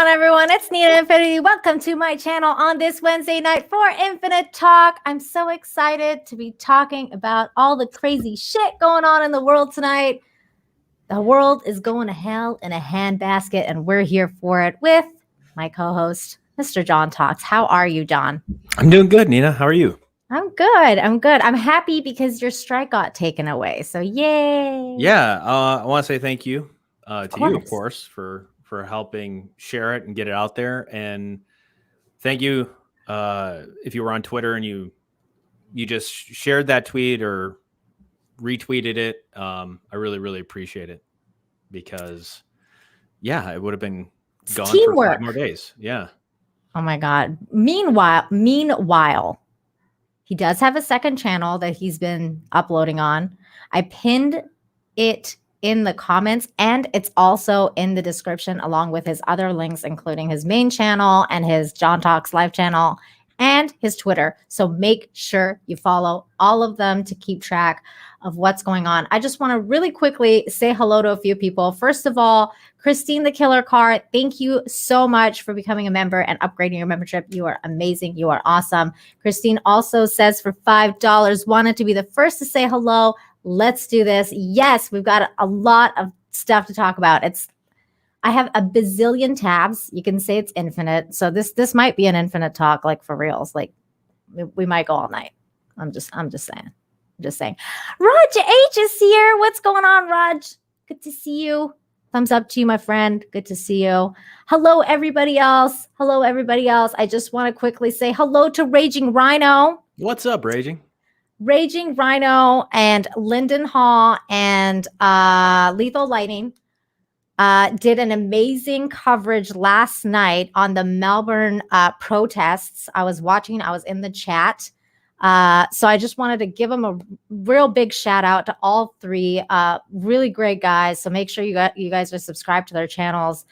on, everyone? It's Nina Infinity. Welcome to my channel on this Wednesday night for Infinite Talk. I'm so excited to be talking about all the crazy shit going on in the world tonight. The world is going to hell in a handbasket, and we're here for it with my co-host, Mr. John Talks. How are you, John? I'm doing good, Nina. How are you? I'm good. I'm happy because your strike got taken away. So yay. Yeah, I want to say thank you to you, of course, for helping share it and get it out there. And thank you if you were on Twitter and you just shared that tweet or retweeted it. I really appreciate it because, yeah, it would have been gone for 5 more days. Yeah. Oh my God. Meanwhile, he does have a second channel that he's been uploading on. I pinned it in the comments, and it's also in the description along with his other links, including his main channel and his John Talks live channel and his Twitter. So make sure you follow all of them to keep track of what's going on. I just want to really quickly say hello to a few people. First of all, Christine the Killer Car, thank you so much for becoming a member and upgrading your membership. You are amazing. You are awesome. Christine also says for $5, wanted to be the first to say hello. Let's do this. Yes, we've got a lot of stuff to talk about. I have a bazillion tabs. You can say it's infinite. So this might be an infinite talk, like for reals. Like we might go all night. I'm just saying. Raj H is here. What's going on, Raj? Good to see you. Thumbs up to you, my friend. Good to see you. Hello, everybody else. I just want to quickly say hello to Raging Rhino. What's up, Raging? Raging Rhino and Lyndon Haw and Lethal Lightning did an amazing coverage last night on the Melbourne protests. I was watching. I was in the chat. So I just wanted to give them a real big shout out to all three. Really great guys. So make sure you guys are subscribed to their channels.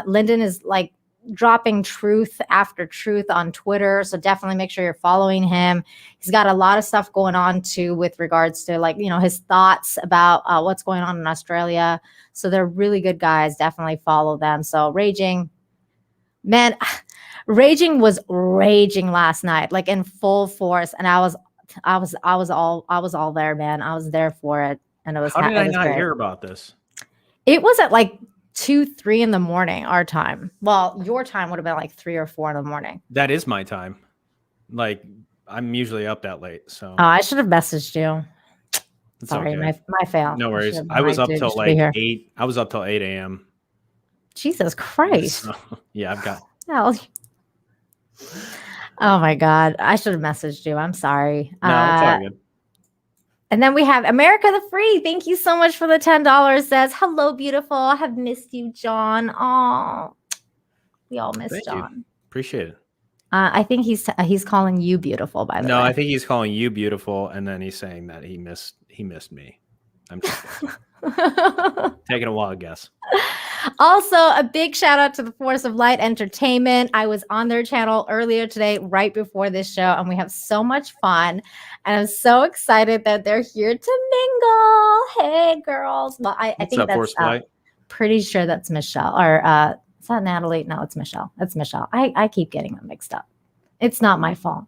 Lyndon is like dropping truth after truth on Twitter. So definitely make sure you're following him. He's got a lot of stuff going on too with regards to his thoughts about what's going on in Australia. So they're really good guys. Definitely follow them. So Raging, man, Raging was raging last night, like in full force. And I was all there, man. I was there for it. And it was, how did I not hear about this? It was at like 2, 3 in the morning, our time. Well, your time would have been like 3 or 4 in the morning. That is my time. Like I'm usually up that late. So I should have messaged you. It's Sorry, okay. my fail. No worries. I was up till like 8. I was up till 8 a.m. Jesus Christ. So, yeah, I've got. Oh my God. I should have messaged you. I'm sorry. No, it's all good. And then we have America the Free. Thank you so much for the $10. Says, hello, beautiful. I have missed you, John. Oh, we all miss John. You. Appreciate it. I think he's calling you beautiful, by the way. No, I think he's calling you beautiful, and then he's saying that he missed me. I'm just taking a wild guess. Also, a big shout out to the Force of Light Entertainment. I was on their channel earlier today, right before this show, and we have so much fun. And I'm so excited that they're here to mingle. Hey, girls. Well, I think that's pretty sure that's Michelle. Or is that Natalie? No, it's Michelle. It's Michelle. I keep getting them mixed up. It's not my fault.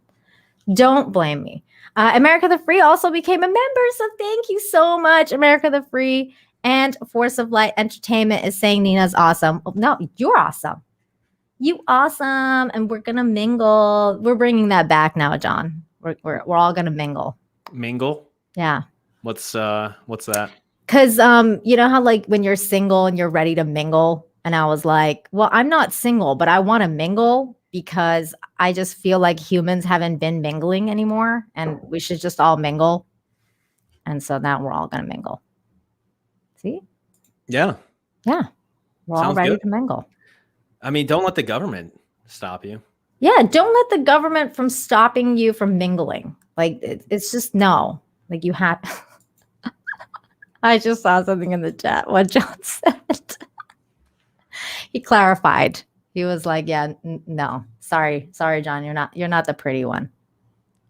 Don't blame me. America the Free also became a member, so thank you so much, America the Free. And Force of Light Entertainment is saying Nina's awesome. Oh, no, you're awesome. You awesome. And we're going to mingle. We're bringing that back now, John. We're all going to mingle. Mingle? Yeah. What's that? Because you know how like when you're single and you're ready to mingle, and I was like, well, I'm not single, but I want to mingle because I just feel like humans haven't been mingling anymore, and we should just all mingle. And so now we're all going to mingle. See? Yeah. Yeah. We're all ready to mingle. I mean, don't let the government stop you. Yeah. Don't let the government from stopping you from mingling. Like, it's just no. Like, you have. I just saw something in the chat. What John said. He clarified. He was like, yeah, no. Sorry, John. You're not the pretty one.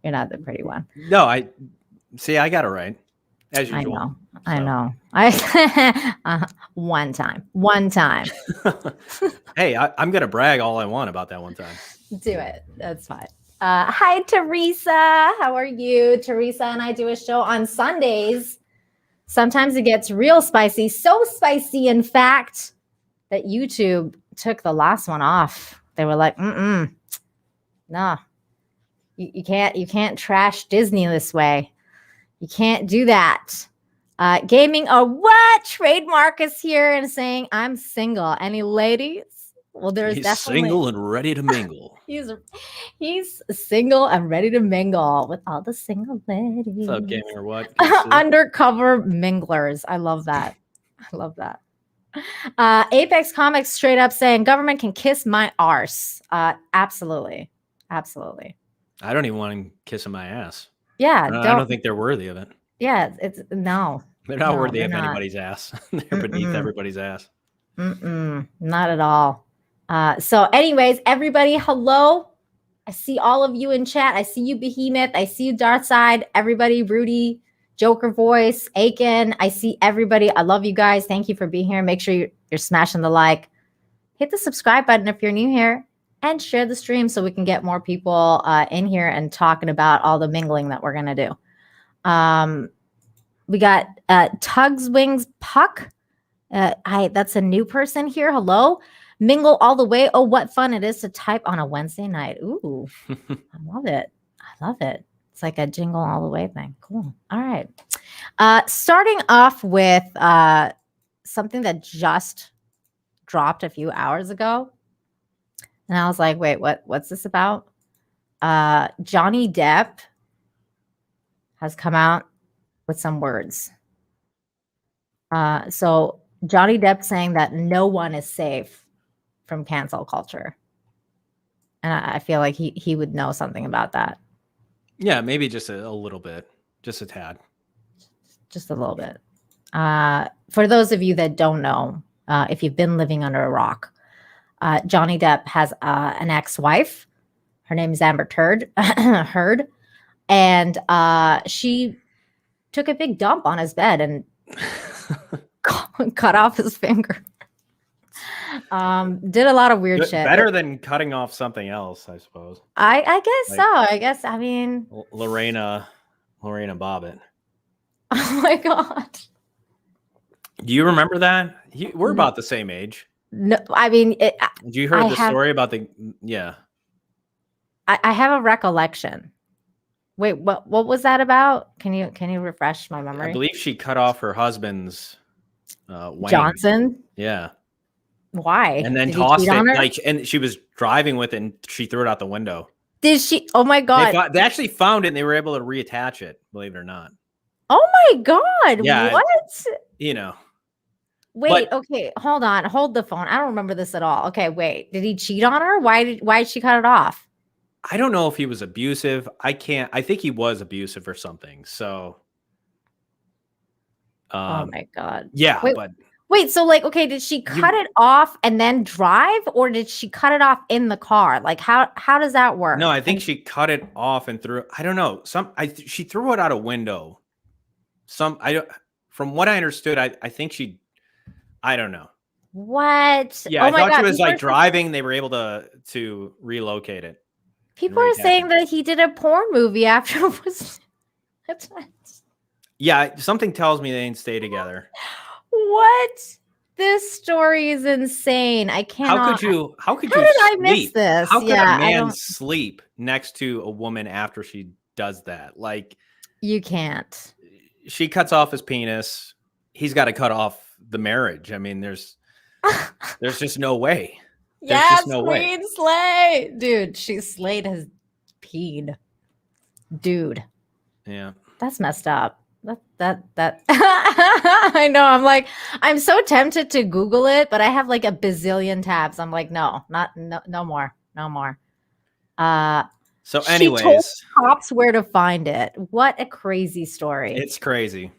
You're not the pretty one. No, I got it right. as usual. I know. I one time. Hey, I'm gonna brag all I want about that one time. Do it. That's fine. Hi, Teresa. How are you? Teresa and I do a show on Sundays. Sometimes it gets real spicy. So spicy, in fact, that YouTube took the last one off. They were like, nah. You can't trash Disney this way. You can't do that. Gaming what? Trademark is here and saying, I'm single. Any ladies? Well, there's He's definitely single and ready to mingle. He's single and ready to mingle with all the single ladies. What's up, gaming or what? Undercover minglers. I love that. Apex Comics straight up saying government can kiss my arse. Absolutely. I don't even want him kissing my ass. Yeah. I don't think they're worthy of it. Yeah, no. They're not worthy of anybody's ass. They're beneath everybody's ass. Not at all. So anyways, everybody, hello. I see all of you in chat. I see you, Behemoth. I see you, Darkside. Everybody, Rudy, Joker Voice, Aiken. I see everybody. I love you guys. Thank you for being here. Make sure you're smashing the like. Hit the subscribe button if you're new here. And share the stream so we can get more people in here and talking about all the mingling that we're going to do. We got Tugs Wings Puck. That's a new person here. Hello. Mingle all the way. Oh, what fun it is to type on a Wednesday night. Ooh, I love it. It's like a jingle all the way thing. Cool. All right. Starting off with something that just dropped a few hours ago. And I was like, wait, what's this about? Johnny Depp has come out with some words. So Johnny Depp saying that no one is safe from cancel culture. And I feel like he would know something about that. Yeah, maybe just a little bit, just a tad. Just a little bit. For those of you that don't know, if you've been living under a rock, Johnny Depp has an ex-wife. Her name is Amber Heard. And she took a big dump on his bed and cut off his finger. Did a lot of weird shit. Better than cutting off something else, I suppose. I guess so. I mean, Lorena Bobbitt. Oh my God. Do you remember that? We're about the same age. No, I mean, did you heard the story about the? Yeah. I have a recollection. Wait, what was that about? Can you refresh my memory? I believe she cut off her husband's wang. Johnson. Yeah. Why? And then tossed it and she was driving with it and she threw it out the window. Did she? Oh my God. They actually found it and they were able to reattach it, believe it or not. Oh my God. Yeah, what? Wait, okay, hold on. Hold the phone. I don't remember this at all. Okay, wait. Did he cheat on her? Why did she cut it off? I don't know if he was abusive. I think he was abusive or something. So oh my God. Yeah, Wait, so okay, did she cut it off and then drive, or did she cut it off in the car? Like how does that work? No, I think she cut it off and threw. I don't know. She threw it out a window. From what I understood, I think I don't know. What? Yeah, I thought she was driving. They were able to relocate it. People are saying that he did a porn movie after it was. Yeah, something tells me they didn't stay together. What? This story is insane. I cannot. How did I miss this? How could a man sleep next to a woman after she does that? Like, you can't. She cuts off his penis. He's got to cut off the marriage. I mean, there's just no way. Yes, no Queen way. Slay. Dude, she slayed his peed. Dude. Yeah. That's messed up. That I know. I'm so tempted to Google it, but I have like a bazillion tabs. I'm like, no more. So anyways, she told cops where to find it. What a crazy story. It's crazy.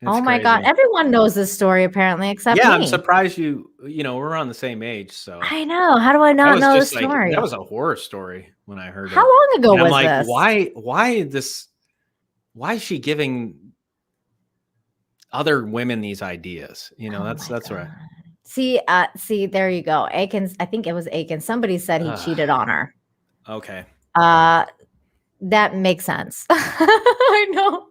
Oh my God. Everyone knows this story apparently, except me. I'm surprised we're on the same age. So I know. How do I not know the story? That was a horror story when I heard it. How long ago was this? Why is she giving other women these ideas. Oh that's my right. God. See, there you go. Aikens, I think it was Aikens. Somebody said he cheated on her. Okay. That makes sense. I know.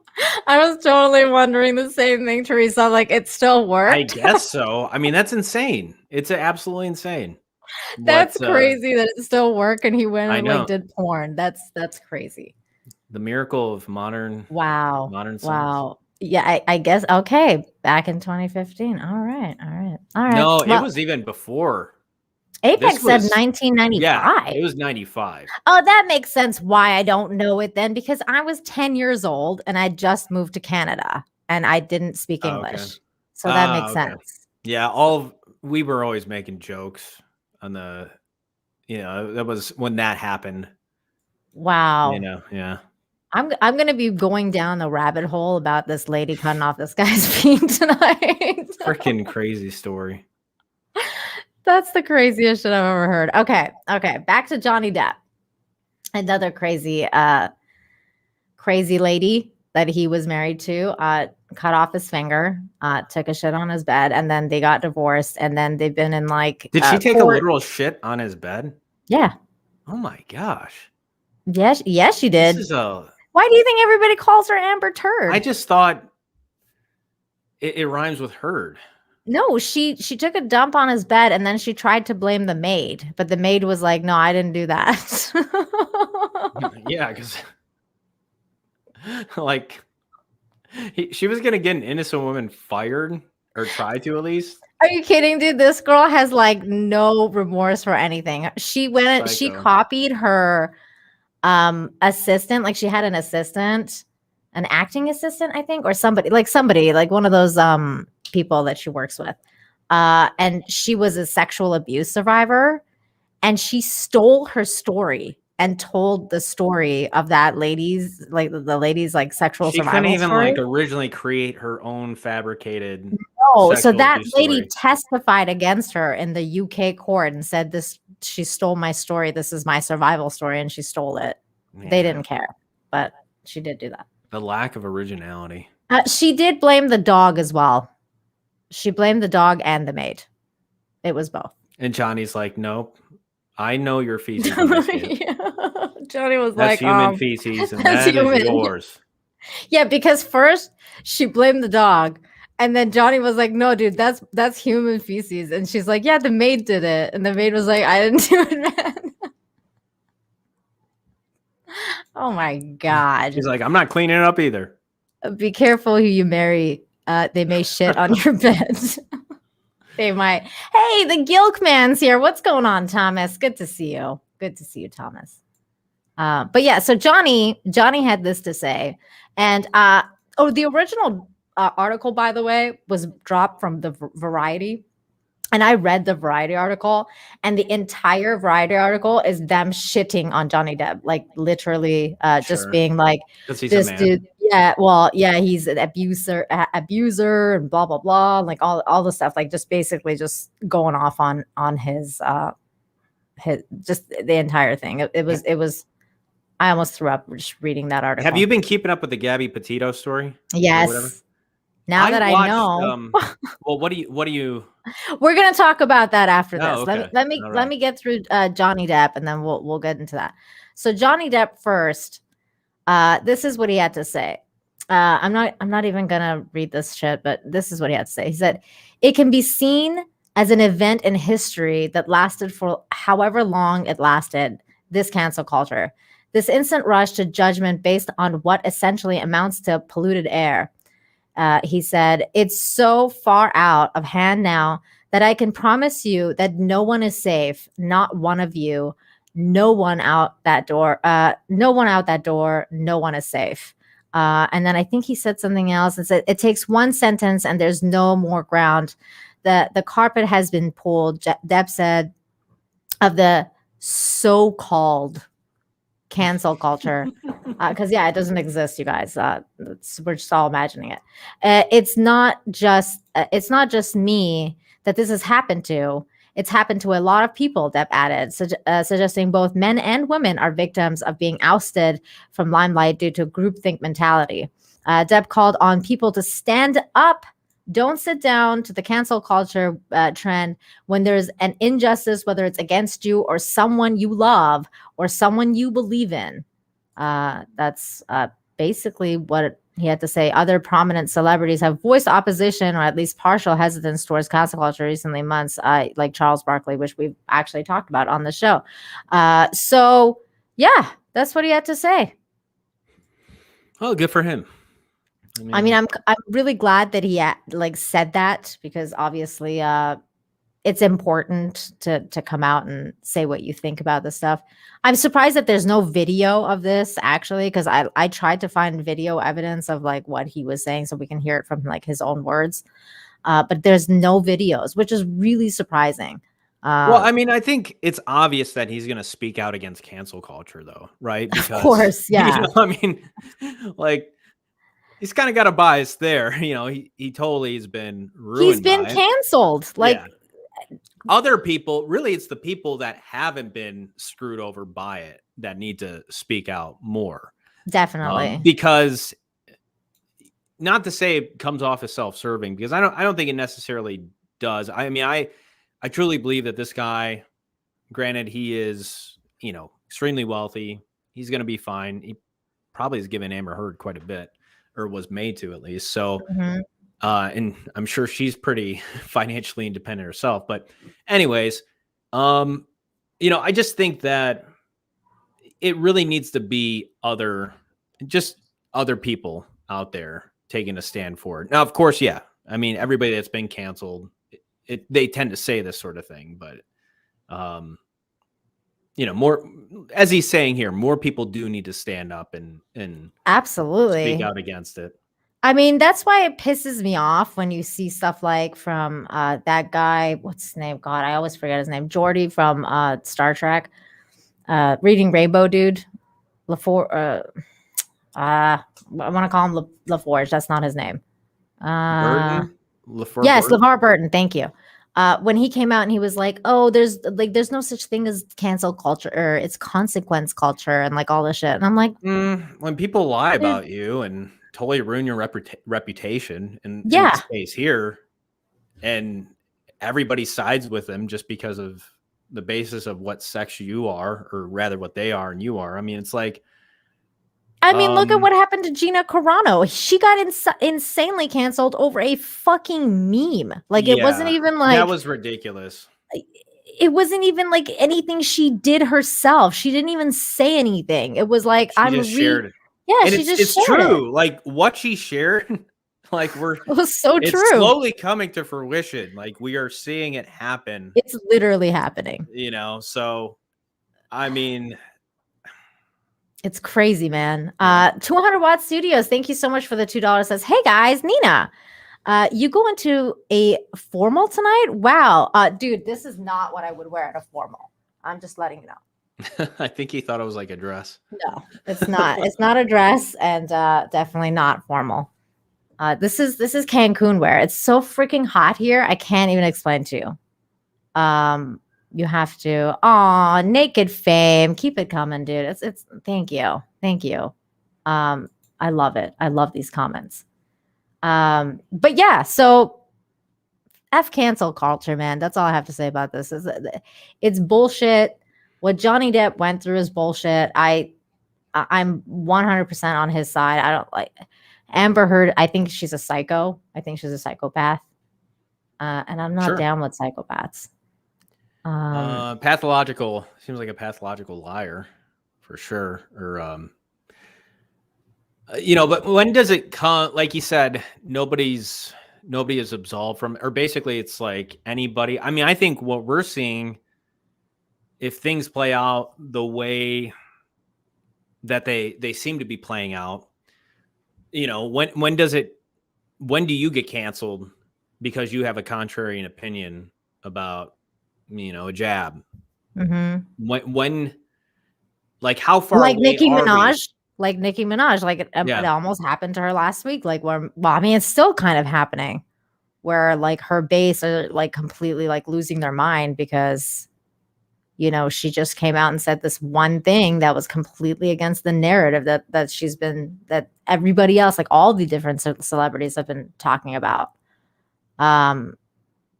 I was totally wondering the same thing, Teresa. Like, it still worked. I guess so. I mean, that's insane. It's absolutely insane. That's crazy that it still worked and he went and like did porn. That's crazy. The miracle of modern science. Wow. Yeah, I guess. Okay, back in 2015. All right. No, it was even before. Apex said 1995. Yeah, it was 95. Oh, that makes sense why I don't know it then, because I was 10 years old and I just moved to Canada and I didn't speak English. Okay. So that makes sense. Yeah, we were always making jokes on the, that was when that happened. Wow. Yeah. I'm going to be going down the rabbit hole about this lady cutting off this guy's feet tonight. Freaking crazy story. That's the craziest shit I've ever heard. Okay. Back to Johnny Depp. Another crazy lady that he was married to cut off his finger, took a shit on his bed, and then they got divorced. And then they've been in like. Did she take a literal shit on his bed? Yeah. Oh my gosh. Yes, she did. Why do you think everybody calls her Amber Turd? I just thought it rhymes with herd. No, she took a dump on his bed and then she tried to blame the maid, but the maid was like, "No, I didn't do that." Yeah, because like she was gonna get an innocent woman fired, or try to at least. Are you kidding, dude? This girl has like no remorse for anything. She went, she copied her assistant, like she had an assistant, an acting assistant, I think, or somebody like one of those people that she works with, and she was a sexual abuse survivor, and she stole her story and told the story of that lady's like sexual survival. She couldn't even like originally create her own fabricated. No, so that lady testified against her in the UK court and said she stole my story. This is my survival story, and she stole it. Yeah. They didn't care, but she did do that. The lack of originality. She did blame the dog as well. She blamed the dog and the maid. It was both. And Johnny's like, nope. I know your feces. Yeah. Johnny was that's human feces, and that is yours. Yeah, because first she blamed the dog, and then Johnny was like, "No, dude, that's human feces." And she's like, "Yeah, the maid did it," and the maid was like, "I didn't do it, man." Oh my God. She's like, "I'm not cleaning it up either." Be careful who you marry. They may shit on your bed. They might. Hey, the Gilk man's here. What's going on, Thomas? Good to see you. Good to see you, Thomas. But yeah, so Johnny had this to say. And the original article, by the way, was dropped from the Variety. And I read the Variety article, and the entire Variety article is them shitting on Johnny Depp, like literally just being like, this dude. Yeah, well, yeah, he's an abuser, and blah blah blah, like all the stuff, like just basically just going off on his just the entire thing. It was. I almost threw up just reading that article. Have you been keeping up with the Gabby Petito story? Yes. Now that I know. Well, what do you? We're gonna talk about that after this. Okay. Let me get through Johnny Depp, and then we'll get into that. So Johnny Depp first. This is what he had to say. I'm not even gonna read this shit, but this is what he had to say. He said, "It can be seen as an event in history that lasted for however long it lasted. This cancel culture, this instant rush to judgment based on what essentially amounts to polluted air." He said, "It's so far out of hand now that I can promise you that no one is safe. Not one of you. No one out that door. No one out that door. No one is safe." And then I think he said something else and said, "It takes one sentence and there's no more ground. The carpet has been pulled." Depp said, "Of the so-called cancel culture," because it doesn't exist, you guys. We're just all imagining it. It's not just me that this has happened to. It's happened to a lot of people, Depp added, suggesting both men and women are victims of being ousted from limelight due to groupthink mentality. Depp called on people to stand up. Don't sit down to the cancel culture trend when there's an injustice, whether it's against you or someone you love or someone you believe in. That's basically what he had to say. Other prominent celebrities have voiced opposition or at least partial hesitance towards cancel culture recently months, like Charles Barkley, which we've actually talked about on the show. So yeah, that's what he had to say. Oh, good for him. I mean, I'm really glad that he said that, because obviously it's important to come out and say what you think about this stuff. I'm surprised that there's no video of this, actually, because I tried to find video evidence of like what he was saying so we can hear it from like his own words. But there's no videos, which is really surprising. Well, I mean, I think it's obvious that he's going to speak out against cancel culture, though, right? Because, of course, yeah. I mean, like, he's kind of got a bias there. He totally has been ruined. He's been canceled. Like, other people, really, it's the people that haven't been screwed over by it that need to speak out more. Definitely. Because, not to say it comes off as self-serving, because I don't think it necessarily does. I mean, I truly believe that this guy, granted, he is, extremely wealthy. He's going to be fine. He probably has given Amber Heard quite a bit, or was made to at least. So, and I'm sure she's pretty financially independent herself. But anyways, I just think that it really needs to be other people out there taking a stand for it. Now, of course, yeah. I mean, everybody that's been canceled, they tend to say this sort of thing, but, more, as he's saying here, more people do need to stand up and absolutely speak out against it. I mean, that's why it pisses me off when you see stuff like from that guy, what's his name? God, I always forget his name. Geordi from Star Trek, Reading Rainbow dude. I want to call him LaForge. That's not his name. Burton? Yes, LeVar Burton. Thank you. When he came out and he was like, "Oh, there's no such thing as cancel culture, or it's consequence culture, and like all this shit." And I'm like, when people lie about you and totally ruin your reputation, in this case here, and everybody sides with them just because of the basis of what sex you are, or rather what they are and you are. I mean, it's like, look at what happened to Gina Carano. She got insanely canceled over a fucking meme. Like, it wasn't even like, that was ridiculous. It wasn't even like anything she did herself. She didn't even say anything. It was like, shared it. Yeah, and she it's true. Like, what she shared, like, it was so it's true. Slowly coming to fruition. Like, we are seeing it happen. It's literally happening. So, I mean, it's crazy, man. 200 Watt Studios, thank you so much for the $2. Says, hey guys, Nina, you go into a formal tonight? Wow. Dude, this is not what I would wear at a formal. I'm just letting you know. I think he thought it was like a dress. No, it's not. It's not a dress, and definitely not formal. This is Cancun wear. It's so freaking hot here. I can't even explain to you. You have to. Oh, naked fame. Keep it coming, dude. It's thank you. I love it. I love these comments. But yeah, so F cancel culture, man. That's all I have to say about this. It's bullshit. What Johnny Depp went through is bullshit. I'm 100% on his side. I don't like Amber Heard. I think she's a psycho. I think she's a psychopath. And I'm not down with psychopaths. Pathological. Seems like a pathological liar for sure. Or, but when does it come? Like you said, nobody is absolved from, or basically it's like anybody. I mean, I think what we're seeing, if things play out the way that they seem to be playing out, when do you get canceled because you have a contrarian opinion about, a jab? Mm-hmm. When, like, how far like away Nicki are Minaj? Like Nicki Minaj, like it almost happened to her last week. Like, it's still kind of happening, where like her base are like completely like losing their mind because you know, she just came out and said this one thing that was completely against the narrative that everybody else, like all the different celebrities have been talking about.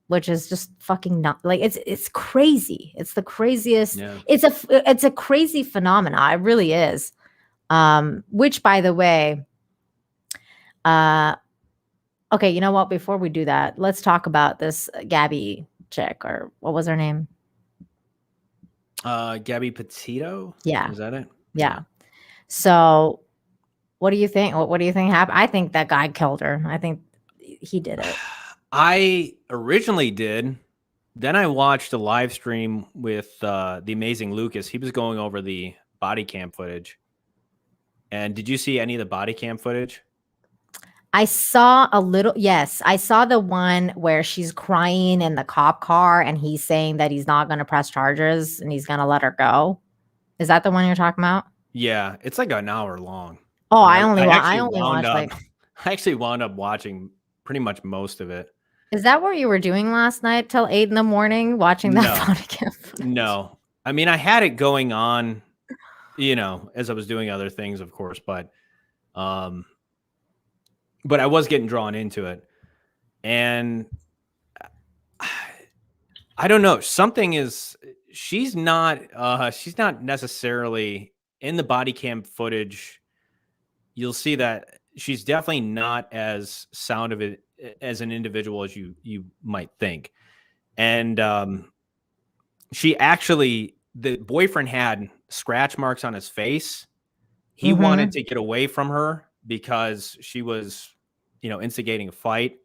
Which is just fucking not like it's crazy. It's the craziest. Yeah. It's a crazy phenomena. It really is. Which, by the way, okay, you know what? Before we do that, let's talk about this Gabby chick, or what was her name? Gabby Petito. Yeah. Is that it? Yeah. So, what do you think? What do you think happened? I think that guy killed her. I think he did it. I originally did. Then I watched a live stream with the amazing Lucas. He was going over the body cam footage. And did you see any of the body cam footage? I saw a little. Yes, I saw the one where she's crying in the cop car, and he's saying that he's not going to press charges and he's going to let her go. Is that the one you're talking about? Yeah, it's like an hour long. Oh, And I only watched like. I actually wound up watching pretty much most of it. Is that what you were doing last night till 8 a.m, watching that body cam footage? No, I mean, I had it going on, you know, as I was doing other things, of course, but I was getting drawn into it, and I don't know. She's not necessarily in the body cam footage. You'll see that she's definitely not as sound of it as an individual as you might think. And the boyfriend had scratch marks on his face. He wanted to get away from her because she was, you know, instigating a fight.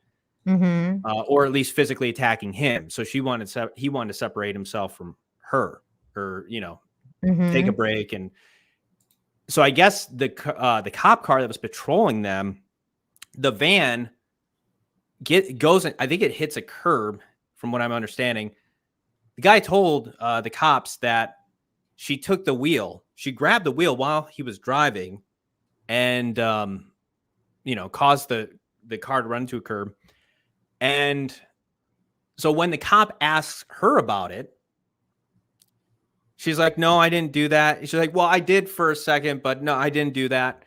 Or at least physically attacking him. So he wanted to separate himself from her, or, you know, take a break. And so I guess the cop car that was patrolling them, the van goes. I think it hits a curb, from what I'm understanding. The guy told the cops that she took the wheel. She grabbed the wheel while he was driving, and you know, caused the car to run into a curb. And so when the cop asks her about it, she's like, no, I didn't do that. She's like, well, I did for a second, but no, I didn't do that.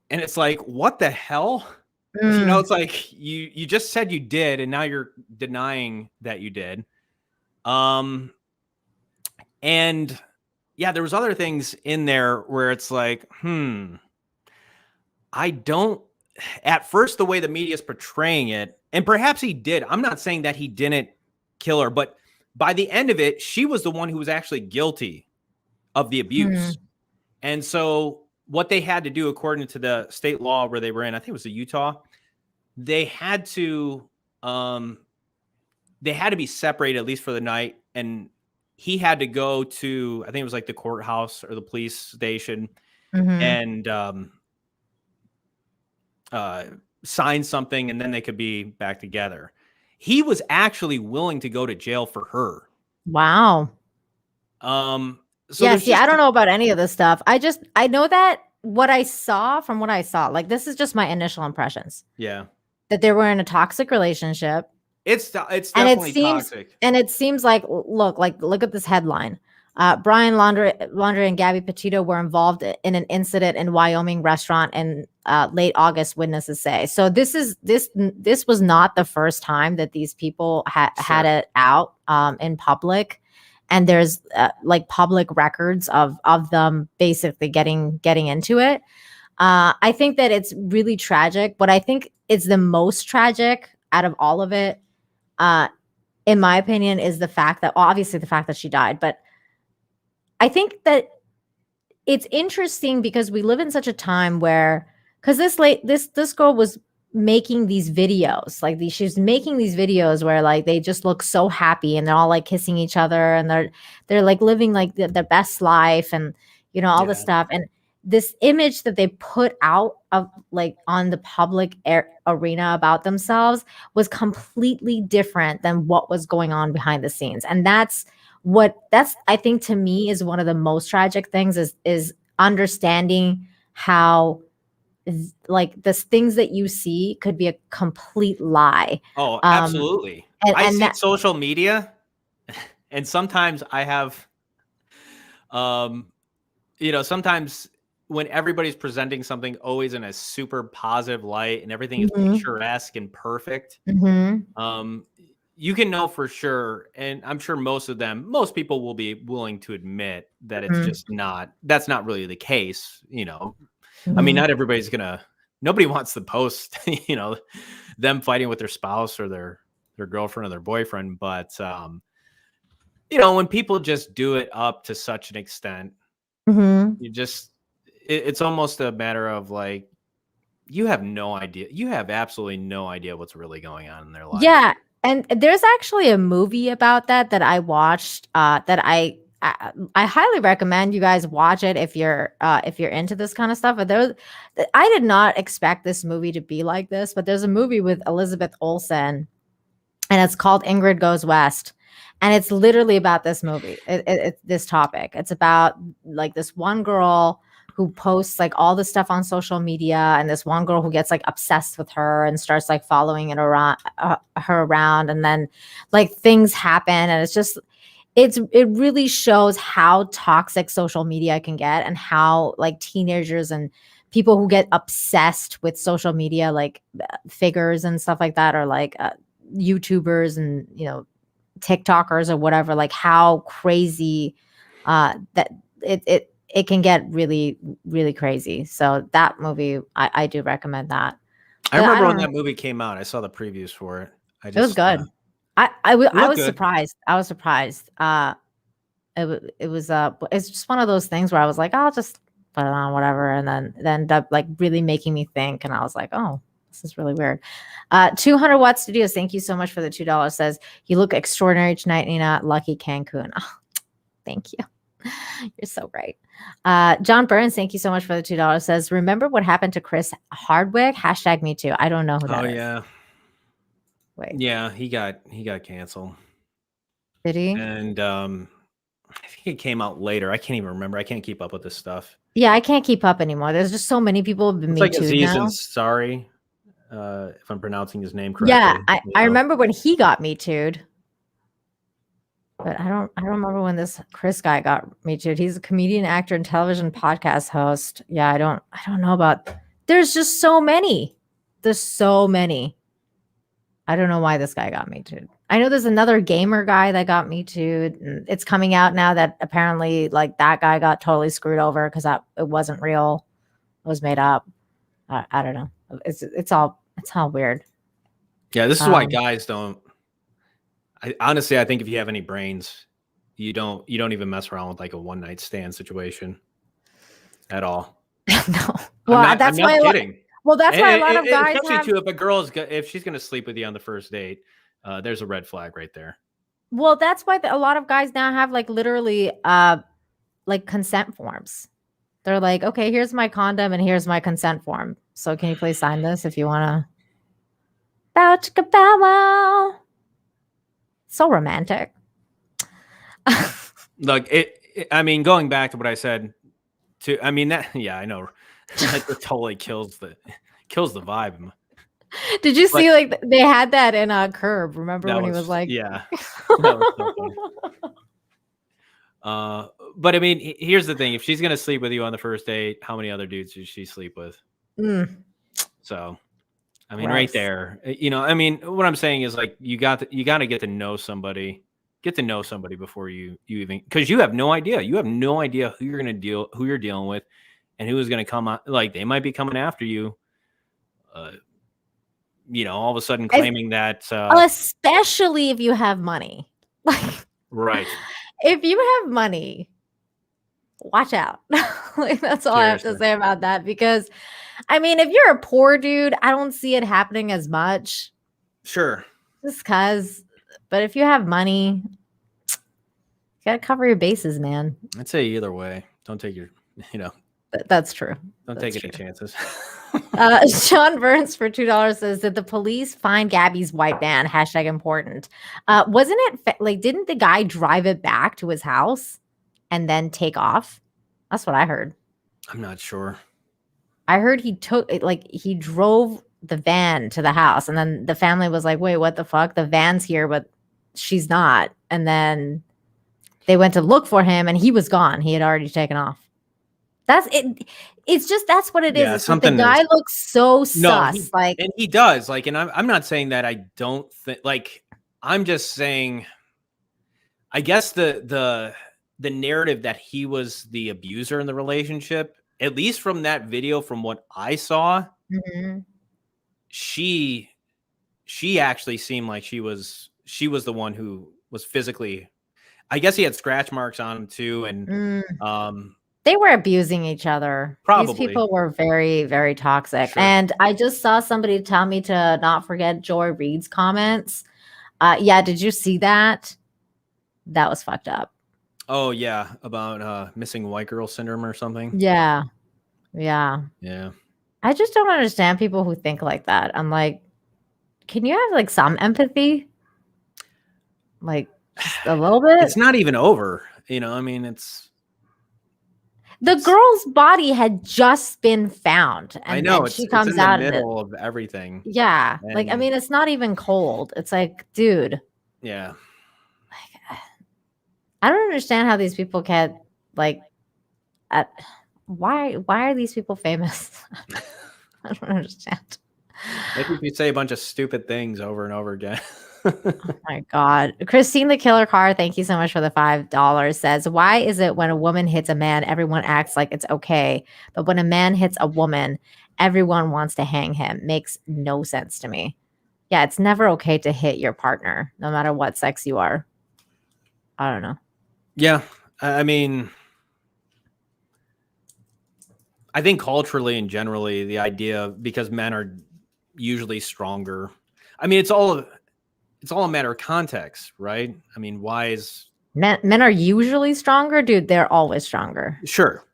And it's like, what the hell? You know, it's like you just said you did, and now you're denying that you did. And yeah, there was other things in there where it's like, I don't. At first, the way the media is portraying it, and perhaps he did. I'm not saying that he didn't kill her, but by the end of it, she was the one who was actually guilty of the abuse. And so what they had to do, according to the state law where they were in, I think it was Utah, they had to be separated, at least for the night. And he had to go to, I think it was like the courthouse or the police station, and sign something, and then they could be back together. He was actually willing to go to jail for her. Wow. So yeah, see, I don't know about any of this stuff. I know that from what I saw, like, this is just my initial impressions. Yeah. That they were in a toxic relationship. It's definitely toxic. And it seems like, look at this headline. Brian Laundrie and Gabby Petito were involved in an incident in Wyoming restaurant in late August, witnesses say. So this was not the first time that these people had it out in public, and there's like public records of them basically getting into it. I think that it's really tragic. What I think is the most tragic out of all of it, in my opinion, is the fact that she died, but I think that it's interesting because we live in such a time where, because this girl was making these videos, she's making these videos where like they just look so happy and they're all like kissing each other and they're like living like the best life, and you know, all this stuff. And this image that they put out of like on the public arena about themselves was completely different than what was going on behind the scenes. And that's I think, to me, is one of the most tragic things is understanding how like the things that you see could be a complete lie. Oh, absolutely. I see social media, and sometimes I have Sometimes when everybody's presenting something always in a super positive light and everything is Mhm. picturesque and perfect, Mhm. you can know for sure, and I'm sure most people will be willing to admit that it's Mhm. just that's not really the case. I mean, Mhm. not everybody's nobody wants to post, them fighting with their spouse or their girlfriend or their boyfriend. But, when people just do it up to such an extent, Mhm. it's almost a matter of like, you have no idea. You have absolutely no idea what's really going on in their life. Yeah, and there's actually a movie about that I watched, that I highly recommend you guys watch it if you're into this kind of stuff. But I did not expect this movie to be like this, but there's a movie with Elizabeth Olsen, and it's called Ingrid Goes West, and it's literally about this movie. It's this topic. It's about like this one girl who posts like all this stuff on social media, and this one girl who gets like obsessed with her and starts like following it around, her around, and then like things happen, and it really shows how toxic social media can get, and how like teenagers and people who get obsessed with social media, like figures and stuff like that, or like YouTubers and TikTokers or whatever, like how crazy that it can get really, really crazy. So that movie, I do recommend that. I But I remember don't when know. that movie came out, I saw the previews for it. I It was just, good. it I looked was good. surprised. I was surprised. It was it's just one of those things where I was like, I'll just put it on, whatever, and then it ended up like really making me think, and I was like, oh, this is really weird. 200 Watt Studios, thank you so much for the $2. Says you look extraordinary tonight, Nina. Lucky Cancun. Oh, thank you. You're so right. John Burns, thank you so much for the $2. Says, remember what happened to Chris Hardwick? Hashtag me too. I don't know who Oh that is. yeah. Wait, Yeah, he got canceled. did he? And I think it came out later. I can't even remember. I can't keep up with this stuff. Yeah, I can't keep up anymore. There's just so many people have been It's Me like Too'd Aziz now. Ansari, if I'm pronouncing his name Yeah, correctly. I remember when he got Me Too'd, but I don't remember when this Chris guy got Me Too'd. He's a comedian, actor, and television podcast host. Yeah, I don't know about. There's just so many. There's so many. I don't know why this guy got Me Too'd. I know there's another gamer guy that got Me Too'd, and it's coming out now that apparently like that guy got totally screwed over because it wasn't real. It was made up. I don't know. It's all weird. Yeah, this is why Um, guys don't. Honestly, I think if you have any brains, you don't even mess around with like a one night stand situation at all. no. I'm Well, not. I'm that's not why. kidding. Well, that's why a lot of And guys especially have. too, if she's gonna sleep with you on the first date, there's a red flag right there. Well, that's why a lot of guys now have like literally like consent forms. They're like, okay, here's my condom and here's my consent form. So can you please sign this if you want to? Bow chicka bow wow. So romantic. Look, I mean, going back to what I said, I mean that. Yeah, I know. That totally kills the vibe. Did you But see like they had that in Curb? Remember when he was like, yeah, that was so funny. But I mean, here's the thing: if she's gonna sleep with you on the first date, how many other dudes does she sleep with? So, I mean, right gross. there, I mean, what I'm saying is like you got to get to know somebody, before you even, because you have no idea, who you're dealing with, and who is gonna come out. Like they might be coming after you. All of a sudden claiming that. Especially if you have money. Like, Right. if you have money, watch out. Like, that's all I have to Seriously. say about that. Because, I mean, if you're a poor dude, I don't see it happening as much. Sure. Just because. But if you have money, you got to cover your bases, man. I'd say either way. Don't take your, That's true. don't That's take any true. chances. Sean Burns for $2 says, did the police find Gabby's white van? Hashtag important. Wasn't it like, didn't the guy drive it back to his house and then take off? That's what I heard. I'm not sure. I heard he took it, like he drove the van to the house, and then the family was like, wait, what the fuck? The van's here, but she's not. And then They went to look for him and he was gone. He had already taken off. That's it. It's just, that's what it is. Yeah, It's like the guy looks so sus. And he does. Like, and I'm not saying that I don't think, like, I'm just saying, I guess the narrative that he was the abuser in the relationship, at least from that video, from what I saw, she actually seemed like she was the one who was physically, I guess he had scratch marks on him too. And they were abusing each other. Probably. These people were very, very toxic. Sure. And I just saw somebody tell me to not forget Joy Reid's comments. Yeah, did you see that? That was fucked up. Oh yeah, about missing white girl syndrome or something. Yeah. I just don't understand people who think like that. I'm like, can you have like some empathy? Like just a little bit? It's not even over. I mean, the girl's body had just been found. And I know, she comes out in the middle of everything. Yeah. Like, I mean, it's not even cold. It's like, dude. Yeah. Like, I don't understand how these people can't, like, why are these people famous? I don't understand. Maybe if you say a bunch of stupid things over and over again. Oh my God. Christine the Killer Car, thank you so much for the $5, says, why is it when a woman hits a man, everyone acts like it's okay, but when a man hits a woman, everyone wants to hang him? Makes no sense to me. Yeah, it's never okay to hit your partner, no matter what sex you are. I don't know. Yeah, I mean, I think culturally and generally, the idea, because men are usually stronger. I mean, it's all a matter of context, right? I mean, why is men are usually stronger? Dude, they're always stronger. Sure.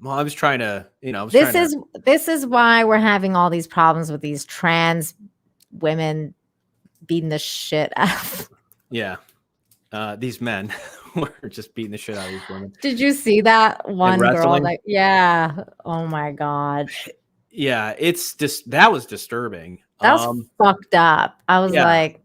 Well, I was trying to, this is why we're having all these problems with these trans women beating the shit out of. Yeah. These men were just beating the shit out of these women. Did you see that one girl? Yeah. Oh my God. Yeah, that was disturbing. That was fucked up. I was like,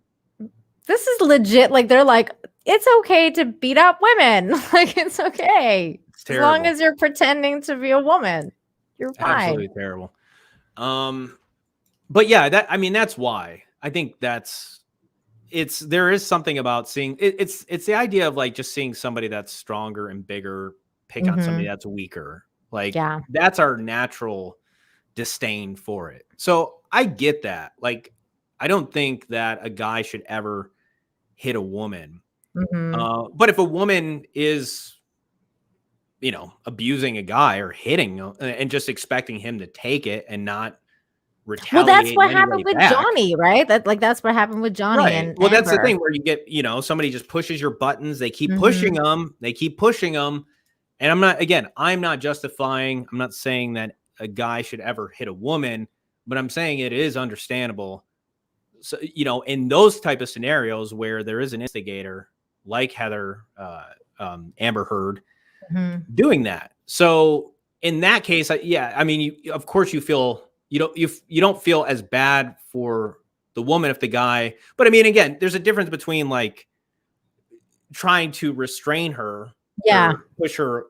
this is legit. Like, they're like, it's okay to beat up women. Like, it's okay. It's terrible. As long as you're pretending to be a woman, you're fine. Absolutely terrible. But yeah, that's why I think there is something about seeing it's the idea of like just seeing somebody that's stronger and bigger pick on somebody that's weaker. Like, that's our natural disdain for it. So I get that. Like, I don't think that a guy should ever hit a woman. But if a woman is, abusing a guy or hitting and just expecting him to take it and not retaliate. Well, that's what happened with Johnny, right? That's what happened with Johnny. Right. And well, that's Amber. the thing where you get, somebody just pushes your buttons. They keep pushing them. They keep pushing them. And I'm not justifying. I'm not saying that a guy should ever hit a woman, but I'm saying it is understandable. So, in those type of scenarios where there is an instigator like Heather, Amber Heard, doing that. So in that case, of course you feel, you don't feel as bad for the woman if the guy, but I mean, again, there's a difference between like trying to restrain her, push her,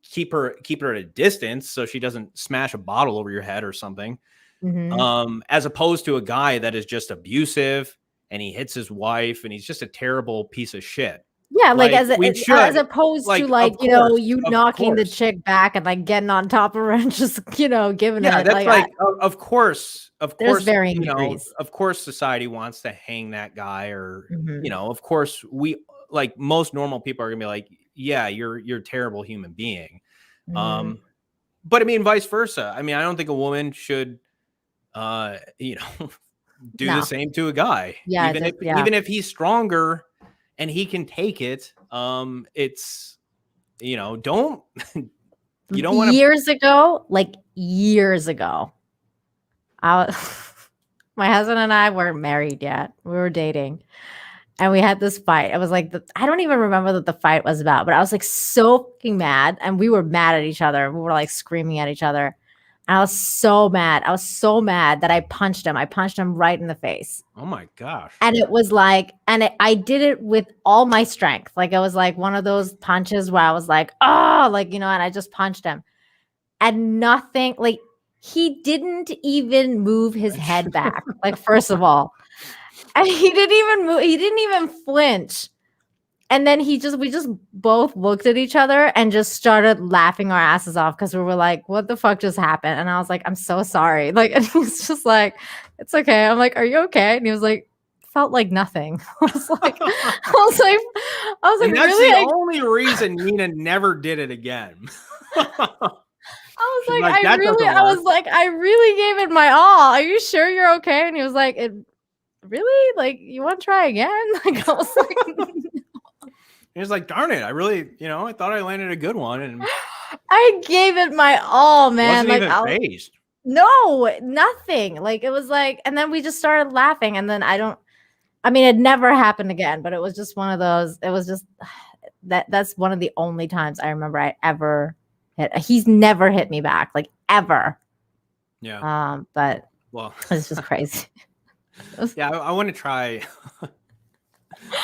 keep her at a distance so she doesn't smash a bottle over your head or something. As opposed to a guy that is just abusive and he hits his wife and he's just a terrible piece of shit. Yeah, like as opposed to like, you knocking the chick back and like getting on top of her and just, giving it. That's like of course, varying degrees. Of course society wants to hang that guy or, of course we, like most normal people are gonna be like, yeah, you're a terrible human being. But I mean, vice versa. I mean, I don't think a woman should, do the same to a guy. Yeah, even if he's stronger and he can take it. It's, you don't want to. Years ago, my husband and I weren't married yet. We were dating. And we had this fight. I was like, I don't even remember what the fight was about, but I was like so fucking mad. And we were mad at each other. We were like screaming at each other. I was so mad. I was so mad that I punched him. I punched him right in the face. Oh my gosh. And it was like, I did it with all my strength. Like it was like one of those punches where I was like, oh, like, and I just punched him. And nothing, like he didn't even move his head back. Like, first of all, and he didn't even move. He didn't even flinch. And then we just both looked at each other and just started laughing our asses off because we were like, what the fuck just happened? And I was like, I'm so sorry. Like, and he was just like, it's okay. I'm like, are you okay? And he was like, felt like nothing. I was like, and that's really? The only reason Nina never did it again. I was like, I really gave it my all. Are you sure you're okay? And he was like, really? Like, you want to try again? Like, I was like, he was like, darn it. I really, I thought I landed a good one. And I gave it my all, man. Wasn't even phased. No, nothing. Like, it was like, and then we just started laughing. And then it never happened again, but it was just one of those, it was just that's one of the only times I remember I ever hit. He's never hit me back, like ever. Yeah. But it's just crazy. Yeah, I want to try.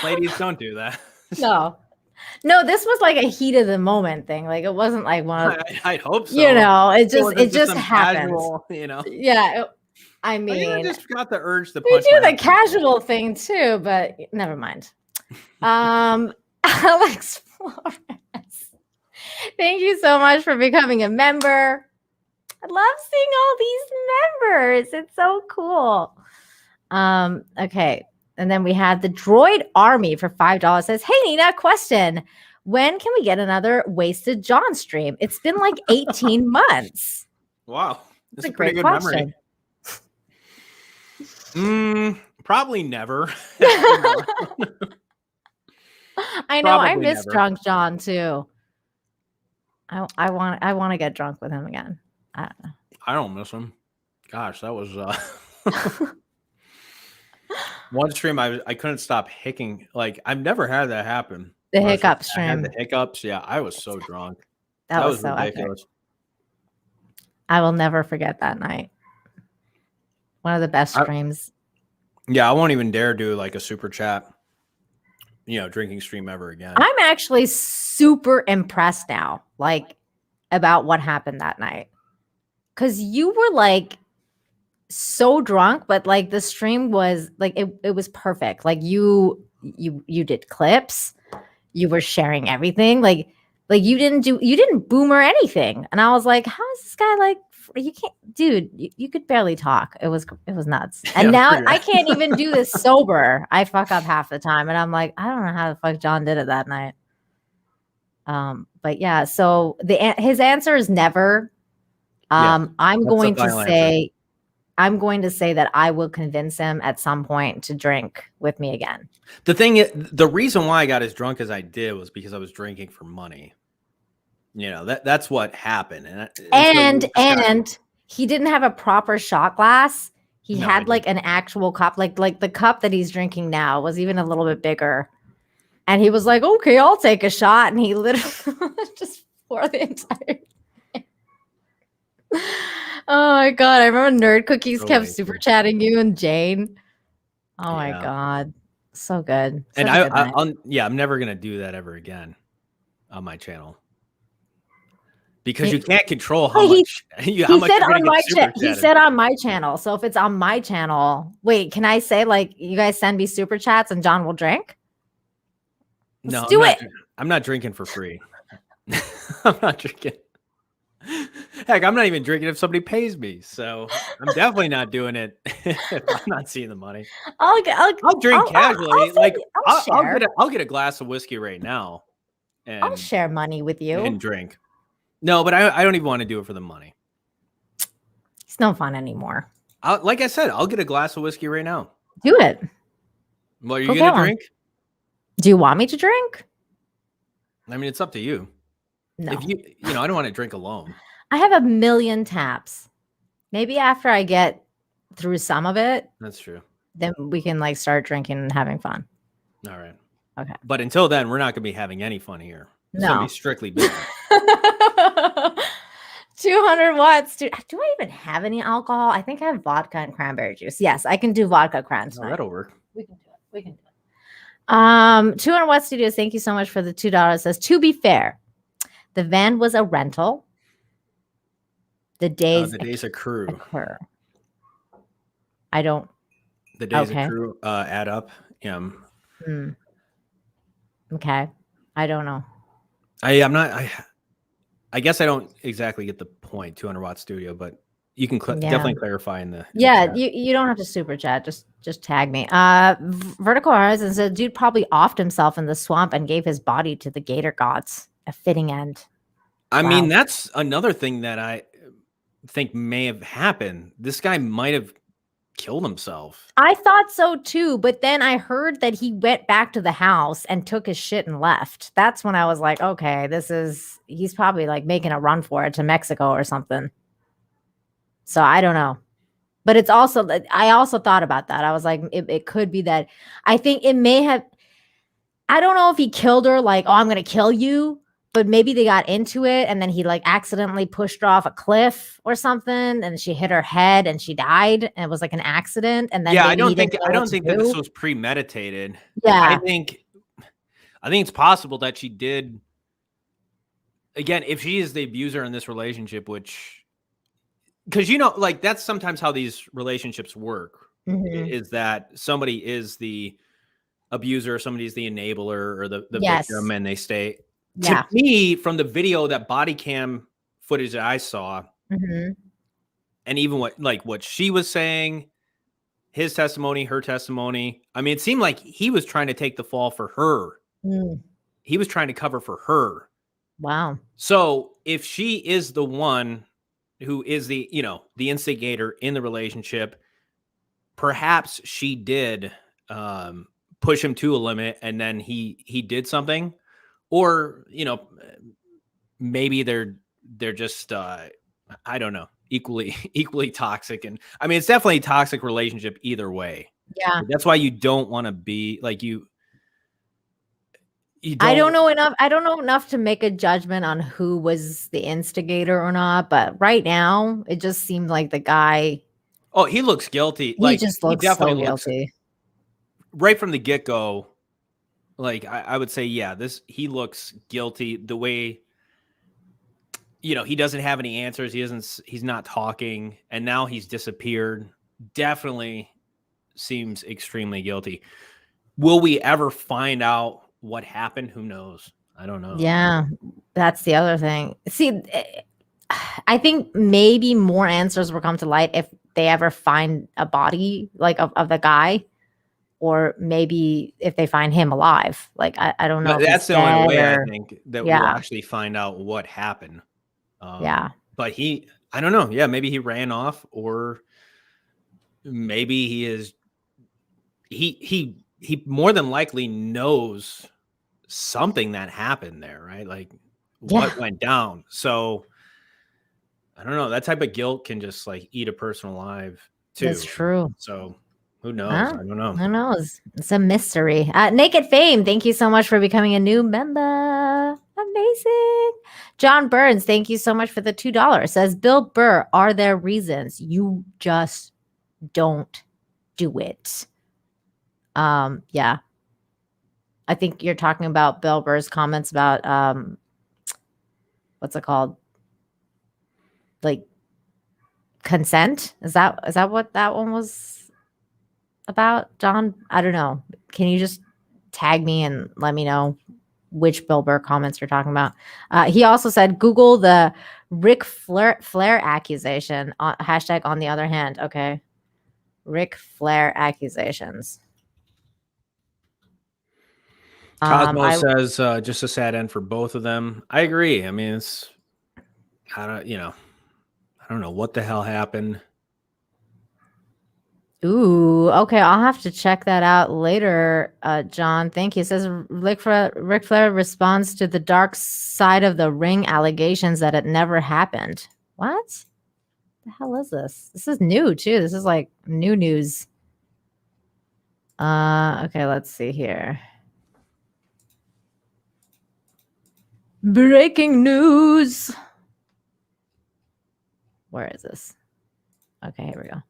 Ladies, don't do that. No, this was like a heat of the moment thing. Like, it wasn't like one of, I hope so. It just happens. Casual, Yeah. I mean, I just got the urge to we do the casual thing too, but never mind. Alex Flores, thank you so much for becoming a member. I love seeing all these members. It's so cool. Okay. And then we had the Droid Army for $5 says, hey, Nina, question. When can we get another Wasted John stream? It's been like 18 months. Wow. That's a great good question. Memory. Probably never. I know. I miss Drunk John too. I want to get drunk with him again. I don't know. I don't miss him. Gosh, that was one stream I couldn't stop hicking. Like, I've never had that happen. The hiccup stream. I had the hiccups. Yeah, I was so drunk. That was so ridiculous. Epic. I will never forget that night. One of the best streams. Yeah, I won't even dare do like a super chat, drinking stream ever again. I'm actually super impressed now, like, about what happened that night. Because you were like so drunk, but like the stream was like it was perfect. Like you did clips, you were sharing everything. Like you didn't boom or anything. And I was like, how is this guy like? You can't, dude. You could barely talk. It was nuts. And now I can't even do this sober. I fuck up half the time, and I'm like, I don't know how the fuck John did it that night. But yeah. So his answer is never. I'm going to say that I will convince him at some point to drink with me again. The reason why I got as drunk as I did was because I was drinking for money. That's what happened. And he didn't have a proper shot glass. He had like an actual cup, like the cup that he's drinking now was even a little bit bigger. And he was like, okay, I'll take a shot. And he literally just poured the entire thing. Oh my God. I remember Nerd Cookies kept super chatting you and Jane. Oh my God. So good. And I'm never going to do that ever again on my channel. Because you can't control how much. He said on my channel. So if it's on my channel, wait, can I say like you guys send me super chats and John will drink? Let's do it. I'm not drinking for free. I'm not drinking. Heck, I'm not even drinking if somebody pays me. So I'm definitely not doing it if I'm not seeing the money. I'll drink casually. I'll get a glass of whiskey right now. And I'll share money with you and drink. No, but I don't even want to do it for the money. It's no fun anymore. Like I said, I'll get a glass of whiskey right now. Do it. Well, are you going to drink? Do you want me to drink? I mean, it's up to you. No. If I don't want to drink alone. I have a million taps. Maybe after I get through some of it. That's true. Then we can like start drinking and having fun. All right. Okay. But until then, we're not going to be having any fun here. It's going to be strictly business. 200 watts. Do I even have any alcohol? I think I have vodka and cranberry juice. Yes, I can do vodka cran tonight. That'll work. We can do it. We can do it. 200 Watt Studios, thank you so much for the $2. Says, to be fair, the van was a rental. The days accrue. I don't. The days accrue add up. Yeah. Okay. I don't know. I'm not. I guess I don't exactly get the point. 200 Watt Studio, but you can definitely clarify in the. Yeah, you don't have to super chat. Just tag me. Vertical Horizon said, dude probably offed himself in the swamp and gave his body to the gator gods. A fitting end. I mean, that's another thing that I think may have happened. This guy might have killed himself. I thought so too, but then I heard that he went back to the house and took his shit and left. That's when I was like, okay, he's probably like making a run for it to Mexico or something. So I don't know. But it's also, I also thought about that. I was like, it could be that. I think it may have, I don't know if he killed her like, oh, I'm going to kill you. But maybe they got into it and then he like accidentally pushed her off a cliff or something and she hit her head and she died and it was like an accident. And then I don't think that this was premeditated. Yeah. I think it's possible that she did. Again, if she is the abuser in this relationship, which, because like that's sometimes how these relationships work, is that somebody is the abuser, somebody's the enabler or the victim, and they stay. To me, from the video, that body cam footage that I saw, and even what she was saying, his testimony, her testimony, I mean, it seemed like he was trying to take the fall for her. He was trying to cover for her. Wow. So if she is the one who is the instigator in the relationship, perhaps she did push him to a limit and then he did something. Or, maybe they're just, I don't know, equally toxic. And I mean, it's definitely a toxic relationship either way. Yeah. That's why you don't want to be like you don't. I don't know enough. I don't know enough to make a judgment on who was the instigator or not. But right now, it just seemed like the guy. Oh, he looks guilty. He just looks definitely so guilty. Right from the get-go. Like I would say, he looks guilty. The way, he doesn't have any answers. He's not talking, and now he's disappeared. Definitely seems extremely guilty. Will we ever find out what happened? Who knows? I don't know. Yeah, that's the other thing. See, I think maybe more answers will come to light if they ever find a body like of the guy. Or maybe if they find him alive, like I don't know. That's the only way I think that we'll actually find out what happened. But I don't know. Yeah, maybe he ran off, or maybe he is. He more than likely knows something that happened there, right? Like what went down. So I don't know. That type of guilt can just like eat a person alive too. That's true. So. Who knows? I don't know. Who knows? It's a mystery. Naked Fame, thank you so much for becoming a new member. Amazing. John Burns, thank you so much for the $2. Says, Bill Burr, are there reasons you just don't do it? Yeah. I think you're talking about Bill Burr's comments about what's it called? Like consent? Is that what that one was about, John? I don't know. Can you just tag me and let me know which Bill Burr comments you're talking about? He also said, Google the Ric Flair accusation. Hashtag on the other hand. Okay. Ric Flair accusations. Cosmo says just a sad end for both of them. I agree. I mean, I don't know what the hell happened. Ooh, okay. I'll have to check that out later, John. Thank you. It says Ric Flair responds to the dark side of the ring allegations that it never happened. What the hell is this? This is new too. This is like new news. Okay, let's see here. Breaking news. Where is this? Okay, here we go.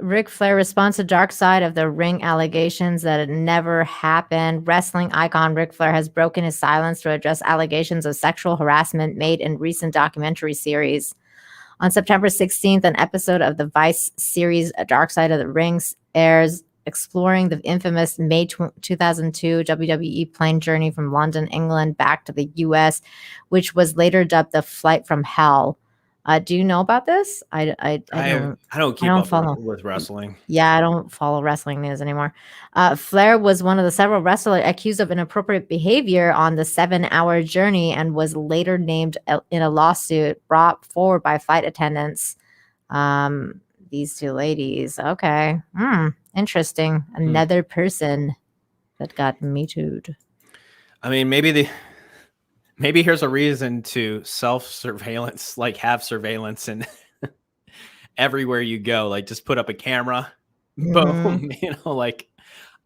Ric Flair responds to Dark Side of the Ring allegations that it never happened. Wrestling icon Ric Flair has broken his silence to address allegations of sexual harassment made in recent documentary series. On September 16th, an episode of the Vice series Dark Side of the Rings airs, exploring the infamous May 2002 WWE plane journey from London, England, back to the U.S., which was later dubbed the Flight from Hell. Do you know about this? I don't keep up with wrestling. Yeah, I don't follow wrestling news anymore. Flair was one of the several wrestlers accused of inappropriate behavior on the 7-hour journey and was later named in a lawsuit brought forward by flight attendants. These two ladies. Okay. Interesting. Another person that got Me Too'd. I mean, maybe here's a reason to self-surveillance, like have surveillance and everywhere you go, like just put up a camera, boom, like,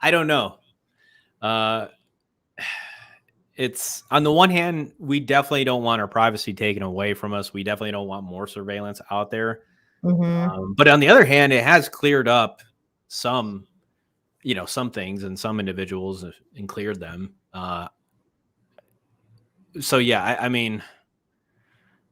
I don't know. It's on the one hand, we definitely don't want our privacy taken away from us. We definitely don't want more surveillance out there. But on the other hand, it has cleared up some things and some individuals and cleared them. So yeah, I mean,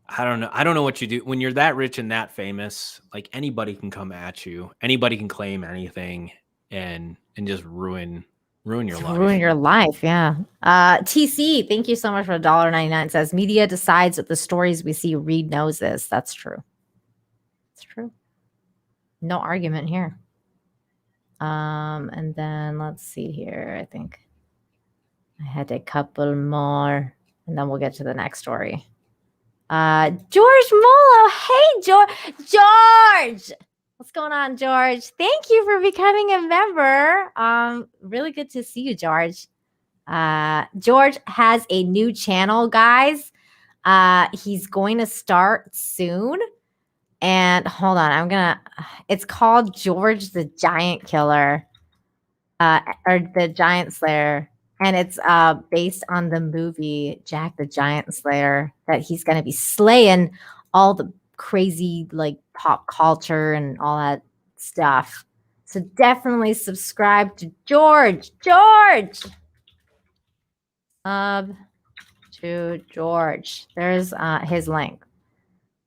I don't know. I don't know what you do when you're that rich and that famous. Like, anybody can come at you. Anybody can claim anything and just ruin your life. Ruin your life, yeah. TC, thank you so much for $1.99. Says media decides that the stories we see. Reed knows this. That's true. It's true. No argument here. And then let's see here. I think I had a couple more, and then we'll get to the next story. George Molo. Hey, George. What's going on, George? Thank you for becoming a member. Really good to see you, George. George has a new channel, guys. He's going to start soon. And hold on, it's called George the Giant Killer, or the Giant Slayer. And it's based on the movie Jack the Giant Slayer, that he's going to be slaying all the crazy like pop culture and all that stuff. So definitely subscribe to George. To George. There's his link.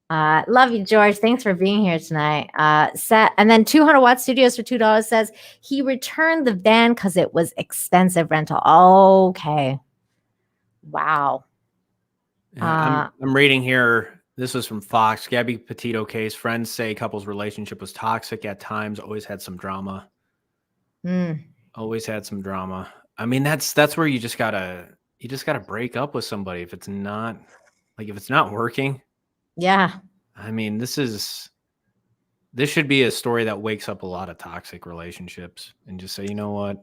Love you, George. Thanks for being here tonight. And then 200 Watt Studios for $2 says he returned the van because it was expensive rental. Okay. Wow. I'm reading here. This was from Fox. Gabby Petito case. Friends say couple's relationship was toxic at times. Always had some drama. Always had some drama. I mean, that's where you just gotta break up with somebody if it's not working. Yeah. I mean, this should be a story that wakes up a lot of toxic relationships and just say, you know what?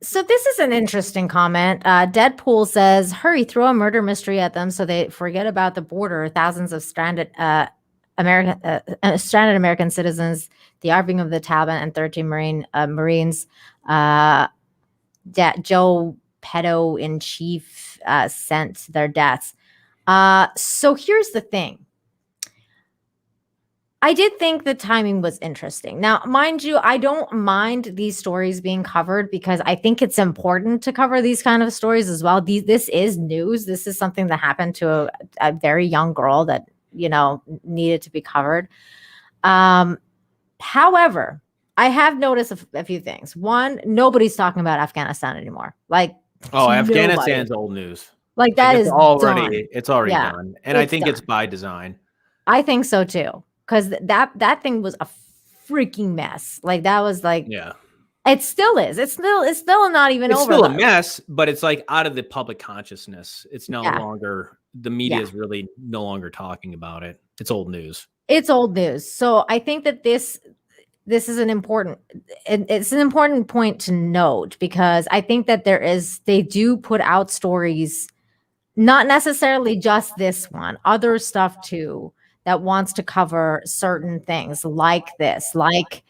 So this is an interesting comment. Deadpool says, hurry, throw a murder mystery at them so they forget about the border. Thousands of stranded American citizens, the arming of the Taliban, and 13 Marines. Joe Pedo in chief sent their deaths. So here's the thing. I did think the timing was interesting. Now, mind you, I don't mind these stories being covered because I think it's important to cover these kind of stories as well. This is news. This is something that happened to a very young girl that, needed to be covered. However, I have noticed a few things. One, nobody's talking about Afghanistan anymore. Afghanistan's old news. Like that is already done. And I think it's by design. I think so too. Because that thing was a freaking mess. Like that was like, yeah, it still is. It's still not even over. It's still a mess, but it's like out of the public consciousness. It's no longer, the media is really no longer talking about it. It's old news. It's old news. So I think that this is an important point to note, because I think that they do put out stories, not necessarily just this one, other stuff too, that wants to cover certain things like this, like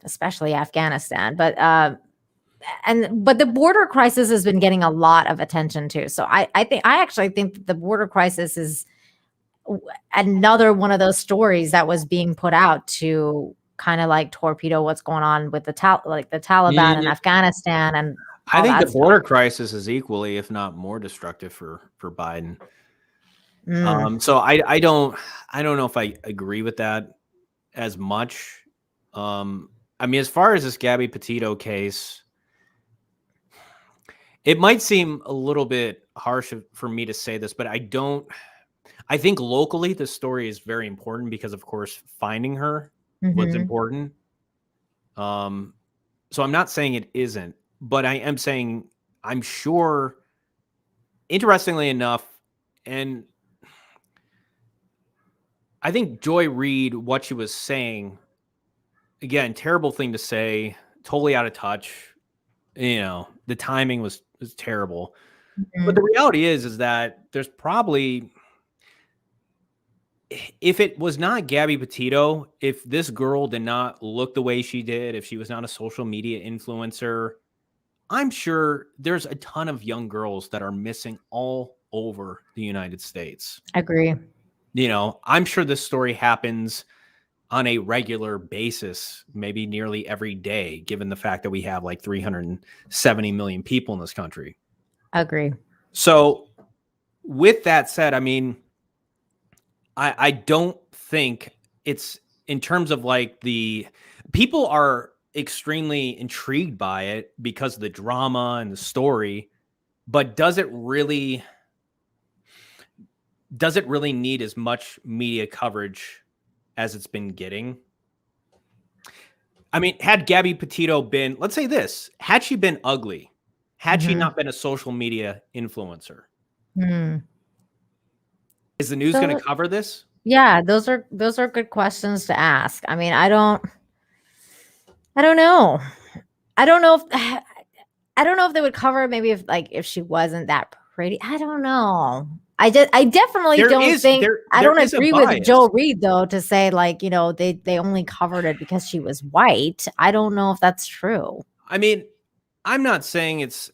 especially Afghanistan. But but the border crisis has been getting a lot of attention too. So I actually think that the border crisis is another one of those stories that was being put out to kind of like torpedo what's going on with the Taliban and Afghanistan and I think the border crisis is equally, if not more, destructive for Biden. So I don't know if I agree with that as much. I mean, as far as this Gabby Petito case, it might seem a little bit harsh for me to say this, but I think locally the story is very important because, of course, finding her was important. So I'm not saying it isn't, but I am saying I'm sure, interestingly enough, and I think Joy Reid, what she was saying, again, terrible thing to say, totally out of touch. You know, the timing was terrible. But the reality is that there's probably, if it was not Gabby Petito, if this girl did not look the way she did, if she was not a social media influencer, I'm sure there's a ton of young girls that are missing all over the United States. Agree. You know, I'm sure this story happens on a regular basis, maybe nearly every day, given the fact that we have like 370 million people in this country. Agree. So with that said, I mean, I don't think it's, in terms of like, the people are extremely intrigued by it because of the drama and the story, but does it really need as much media coverage as it's been getting? I mean, had Gabby Petito been, let's say this, had she been ugly, had she not been a social media influencer, is the news going to cover this? Yeah, those are good questions to ask. I mean, I don't know. I don't know if they would cover it, maybe if she wasn't that pretty. I don't know. I definitely don't think I don't agree with Joe Reid though to say like, you know, they only covered it because she was white. I don't know if that's true. I mean, I'm not saying it's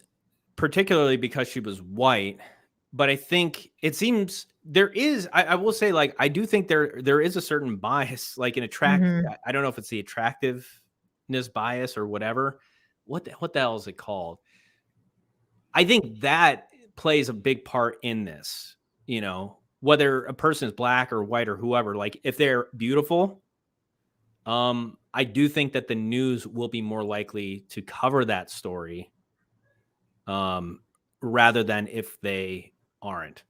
particularly because she was white, but I think it seems there is, I will say, like, I do think there is a certain bias, like an I don't know if it's the attractiveness bias or whatever. What the hell is it called? I think that plays a big part in this, you know, whether a person is black or white or whoever, like if they're beautiful, I do think that the news will be more likely to cover that story, rather than if they aren't.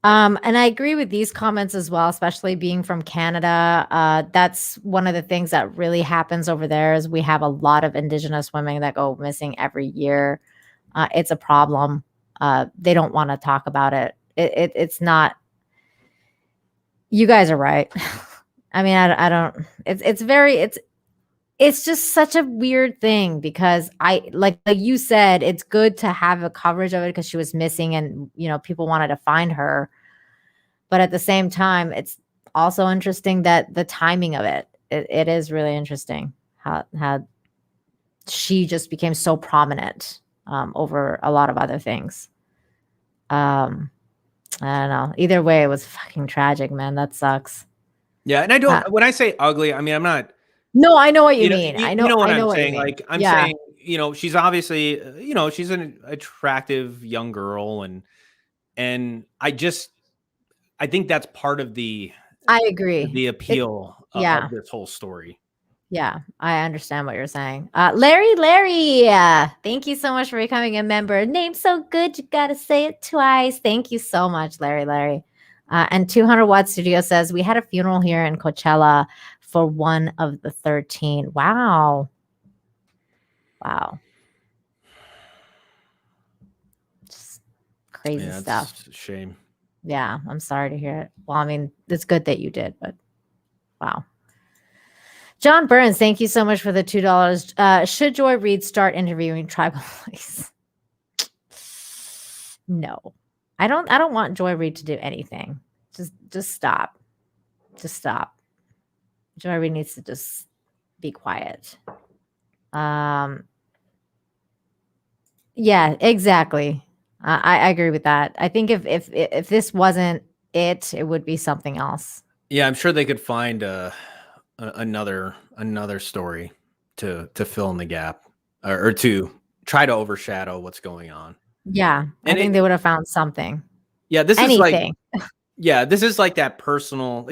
And I agree with these comments as well, especially being from Canada. That's one of the things that really happens over there is we have a lot of Indigenous women that go missing every year. It's a problem. They don't want to talk about it. It's not. You guys are right. I mean, I don't. It's just such a weird thing because like you said, it's good to have a coverage of it because she was missing and, you know, people wanted to find her. But at the same time, it's also interesting that the timing of it is really interesting how she just became so prominent over a lot of other things. I don't know. Either way, it was fucking tragic, man. That sucks. Yeah, and I don't. When I say ugly, I mean I'm not. No, I know what you mean. I know what I'm saying. Like I'm saying, you know, she's obviously, you know, she's an attractive young girl, and I think that's part of the. I agree. The appeal of this whole story. Yeah, I understand what you're saying. Larry, thank you so much for becoming a member. Name so good, you gotta say it twice. Thank you so much, Larry. And 200 Watt Studio says, we had a funeral here in Coachella for one of the 13. Wow. Just crazy stuff. It's a shame. Yeah, I'm sorry to hear it. Well, I mean, it's good that you did, but wow. John Burns, thank you so much for the $2. Should Joy Reid start interviewing tribal police? No. I don't want Joy Reid to do anything. Just stop. Just stop. Joy Reid needs to just be quiet. Yeah, exactly. I agree with that. I think if this wasn't it, it would be something else. Yeah, I'm sure they could find another story to fill in the gap, or to try to overshadow what's going on. Yeah, I And think it, they would have found something. yeah, this is like, Anything. yeah, this is like that personal,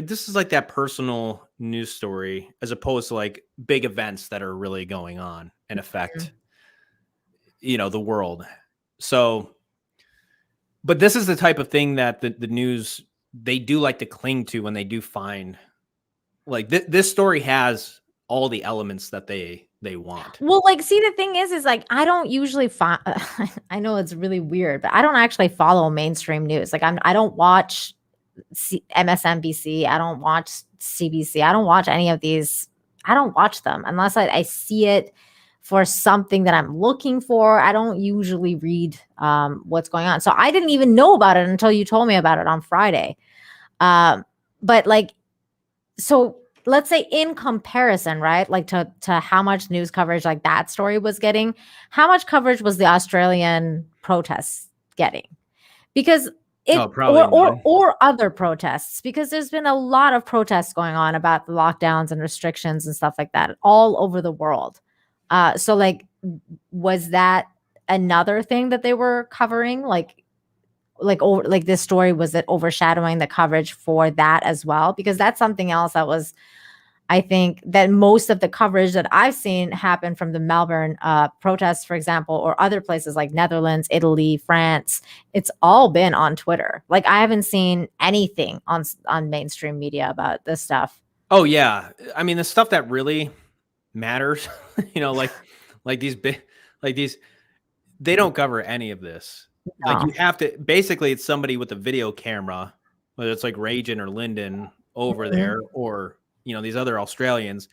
news story, as opposed to like big events that are really going on and affect, the world. So, but this is the type of thing that the news, they do like to cling to when they do find, like, this story has all the elements that they want. Well, like, see, the thing is like, I don't usually I know it's really weird, but I don't actually follow mainstream news. Like, I don't watch MSNBC. I don't watch CBC. I don't watch any of these. I don't watch them unless I see it for something that I'm looking for. I don't usually read what's going on. So I didn't even know about it until you told me about it on Friday. But like, so let's say in comparison, right? Like to how much news coverage like that story was getting, how much coverage was the Australian protests getting? Because Probably none. or other protests, because there's been a lot of protests going on about the lockdowns and restrictions and stuff like that all over the world. So like, was that another thing that they were covering? Like this story, was it overshadowing the coverage for that as well? Because that's something else that was, I think, that most of the coverage that I've seen happen from the Melbourne protests, for example, or other places like Netherlands, Italy, France. It's all been on Twitter. Like, I haven't seen anything on mainstream media about this stuff. Oh yeah, I mean, the stuff that really matters, like these big, like these, they don't cover any of this. Like, No. you have to, basically, it's somebody with a video camera, whether it's like Rajan or Lyndon over there, or these other Australians,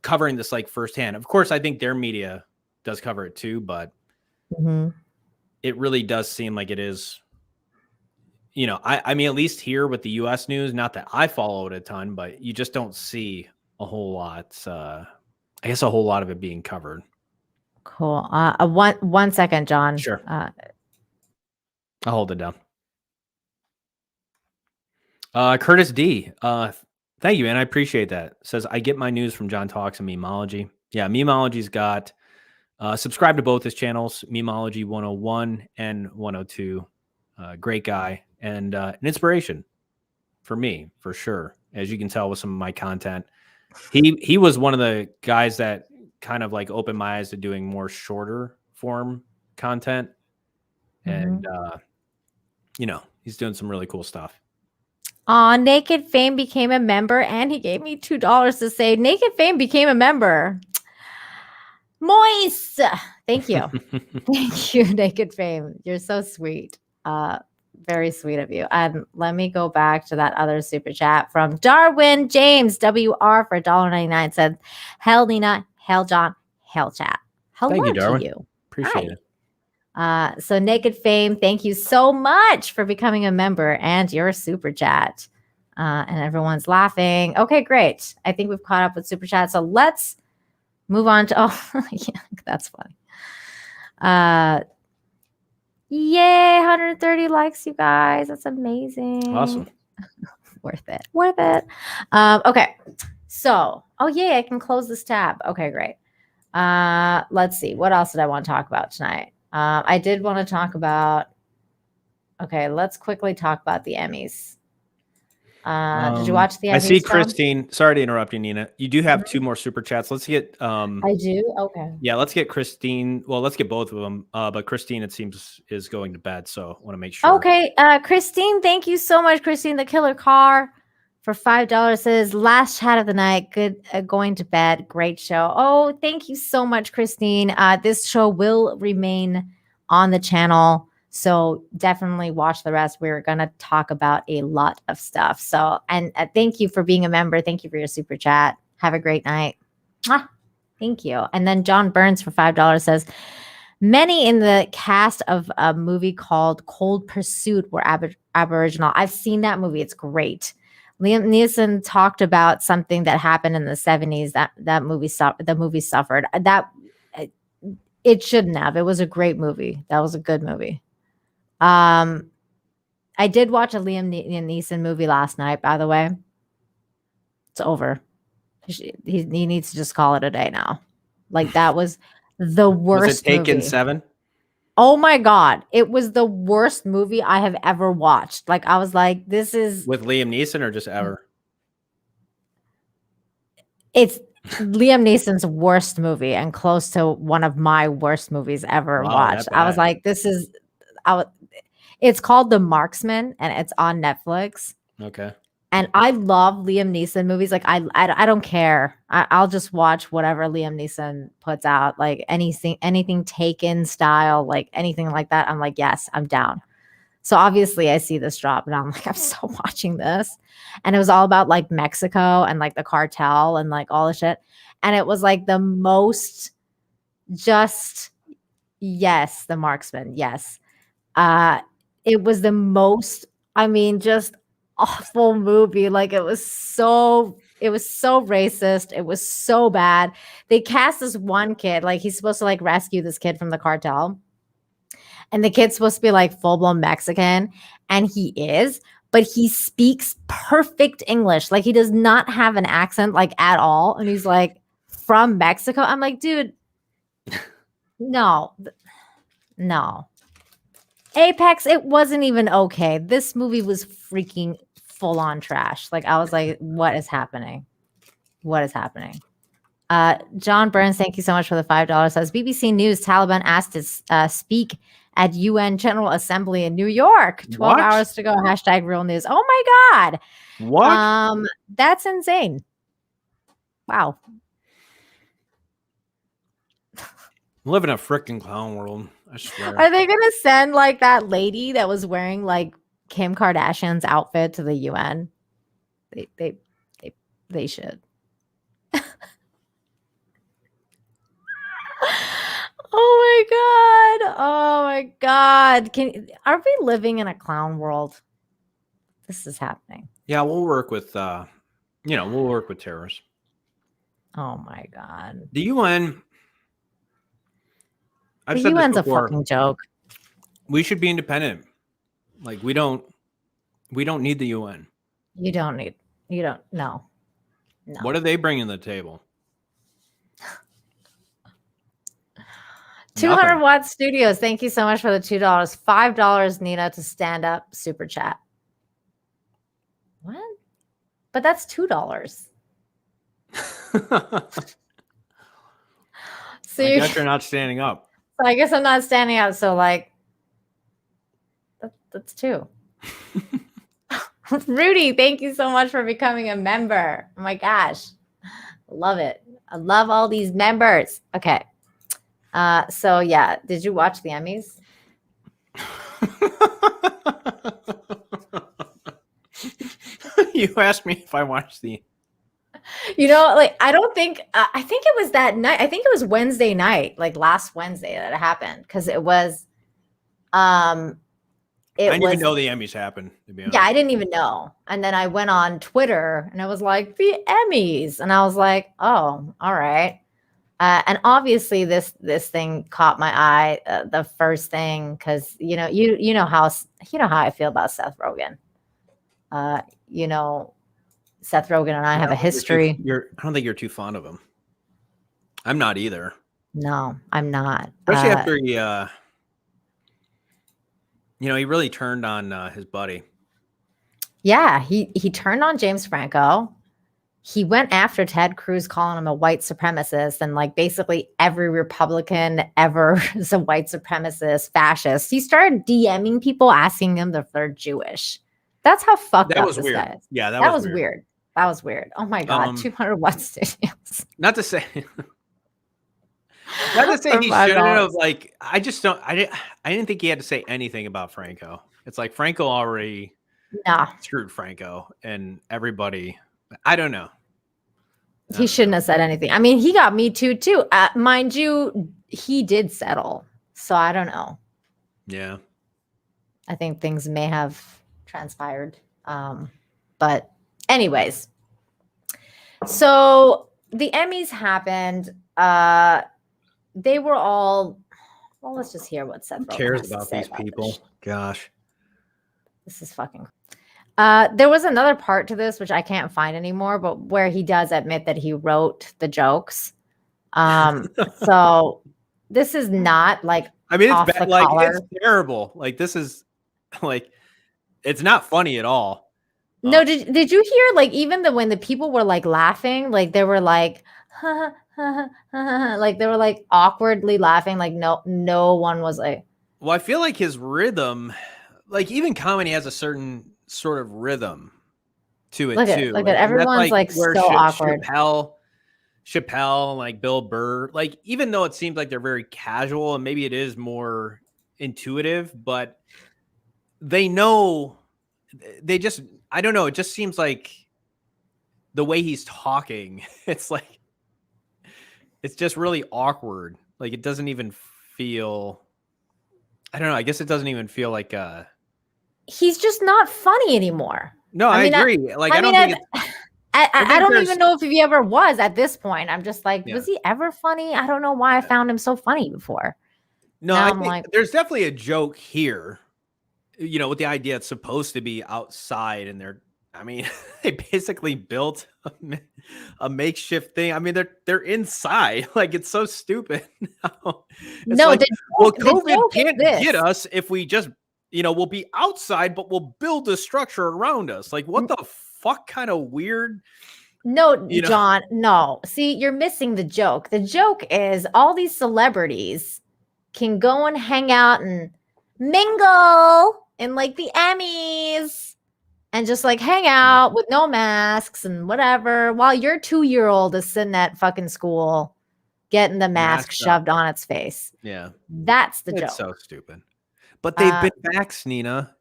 covering this like firsthand. Of course, I think their media does cover it too, but it really does seem like it is. I mean, at least here with the U.S. news, not that I follow it a ton, but you just don't see a whole lot. I guess a whole lot of it being covered. Cool. One second, John. Sure. I'll hold it down. Curtis D. Thank you, man. I appreciate that. Says, I get my news from John Talks and Memology. Yeah, Memology's got, subscribe to both his channels, Memology 101 and 102. Great guy, and an inspiration for me, for sure. As you can tell with some of my content, he was one of the guys that kind of like opened my eyes to doing more shorter form content. And, he's doing some really cool stuff. Naked Fame became a member, and he gave me $2 to say Naked Fame became a member. Moist. Thank you. Thank you, Naked Fame. You're so sweet. Very sweet of you. And let me go back to that other super chat from Darwin James, WR, for $1.99. Said, hell Nina, hell John, hell chat. Hello. Thank you, Darwin. To you. Appreciate it. So Naked Fame, thank you so much for becoming a member and your super chat. And everyone's laughing. Okay, great. I think we've caught up with super chat. So let's move on to, yeah, that's funny. Yay, 130 likes, you guys. That's amazing. Awesome. Worth it. Okay. So, yay, I can close this tab. Okay, great. Let's see. What else did I want to talk about tonight? I did want to talk about, okay, let's quickly talk about the Emmys. Did you watch the Emmys? I see Christine. Sorry to interrupt you, Nina. You do have two more super chats. Let's get. I do? Okay. Yeah, let's get Christine. Well, let's get both of them. But Christine, it seems, is going to bed, so I want to make sure. Okay, Christine, thank you so much, Christine. The Killer Car for $5 says, last chat of the night. Good, going to bed. Great show. Oh, thank you so much, Christine. This show will remain on the channel, so definitely watch the rest. We're going to talk about a lot of stuff. So, and thank you for being a member. Thank you for your super chat. Have a great night. Thank you. And then John Burns for $5 says, many in the cast of a movie called Cold Pursuit were Aboriginal. I've seen that movie. It's great. Liam Neeson talked about something that happened in the 70s that the movie suffered. That It shouldn't have. It was a great movie. That was a good movie. I did watch a Liam Neeson movie last night, by the way. It's over. He needs to just call it a day now. Like, that was the worst Was it Taken movie. 7? Oh my God. It was the worst movie I have ever watched. Like, I was like, this is. With Liam Neeson or just ever? It's Liam Neeson's worst movie and close to one of my worst movies ever watched. I was like, this is. It's called The Marksman and it's on Netflix. Okay. And I love Liam Neeson movies. Like, I don't care. I'll just watch whatever Liam Neeson puts out. Like, anything Taken style, like anything like that. I'm like, yes, I'm down. So obviously I see this drop and I'm like, I'm so watching this. And it was all about like Mexico and like the cartel and like all the shit. And it was like the most just, yes, The Marksman. Yes. It was the most, I mean, just awful movie. Like, it was so racist. It was so bad. They cast this one kid, like he's supposed to like rescue this kid from the cartel. And the kid's supposed to be like full-blown Mexican, and he is, but he speaks perfect English. Like, he does not have an accent like at all. And he's like from Mexico. I'm like, dude, no. Apex, it wasn't even okay. This movie was freaking full on trash. Like, I was like, what is happening? What is happening? John Burns, thank you so much for the $5. Says BBC News, Taliban asked to speak at UN General Assembly in New York. 12 hours to go. Hashtag real news. Oh my God. What? That's insane. Wow. Live in a freaking clown world. I swear. Are they gonna send like that lady that was wearing like Kim Kardashian's outfit to the UN? They should. Oh my God. Are we living in a clown world? This is happening. Yeah, we'll work with we'll work with terrorists. Oh my God. The UN. The UN's a fucking joke. We should be independent. Like, we don't need the UN. You don't. No. What are they bringing to the table? 200 Watt Studios. Thank you so much for the $2. $5, Nina, to stand up super chat. What? But that's $2. So I guess you're not standing up. So I guess I'm not standing up. So like, that's $2. Rudy, thank you so much for becoming a member. Oh my gosh. Love it. I love all these members. Okay. So yeah, did you watch the Emmys? You asked me if I watched the. Like, I don't think. I think it was that night. I think it was Wednesday night, like last Wednesday, that it happened because it was. I didn't even know the Emmys happened, to be honest. Yeah, I didn't even know. And then I went on Twitter and I was like, the Emmys, and I was like, oh, all right. And obviously this thing caught my eye, the first thing, because you know how I feel about Seth Rogen. Seth Rogen and I have a history. I don't think you're too fond of him. I'm not either. No, I'm not. Especially after he really turned on his buddy. Yeah, he turned on James Franco. He went after Ted Cruz, calling him a white supremacist, and like basically every Republican ever is a white supremacist, fascist. He started DMing people asking them if they're Jewish. That's how fucked up this guy is. Yeah, that was weird. That was weird. Oh my God, 200 Watt Studios. Not to say he shouldn't have. Like, I didn't think he had to say anything about Franco. It's like Franco already screwed Franco and everybody. I don't know. He shouldn't have said anything. I mean, he got Me Too too. Mind you, he did settle. So I don't know. Yeah. I think things may have transpired. But anyways. So the Emmys happened. they were all. Well, let's just hear what Seth Who Rogen cares has to about say these about people? this. Gosh. This is fucking. There was another part to this which I can't find anymore, but where he does admit that he wrote the jokes. So this is not like I mean, it's off bad, the like collar. it's terrible. Like this is like it's not funny at all. No, did you hear like even when the people were like laughing, like they were like like they were like awkwardly laughing, like no one was like. Well, I feel like his rhythm, like even comedy has a certain sort of rhythm to it Look too. at And that's everyone's like where so awkward. Chappelle, like Bill Burr, like even though it seems like they're very casual and maybe it is more intuitive, but they know they just, I don't know. It just seems like the way he's talking, it's just really awkward. Like it doesn't even feel, I don't know. I guess it doesn't even feel like He's just not funny anymore. No, I agree. I don't think it's, I don't even know if he ever was at this point. I'm just like, was he ever funny? I don't know why I found him so funny before. No, I think like, there's definitely a joke here, you know, with the idea it's supposed to be outside and I mean, they basically built a makeshift thing. I mean, they're inside. Like it's so stupid. No, like, well, COVID can't get us if we just, you know, we'll be outside, but we'll build a structure around us. Like what the fuck kind of weird. No, John, no. See, you're missing the joke. The joke is all these celebrities can go and hang out and mingle in like the Emmys and just like hang out with no masks and whatever while your 2-year-old is sitting at fucking school getting the mask shoved on its face. Yeah. That's the joke. It's so stupid. But they've been vaxxed, Nina.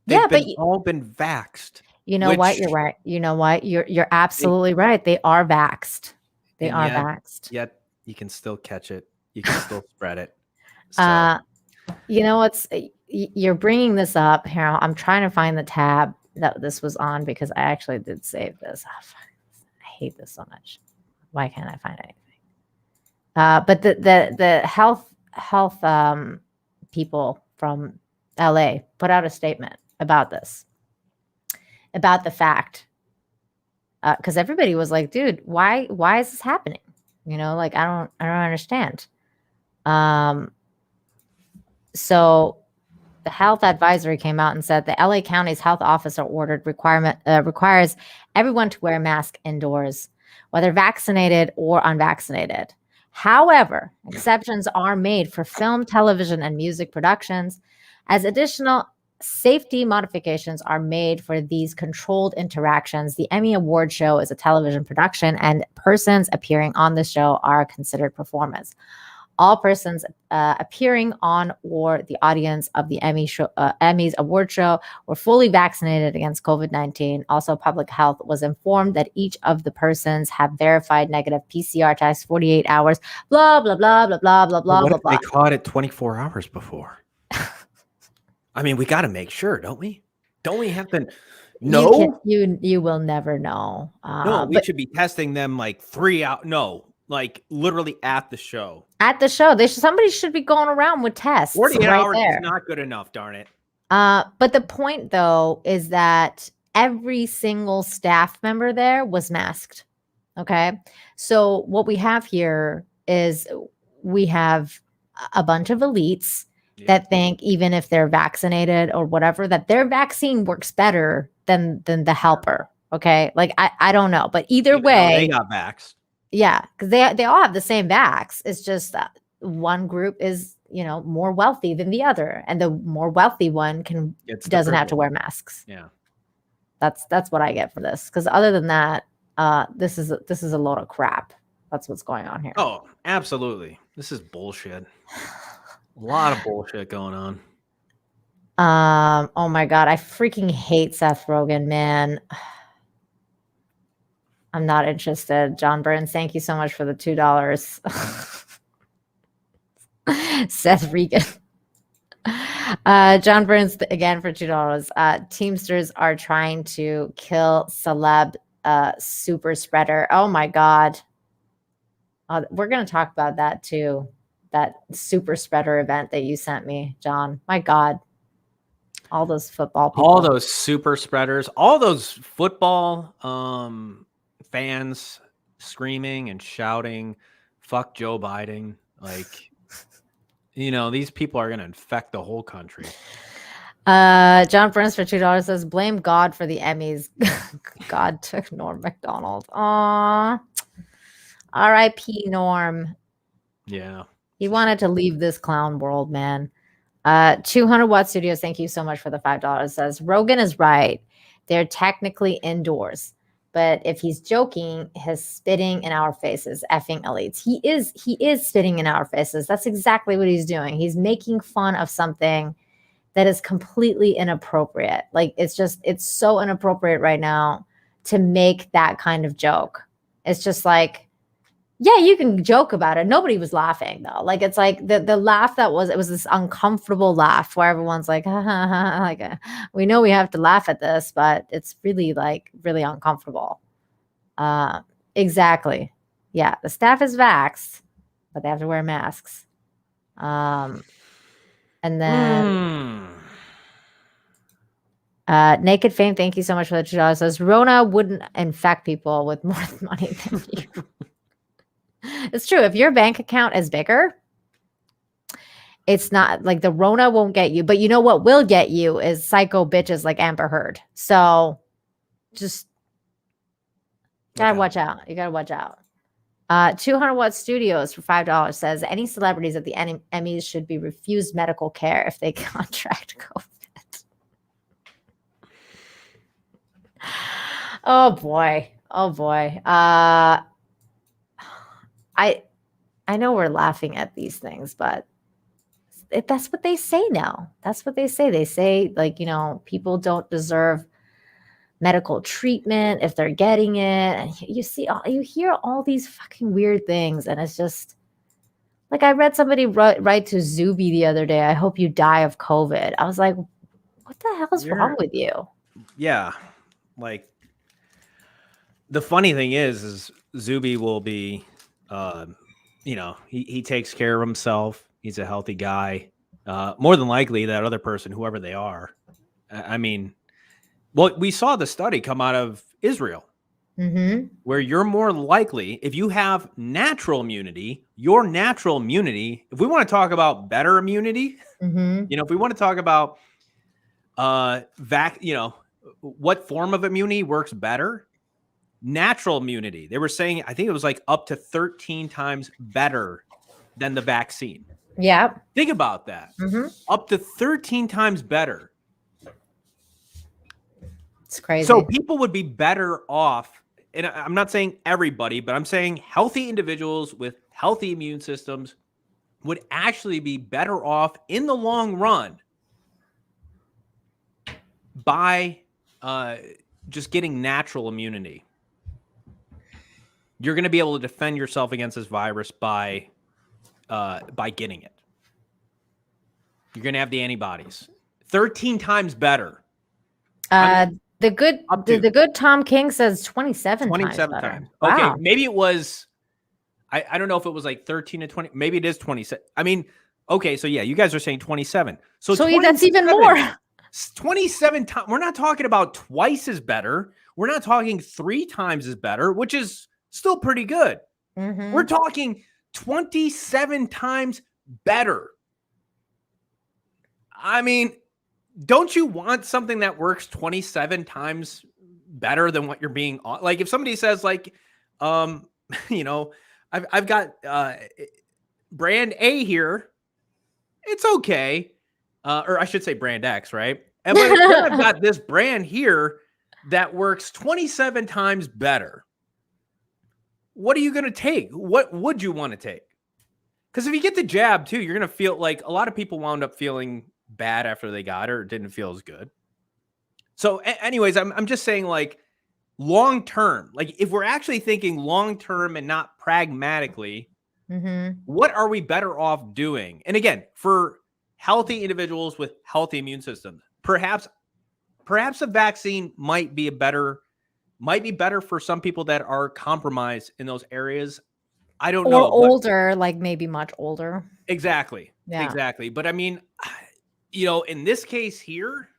They've all been vaxxed. You know what? You're right. You know what? You're absolutely right. They are vaxxed. They are vaxxed. Yet you can still catch it. You can still spread it. So. You know what's? You're bringing this up here. I'm trying to find the tab that this was on because I actually did save this. Oh, I hate this so much. Why can't I find anything? But the health people from LA put out a statement about this. About the fact, because everybody was like, dude, why is this happening? You know, like I don't understand. So the health advisory came out and said the LA County's health officer ordered requires everyone to wear a mask indoors, whether vaccinated or unvaccinated. However, exceptions are made for film, television, and music productions, as additional safety modifications are made for these controlled interactions. The Emmy Award show is a television production, and persons appearing on the show are considered performers. All persons appearing on or the audience of the Emmys award show were fully vaccinated against COVID-19. Also, public health was informed that each of the persons have verified negative PCR tests 48 hours. Blah blah blah blah blah blah blah. What blah, if blah. They caught it 24 hours before? I mean, we got to make sure, don't we? Don't we have to? No, you will never know. No, we should be testing them like 3 hours. No. Like literally at the show. At the show, somebody should be going around with tests. 48 hours is not good enough, darn it. But the point though is that every single staff member there was masked. Okay, so what we have here is we have a bunch of elites that think even if they're vaccinated or whatever, that their vaccine works better than the helper. Okay, like I don't know, but either way, they got vaxxed. Yeah, because they all have the same vax. It's just that one group is, you know, more wealthy than the other, and the more wealthy one doesn't have to wear masks. Yeah, that's what I get for this. Because other than that, this is a load of crap. That's what's going on here. Oh, absolutely. This is bullshit. A lot of bullshit going on. Oh my God, I freaking hate Seth Rogen, man. I'm not interested. John Burns, thank you so much for the $2. Seth Regan. John Burns, again, for $2. Teamsters are trying to kill celeb super spreader. Oh my God. We're going to talk about that too. That super spreader event that you sent me, John. My God. All those football people. All those super spreaders, all those football fans screaming and shouting, fuck Joe Biden. Like, these people are going to infect the whole country. John Burns for $2 says, blame God for the Emmys. God took Norm MacDonald. Aw. R.I.P. Norm. Yeah. He wanted to leave this clown world, man. 200 Watt Studios, thank you so much for the $5. Says, Rogan is right. They're technically indoors. But if he's joking, his spitting in our faces, effing elites. He is spitting in our faces. That's exactly what he's doing. He's making fun of something that is completely inappropriate. Like, it's so inappropriate right now to make that kind of joke. It's just like, yeah, you can joke about it. Nobody was laughing though. Like, it's like the laugh it was this uncomfortable laugh where everyone's like, ha, ha, ha, like, we know we have to laugh at this, but it's really really uncomfortable. Exactly. Yeah, the staff is vaxxed, but they have to wear masks. And then Naked Fame, thank you so much for the $2. Says Rona wouldn't infect people with more money than you. It's true. If your bank account is bigger, it's not like the Rona won't get you. But you know what will get you is psycho bitches like Amber Heard. So just gotta watch out. You gotta watch out. 200 Watt Studios for $5 says any celebrities at the Emmys should be refused medical care if they contract COVID. Oh boy. Oh boy. I know we're laughing at these things, but that's what they say now. That's what they say. They say, like, people don't deserve medical treatment if they're getting it. And you hear all these fucking weird things. And it's just like, I read somebody write to Zuby the other day, I hope you die of COVID. I was like, what the hell is wrong with you? Yeah. Like, the funny thing is Zuby will be, he takes care of himself. He's a healthy guy. More than likely that other person, whoever they are. I mean, well, we saw the study come out of Israel, where you're more likely, if you have natural immunity, if we want to talk about better immunity, if we want to talk about what form of immunity works better, natural immunity. They were saying, I think it was like up to 13 times better than the vaccine. Yeah. Think about that. Up to 13 times better. It's crazy. So people would be better off. And I'm not saying everybody, but I'm saying healthy individuals with healthy immune systems would actually be better off in the long run by just getting natural immunity. You're going to be able to defend yourself against this virus by getting it. You're going to have the antibodies 13 times better. The good Tom King says 27 times better. Okay, wow. Maybe it was. I don't know if it was like 13 to 20. Maybe it is 27. I mean, okay, so yeah, you guys are saying 27. So that's even more. 27 times. We're not talking about twice as better. We're not talking 3 times as better, which is still pretty good. We're talking 27 times better. I mean, don't you want something that works 27 times better than what you're being on? Like, if somebody says, like, I've got brand A here, it's okay. Or I should say brand X, right? But then I've got this brand here that works 27 times better. What are you going to take? What would you want to take? Because if you get the jab too, you're going to feel like a lot of people wound up feeling bad after they got it or didn't feel as good. So anyways, I'm just saying, like, long term, like if we're actually thinking long term and not pragmatically, what are we better off doing? And again, for healthy individuals with healthy immune systems, perhaps a vaccine might be better for some people that are compromised in those areas. I don't Or know. older, like maybe much older. Exactly. Yeah. Exactly. But I mean, in this case here,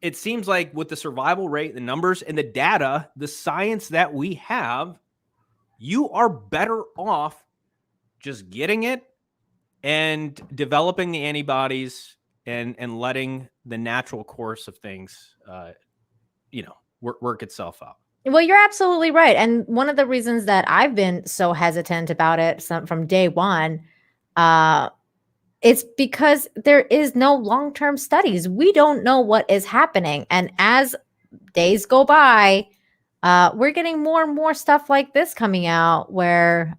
it seems like with the survival rate, the numbers and the data, the science that we have, you are better off just getting it and developing the antibodies and letting the natural course of things, work itself out. Well, you're absolutely right. And one of the reasons that I've been so hesitant about it from day one, it's because there is no long-term studies. We don't know what is happening. And as days go by, we're getting more and more stuff like this coming out where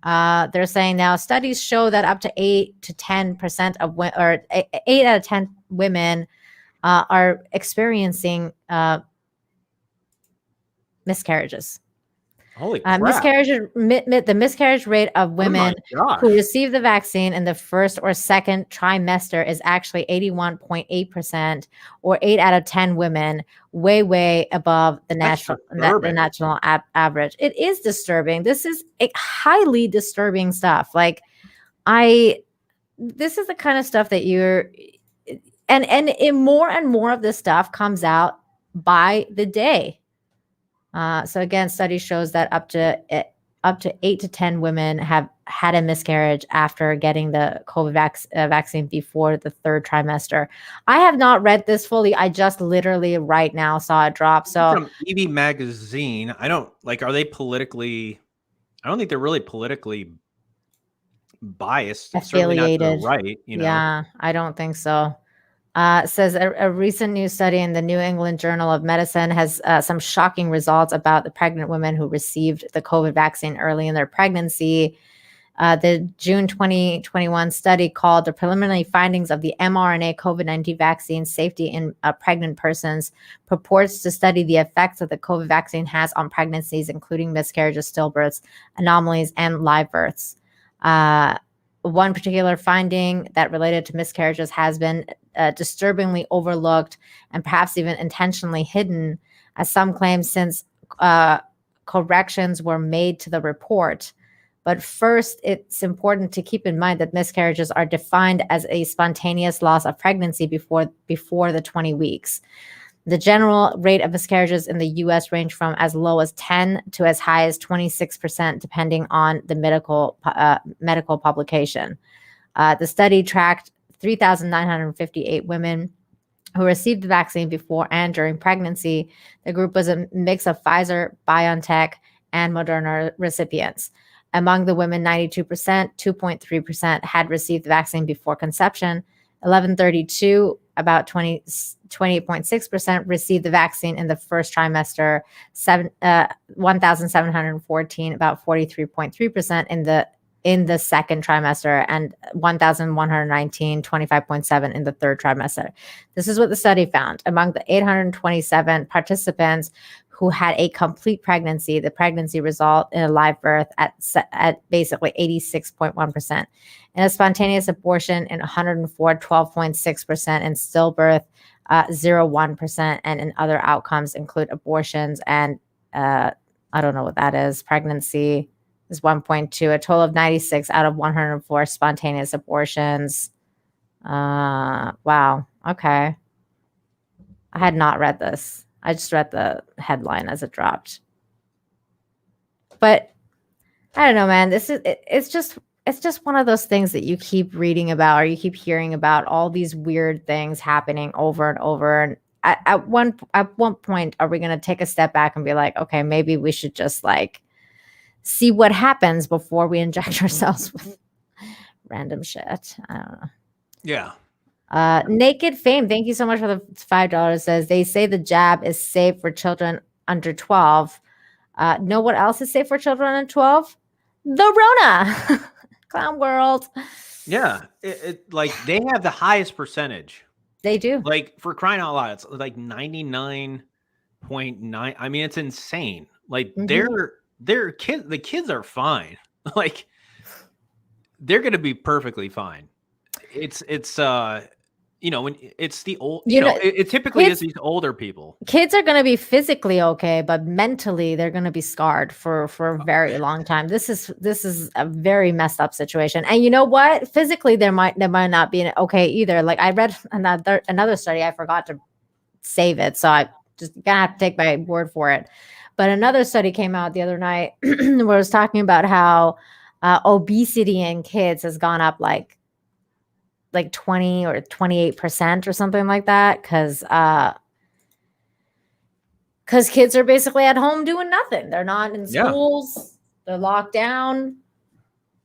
they're saying now studies show that up to 8 to 10% of women, or 8 out of 10 women are experiencing miscarriages. Holy crap. The miscarriage rate of women who receive the vaccine in the first or second trimester is actually 81.8%, or 8 out of 10 women, way above the national average. It is disturbing. This is a highly disturbing stuff. Like, this is the kind of stuff that and more and more of this stuff comes out by the day. So again, study shows that up to 8 to 10 women have had a miscarriage after getting the COVID vaccine before the third trimester. I have not read this fully. I just literally right now saw it drop. So from EV magazine, are they politically? I don't think they're really politically biased. Affiliated. Certainly not to the right, Yeah, I don't think so. It says a recent new study in the New England Journal of Medicine has some shocking results about the pregnant women who received the COVID vaccine early in their pregnancy. The June 2021 study called the preliminary findings of the mRNA COVID-19 vaccine safety in pregnant persons purports to study the effects that the COVID vaccine has on pregnancies, including miscarriages, stillbirths, anomalies, and live births. One particular finding that related to miscarriages has been disturbingly overlooked and perhaps even intentionally hidden, as some claim, since corrections were made to the report. But first, it's important to keep in mind that miscarriages are defined as a spontaneous loss of pregnancy before the 20 weeks. The general rate of miscarriages in the U.S. range from as low as 10 to as high as 26%, depending on the medical publication. The study tracked 3,958 women who received the vaccine before and during pregnancy. The group was a mix of Pfizer, BioNTech, and Moderna recipients. Among the women, 92%, 2.3% had received the vaccine before conception. 1,132, about 28.6%, received the vaccine in the first trimester. 1,714, about 43.3%, in the second trimester, and 1,119, 25.7% in the third trimester. This is what the study found. Among the 827 participants who had a complete pregnancy, the pregnancy result in a live birth at basically 86.1%. In a spontaneous abortion, in 104, 12.6%. In stillbirth, 0.1%. And in other outcomes include abortions and I don't know what that is. Pregnancy is 1.2. A total of 96 out of 104 spontaneous abortions. Wow. Okay. I had not read this. I just read the headline as it dropped. But I don't know, man. It's just one of those things that you keep reading about, or you keep hearing about, all these weird things happening over and over. And at one point, are we going to take a step back and be like, okay, maybe we should just like see what happens before we inject ourselves with random shit? I don't know. Yeah. Naked Fame, thank you so much for the $5. Says they say the jab is safe for children under 12. Know what else is safe for children under 12? The Rona. Clown World. Yeah, like they have the highest percentage. They do. Like, for crying out loud, it's like 99.9. I mean, it's insane. Like they're kids. The kids are fine. Like they're going to be perfectly fine. It's you know, when it's the old, it typically kids, is these older people. Kids are going to be physically okay, but mentally they're going to be scarred for a very long time. This is a very messed up situation. And you know what? Physically, there might not be okay either. Like I read another study. I forgot to save it, so I just gonna have to take my word for it. But another study came out the other night where it was talking about how obesity in kids has gone up like 20 or 28% or something like that, because kids are basically at home doing nothing. They're not in schools. They're locked down.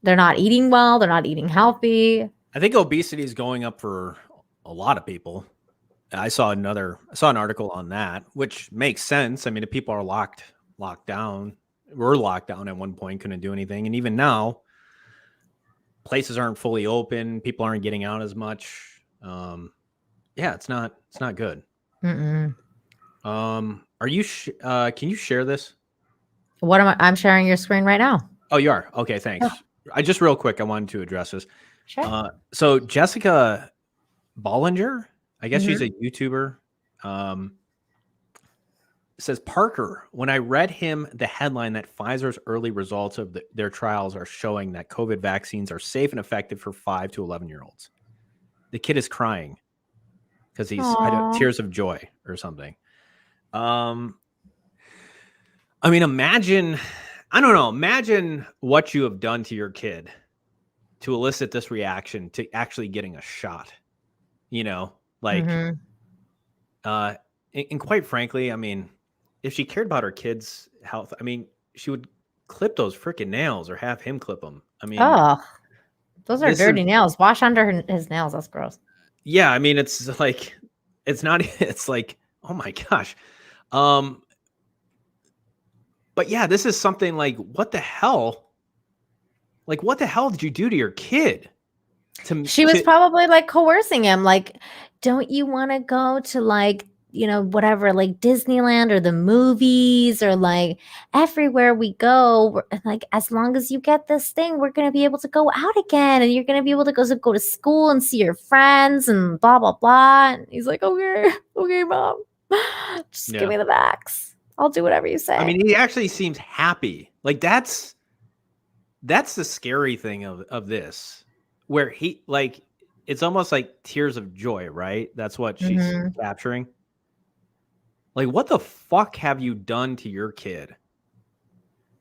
They're not eating well. They're not eating healthy. I think obesity is going up for a lot of people. I saw an article on that, which makes sense. I mean, if people are locked down, were locked down at one point, couldn't do anything. And even now, places aren't fully open. People aren't getting out as much. It's not good. Mm-mm. Are you, can you share this? What am I'm sharing your screen right now. Oh, you are? Okay, thanks. Oh. I just real quick, I wanted to address this. Sure. So Jessica Bollinger, I guess she's a YouTuber. Says, Parker, when I read him the headline that Pfizer's early results of their trials are showing that COVID vaccines are safe and effective for 5 to 11-year-olds. The kid is crying because he's tears of joy or something. I mean, imagine what you have done to your kid to elicit this reaction to actually getting a shot, and quite frankly, I mean, if she cared about her kid's health, I mean, she would clip those freaking nails or have him clip them. I mean, those are dirty nails. Wash under his nails. That's gross. Yeah. I mean, it's like, it's like, oh my gosh. But yeah, this is something like, what the hell? Like, what the hell did you do to your kid? She was probably like coercing him. Like, don't you want to go to like, whatever, like Disneyland or the movies or like everywhere we go, like, as long as you get this thing, we're going to be able to go out again. And you're going to be able to go to school and see your friends and blah, blah, blah. And he's like, okay, mom, just give me the vax. I'll do whatever you say. I mean, he actually seems happy. Like that's the scary thing of this, where he, like, it's almost like tears of joy, right? That's what she's capturing. Like, what the fuck have you done to your kid?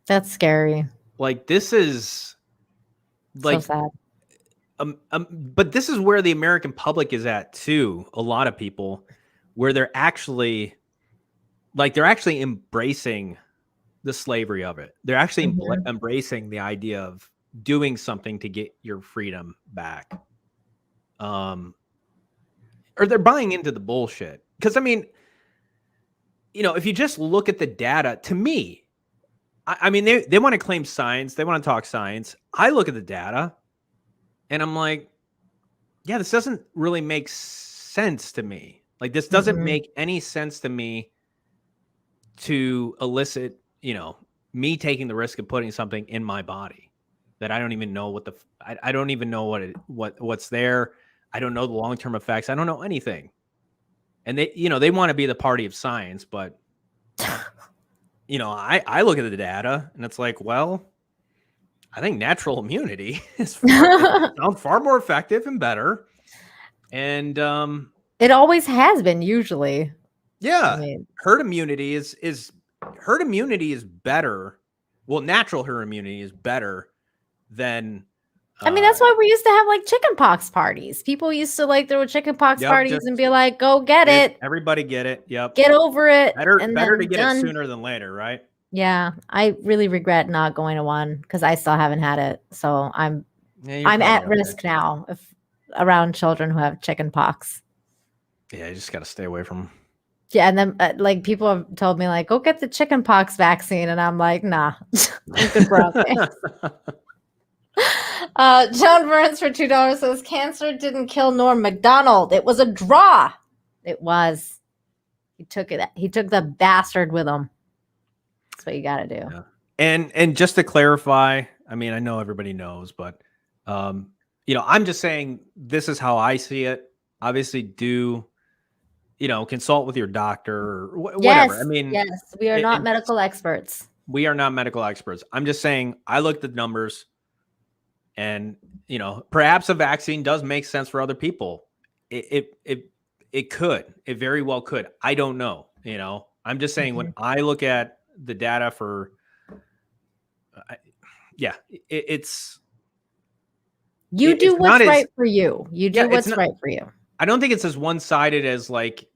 That's scary. Like, this is like, so sad. But this is where the American public is at too. A lot of people, where they're actually embracing the slavery of it. They're actually embracing the idea of doing something to get your freedom back. Or they're buying into the bullshit. Because I mean, if you just look at the data, to me, I mean, they want to claim science. They want to talk science. I look at the data and I'm like, yeah, this doesn't really make sense to me. Like, this doesn't make any sense to me to elicit, me taking the risk of putting something in my body that I don't even know I don't even know what's there. I don't know the long-term effects. I don't know anything. And they want to be the party of science, but I look at the data and it's like, well, I think natural immunity is far more effective and better. And it always has been, usually. Yeah. I mean, herd immunity is better. Well, natural herd immunity is better than I mean, that's why we used to have like chickenpox parties. People used to like throw chickenpox parties and be like, go get it. Everybody get it. Yep. Get over it. Better to get it sooner than later, right? Yeah. I really regret not going to one because I still haven't had it. So I'm at risk now around children who have chickenpox. Yeah, you just got to stay away from them. Yeah, and then like people have told me like, go get the chickenpox vaccine, and I'm like, nah, I'm good for okay. Joan Burns for $2 says cancer didn't kill Norm Macdonald. It was a draw. It was. He took it. He took the bastard with him. That's what you got to do. Yeah. And just to clarify, I mean, I know everybody knows, but I'm just saying this is how I see it. obviously do, consult with your doctor or whatever. I Yes, mean, yes, we are not medical experts. We are not medical experts. I'm just saying, I looked at the numbers and, perhaps a vaccine does make sense for other people. It could, it very well could. I don't know. I'm just saying when I look at the data for, it's, you do what's right for you. You do what's right for you. I don't think it's as one-sided as like,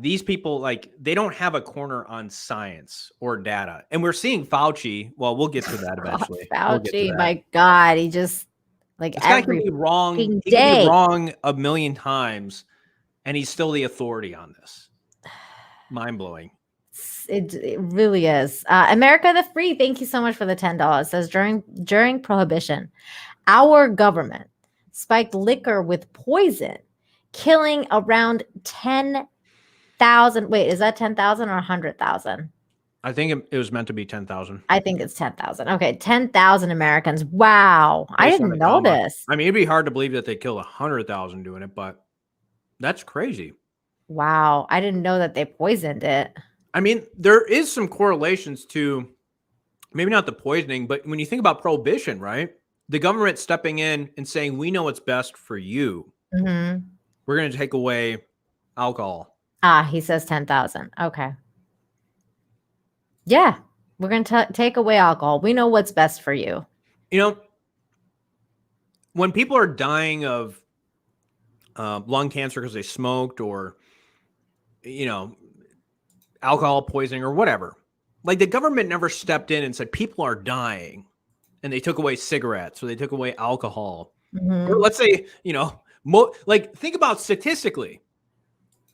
these people, like, they don't have a corner on science or data. And we're seeing Fauci. Well, we'll get to that eventually. Fauci, my God, he just like this guy can be wrong. He can be wrong a million times, and he's still the authority on this. Mind-blowing. It really is. America the Free, thank you so much for the $10. Says during Prohibition, our government spiked liquor with poison, killing around 10,000. Wait, is that 10,000 or 100,000? I think it was meant to be 10,000. I think it's 10,000. Okay, 10,000 Americans. Wow, I didn't know this. I mean, it'd be hard to believe that they killed 100,000 doing it, but that's crazy. Wow, I didn't know that they poisoned it. I mean, there is some correlations to maybe not the poisoning, but when you think about prohibition, right? The government stepping in and saying, we know what's best for you. Mm-hmm. We're going to take away alcohol. He says 10,000. Okay. Yeah, we're going to take away alcohol. We know what's best for you. When people are dying of lung cancer because they smoked or, alcohol poisoning or whatever, like the government never stepped in and said people are dying and they took away cigarettes or they took away alcohol. Mm-hmm. Or let's say, think about statistically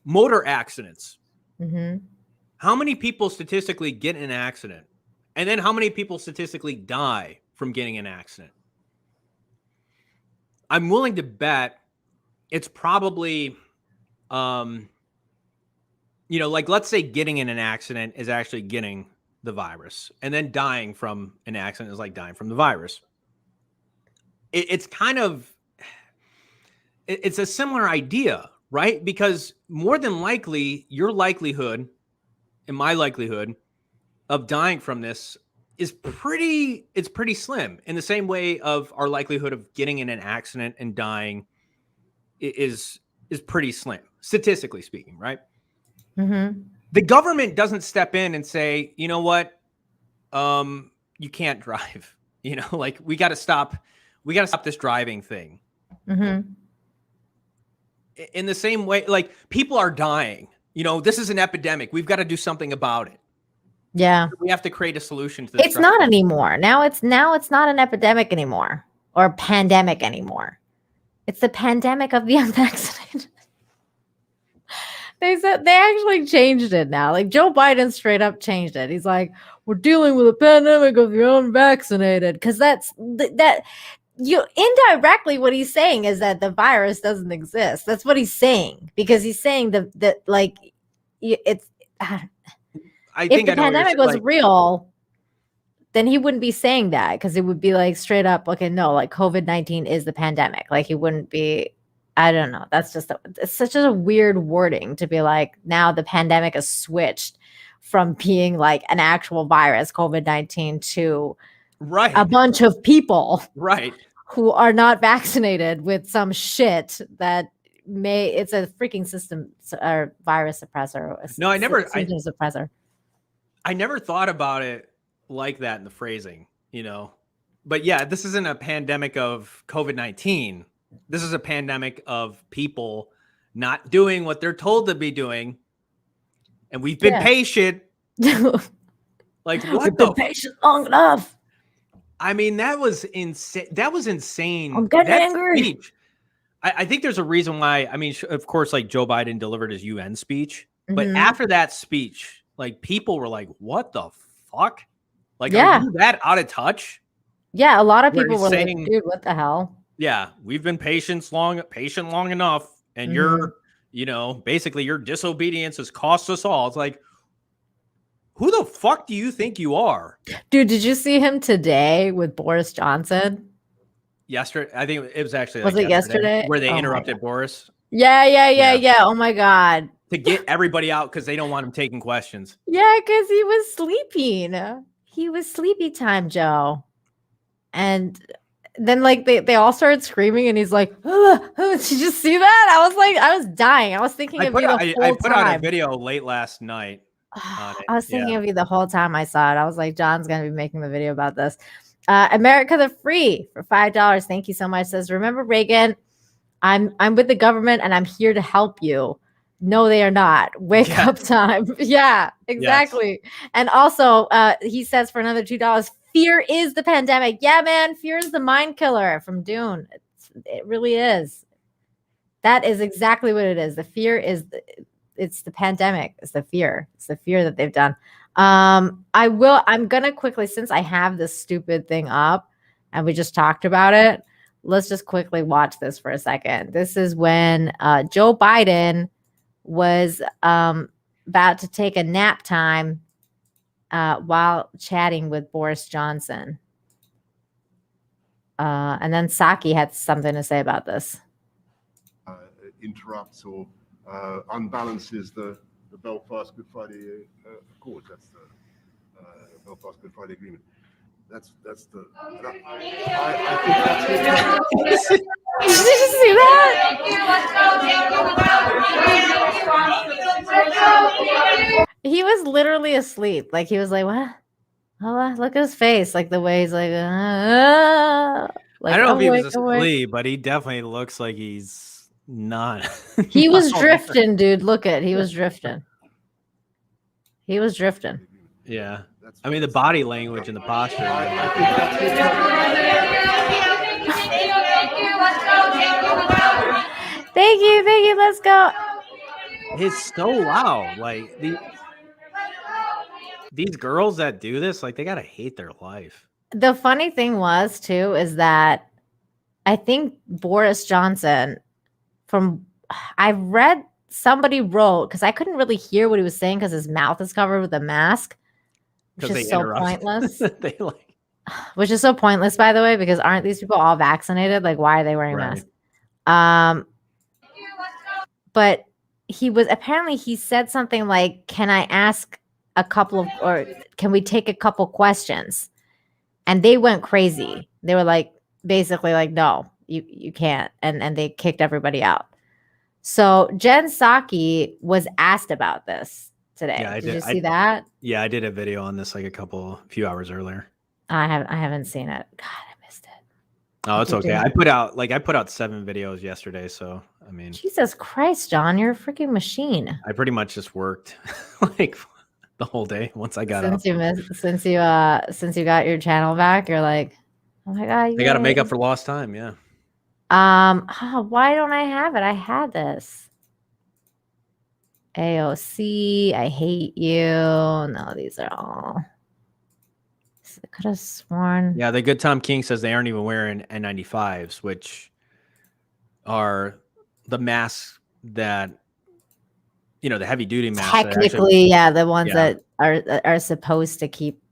motor accidents. Mm-hmm. How many people statistically get in an accident? And then how many people statistically die from getting an accident? I'm willing to bet it's probably, let's say getting in an accident is actually getting the virus, and then dying from an accident is like dying from the virus. It's kind of, it's a similar idea, right? Because more than likely, your likelihood and my likelihood of dying from this is pretty slim, in the same way of our likelihood of getting in an accident and dying is pretty slim, statistically speaking, right? Mm-hmm. The government doesn't step in and say, you know what, you can't drive, we got to stop this driving thing. Mm-hmm. In the same way, like, people are dying, this is an epidemic. We've got to do something about it. Yeah. We have to create a solution to this. It's not anymore. Now it's not an epidemic anymore or a pandemic anymore. It's the pandemic of the unvaccinated. They said they actually changed it now. Like Joe Biden straight up changed it. He's like, we're dealing with a pandemic of the unvaccinated. Because that you indirectly what he's saying is that the virus doesn't exist. That's what he's saying, because he's saying that like it's. I think if the pandemic was real, then he wouldn't be saying that, because it would be like straight up, okay, no, like COVID-19 is the pandemic. Like he wouldn't be. I don't know. That's just it's such a weird wording to be like, now the pandemic is switched from being like an actual virus, COVID-19, to a bunch of people who are not vaccinated with some shit that it's a freaking system or virus suppressor. No, symptom suppressor. I never thought about it like that in the phrasing, but yeah, this isn't a pandemic of COVID-19. This is a pandemic of people not doing what they're told to be doing. And we've been patient. Like, what? We've been patient long enough. I mean, that was insane. I'm getting angry. Speech. I think there's a reason why. I mean, of course, like Joe Biden delivered his UN speech. Mm-hmm. But after that speech, like, people were like, what the fuck? Like, are you that out of touch? Yeah, a lot of people were saying, like, dude, what the hell? Yeah, we've been patient long enough, and basically your disobedience has cost us all. It's like, who the fuck do you think you are? Dude, did you see him today with Boris Johnson? Yesterday, I think it was actually yesterday where they interrupted Boris. Yeah. Oh my God. To get everybody out because they don't want him taking questions. Yeah, because he was sleeping. He was sleepy time, Joe. And then like they all started screaming and he's like, did you see that? I was dying. I was thinking of you the whole time. I put out a video late last night. I was thinking of you the whole time I saw it. I was like, John's gonna be making the video about this. America the Free for $5. Thank you so much. Says, remember Reagan? I'm with the government and I'm here to help you. No, they are not. Wake up time. Yeah, exactly. Yes. And also, he says for another $2, fear is the pandemic. Yeah, man, fear is the mind killer from Dune. It really is. That is exactly what it is. The fear is it's the pandemic. It's the fear. It's the fear that they've done. I'm gonna quickly, since I have this stupid thing up and we just talked about it, let's just quickly watch this for a second. This is when Joe Biden was about to take a nap time while chatting with Boris Johnson. And then Psaki had something to say about this. Interrupts or unbalances the Belfast Good Friday Accord. That's the Belfast Good Friday Agreement. That's the. I think that's it. Did you see that? He was literally asleep. Like he was like, what? Oh, look at his face. Like the way he's like, I don't know if he was asleep, but he definitely looks like he's not. He was drifting, dude. Look at, he was drifting. He was drifting. Yeah. I mean, the body language and the posture. Thank you. Let's go. It's so loud. Like these girls that do this, like they gotta hate their life. The funny thing was too is that I think Boris Johnson, I read somebody wrote, because I couldn't really hear what he was saying because his mouth is covered with a mask, which is so pointless. Which is so pointless, by the way, because aren't these people all vaccinated? Like, why are they wearing masks? But he said something like, can I ask a couple of, or can we take a couple questions? And they went crazy. They were like, basically like, no, you can't. And they kicked everybody out. So Jen Psaki was asked about this today. Yeah, did you see that? Yeah, I did a video on this like a few hours earlier. I haven't seen it. God, I missed it. Oh, it's okay. I put out 7 videos yesterday, so I mean, Jesus Christ, John, you're a freaking machine. I pretty much just worked like the whole day once I got up. Since you got your channel back, you're like, oh my God, I got to make up for lost time. Yeah. Why don't I have it? I had this. AOC, I hate you. No, these are all. I could have sworn. Yeah, the Good Tom King says they aren't even wearing N95s, which are the masks that, you know, the heavy duty masks. Technically, the ones that are supposed to keep,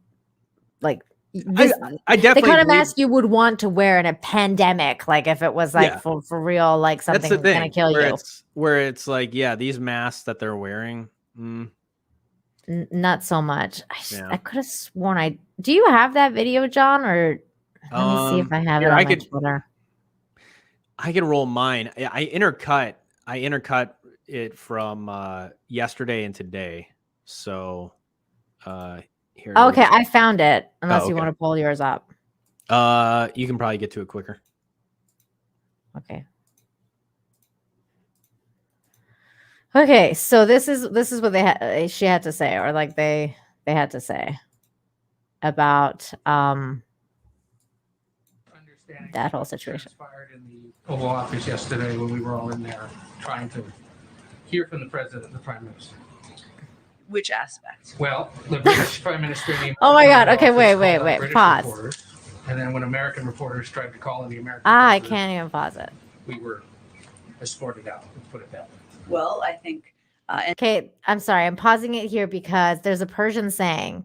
like, this, I definitely the kind of mask you would want to wear in a pandemic, like if it was like for real, like something was gonna kill you. Where it's like, these masks that they're wearing, not so much. I could have sworn do you have that video, John? Or let me see if I have it on my Twitter. I can roll mine. I intercut it from yesterday and today. So here. Okay, I found it. Unless you want to pull yours up. You can probably get to it quicker. Okay. Okay, so this is what she had to say, or like they had to say about that whole situation. Transpired in the Oval Office yesterday when we were all in there trying to hear from the president and the prime minister. Which aspect? Well, the British prime minister. Oh my God! Okay, wait. Pause. And then when American reporters tried to call in the American, I can't even pause it. We were escorted out. Let's put it that way. Well, I think. Okay, I'm sorry. I'm pausing it here because there's a Persian saying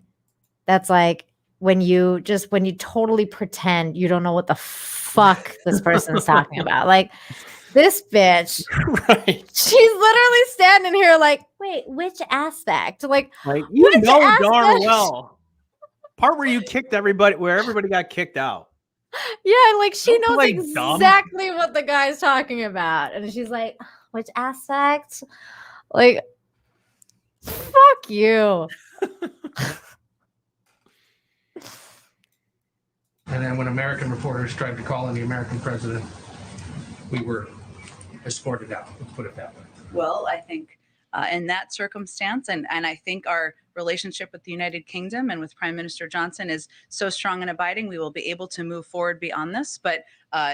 that's like when you totally pretend you don't know what the fuck this person's talking about. Like This bitch, Right. she's literally standing here like, wait, which aspect? Like You which know darn aspect? well. Part where you kicked everybody, where everybody got kicked out. Yeah, like she Don't knows play dumb. exactly what the guy's talking about. And she's like, which aspect? Like, fuck you. And then when American reporters tried to call on the American president, we were escorted out. Let's put it that way. Well, I think in that circumstance, and I think our relationship with the United Kingdom and with Prime Minister Johnson is so strong and abiding, we will be able to move forward beyond this. But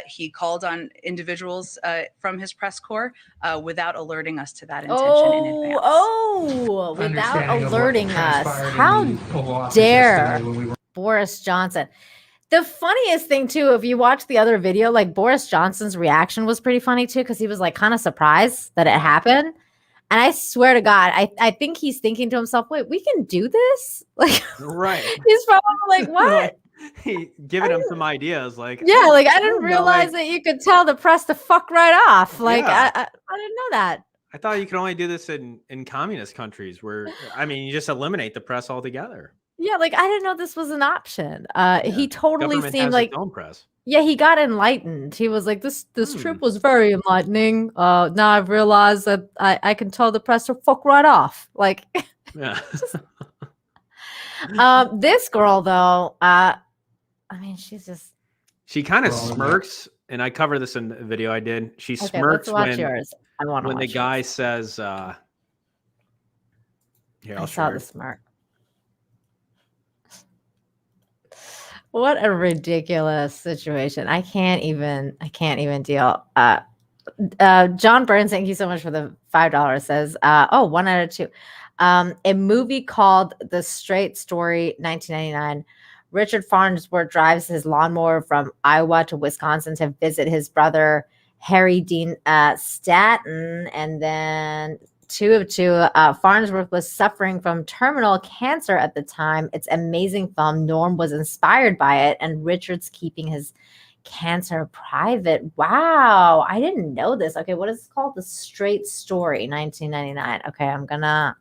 he called on individuals from his press corps without alerting us to that intention in advance. Without Understanding of what alerting us. transpired in How the Oval Office dare yesterday when we were Boris Johnson. The funniest thing too, if you watch the other video, like Boris Johnson's reaction was pretty funny too, because he was like kind of surprised that it happened. And I swear to God, I think he's thinking to himself, wait, we can do this? Like, Right. He's probably like, what? He giving him some ideas, like, Yeah, like I don't didn't know, realize like- that you could tell the press to fuck right off. Like Yeah. I didn't know that. I thought you could only do this in communist countries where, I mean, you just eliminate the press altogether. Yeah, like I didn't know this was an option. He totally Government seemed has like its own press. yeah, he got enlightened. He was like, this trip was very enlightening. Now I've realized that I can tell the press to fuck right off. Like Yeah. this girl though, I mean, she's just She kind of Well, yeah. smirks, and I cover this in the video I did. She okay. smirks Let's watch when yours. I want to when watch the guy yours. says, here, I I'll saw show the her. smirk. What a ridiculous situation. I can't even deal. John Burns, thank you so much for the $5. Says, 1 out of 2. A movie called The Straight Story, 1999. Richard Farnsworth drives his lawnmower from Iowa to Wisconsin to visit his brother Harry Dean Stanton, and then 2 of 2. Farnsworth was suffering from terminal cancer at the time. It's an amazing film. Norm was inspired by it, and Richard's keeping his cancer private. Wow, I didn't know this. Okay, what is it called? The Straight Story, 1999. Okay, I'm gonna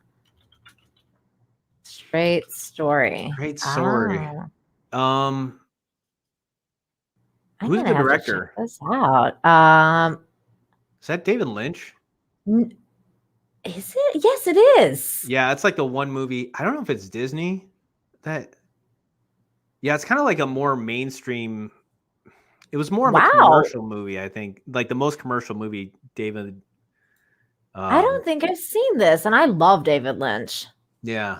Straight Story. Great story. Oh, I'm Who's gonna the have to director? check this out. Is that David Lynch? Is it? Yes, it is. Yeah, it's like the one movie. I don't know if it's Disney. Yeah, it's kind of like a more mainstream. It was more of a Wow. commercial movie, I think. Like the most commercial movie David. I don't think I've seen this, and I love David Lynch. Yeah.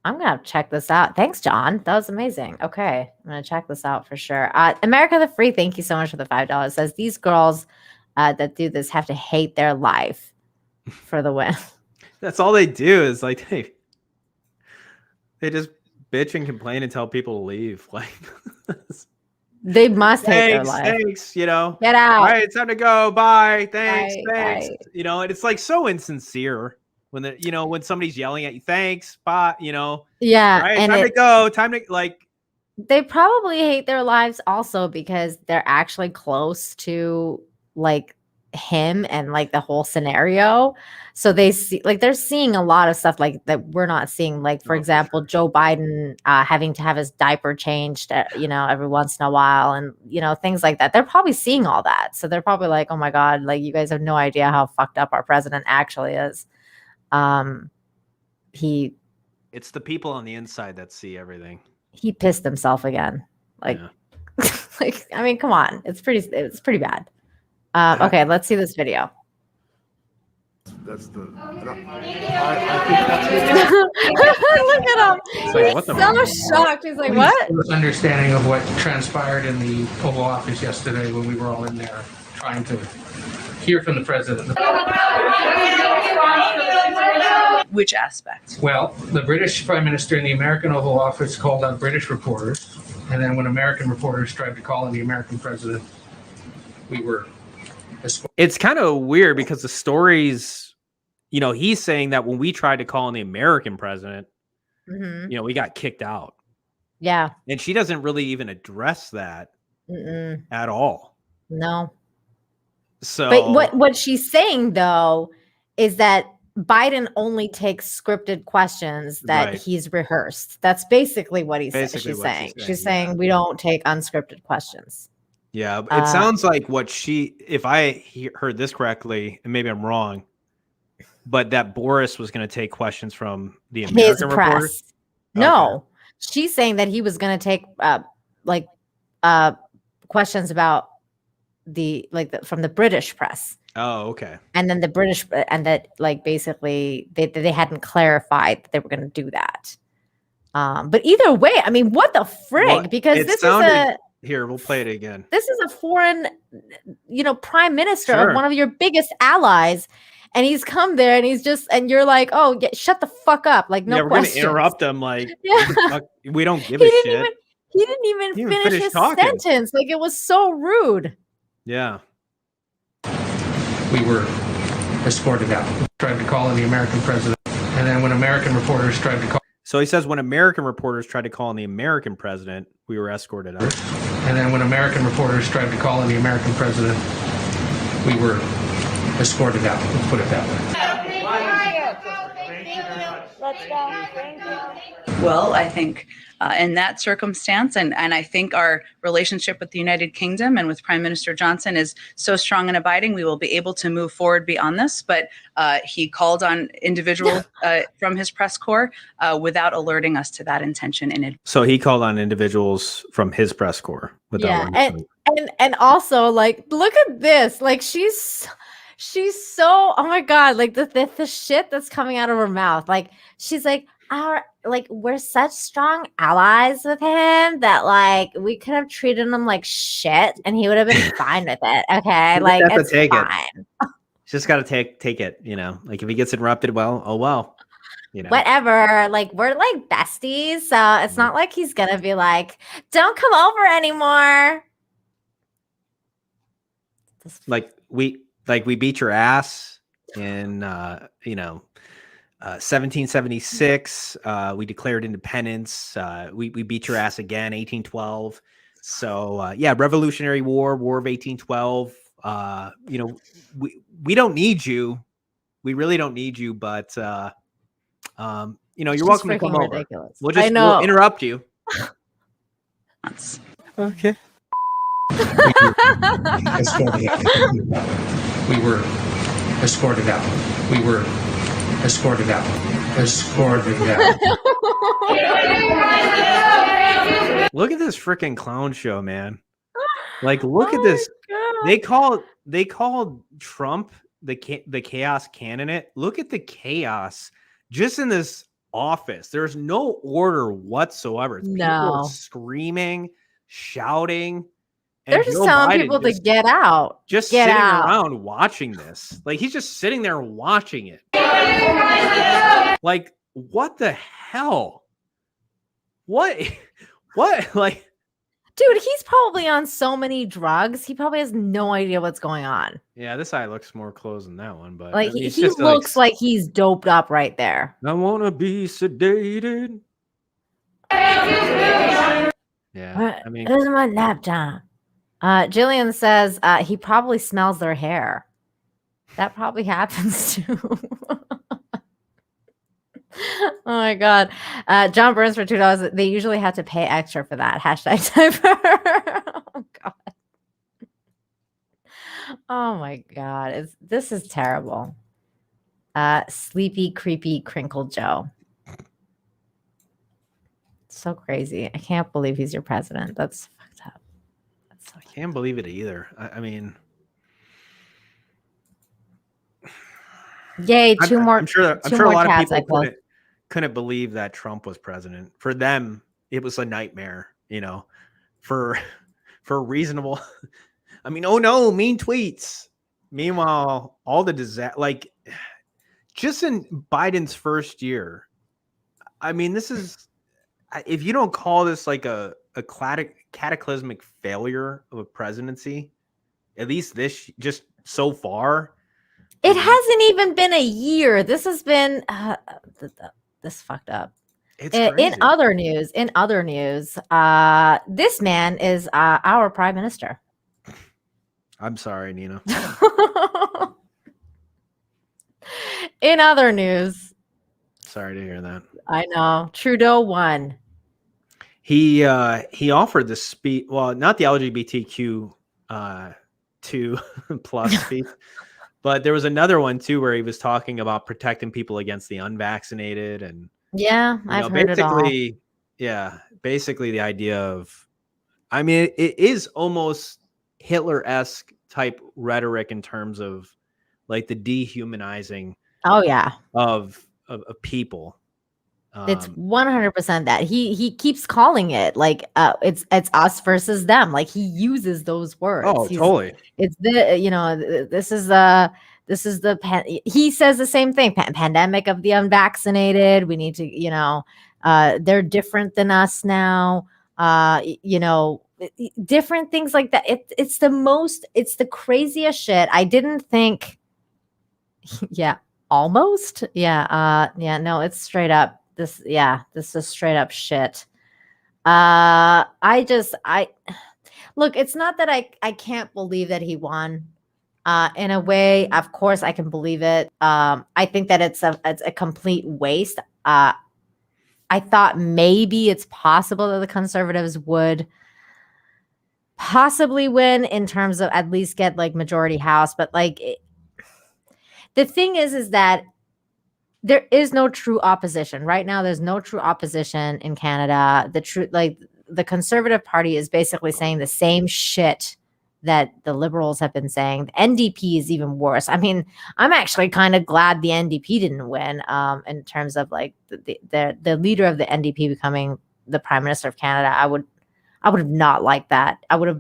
I'm gonna have to check this out. Thanks, John. That was amazing. Okay, I'm gonna check this out for sure. America the Free, thank you so much for the $5. Says these girls that do this have to hate their life for the win. That's all they do is like they just bitch and complain and tell people to leave. Like They must hate their thanks, life. thanks, you know. Get out. All right, it's time to go. Bye. Thanks, Bye, thanks. bye. You know, and it's like so insincere when when somebody's yelling at you, thanks, bye, you know. Yeah, All right, and time to go. Time to like they probably hate their lives also because they're actually close to like him and like the whole scenario. So they see like they're seeing a lot of stuff like that we're not seeing. Like for Oh, for example, sure. Joe Biden having to have his diaper changed, every once in a while, and things like that. They're probably seeing all that, so they're probably like, "Oh my God, like you guys have no idea how fucked up our president actually is." it's the people on the inside that see everything. He pissed himself again. Like, Yeah. like I mean, come on, it's pretty bad. Okay, let's see this video. That's the. And I think that's Look at him. It's like, He's what the so shocked. He's like, Please what? give us understanding of what transpired in the Oval Office yesterday when we were all in there trying to hear from the president. Which aspect? Well, the British Prime Minister in the American Oval Office called on British reporters, and then when American reporters tried to call on the American president, we were escorted. It's kind of weird because the stories, he's saying that when we tried to call on the American president, Mhm. we got kicked out. Yeah. And she doesn't really even address that Mm-mm. at all. No. So, But what she's saying though is that Biden only takes scripted questions that Right. he's rehearsed. That's basically what she's what saying. She's yeah. saying we don't take unscripted questions. Yeah, it sounds like what if I heard this correctly, and maybe I'm wrong, but that Boris was going to take questions from the American reporter. No, Okay. she's saying that he was going to take questions about from the British press. Oh, okay. And then the British, and that basically they hadn't clarified that they were going to do that. But either way, I mean, what the frig? Well, because this is here, we'll play it again. This is a foreign, prime minister Sure. of one of your biggest allies. And he's come there and and you're like, oh, shut the fuck up. Like, no we're questions. We're going to interrupt him. Like, yeah. We don't give a shit. He didn't even finish his sentence. Like, it was so rude. Yeah. We were escorted out. Tried to call in the American president. And then when American reporters tried to call. So he says when American reporters tried to call in the American president, we were escorted out. And then when American reporters tried to call in the American president, we were escorted out. Let's put it that way. Let's go. Thank you. Well, I think in that circumstance, and I think our relationship with the United Kingdom and with Prime Minister Johnson is so strong and abiding, we will be able to move forward beyond this. But he called on individuals from his press corps without alerting us to that intention in advance. So he called on individuals from his press corps without. Yeah, and also look at this. Like she's so, oh my god, like the shit that's coming out of her mouth. Like she's like, we're such strong allies with him that we could have treated him like shit and he would have been fine with it. Okay, it's fine. Just gotta take it. Like if he gets interrupted, well, oh well. Whatever. We're besties, so it's not like he's gonna be like, don't come over anymore. We beat your ass in 1776. We declared independence. We beat your ass again, 1812. So Revolutionary War of 1812. We don't need you. We really don't need you, but you're welcome to come over. We'll interrupt you. Okay. We were escorted out. We were escorted out. Escorted out. Look at this freaking clown show, man. Look at this. God. They called Trump the chaos candidate. Look at the chaos just in this office. There's no order whatsoever. It's people screaming, shouting. They're just telling people to get out. Just sitting around watching this. He's just sitting there watching it. What the hell? What? Dude, he's probably on so many drugs. He probably has no idea what's going on. Yeah, this eye looks more closed than that one, but he looks like he's doped up right there. I want to be sedated. Yeah, it isn't my nap time. Jillian says he probably smells their hair. That probably happens too. Oh my god. John Burns for $2. They usually have to pay extra for that. #typer. Oh god. Oh my god. This is terrible. Sleepy, creepy, crinkled Joe. So crazy. I can't believe he's your president. That's fucked up. I can't believe it either. I mean, yay! I'm sure a lot of people couldn't believe that Trump was president. For them, it was a nightmare. For reasonable. I mean, oh no, mean tweets. Meanwhile, all the disaster, just in Biden's first year. I mean, this is, if you don't call this a cataclysmic failure of a presidency, at least this just so far. It hasn't even been a year. This has been this fucked up. It's crazy. In other news, this man is our prime minister. I'm sorry, Nina. In other news, Sorry to hear that. I know Trudeau won. He offered the speech. Well, not the LGBTQ 2 plus speech, but there was another one too where he was talking about protecting people against the unvaccinated, and Yeah, I've heard it all. Basically the idea of, I mean, it is almost Hitler-esque type rhetoric in terms of like the dehumanizing Oh yeah, of people. it's 100% that he keeps calling it like it's us versus them. Like he uses those words. Oh, totally. It's this is the he says the same thing. Pandemic of the unvaccinated. We need to they're different than us now. Different things like that. It's the craziest shit. I didn't think. Yeah, almost. Yeah. No, it's straight up. This is straight up shit. I look, it's not that I can't believe that he won. In a way, of course I can believe it. I think that it's a complete waste. I thought maybe it's possible that the Conservatives would possibly win in terms of at least get like majority house, but like the thing is that there is no true opposition right now. There's no true opposition in Canada. The Conservative Party is basically saying the same shit that the Liberals have been saying. The NDP is even worse. I mean, I'm actually kind of glad the NDP didn't win. In terms of like the leader of the NDP becoming the Prime Minister of Canada, I would have not liked that. I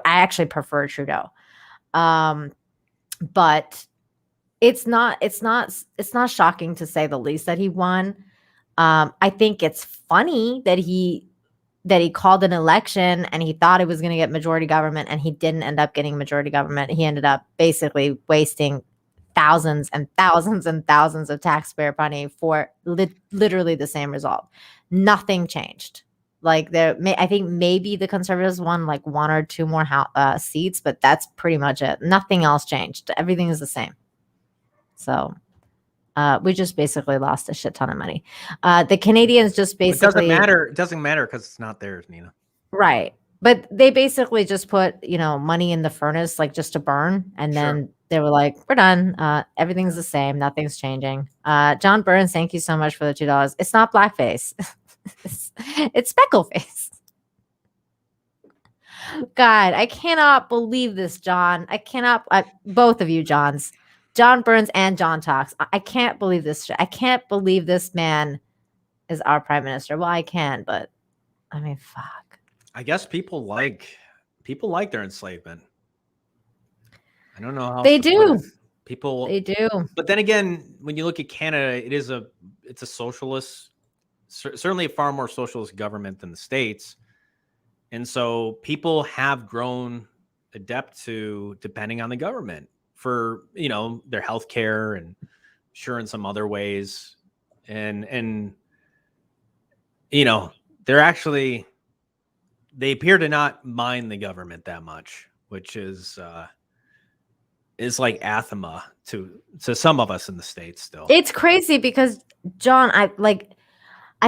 actually prefer Trudeau, but. It's not shocking to say the least that he won. I think it's funny that he called an election and he thought it was going to get majority government and he didn't end up getting majority government. He ended up basically wasting thousands and thousands and thousands of taxpayer money for literally the same result. Nothing changed. Like I think maybe the Conservatives won like one or two more seats, but that's pretty much it. Nothing else changed. Everything is the same. So we just basically lost a shit ton of money. The Canadians just basically it doesn't matter because it's not theirs, Nina. Right. But they basically just put, money in the furnace, like just to burn. And then they were like, we're done. Everything's the same. Nothing's changing. John Burns, thank you so much for the $2. It's not blackface. it's speckleface. God, I cannot believe this, John. I cannot. Both of you, Johns. John Burns and John Talks. I can't believe this shit. I can't believe this man is our prime minister. Well, I can, but I mean, fuck. I guess people like their enslavement. I don't know how they do. They do. But then again, when you look at Canada, it's a socialist, certainly a far more socialist government than the States. And so people have grown adept to depending on the government for, their health care and sure in some other ways. And they appear to not mind the government that much, which is like anathema to some of us in the States still. It's crazy because John, I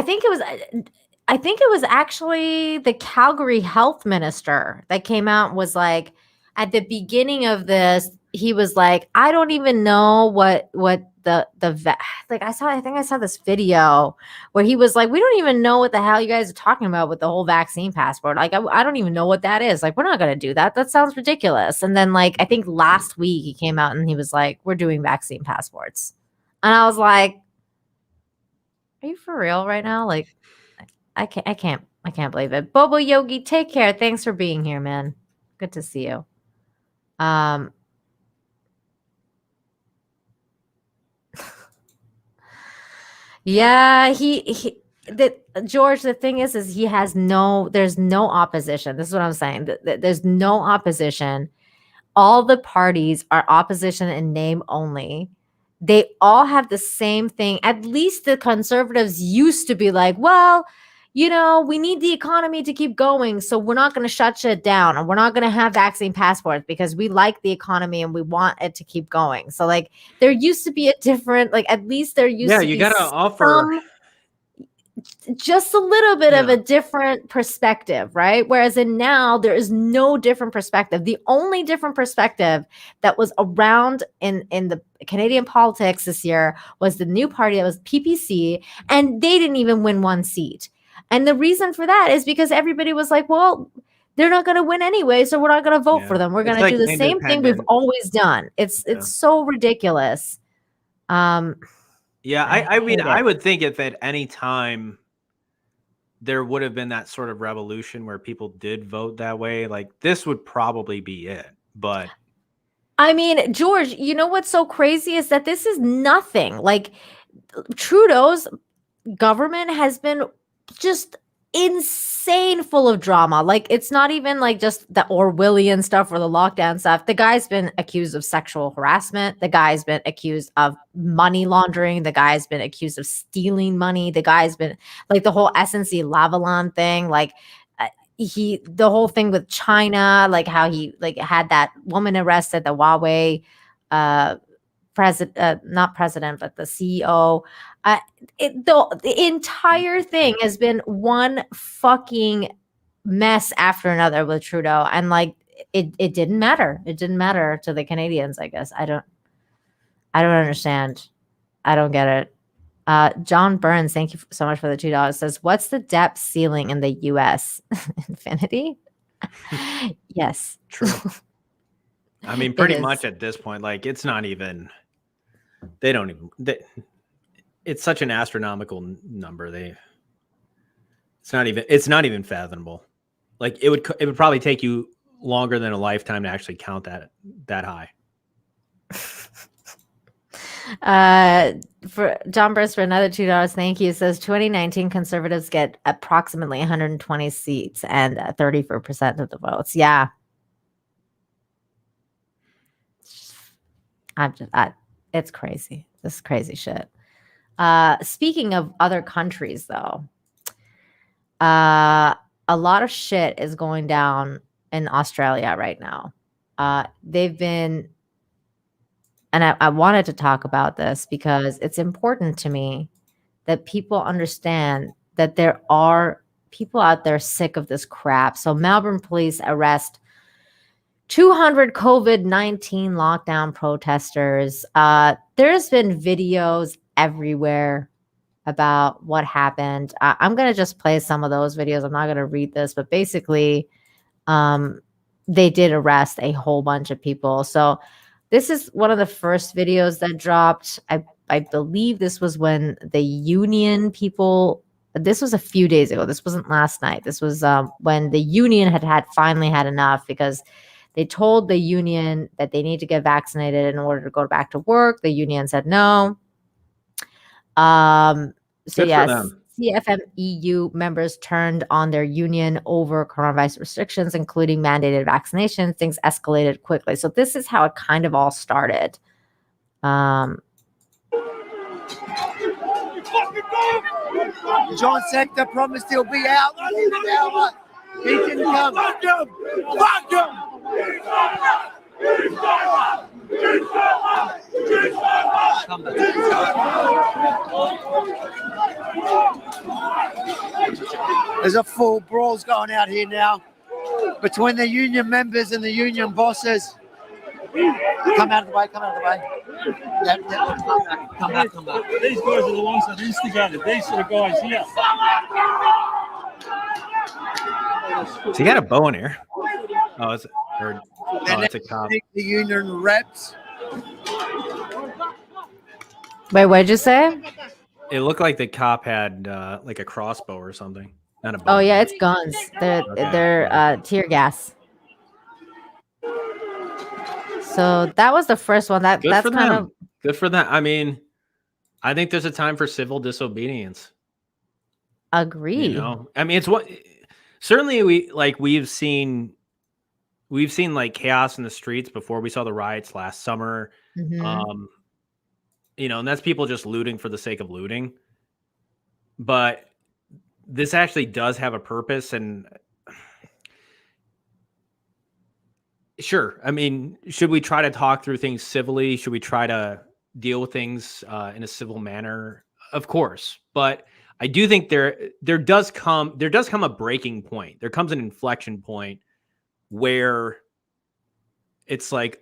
think it was actually the Calgary health minister that came out and was like, at the beginning of this, he was like, I don't even know what I think I saw this video where he was like, we don't even know what the hell you guys are talking about with the whole vaccine passport. Like, I don't even know what that is. Like, we're not going to do that. That sounds ridiculous. And then I think last week he came out and he was like, we're doing vaccine passports. And I was like, are you for real right now? Like, I can't believe it. Bobo Yogi, take care. Thanks for being here, man. Good to see you. Yeah, George, the thing is there's no opposition. This is what I'm saying. There's no opposition. All the parties are opposition in name only. They all have the same thing. At least the Conservatives used to be like, well, we need the economy to keep going, so we're not going to shut shit down, and we're not going to have vaccine passports because we like the economy and we want it to keep going. So like there used to be a different, like at least there used to you be gotta offer just a little bit of a different perspective, right? Whereas in now there is no different perspective. The only different perspective that was around in the Canadian politics this year was the new party that was PPC, and they didn't even win one seat. And the reason for that is because everybody was like, well, they're not going to win anyway, so we're not going to vote for them. We're going to do the same thing we've always done. It's so ridiculous. I mean, I would think if at any time there would have been that sort of revolution where people did vote that way, like this would probably be it. But I mean, George, you know what's so crazy is that this is nothing. Like Trudeau's government has been just insane full of drama. Like it's not even like just the Orwellian stuff or the lockdown stuff. The guy's been accused of sexual harassment. The guy's been accused of money laundering. The guy's been accused of stealing money. The guy's been like the whole SNC Lavalin thing. Like the whole thing with China, like how he like had that woman arrested, the Huawei not president, but the CEO. The entire thing has been one fucking mess after another with Trudeau, and like it didn't matter. It didn't matter to the Canadians, I guess. I don't understand. I don't get it. John Burns, thank you so much for the $2. Says, what's the debt ceiling in the US? Infinity? Yes. True. I mean, pretty much at this point, like it's not even, it's such an astronomical number. It's not even fathomable. Like it would probably take you longer than a lifetime to actually count that high. For John Burst for another $2, thank you. Says 2019 Conservatives get approximately 120 seats and 34% of the votes. Yeah, it's crazy. This is crazy shit. Speaking of other countries, though, a lot of shit is going down in Australia right now. They've been. And I wanted to talk about this because it's important to me that people understand that there are people out there sick of this crap. So Melbourne police arrest 200 COVID-19 lockdown protesters. There's been videos everywhere about what happened. I'm going to just play some of those videos. I'm not going to read this, but basically they did arrest a whole bunch of people. So this is one of the first videos that dropped. I believe this was when the union people, this was a few days ago. This wasn't last night. This was when the union had finally had enough because they told the union that they need to get vaccinated in order to go back to work. The union said no. So yes, CFMEU members turned on their union over coronavirus restrictions, including mandated vaccinations. Things escalated quickly. So this is how it kind of all started. John Sector promised he'll be out. He didn't come. Fuck him! Fuck him! There's a full brawls going out here now between the union members and the union bosses. Come out of the way, come out of the way. Yep, come back. These guys are the ones that instigated. These are the guys here. So you got a bow in here. Oh, it's a cop. The union reps. Wait, what did you say? It looked like the cop had like a crossbow or something. Not a bow. Oh yeah, it's guns. They're tear gas. So that was the first one. That's kind of good for them. I mean, I think there's a time for civil disobedience. Agree. You know, I mean, it's what certainly we've seen like chaos in the streets before we saw the riots last summer. Mm-hmm. You know, and that's people just looting for the sake of looting. But this actually does have a purpose, and sure, I mean, should we try to talk through things civilly? Should we try to deal with things in a civil manner? Of course, but I do think there does come a breaking point. There comes an inflection point where it's like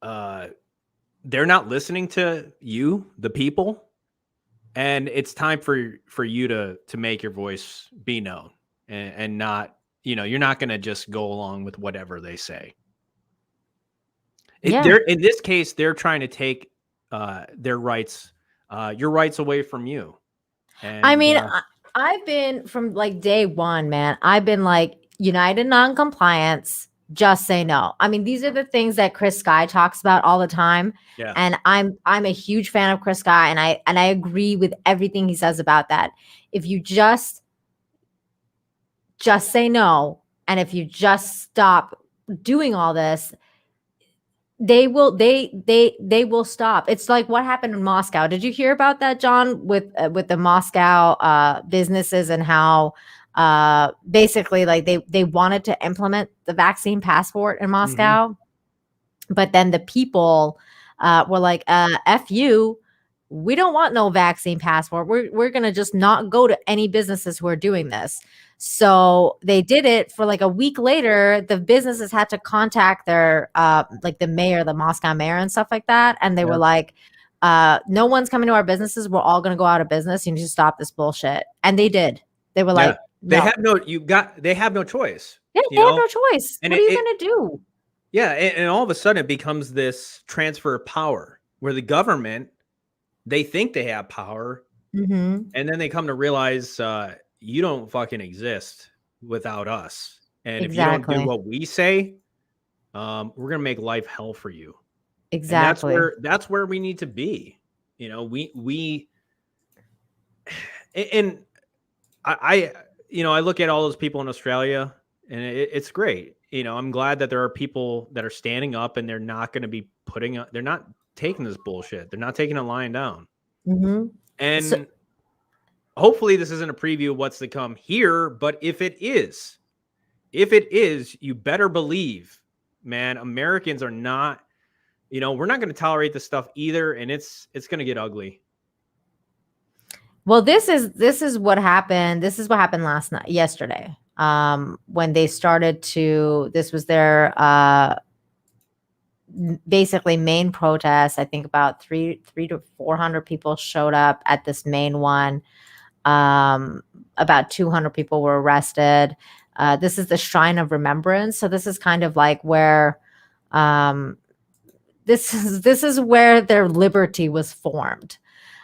they're not listening to you, the people, and it's time for you to make your voice be known, and not, you're not going to just go along with whatever they say. Yeah. In this case, they're trying to take their rights, your rights away from you. And, I mean, I've been from like day one, man. I've been like, United non-compliance, just say no. I mean, these are the things that Chris Sky talks about all the time. yeah, And I'm a huge fan of Chris Sky, and I agree with everything he says about that. If you just say no, and if you just stop doing all this, they will stop. It's like what happened in Moscow. Did you hear about that, John, with the Moscow businesses, and how basically like they wanted to implement the vaccine passport in Moscow, but then the people were like, F you, we don't want no vaccine passport. We're going to just not go to any businesses who are doing this. So they did it. For like a week later, the businesses had to contact their like the mayor, the Moscow mayor and stuff like that. And they were like, no one's coming to our businesses. We're all going to go out of business. You need to stop this bullshit. And they did. They were like, they no. have no choice. Yeah, they have no choice. And what are you going to do? Yeah. And all of a sudden it becomes this transfer of power where the government, they think they have power. And then they come to realize, you don't fucking exist without us. And if you don't do what we say, we're going to make life hell for you. Exactly. And that's where we need to be. I look at all those people in Australia, and it's great. I'm glad that there are people that are standing up, and they're not going to be they're not taking this bullshit. They're not taking it lying down. And hopefully this isn't a preview of what's to come here, but if it is, you better believe, man, Americans are not, we're not going to tolerate this stuff either. And it's going to get ugly. Well, this is what happened. This is what happened yesterday. When they started this was their, basically main protest. I think about 300 to 400 people showed up at this main one. About 200 people were arrested. This is the Shrine of Remembrance. So this is kind of like where this is where their liberty was formed.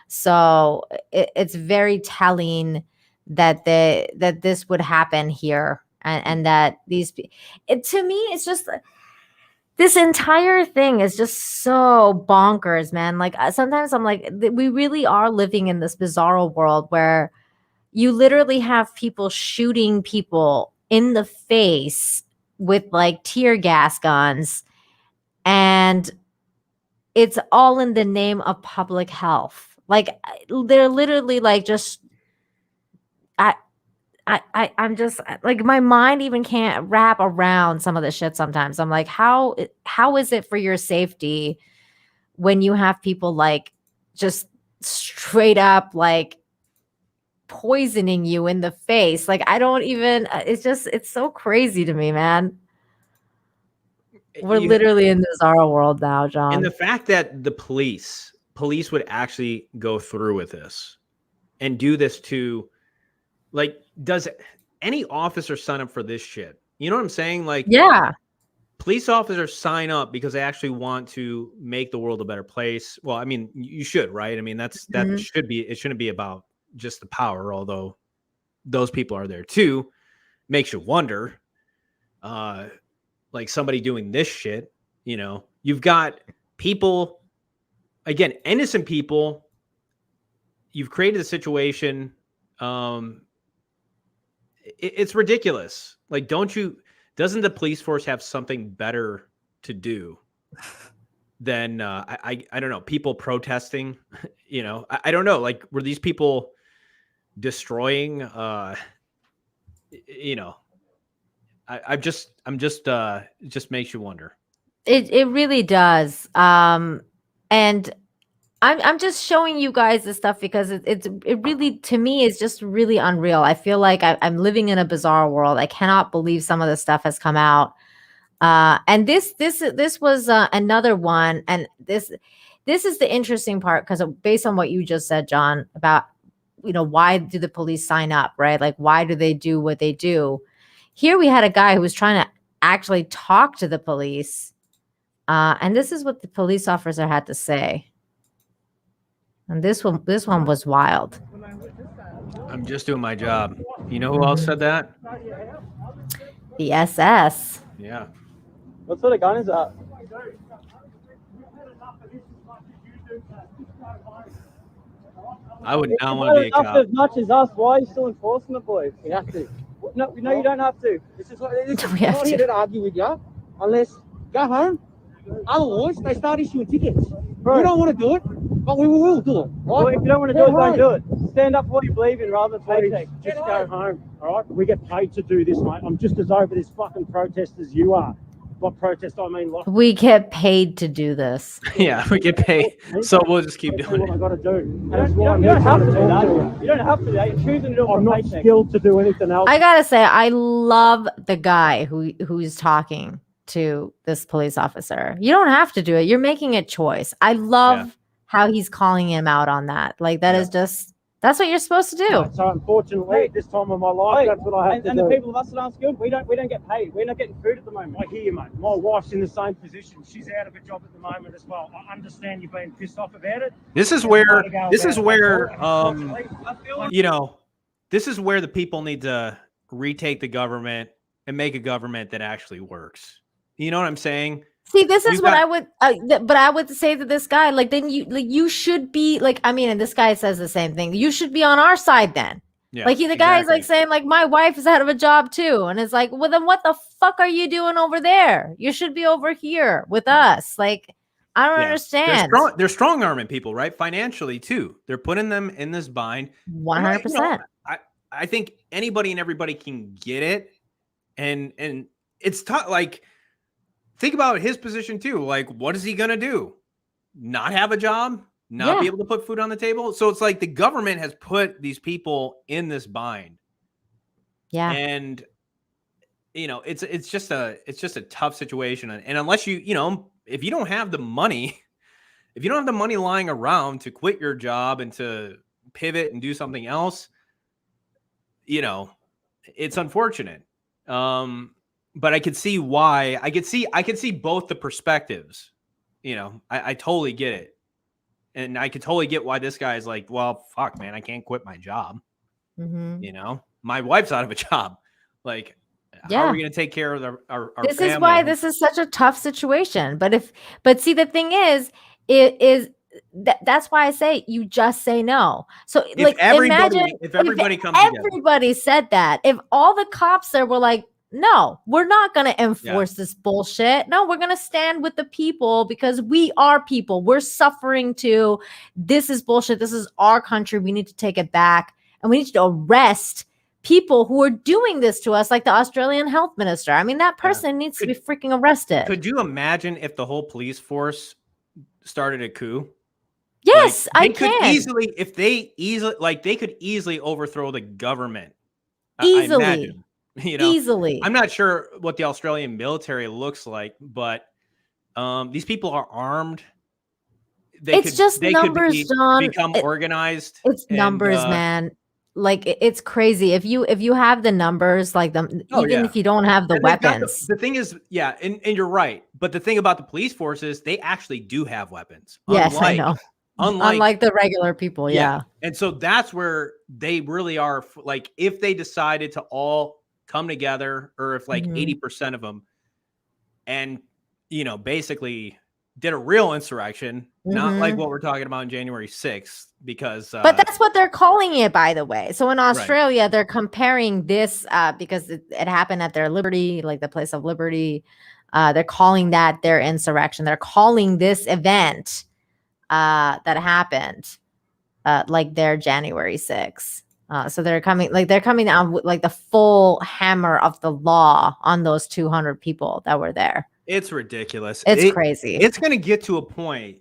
So it's very telling that this would happen here, and that to me, it's just, this entire thing is just so bonkers, man. Like sometimes I'm like, we really are living in this bizarre world where you literally have people shooting people in the face with like tear gas guns, and it's all in the name of public health. Like they're literally like just, I'm just like, my mind even can't wrap around some of the shit sometimes. I'm like, how is it for your safety when you have people like just straight up like poisoning you in the face? Like, I don't even, it's so crazy to me, man. We're literally in this bizarre world now, John. And the fact that the police would actually go through with this and do this to, like, does any officer sign up for this shit? You know what I'm saying? Like, yeah, police officers sign up because they actually want to make the world a better place. Well, I mean, you should, right? I mean, it shouldn't be about just the power, although those people are there too. Makes you wonder, like somebody doing this shit, you've got people, again, innocent people. You've created a situation. It's ridiculous. Like, doesn't the police force have something better to do than, I don't know, people protesting, I don't know. Like, were these people destroying, you know, I'm just it just makes you wonder. It really does. And I'm just showing you guys this stuff because it really, to me, is just really unreal. I feel like I'm living in a bizarre world. I cannot believe some of the stuff has come out. And this was another one, and this is the interesting part, because based on what you just said, John, about why do the police sign up, right? Like, why do they do what they do? Here we had a guy who was trying to actually talk to the police, and this is what the police officer had to say. And this one was wild. I'm just doing my job. You know who else said that? The SS. Yeah. What sort of gun is that? I would not want to be a cop. As much as us, why are you still enforcing the boys? You have to. No, you don't have to. It's just I'm not here to argue with you, unless go home. Otherwise, they start issuing tickets. Bro, we don't want to do it, but we will do it. Right? Well, if you don't want to do it, don't do it. Stand up for what you believe in rather than paycheck. Just go home, all right? We get paid to do this, mate. I'm just as over this fucking protest as you are. What protest? I mean, like, we get paid to do this. Yeah, we get paid, so we'll just keep doing what I it. got to do. You don't have to do that. You don't have to do that. You're choosing to do it for I'm a not paycheck. skilled to do anything else. I gotta say, I love the guy who's talking to this police officer. You don't have to do it. You're making a choice. I love how he's calling him out on that. Like, that is just, that's what you're supposed to do. Right, so unfortunately, at this time of my life, that's what I have to and do. the people of us that aren't skilled, we don't get paid. We're not getting food at the moment. I hear you, mate. My wife's in the same position. She's out of a job at the moment as well. I understand you being pissed off about it. This is where this is where the people need to retake the government and make a government that actually works. You know what I'm saying? See, this is what I would, but I would say to this guy, like, then you should be like, I mean, and this guy says the same thing. You should be on our side then. Yeah, like, the guy is like saying, like, my wife is out of a job too, and it's like, well, then what the fuck are you doing over there? You should be over here with us. Like, I don't understand. They're strong arming people, right? Financially too. They're putting them in this bind. 100%. I think anybody and everybody can get it, and it's tough. Like, think about his position too. Like, what is he gonna do? Not have a job? Not be able to put food on the table? So it's like the government has put these people in this bind. Yeah. And it's just a tough situation. And unless if you don't have the money, lying around to quit your job and to pivot and do something else, it's unfortunate. But I could see why. I could see both the perspectives. I totally get it. And I could totally get why this guy is like, well, fuck, man, I can't quit my job. Mm-hmm. My wife's out of a job. Like, how are we going to take care of our This family? is why this is such a tough situation. But see, the thing is, that's why I say you just say no. So if imagine if everybody comes everybody together. said that. If all the cops there were like, no, we're not going to enforce this bullshit. No, we're going to stand with the people because we are people. We're suffering too. This is bullshit. This is our country. We need to take it back. And we need to arrest people who are doing this to us, like the Australian health minister. I mean, that person needs to be freaking arrested. Could you imagine if the whole police force started a coup? Yes, like, I can. They could easily overthrow the government. Easily. I imagine. Easily. I'm not sure what the Australian military looks like, but these people are armed. It's just numbers, John. Become organized. It's numbers, man. Like, it's crazy. If you have the numbers, like them, if you don't have the weapons. The thing is, and you're right. But the thing about the police force is they actually do have weapons. Yes, I know. Unlike the regular people, yeah. And so that's where they really are. Like, if they decided to all come together, or if like 80% of them, and basically did a real insurrection, not like what we're talking about on January 6th, because but that's what they're calling it, by the way. So in Australia, they're comparing this because it happened at their Liberty, like the place of Liberty. They're calling that their insurrection. They're calling this event that happened like their January 6th. So they're coming out with like the full hammer of the law on those 200 people that were there. It's ridiculous. It's crazy. It's going to get to a point,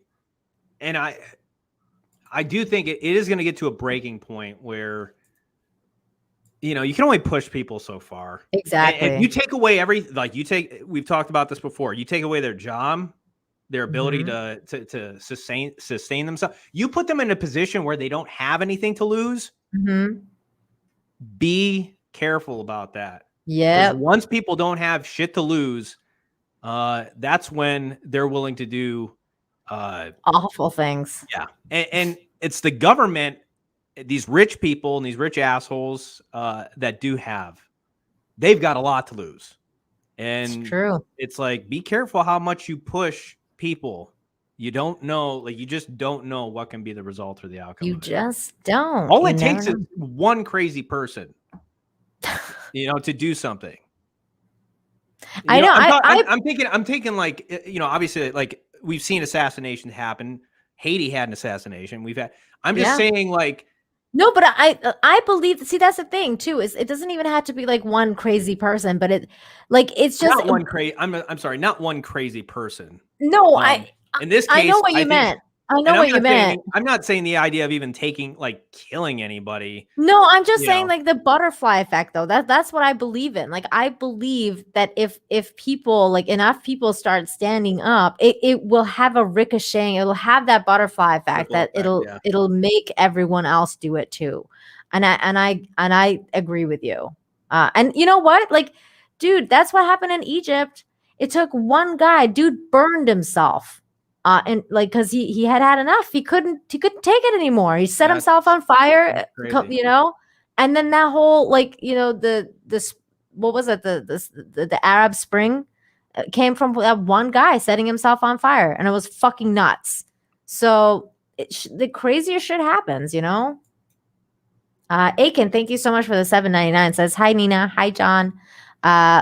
and I do think it is going to get to a breaking point where, you can only push people so far. Exactly. And you take away we've talked about this before. You take away their job, their ability to sustain themselves. You put them in a position where they don't have anything to lose. Be careful about that. Yeah. Once people don't have shit to lose, that's when they're willing to do awful things. Yeah. And it's the government, these rich people and these rich assholes that they've got a lot to lose. And it's true. It's like, be careful how much you push people. You don't know, you just don't know what can be the result or the outcome. You just don't. All it takes is one crazy person, to do something. I know. I'm thinking obviously, we've seen assassinations happen. Haiti had an assassination. I'm just saying, no, but I believe. See, that's the thing too. Is it doesn't even have to be one crazy person, but it's just not one crazy. I'm sorry, not one crazy person. No, in this case, I know what you meant. I know what you meant. I'm not saying the idea of even killing anybody. No, I'm just saying the butterfly effect though. That's what I believe in. I believe that if people enough people start standing up, it will have a ricocheting. It'll have that butterfly effect it'll make everyone else do it too. And I agree with you. And you know what? Dude, that's what happened in Egypt. It took one guy. Dude burned himself. And because he had enough, he couldn't take it anymore. He set himself on fire, and then that whole what was it, the Arab Spring came from that one guy setting himself on fire, and it was fucking nuts. So the crazier shit happens, Aiken, thank you so much for the $7.99. Says, hi Nina, hi John.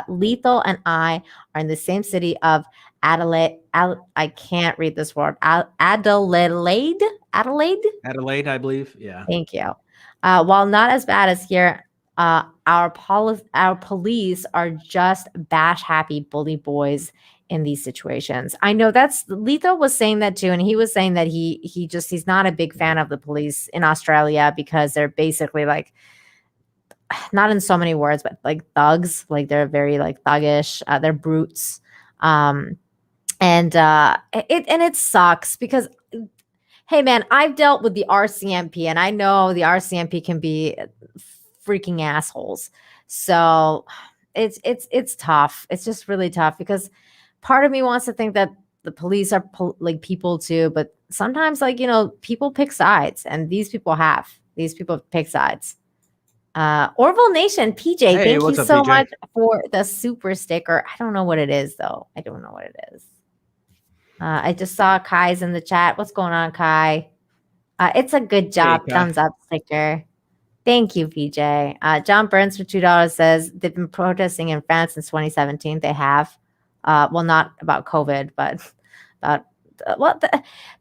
Lethal and I are in the same city of Adelaide. I can't read this word. Adelaide, I believe. Yeah. Thank you. While not as bad as here, our police are just bash happy bully boys in these situations. I know Lethal was saying that too, and he was saying that he's not a big fan of the police in Australia because they're basically not in so many words, but thugs. They're very thuggish. They're brutes. And it sucks because, hey man, I've dealt with the RCMP and I know the RCMP can be freaking assholes. So it's tough. It's just really tough because part of me wants to think that the police are people too, but sometimes people pick sides, and these people pick sides. Orville Nation, PJ, thank you so much for the super sticker. I don't know what it is though. I don't know what it is. I just saw Kai's in the chat. What's going on, Kai? It's a good job. Hey, thumbs up sticker. Thank you, PJ. John Burns for $2 says they've been protesting in France since 2017. They have. Well, not about COVID, but about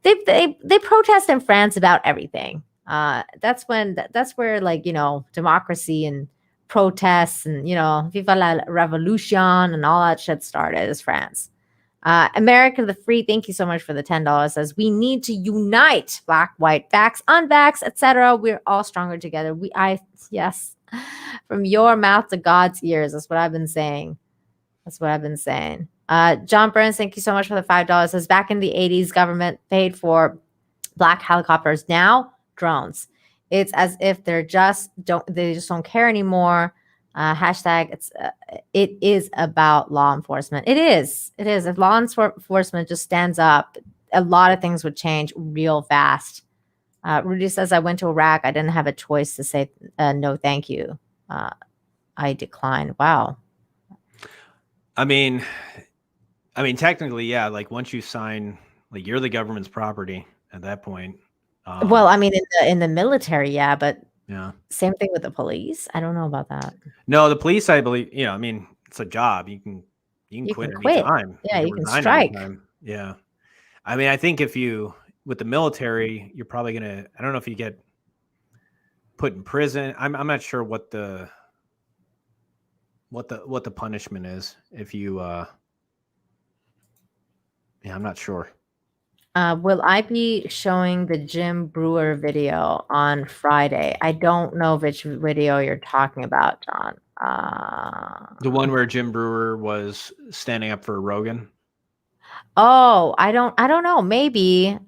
they protest in France about everything. That's where democracy and protests and Viva la Revolution and all that shit started is France. America the Free, thank you so much for the $10. Says we need to unite, black, white, vax, unvax, etc. We're all stronger together. Yes, from your mouth to God's ears. That's what I've been saying. John Burns, thank you so much for the $5. Says back in the 80s, government paid for black helicopters. Now drones. It's as if they just don't care anymore. Hashtag it is about law enforcement. It is. If law enforcement just stands up, a lot of things would change real fast. Rudy says, I went to Iraq. I didn't have a choice to say no, thank you. I declined. Wow. I mean, technically, yeah. Once you sign, you're the government's property at that point. Well, I mean, in the military, yeah, but yeah. Same thing with the police. I don't know about that. No, the police, I believe, it's a job. You can quit anytime. Yeah, you can strike. Yeah. I think with the military, you're probably going to, I don't know if you get, put in prison. I'm not sure what the punishment is if you yeah, I'm not sure. Will I be showing the Jim Brewer video on Friday? I don't know which video you're talking about, John. The one where Jim Brewer was standing up for Rogan. Oh, I don't know. Maybe.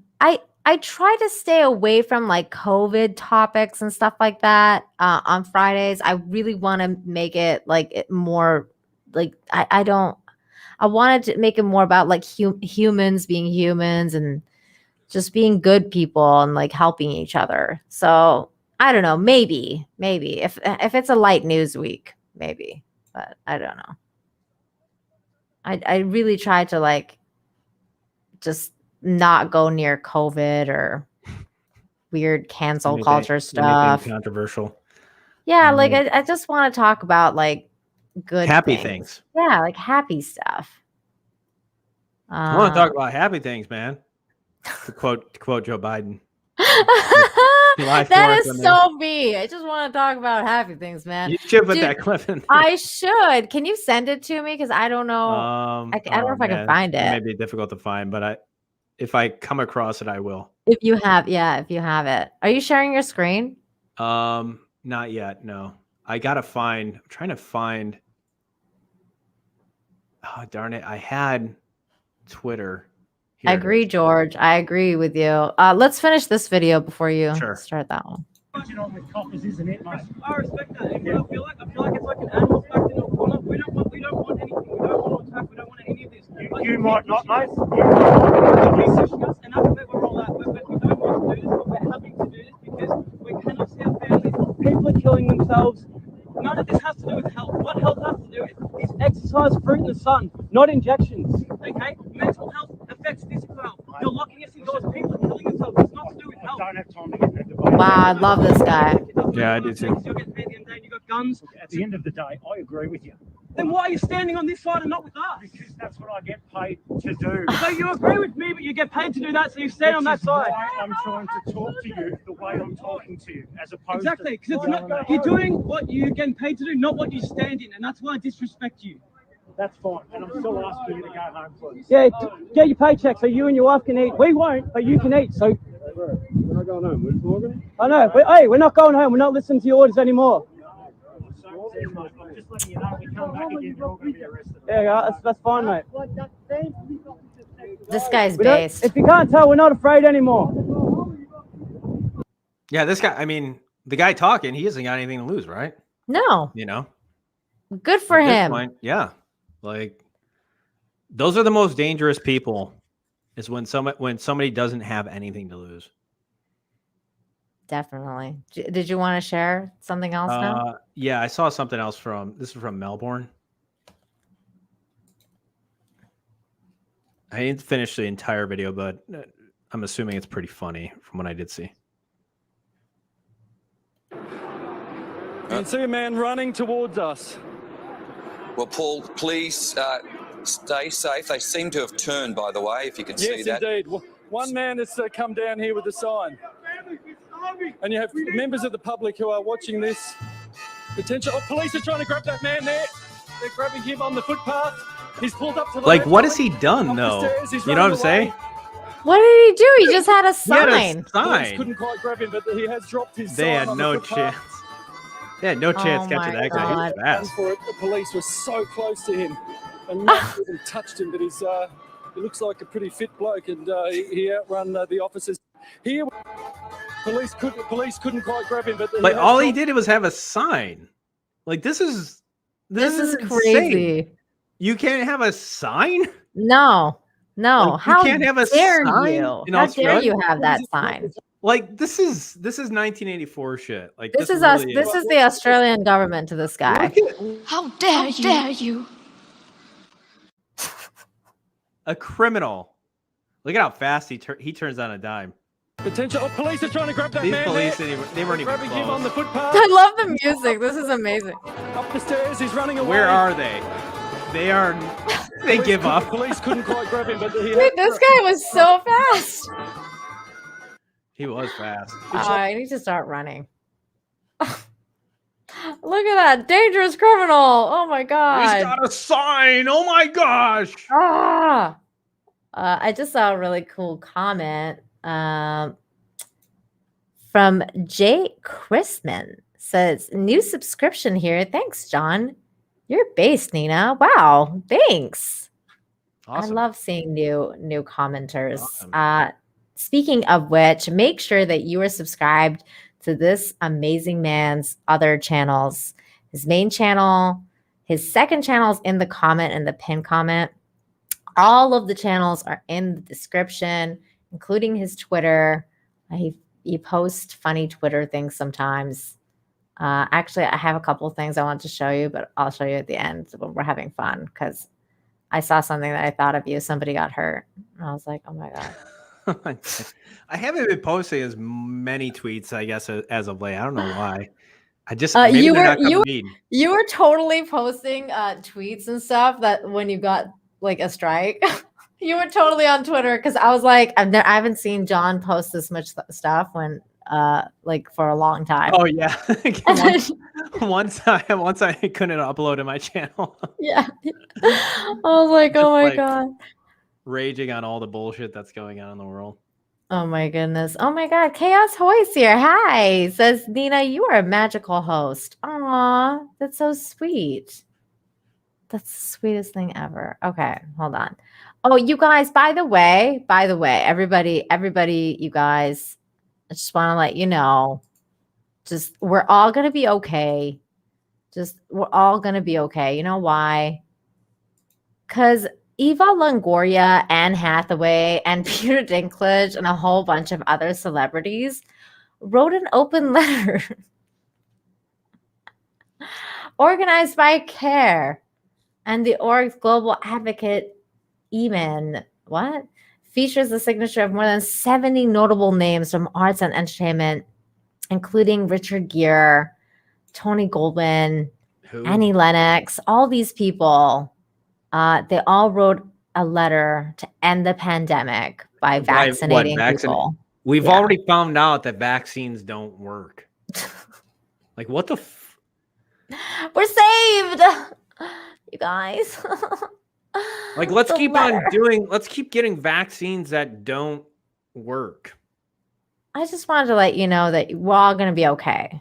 I try to stay away from like COVID topics and stuff like that on Fridays. I really want to make it like more like I wanted to make it more about like humans being humans and just being good people and like helping each other. So I don't know. Maybe if it's a light news week, maybe, but I don't know. I really try to like just not go near COVID or weird cancel culture stuff. Anything controversial. Yeah, like I just want to talk about like good happy things. Yeah, like happy stuff. I want to talk about happy things, man. To quote Joe Biden. That is so me. I just want to talk about happy things, man. You should put that clip in there. I should. Can you send it to me? Because I don't know. I don't know if I can find it. It may be difficult to find, but if I come across it, I will. If you have it. Are you sharing your screen? Not yet. No. I'm trying to find. Oh, darn it. I had Twitter. I agree, George. I agree with you. Let's finish this video before you start that one. On the coppers, isn't it, mate? I respect that. And I feel like it's like an animal fact in the corner. We don't want anything. We don't want to attack. We don't want any of this. You might not, mate. He's pushing us, and that's where we're all at. We don't want to do this, but we're happy to do this because we cannot see our families. People are killing themselves. None of this has to do with health. What health has to do is exercise, fruit in the sun, not injections. Okay? Mental health affects physical health. You're locking us indoors. People are killing themselves. It's not to do with health. I don't have time to get that debate. Wow, I love this guy. Yeah, I do too. You're getting paid at the end of the day and you got guns. At the end of the day, I agree with you. Then why are you standing on this side and not with us? Because that's what I get paid to do. So you agree with me, but you get paid to do that, so you stand on that side. Why I'm trying to talk to you the way I'm talking to you, as opposed exactly, because it's not you're doing what you're getting paid to do, not what you stand in, and that's why I disrespect you. That's fine, and I'm still asking you to go home, please. Yeah, get your paycheck so you and your wife can eat. We won't, but you can eat. So We're not going home. We're just walking. I know. We're not going home. We're not listening to your orders anymore. I'm just letting you know, we come back again, you're all going to be arrested. Yeah, that's fine, mate. This guy's based. If you can't tell, we're not afraid anymore. Yeah, this guy, I mean, the guy talking, he hasn't got anything to lose, right? No. You know? Good for him. Point, yeah. Like, those are the most dangerous people, is when somebody doesn't have anything to lose. Definitely. Did you want to share something else now? Yeah, I saw something else this is from Melbourne. I didn't finish the entire video, but I'm assuming it's pretty funny from what I did see. You can see a man running towards us. Well, Paul, please stay safe. They seem to have turned, by the way, if you can see that. Yes, indeed. One man has come down here with a sign. And you have members of the public who are watching this. Police are trying to grab that man there. They're grabbing him on the footpath. He's pulled up to the left. What has he done, though? You know what I'm saying? What did he do? He just had a sign. He had a sign. Police couldn't quite grab him, but he has dropped his sign. They had on no the footpath. chance. They had no chance catching that guy. He was fast. For it, the police were so close to him and not even touched him, but he looks like a pretty fit bloke, and he outrun the officers. Here, police couldn't quite grab him, but all he did was have a sign. Like, this is crazy. You can't have a sign? No. Like, How you can't have a dare sign you? in How Australia? dare you have that sign? Like, this is 1984 shit. Like, This is us. This is the Australian government to this guy. How dare you? A criminal. Look at how fast he turns on a dime. Police are trying to grab that These man police, there. they weren't even Grabbing him close. on the footpath. I love the music. This is amazing. Up the stairs, he's running away. Where are they? They give up. Police couldn't quite grab him, but Dude, this guy was so fast. He was fast. I need to start running. Look at that dangerous criminal. Oh my god. He's got a sign. Oh my gosh. Ah. I just saw a really cool comment from Jay Chrisman. Says, new subscription here. Thanks, John. You're based, Nina. Wow, thanks. Awesome. I love seeing new commenters. Awesome. Speaking of which, make sure that you are subscribed to this amazing man's other channels. His main channel, his second channel is in the comment, in the pinned comment. All of the channels are in the description, including his Twitter. He posts funny Twitter things sometimes. Actually, I have a couple of things I want to show you, but I'll show you at the end when we're having fun, because I saw something that I thought of you. Somebody got hurt. And I was like, oh my God. I haven't been posting as many tweets, I guess, as of late. I don't know why. I just you were totally posting tweets and stuff that when you got like a strike, you were totally on Twitter, because I was like, I haven't seen John post this much stuff when like for a long time. Oh yeah. once I couldn't upload to my channel. Yeah. I was like, oh my God. Raging on all the bullshit that's going on in the world. Oh my goodness. Oh my God. Chaos Hoy's here. Hi. Says Nina, you are a magical host. Aw, that's so sweet. That's the sweetest thing ever. Okay, hold on. Oh, you guys, by the way, everybody, you guys, I just want to let you know, just we're all going to be okay. We're all going to be okay. You know why? Because Eva Longoria, Anne Hathaway, and Peter Dinklage, and a whole bunch of other celebrities wrote an open letter organized by CARE and the org's global advocate, Eamon. What? Features the signature of more than 70 notable names from arts and entertainment, including Richard Gere, Tony Goldwyn, Annie Lennox, all these people. They all wrote a letter to end the pandemic by vaccinating people. We've already found out that vaccines don't work. Like, what the? We're saved, you guys. Like, let's keep getting vaccines that don't work. I just wanted to let you know that we're all going to be okay.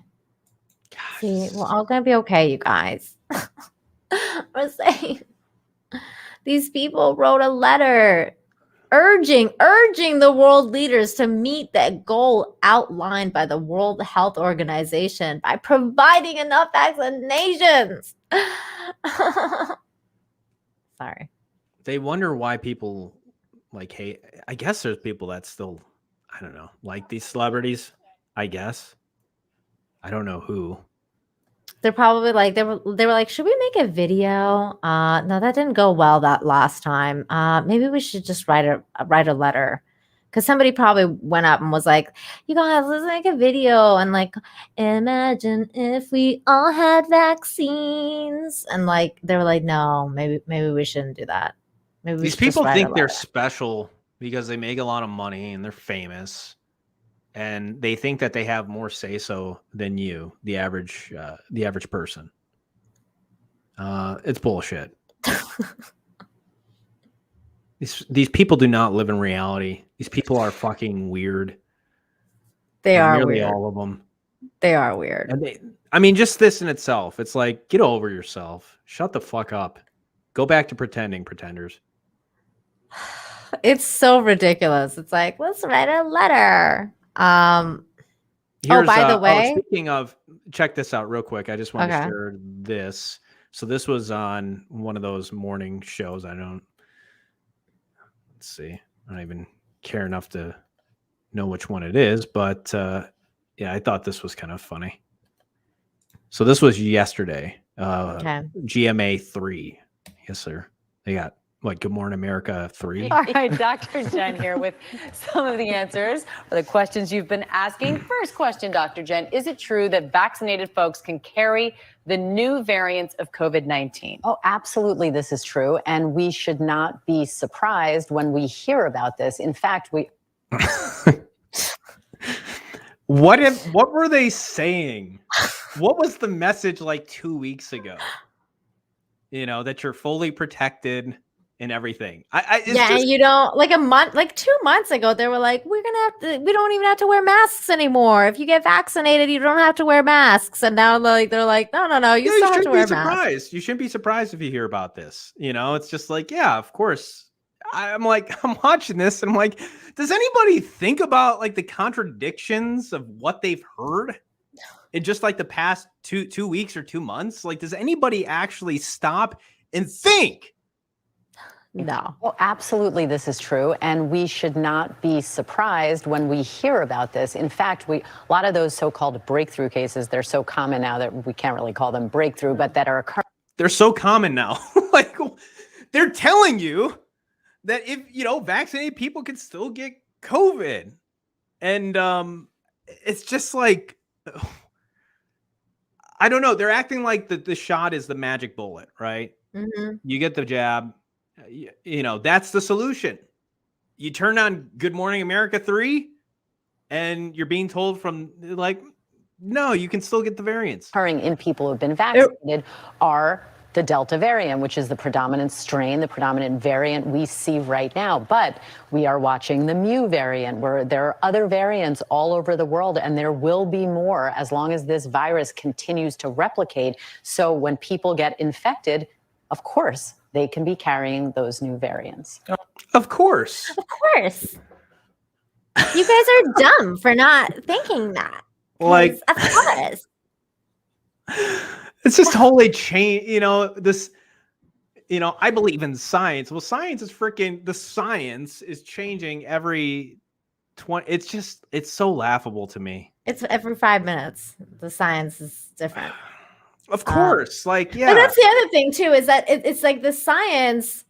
Gosh. See, we're all going to be okay, you guys. We're safe. These people wrote a letter urging the world leaders to meet that goal outlined by the World Health Organization by providing enough vaccinations. Sorry. They wonder why people like hate. I guess there's people that still, I don't know, like these celebrities. I guess. I don't know who. They're probably like they were like, should we make a video? No, that didn't go well that last time. Maybe we should just write a letter, because somebody probably went up and was like, you guys, let's make a video and like imagine if we all had vaccines, and like they were like, no, maybe we shouldn't do that. Maybe these people think they're special because they make a lot of money and they're famous. And they think that they have more say-so than you, the average person. It's bullshit. These people do not live in reality. These people are fucking weird. They are nearly weird. All of them. They are weird. And just this in itself. It's like, get over yourself. Shut the fuck up. Go back to pretending, pretenders. It's so ridiculous. It's like, let's write a letter. By the way, speaking of, check this out real quick. I just want to share this. So this was on one of those morning shows. Let's see. I don't even care enough to know which one it is, but yeah, I thought this was kind of funny. So this was yesterday. GMA 3. Yes, sir. They got Good Morning America 3. All right, Dr. Jen here with some of the answers for the questions you've been asking. First question, Dr. Jen, is it true that vaccinated folks can carry the new variants of COVID-19? Oh, absolutely, this is true. And we should not be surprised when we hear about this. In fact, What were they saying? What was the message like 2 weeks ago? You know, that you're fully protected and everything. And you don't like 2 months ago, they were like, we don't even have to wear masks anymore. If you get vaccinated, you don't have to wear masks. And now they're like, no, you still have to wear masks. You shouldn't be surprised if you hear about this. You know, it's just like, yeah, of course. I'm watching this and I'm like, does anybody think about like the contradictions of what they've heard in just like the past two weeks or 2 months? Like, does anybody actually stop and think? No. Well, absolutely, this is true, and we should not be surprised when we hear about this. In fact, a lot of those so-called breakthrough cases, they're so common now that we can't really call them breakthrough, but that are occurring. They're so common now. Like, they're telling you that if, you know, vaccinated people can still get COVID. And it's just like, I don't know. They're acting like the shot is the magic bullet, right? Mm-hmm. You get the jab. You know, that's the solution. You turn on Good Morning America 3 and you're being told from like, no, you can still get the variants. Occurring in people who have been vaccinated are the Delta variant, which is the predominant strain, the predominant variant we see right now. But we are watching the Mu variant, where there are other variants all over the world, and there will be more as long as this virus continues to replicate. So when people get infected, of course, they can be carrying those new variants. Of course. Of course. You guys are dumb for not thinking that. Like, of course. It's just totally changed. You know, I believe in science. Well, the science is changing every 20. It's so laughable to me. It's every 5 minutes. The science is different. Of course. Like, yeah. But that's the other thing too, is that it's like the science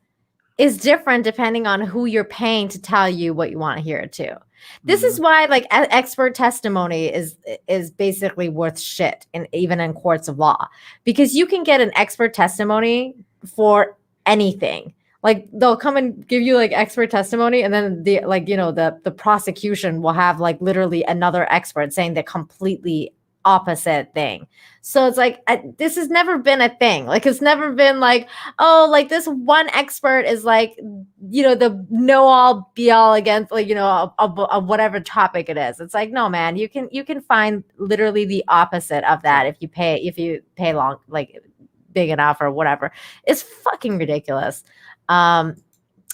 is different depending on who you're paying to tell you what you want to hear too. This is why like expert testimony is basically worth shit even in courts of law, because you can get an expert testimony for anything. Like they'll come and give you like expert testimony, and then the prosecution will have like literally another expert saying the completely opposite thing. So it's like this has never been a thing. Like it's never been like, oh, like this one expert is like, the know all be all against like, of whatever topic it is. It's like, no, man, you can find literally the opposite of that if you pay long, like big enough or whatever. It's fucking ridiculous. And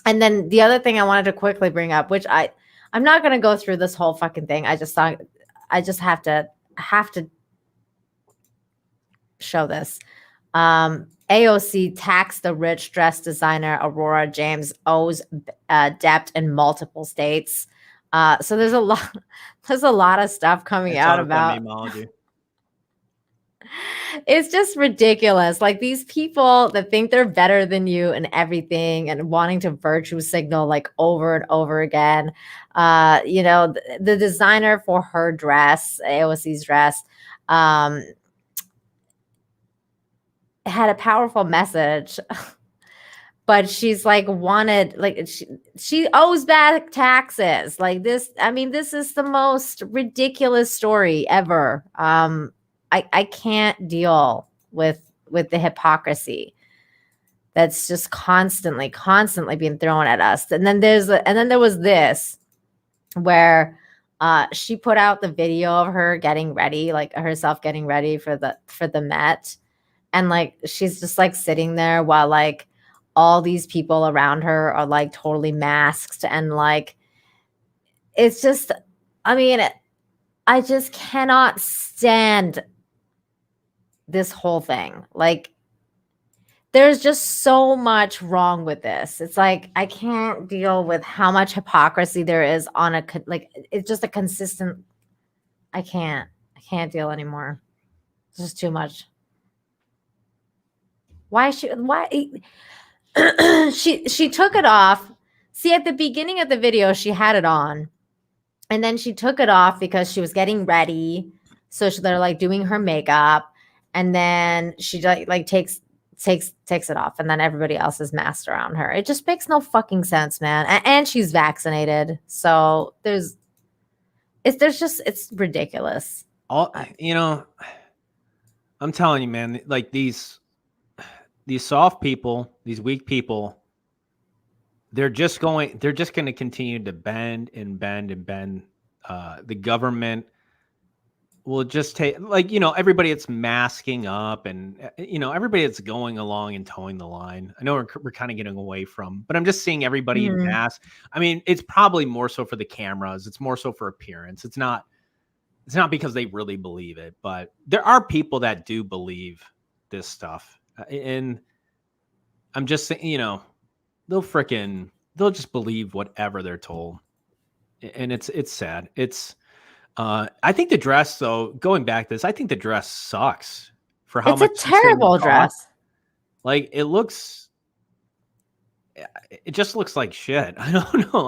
then the other thing I wanted to quickly bring up, which I'm not going to go through this whole fucking thing. I just have to show this. AOC taxed the rich dress designer Aurora James owes debt in multiple states. So there's a lot of stuff coming out about. It's just ridiculous. Like these people that think they're better than you and everything and wanting to virtue signal like over and over again. The designer for her dress, AOC's dress, had a powerful message, but she's like wanted, like she owes back taxes. Like this, I mean, this is the most ridiculous story ever. I can't deal with the hypocrisy that's just constantly being thrown at us. And then there was this where she put out the video of her getting ready, like herself getting ready for the Met, and like she's just like sitting there while like all these people around her are like totally masked, and like it's just, I mean, I just cannot stand this whole thing. Like there's just so much wrong with this. It's like I can't deal with how much hypocrisy there is on it's just a consistent. I can't deal anymore. It's just too much. Why she took it off. See, at the beginning of the video she had it on, and then she took it off because she was getting ready. So they're like doing her makeup, and then she like takes it off, and then everybody else is masked around her. It just makes no fucking sense, man. And she's vaccinated, so there's it's ridiculous. I'm telling you, man, like these soft people, these weak people, they're just going to continue to bend and bend and bend. The government will just take, like, everybody that's masking up and, everybody that's going along and towing the line. I know we're kind of getting away from, but I'm just seeing everybody in mask. I mean, it's probably more so for the cameras. It's more so for appearance. It's not because they really believe it, but there are people that do believe this stuff. And I'm just saying, they'll just believe whatever they're told. And it's sad. I think the dress, though, going back to this, I think the dress sucks for how much it's a terrible dress. Like it just looks like shit. I don't know.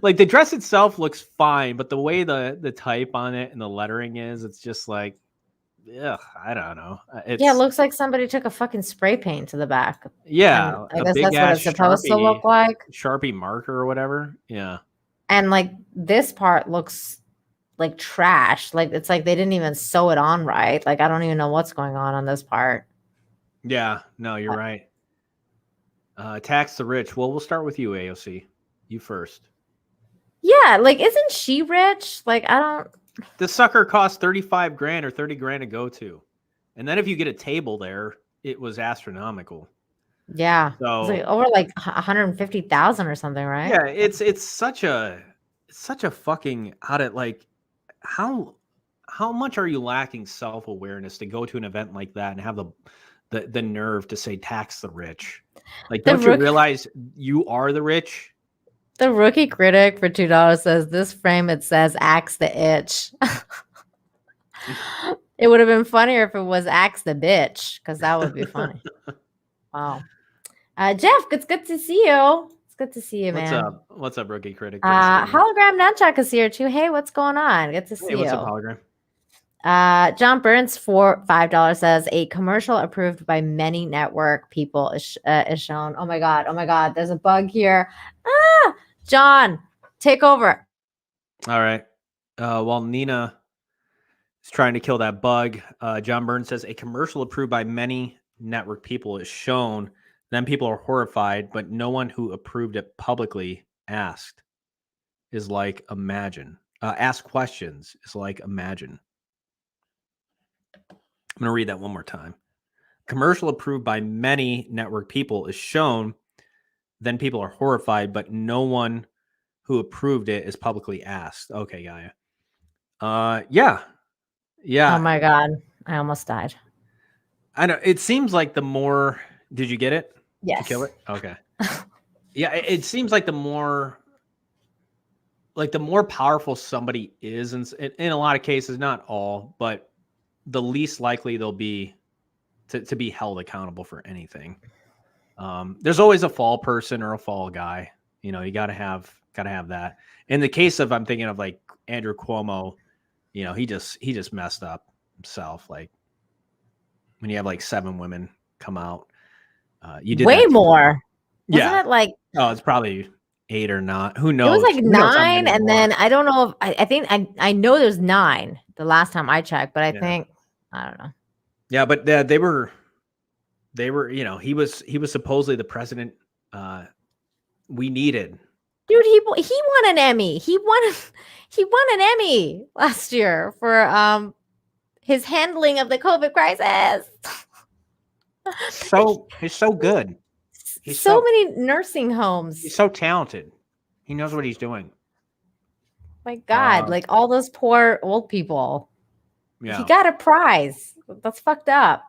Like the dress itself looks fine, but the way the type on it and the lettering is, it's just like, ugh, I don't know. It looks like somebody took a fucking spray paint to the back. Yeah. I guess that's what it's supposed to look like. Sharpie marker or whatever. Yeah. And like this part looks like trash. Like it's like they didn't even sew it on right. Like I don't even know what's going on this part. Yeah, no, you're right. Tax the rich. Well, we'll start with you, AOC. You first. Yeah, like isn't she rich? Like I don't. The sucker cost $35,000 or $30,000 to go to, and then if you get a table there, it was astronomical. Yeah, so it's like over like 150,000 or something, right? Yeah, it's such a fucking how much are you lacking self-awareness to go to an event like that and have the nerve to say tax the rich? Like, don't you realize you are the rich? The rookie critic for $2 says this frame, it says axe the itch. It would have been funnier if it was axe the bitch, because that would be funny. Wow. Jeff, it's good to see you. It's good to see you, man. What's up, rookie critic? Hologram Nunchuck is here too. Hey, what's going on? Good to see you. What's up, Hologram? John Burns for $5 says a commercial approved by many network people is shown. Oh my god, there's a bug here. John, take over. All right. While Nina is trying to kill that bug, John Burns says a commercial approved by many network people is shown. Then people are horrified, but no one who approved it publicly asked. Is like imagine. Ask questions is like imagine. I'm going to read that one more time. Commercial approved by many network people is shown. Then people are horrified, but no one who approved it is publicly asked. Okay, Gaia. Yeah. Oh my god, I almost died. I know. It seems like the more. Did you get it? Yes. To kill it? Okay. Yeah, it seems like the more powerful somebody is, in a lot of cases, not all, but the least likely they'll be to be held accountable for anything. There's always a fall person or a fall guy. You gotta have that. In the case of, I'm thinking of like Andrew Cuomo, he just messed up himself. Like when you have like 7 women come out, you did way more. Yeah. Wasn't it like? Oh, it's probably 8 or not. Who knows? It was like 9, and then I don't know if I think I know there's 9 the last time I checked, but I think I don't know. Yeah, but they were, he was supposedly the president we needed. Dude, he won an Emmy. He won an Emmy last year for his handling of the COVID crisis. He's so good. He's so many nursing homes. He's so talented. He knows what he's doing. My God, like all those poor old people. Yeah. He got a prize. That's fucked up.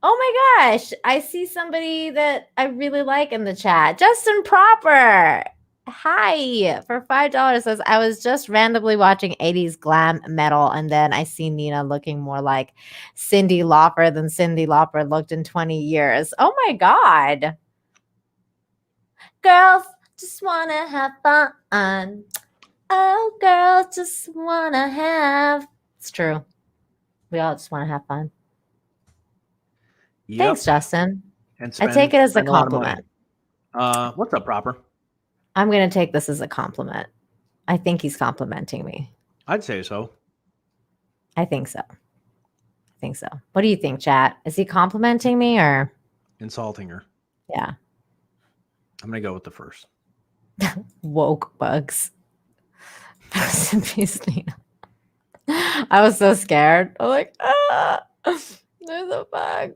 Oh my gosh. I see somebody that I really like in the chat. Justin Proper. Hi. For $5 says, I was just randomly watching 80s glam metal, and then I see Nina looking more like Cyndi Lauper than Cyndi Lauper looked in 20 years. Oh my God. Girls just want to have fun. Oh, girls just want to have. It's true. We all just want to have fun. Yep. Thanks, Justin. And I take it as a compliment. What's up, Proper? I'm going to take this as a compliment. I think he's complimenting me. I'd say so. I think so. What do you think, chat? Is he complimenting me or insulting her? Yeah. I'm gonna go with the first. Woke bugs. Rest in peace, Nina. I was so scared. I'm like, there's a bug.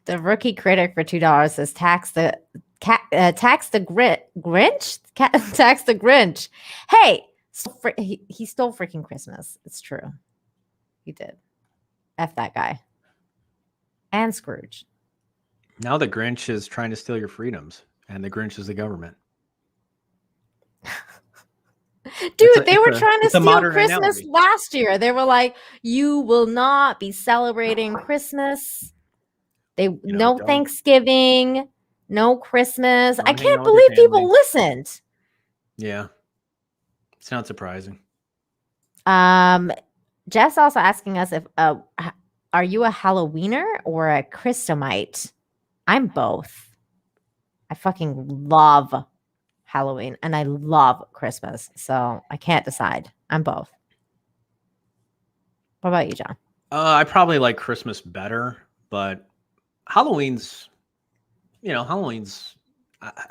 The rookie critic for $2 says tax the Grinch. Tax the Grinch. Hey, he stole freaking Christmas. It's true. He did. F that guy. And Scrooge. Now the Grinch is trying to steal your freedoms, and the Grinch is the government. Dude, they were trying to steal Christmas last year. They were like, you will not be celebrating Christmas. No Thanksgiving, no Christmas. I can't believe people listened. Yeah. It's not surprising. Jeff's also asking us if are you a Halloweener or a Christomite? I'm both. I fucking love Halloween and I love Christmas. So I can't decide. I'm both. What about you, John? I probably like Christmas better, but Halloween's I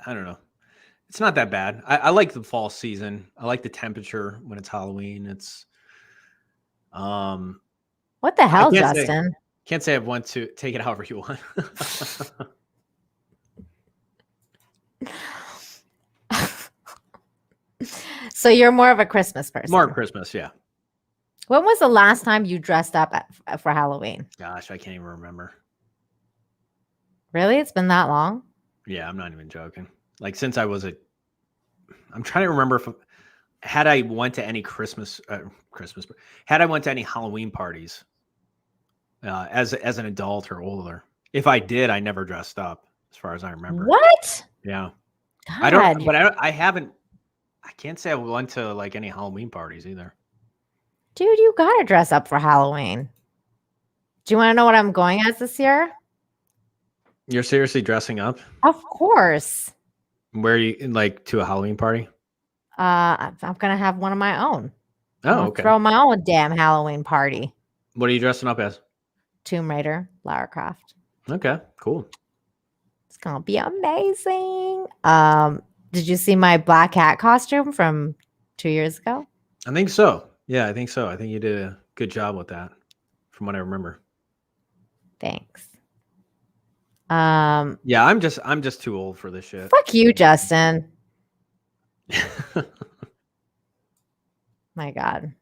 don't know. It's not that bad. I like the fall season. I like the temperature when it's Halloween. It's what the hell, Justin? Can't say I've went to take it however you want. So you're more of a Christmas person. More Christmas, yeah. When was the last time you dressed up for Halloween? Gosh, I can't even remember. Really? It's been that long? Yeah, I'm not even joking. Like since I was I'm trying to remember if had I went to any had I went to any Halloween parties as an adult or older. If I did, I never dressed up as far as I remember. What? Yeah. God. I haven't, I can't say I went to like any Halloween parties either. Dude, you got to dress up for Halloween. Do you want to know what I'm going as this year? You're seriously dressing up? Of course. Where are you, like to a Halloween party? I'm going to have one of my own. Oh, okay. Throw my own damn Halloween party. What are you dressing up as? Tomb Raider, Lara Croft. Okay, cool. It's going to be amazing. Did you see my black cat costume from 2 years ago? I think so. Yeah, I think so. I think you did a good job with that from what I remember. Thanks. Yeah, I'm just too old for this shit. Fuck you, Justin. My God.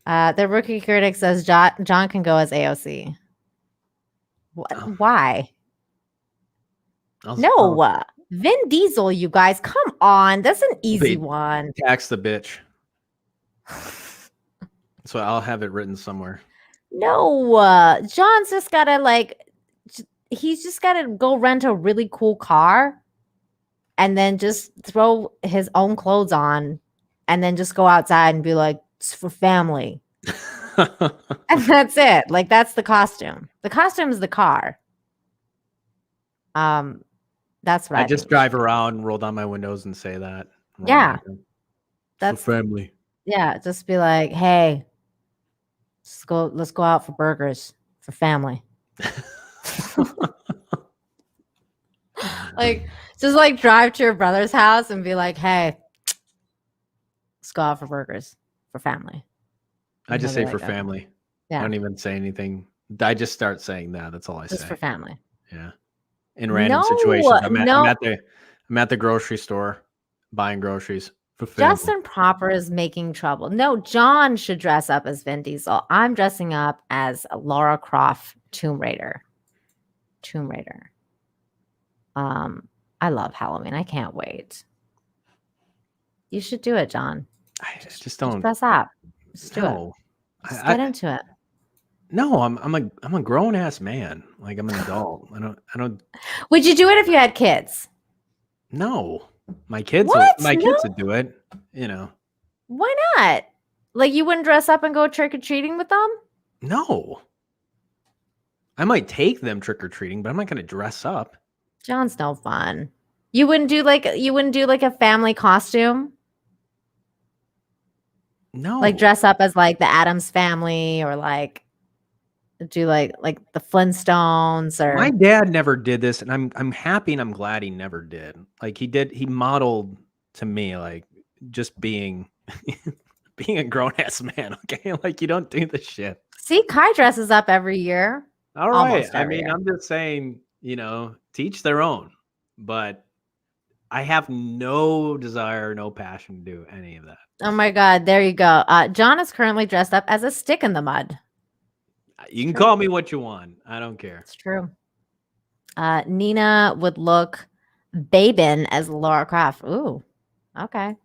The rookie critic says John can go as AOC. What? Oh. Why? No. Vin Diesel, you guys. Come on. That's an easy one. Tax the bitch. So I'll have it written somewhere. No. John's just got to he's just got to go rent a really cool car and then just throw his own clothes on and then just go outside and be like, it's for family. And that's it. Like, that's the costume. The costume is the car. That's what I just drive around, roll down my windows and say that. Yeah. That's for family. Yeah. Just be like, hey, let's go out for burgers for family. Just drive to your brother's house and be like, hey, let's go out for burgers for family. I just say for family. Yeah. I don't even say anything. I just start saying that. That's all I say. Just for family. Yeah. In random situations. I'm at the grocery store buying groceries for family. Justin Proper is making trouble. No, John should dress up as Vin Diesel. I'm dressing up as Lara Croft, Tomb Raider. I love Halloween. I can't wait. You should do it, John. I just don't dress up. Just do it. Just get into it. No, I'm a grown ass man. Like, I'm an adult. I don't. Would you do it if you had kids? No, my kids would do it. You know. Why not? Like, you wouldn't dress up and go trick or treating with them? No. I might take them trick or treating, but I'm not going to dress up. John's no fun. You wouldn't do like a family costume? No. Like dress up as like the Addams Family or like do like the Flintstones or My dad never did this, and I'm happy and I'm glad he never did. Like he modeled to me like just being being a grown ass man, okay? Like you don't do the shit. See, Kai dresses up every year. All right. Almost I every mean, year. I'm just saying, teach their own. But I have no desire, no passion to do any of that. Oh my God, there you go. John is currently dressed up as a stick in the mud. You can call me what you want. I don't care. It's true. Nina would look Babin as Laura Croft. Ooh, okay.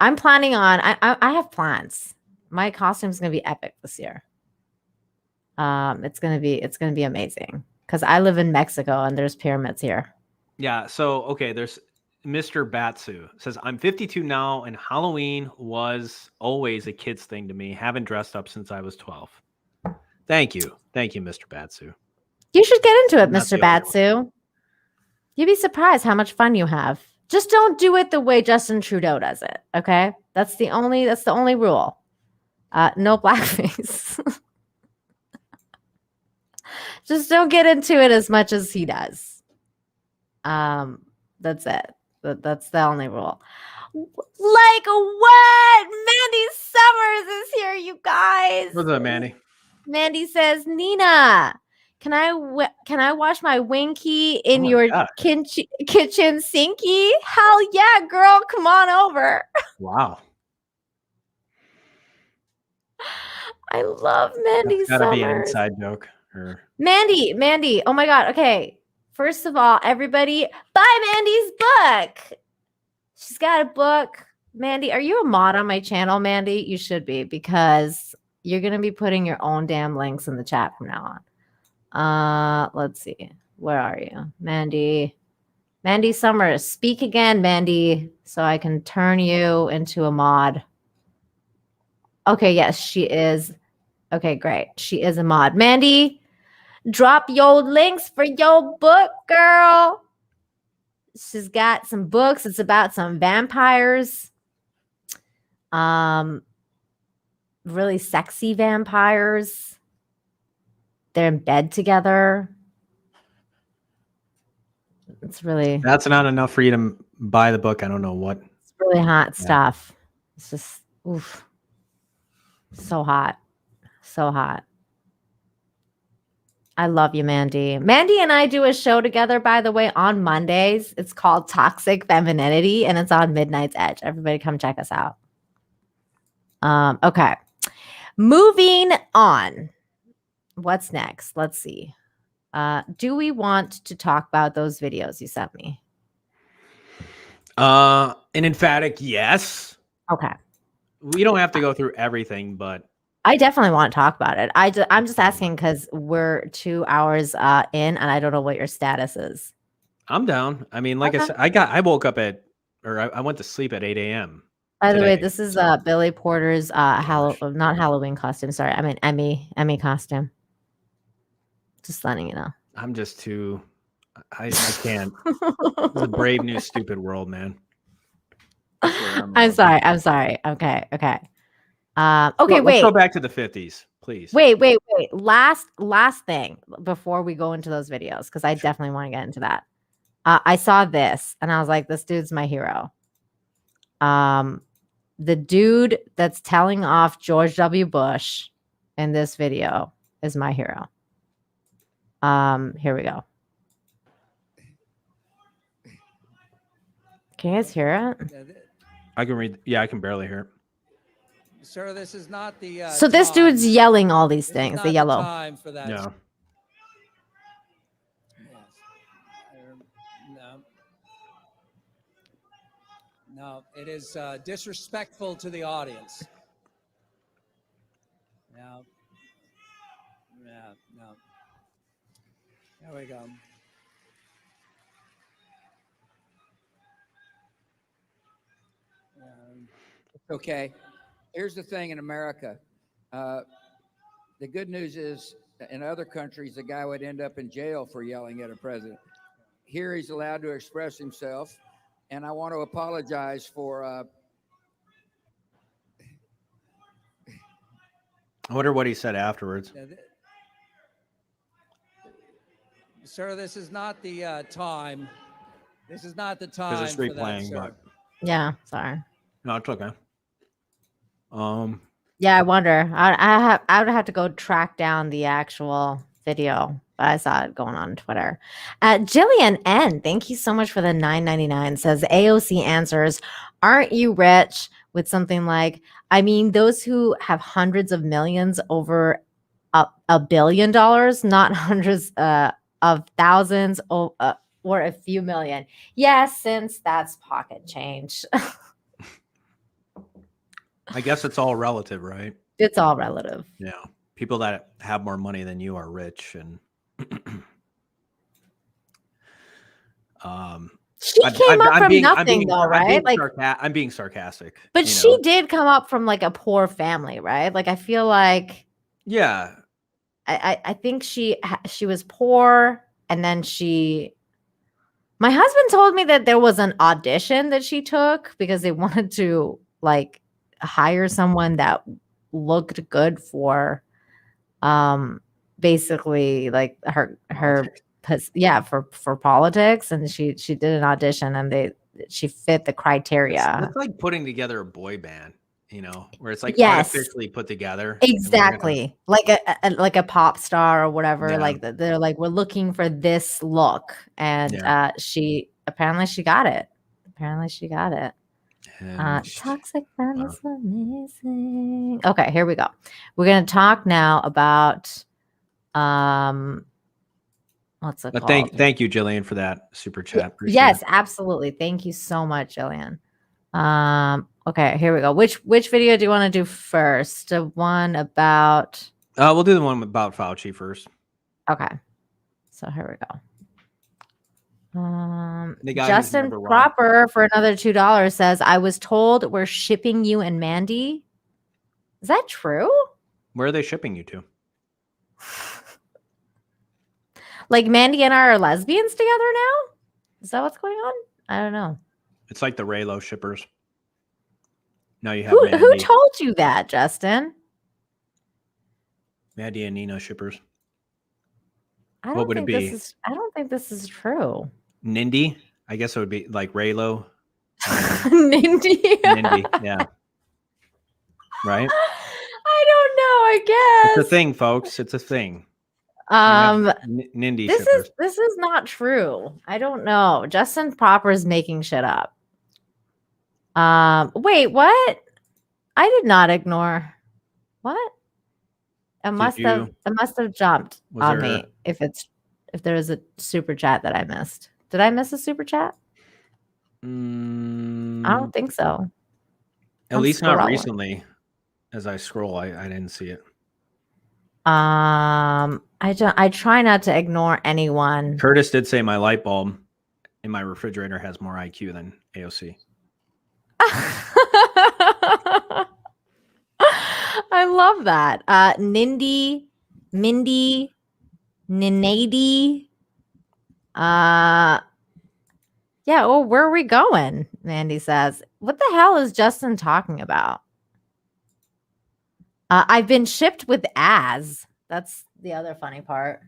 I'm planning on. I have plans. My costume's gonna be epic this year. It's gonna be amazing because I live in Mexico and there's pyramids here. Yeah. So okay, there's Mr. Batsu says I'm 52 now, and Halloween was always a kid's thing to me. Haven't dressed up since I was 12. Thank you, Mr. Batsu. You should get into it, Not Mr. the only one. Batsu. You'd be surprised how much fun you have. Just don't do it the way Justin Trudeau does it. Okay, that's the only rule. No blackface. Just don't get into it as much as he does. That's it. That's the only rule. Like what? Mandy Summers is here, you guys. What's up, Mandy? Mandy says, Nina, can I wash my winky in your kitchen sinky? Hell yeah, girl, come on over. Wow. I love Mandy That's gotta be an Summers. inside joke. Or... Mandy. Oh my God. Okay. First of all, everybody, buy Mandy's book. She's got a book. Mandy, are you a mod on my channel, Mandy? You should be, because you're going to be putting your own damn links in the chat from now on. Let's see. Where are you? Mandy Summers. Speak again, Mandy, so I can turn you into a mod. Okay, yes, she is. Okay, great. She is a mod. Mandy, drop your links for your book, girl. She's got some books. It's about some vampires. Really sexy vampires. They're in bed together. It's really... That's not enough for you to buy the book. I don't know what. It's really hot stuff. It's just, oof. So hot. So hot. I love you, Mandy. Mandy and I do a show together, by the way, on Mondays. It's called Toxic Femininity, and it's on Midnight's Edge. Everybody come check us out. Okay. Moving on. What's next? Let's see. Do we want to talk about those videos you sent me? An emphatic yes. Okay. We don't have to go through everything, but I definitely want to talk about it. I'm just asking because we're 2 hours in, and I don't know what your status is. I'm down. I mean, like I said, I woke up I went to sleep at 8 a.m. By the way, this is Billy Porter's not Halloween costume. Sorry, I mean Emmy costume. Just letting you know. I'm just too. I can't. It's a brave new stupid world, man. I'm sorry. Okay. Okay, Let's wait. go back to the 50s, please. Wait. Last thing before we go into those videos, because I definitely want to get into that. I saw this and I was like, this dude's my hero. The dude that's telling off George W. Bush in this video is my hero. Here we go. Can you guys hear it? I can read. Yeah, I can barely hear it. Sir, this is not the. So this dude's yelling all these things. The yellow. Time for that. No. No, it is disrespectful to the audience. No. There we go. It's okay. Here's the thing in America. The good news is, in other countries, the guy would end up in jail for yelling at a president. here he's allowed to express himself, and I want to apologize for. I wonder what he said afterwards. Sir, this is not the time. This is not the time. Because it's for that, replaying, sir. but Yeah, sorry. no, it's okay. Yeah, I wonder. I would have to go track down the actual video, but I saw it going on Twitter. Jillian N, thank you so much for the $9.99. Says AOC answers, "Aren't you rich?" With something like, "I mean, those who have hundreds of millions over $1 billion, not hundreds of thousands or a few million." Yes, since that's pocket change. I guess it's all relative, right? It's all relative. Yeah. People that have more money than you are rich, and she came up from nothing, though, right? Like, I'm being sarcastic. but she did come up from like a poor family, right? Like, I feel like, yeah, I think she was poor, and then my husband told me that there was an audition that she took because they wanted to like hire someone that looked good for basically like her for politics, and she did an audition, and she fit the criteria. It's like putting together a boy band, where it's like Yes. artificially put together. Exactly. Like a pop star or whatever. Yeah. Like they're like, we're looking for this look. And she got it. Toxic friend is amazing. Okay, here we go. We're gonna talk now about what's it called? Thank you, Jillian, for that super chat. Appreciate yes, it. Absolutely. Thank you so much, Jillian. Okay, here we go. Which video do you want to do first? The one about we'll do the one about Fauci first. Okay. So here we go. Justin Proper for another $2 says, "I was told we're shipping you and Mandy." Is that true? Where are they shipping you to? Like Mandy and I are lesbians together now? Is that what's going on? I don't know. It's like the Raylo shippers. Now you have who told you that, Justin? Mandy and Nina shippers. What would it be? I don't think this is true. Nindy? I guess it would be like Raylo. Nindy? Nindy, yeah. Right? I don't know, I guess. It's a thing, folks. It's a thing. Nindy this shippers. This is not true. I don't know. Justin Proper is making shit up. Wait, what? I did not ignore. What? It must have jumped on me if there is a super chat that I missed. Did I miss a super chat? I don't think so. At least not recently. As I scroll, I didn't see it. I try not to ignore anyone. Curtis did say my light bulb in my refrigerator has more IQ than AOC. I love that. Nindy, Mindy, Ninady. Yeah, well, where are we going? Mandy says, "What the hell is Justin talking about?" I've been shipped with Az. That's the other funny part.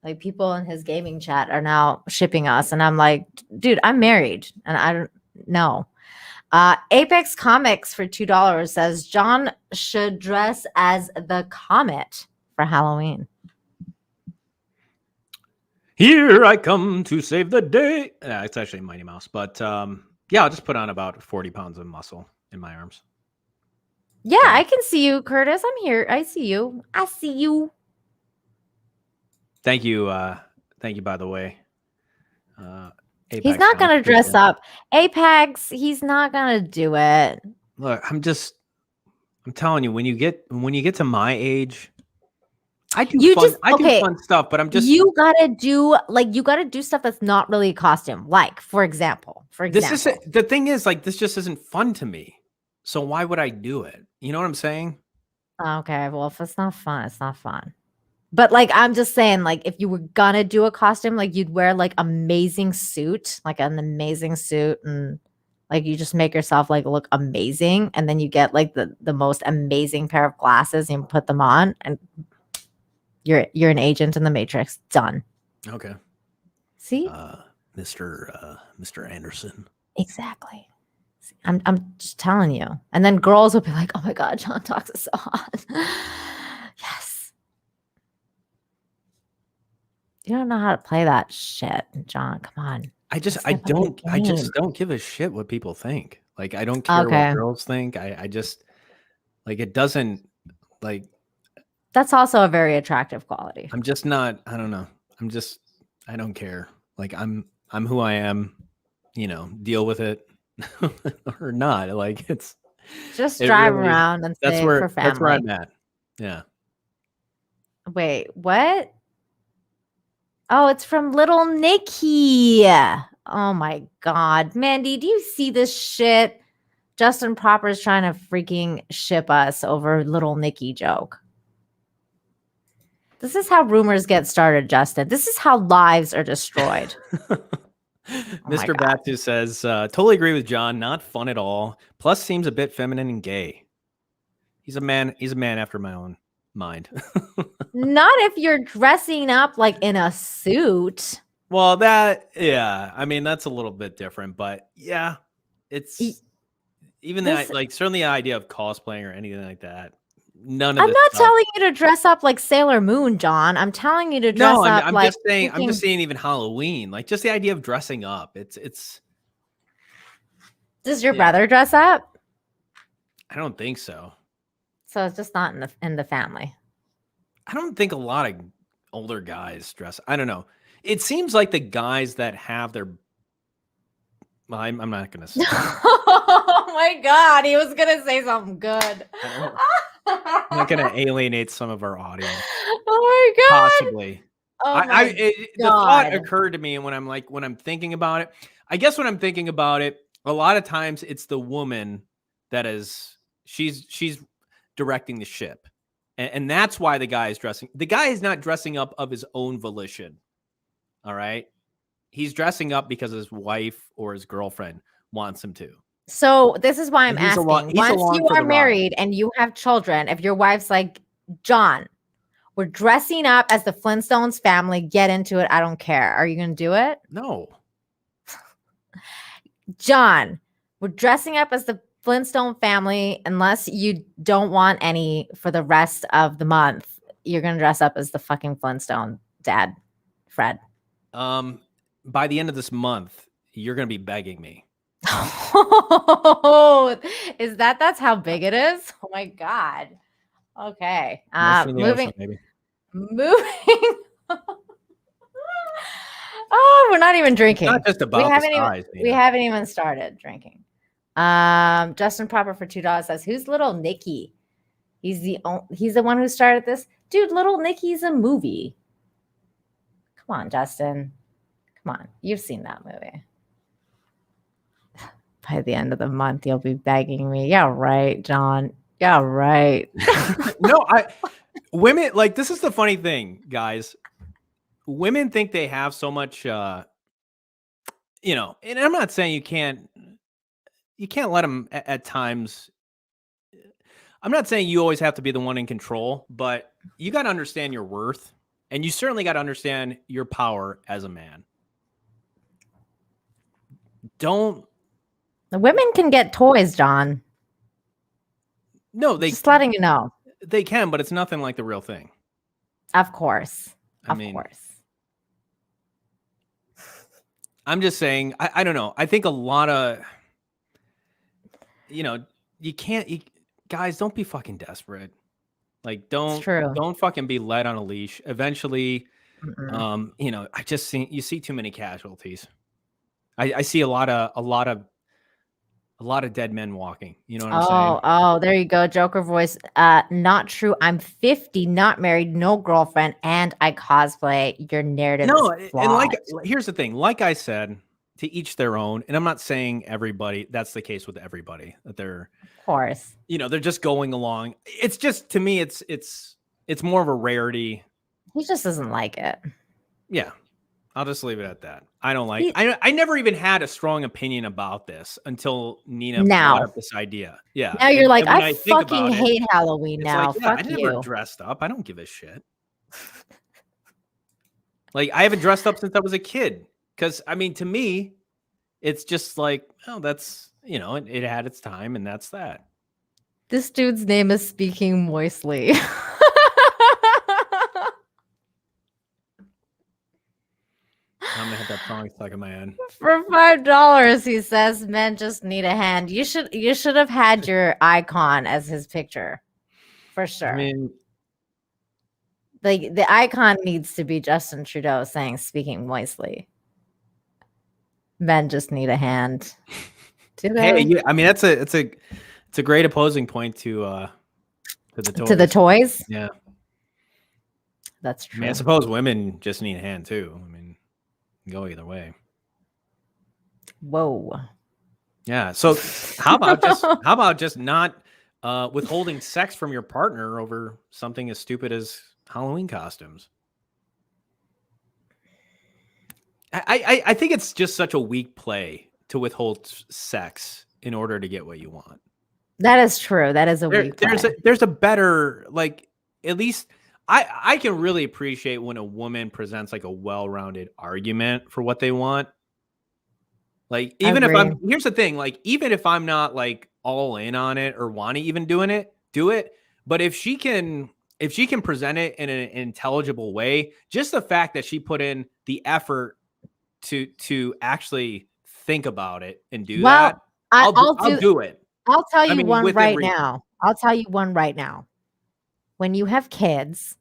Like, people in his gaming chat are now shipping us, and I'm like, dude, I'm married, and I don't know. Apex Comics for $2 says John should dress as the Comet for Halloween. Here I come to save the day. It's actually Mighty Mouse, but yeah, I'll just put on about 40 pounds of muscle in my arms. Yeah, I can see you, Curtis. I'm here. I see you. Thank you. Thank you, by the way. Apex, he's not going to dress up. Apex, he's not going to do it. Look, I'm telling you, when you get to my age, I do fun stuff, but you gotta do stuff that's not really a costume. Like, for example, the thing is, like, this just isn't fun to me. So why would I do it? You know what I'm saying? Okay, well, if it's not fun, it's not fun. But like, I'm just saying, like, if you were gonna do a costume, like you'd wear like amazing suit, like an amazing suit, and like you just make yourself like look amazing, and then you get like the most amazing pair of glasses and you put them on, and you're an agent in the Matrix. Done. Okay. See, Mr. Anderson. exactly. I'm just telling you. And then girls will be like, "Oh my God, John Talks is so hot." Yes. You don't know how to play that shit, John. Come on. I just don't give a shit what people think. Like, I don't care Okay. what girls think. I just like, it doesn't like. That's also a very attractive quality. I'm just not. I don't know. I don't care. Like, I'm who I am. You know, deal with it or not. Like, it's Just it drive really- around and say for family. That's where I'm at. Yeah. Wait, what? Oh, it's from Little Nicky. Oh my God. Mandy, do you see this shit? Justin Proper is trying to freaking ship us over Little Nicky joke. This is how rumors get started, Justin. This is how lives are destroyed. Mr. Batu says, totally agree with John. Not fun at all. Plus seems a bit feminine and gay. He's a man after my own mind. Not if you're dressing up like in a suit. Well, yeah. I mean, that's a little bit different, but yeah, it's even that, like, certainly the idea of cosplaying or anything like that. I'm not telling you to dress up like Sailor Moon, John. I'm telling you to dress up I'm like just saying. I'm just saying, even Halloween, like just the idea of dressing up. It's. Does your brother dress up? I don't think so. So it's just not in the family. I don't think a lot of older guys dress. I don't know. It seems like the guys that have their. Well, I'm not gonna say. Oh my God, he was gonna say something good. I'm not gonna alienate some of our audience. Oh my God. Possibly. Oh The thought occurred to me, and when I'm thinking about it, I guess when I'm thinking about it, a lot of times it's the woman that is she's directing the ship, and that's why the guy is dressing. The guy is not dressing up of his own volition. All right, he's dressing up because his wife or his girlfriend wants him to. So this is why I'm And he's asking. he's Once along you for are the ride. married and you have children, if your wife's like, John, we're dressing up as the Flintstones family, get into it. I don't care. Are you going to do it? No. John, we're dressing up as the Flintstone family. Unless you don't want any for the rest of the month, you're going to dress up as the fucking Flintstone dad, Fred. By the end of this month, you're going to be begging me. Is that's how big it is? Oh my God. Okay. Moving. Maybe. Oh, we're not even drinking. It's not just about the size. We haven't even started drinking. Justin Proper for $2 says, "Who's Little Nicky?" He's the one who started this. Dude, Little Nicky's a movie. Come on, Justin. Come on. You've seen that movie. By the end of the month, you'll be begging me. Yeah, right, John. Yeah, right. No, women, like, this is the funny thing, guys. Women think they have so much, and I'm not saying you can't let them at times. I'm not saying you always have to be the one in control, but you got to understand your worth, and you certainly got to understand your power as a man. The women can get toys, John. No, just letting you know. They can, but it's nothing like the real thing. Of course. Of course. I'm just saying, I don't know. I think a lot of, guys, don't be fucking desperate. Like, don't fucking be led on a leash. Eventually, you see too many casualties. I see a lot of dead men walking. You know what I'm saying? Oh, there you go. Joker voice. Not true. I'm 50, not married, no girlfriend, and I cosplay. Your narrative is flawed. And here's the thing. Like I said, to each their own. And I'm not saying everybody. That's the case with everybody. That they're, of course, they're just going along. It's just, to me, it's more of a rarity He just doesn't like it. Yeah. I'll just leave it at that. I don't like. I never even had a strong opinion about this until Nina brought up this idea. Yeah. Now you're like, when I think fucking about it, hate Halloween it's now. like, yeah, Fuck I never you. dressed up. I don't give a shit. Like, I haven't dressed up since I was a kid. Because, I mean, to me, it's just like, oh, that's, you know, it had its time, and that's that. This dude's name is Speaking Moistly. I'm gonna have that song stuck in my head. For $5, he says men just need a hand. You should have had your icon as his picture. For sure. I mean, the icon needs to be Justin Trudeau saying Speaking Moistly. Men just need a hand. Hey, yeah, I mean, it's a great opposing point to the toys. To the toys? Yeah. That's true. I mean, I suppose women just need a hand too. I mean, go either way. Whoa. Yeah. So how about just not withholding sex from your partner over something as stupid as Halloween costumes? I think it's just such a weak play to withhold sex in order to get what you want. That is true. That is a weak play. There's a better, like, at least I can really appreciate when a woman presents like a well-rounded argument for what they want. Like, even if here's the thing, like, even if I'm not like all in on it or want to even do it. But if she can present it in an intelligible way, just the fact that she put in the effort to actually think about it and do that, I'll do it. I'll tell you one within right reason. now. I'll tell you one right now. When you have kids,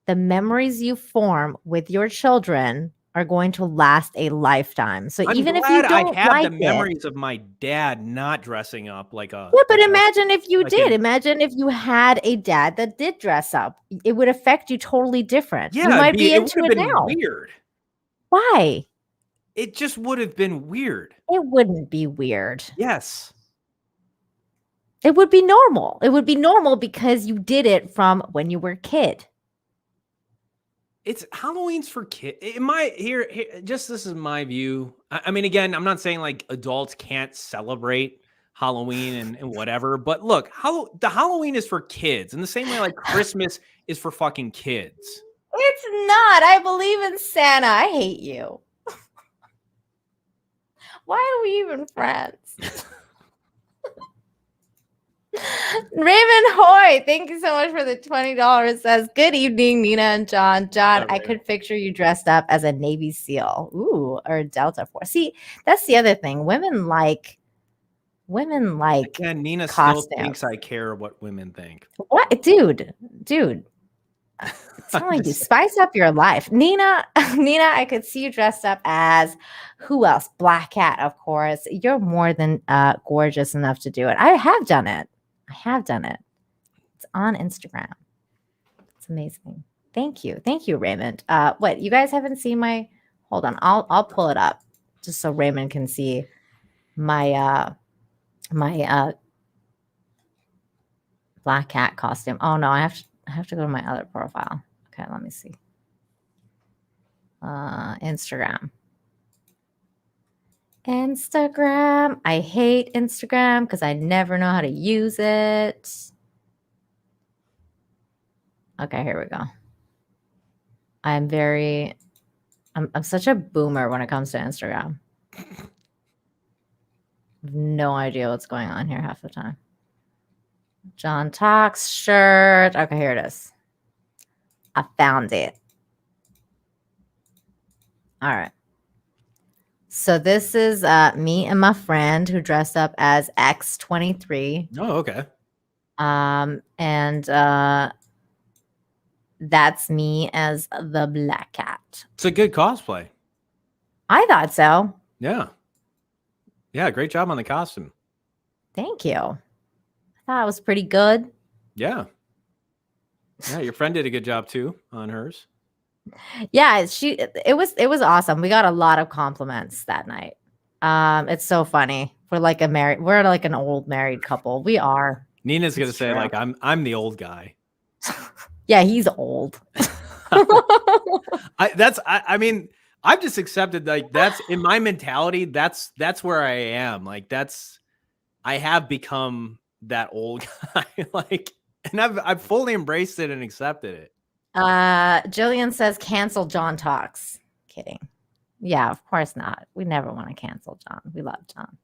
the memories you form with your children are going to last a lifetime. So I'm even if glad you don't I have like the it, memories of my dad not dressing up like a. yeah, but imagine if you like did. an- Imagine if you had a dad that did dress up. It would affect you totally different. Yeah, you might be it into would it have been now. weird. Why? It just would have been weird. It wouldn't be weird. Yes. It would be normal. It would be normal because you did it from when you were a kid. It's Halloween's for kids. Here, just this is my view. I mean, again, I'm not saying like adults can't celebrate Halloween and whatever, but look, the Halloween is for kids in the same way like Christmas is for fucking kids. It's not. I believe in Santa. I hate you. Why are we even friends? Raymond Hoy, thank you so much for the $20. Says, good evening, Nina and John. John, I could picture you dressed up as a Navy SEAL. Ooh, or a Delta Force. See, that's the other thing. Women like Again, Nina costumes. still thinks I care what women think. What? Dude. I'm telling you, spice up your life. Nina, I could see you dressed up as who else? Black Cat, of course. You're more than gorgeous enough to do it. I have done it. It's on Instagram. It's amazing. Thank you, Raymond. What, you guys haven't seen my? Hold on, I'll pull it up just so Raymond can see my Black Cat costume. Oh no, I have to go to my other profile. Okay, let me see. Instagram. I hate Instagram because I never know how to use it. Okay, here we go. I'm such a boomer when it comes to Instagram. No idea what's going on here half the time. John Talks shirt. Okay, here it is. I found it. All right. So this is me and my friend who dressed up as X23. Oh, okay. And that's me as the Black Cat. It's a good cosplay. I thought so. Yeah. Yeah, great job on the costume. Thank you. I thought it was pretty good. Yeah. Yeah, your friend did a good job too on hers. Yeah, it was awesome. We got a lot of compliments that night. It's so funny. We're like an old married couple. We are. Nina's gonna say like I'm the old guy. Yeah, he's old. I mean, I've just accepted, like, that's in my mentality. That's where I am. Like, I have become that old guy. Like, and I've fully embraced it and accepted it. Jillian says cancel John Talks. Kidding. Yeah, of course not. We never want to cancel John. We love John.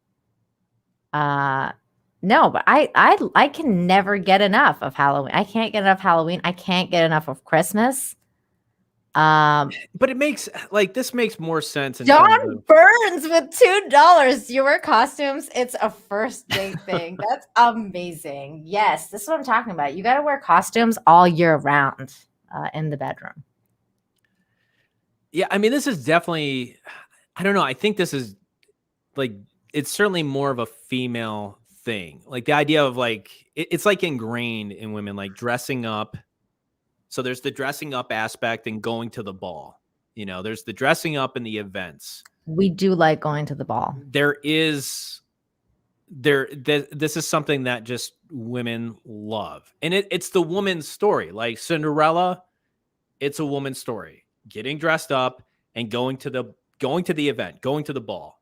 No, but I can never get enough of Halloween. I can't get enough Halloween. I can't get enough of Christmas. But it makes, like, this makes more sense. John Burns with $2. You wear costumes. It's a first date thing. That's amazing. Yes, this is what I'm talking about. You got to wear costumes all year round in the bedroom. Yeah, I mean, this is definitely, I don't know. I think this is, like, it's certainly more of a female thing. Like, the idea of, like, it's like ingrained in women, like dressing up. So there's the dressing up aspect and going to the ball. You know, there's the dressing up and the events. We do like going to the ball. This is something that just women love. And it's the woman's story. Like Cinderella, it's a woman's story. Getting dressed up and going to the event, going to the ball.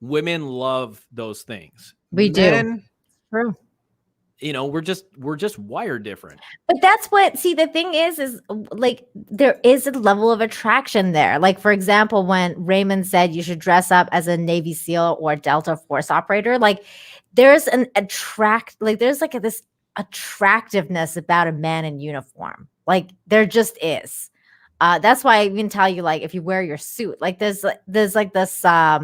Women love those things. We do. True. You know, we're just wired different. But that's what, see, the thing is like, there is a level of attraction there. Like, for example, when Raymond said you should dress up as a Navy SEAL or Delta Force operator, like, there's there's like this attractiveness about a man in uniform. Like, there just is. That's why I even tell you, like, if you wear your suit, like, there's like this, I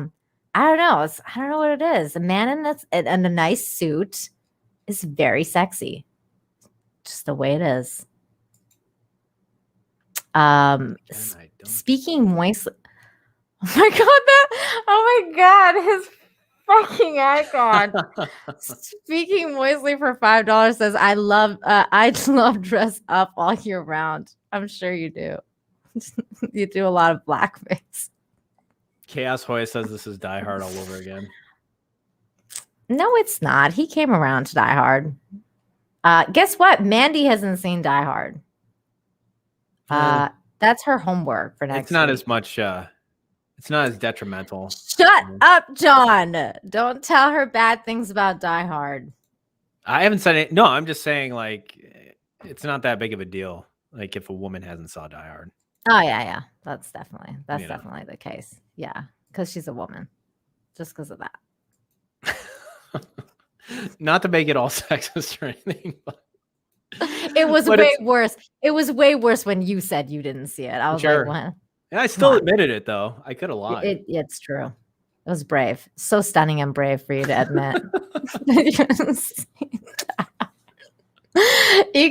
don't know. I don't know what it is. A man in a nice suit is very sexy. Just the way it is. Speaking moistly. Oh my God, his fucking icon. Speaking moistly for $5 says, I love dress up all year round. I'm sure you do. You do a lot of blackface. Chaos Hoy says this is Die Hard all over again. No, it's not. He came around to Die Hard. Guess what? Mandy hasn't seen Die Hard. That's her homework for next week. It's not as much. It's not as detrimental. Shut up, John. Don't tell her bad things about Die Hard. I haven't said it. No, I'm just saying, like, it's not that big of a deal. Like, if a woman hasn't saw Die Hard. Oh yeah. That's definitely the case. Yeah, because she's a woman. Just because of that. Not to make it all sexist or anything, but it was way worse. It was way worse when you said you didn't see it. I was like, what? And I still admitted it, though. I could have lied. It's true. It was brave. So stunning and brave for you to admit.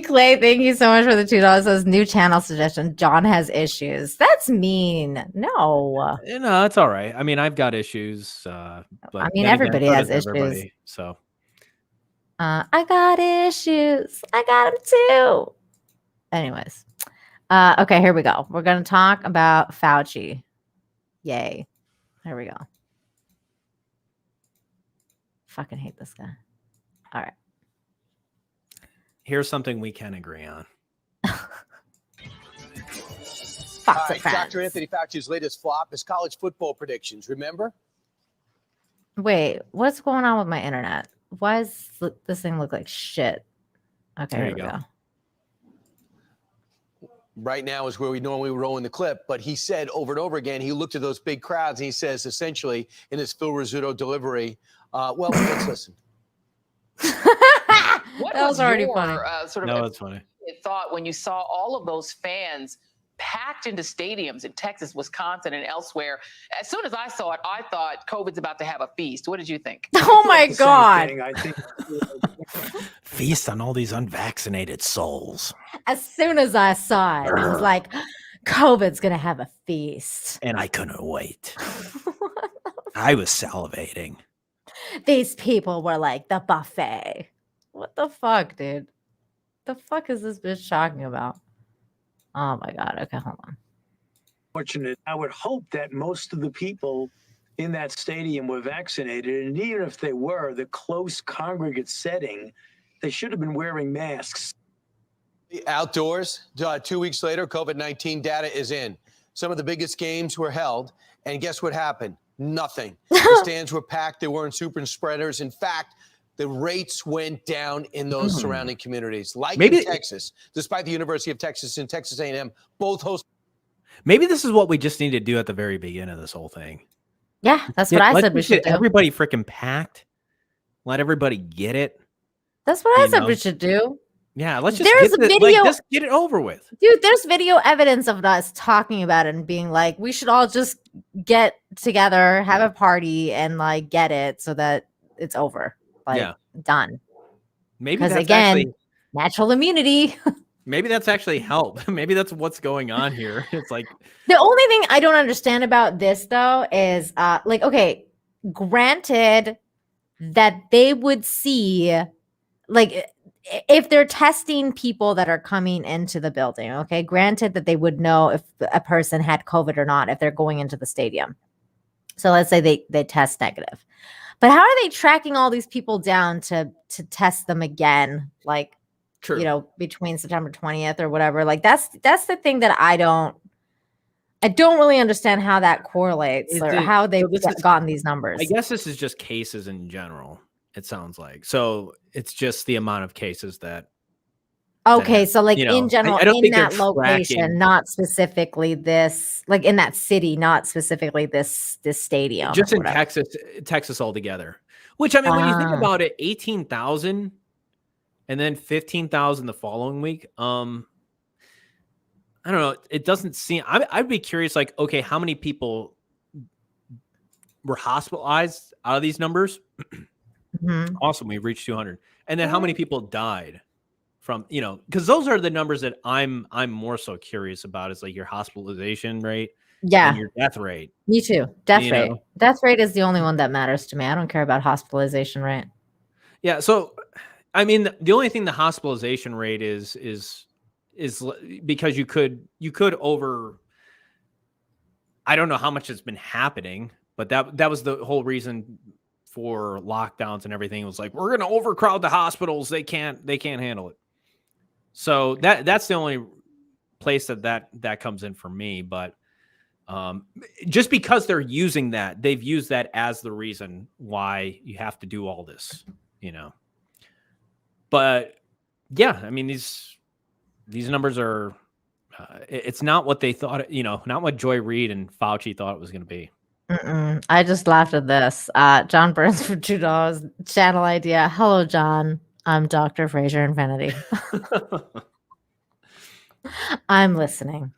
Clay, thank you so much for the $2. Says new channel suggestion. John has issues. That's mean. No. No, it's all right. I mean, I've got issues. But I mean, everybody has issues. So I got issues. I got them too. Anyways. Okay, here we go. We're going to talk about Fauci. Yay. Here we go. Fucking hate this guy. All right. Here's something we can agree on. Dr. Anthony Fauci's latest flop is college football predictions. Remember? Wait, what's going on with my internet? Why does this thing look like shit? Okay, here we go. Right now is where we normally roll in the clip, but he said over and over again, he looked at those big crowds and he says essentially in his Phil Rizzuto delivery, well, let's listen. What that was already your, funny. That's funny. Thought when you saw all of those fans packed into stadiums in Texas, Wisconsin, and elsewhere? As soon as I saw it, I thought COVID's about to have a feast. What did you think? Oh my God! I think feast on all these unvaccinated souls. As soon as I saw it, I was like, COVID's gonna have a feast, and I couldn't wait. I was salivating. These people were like the buffet. What the fuck, dude? The fuck is this bitch talking about? Oh my God. Okay, hold on. Fortunate. I would hope that most of the people in that stadium were vaccinated. And even if they were, the close congregate setting, they should have been wearing masks. Outdoors, 2 weeks later, COVID-19 data is in. Some of the biggest games were held, and guess what happened? Nothing. The stands were packed. There weren't super spreaders. In fact, the rates went down in those surrounding communities, like in Texas, despite the University of Texas and Texas A&M both host. Maybe this is what we just need to do at the very beginning of this whole thing. Yeah, that's what I said we should do. Everybody freaking packed. Let everybody get it. That's what I said we should do. Yeah, let's just just get it over with. Dude, there's video evidence of us talking about it and being like, we should all just get together, have a party, and like get it so that it's over. Like done. Maybe because that's again, actually, natural immunity. maybe that's actually help. Maybe that's what's going on here. It's like the only thing I don't understand about this though is like, okay, granted that they would see like if they're testing people that are coming into the building, okay, granted that they would know if a person had COVID or not if they're going into the stadium. So let's say they test negative. But how are they tracking all these people down to test them again? Like, True. You know, between September 20th or whatever. Like that's the thing that I don't really understand how that correlates or how they've gotten these numbers. I guess this is just cases in general. It sounds like so. It's just the amount of cases that. Okay, so like in general, I don't in think that they're location, tracking. not specifically this, like in that city, not specifically this stadium. Just or in whatever. Texas altogether. Which I mean, when you think about it, 18,000 and then 15,000 the following week. I don't know. It doesn't seem. I'd be curious. Like, okay, how many people were hospitalized out of these numbers? Awesome, we reached 200, and then how many people died from? You know, because those are the numbers that I'm more so curious about. Is like your hospitalization rate, and your death rate. Me too. Death You rate. know? Death rate is the only one that matters to me. I don't care about hospitalization rate. Yeah. So, I mean, the only thing the hospitalization rate is because you could over. I don't know how much has been happening, but that was the whole reason for lockdowns and everything. It was like, we're going to overcrowd the hospitals. They can't handle it. So that's the only place that comes in for me. But just because they're using that, they've used that as the reason why you have to do all this, you know. But yeah, I mean, these numbers are, it's not what they thought, you know, not what Joy Reid and Fauci thought it was going to be. I just laughed at this. John Burns for $2 channel idea. Hello, John. I'm Dr. Fraser Infinity. I'm listening.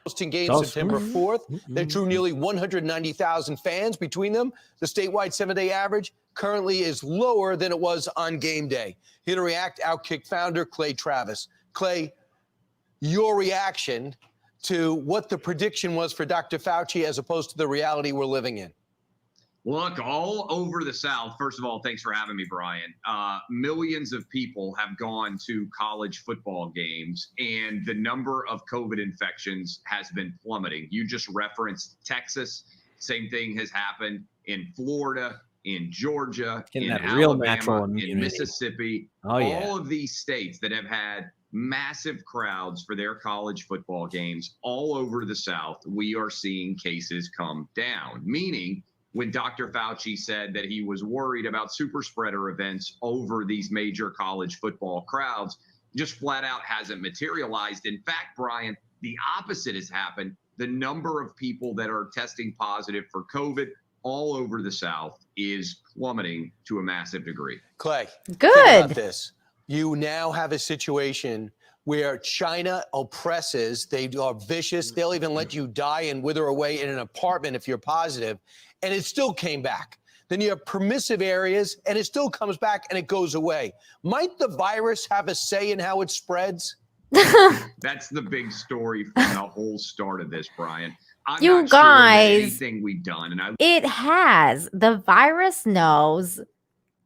Hosting games September 4th. They drew nearly 190,000 fans between them. The statewide 7-day average currently is lower than it was on game day. Here to react, Outkick founder Clay Travis. Clay, your reaction to what the prediction was for Dr. Fauci as opposed to the reality we're living in. Look, all over the South, first of all, thanks for having me, Brian. Millions of people have gone to college football games, and the number of COVID infections has been plummeting. You just referenced Texas. Same thing has happened in Florida, in Georgia, in Alabama, in Mississippi. Oh, yeah. All of these states that have had massive crowds for their college football games all over the South, we are seeing cases come down, meaning when Dr. Fauci said that he was worried about super spreader events over these major college football crowds, just flat out hasn't materialized. In fact, Brian, the opposite has happened. The number of people that are testing positive for COVID all over the South is plummeting to a massive degree. Clay, good. Think about this. You now have a situation where China oppresses, they are vicious, they'll even let you die and wither away in an apartment if you're positive, and it still came back. Then you have permissive areas, and it still comes back and it goes away. Might the virus have a say in how it spreads? That's the big story from the whole start of this, Brian. I'm You not sure that guys, anything we've done, and it has. The virus knows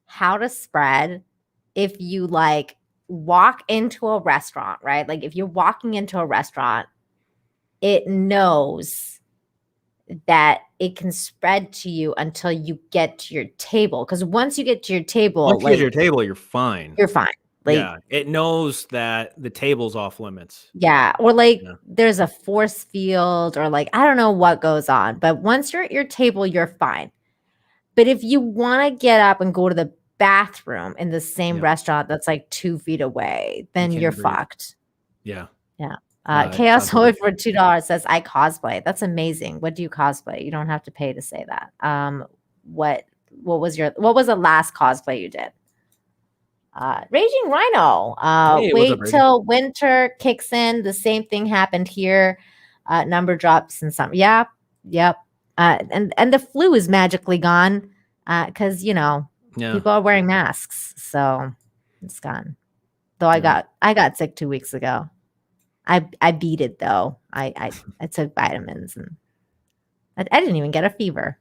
how to spread if you like walk into a restaurant, right? Like if you're walking into a restaurant, it knows that it can spread to you until you get to your table. Because once you get to your table, Once you get to your table, you're fine. You're fine. Like, yeah, it knows that the table's off limits. yeah, or like there's a force field, or like I don't know what goes on, but once you're at your table, you're fine. But if you want to get up and go to the bathroom in the same restaurant that's like 2 feet away, then you're breathe. fucked. Yeah. Yeah. Chaos Hoy for $2 says, I cosplay. That's amazing. What do you cosplay? You don't have to pay to say that. What was the last cosplay you did? Raging Rhino. Hey, what's Wait up, Raging? till winter kicks in. The same thing happened here. Number drops in some. Yeah. Yep. And the flu is magically gone because people are wearing masks, so it's gone. Though I got sick 2 weeks ago. I beat it though. I took vitamins and I didn't even get a fever.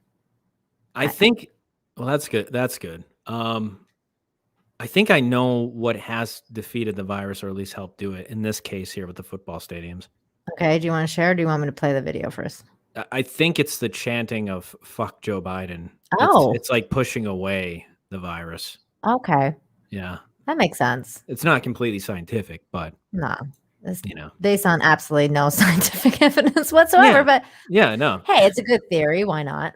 I think. Well, that's good. That's good. I think I know what has defeated the virus, or at least helped do it. In this case here with the football stadiums. Okay. Do you want to share? Or do you want me to play the video first? I think it's the chanting of "fuck Joe Biden." Oh, it's like pushing away the virus. Okay. Yeah, that makes sense. It's not completely scientific, but No. you Based on absolutely no scientific evidence whatsoever. But no. hey, it's a good theory. Why not?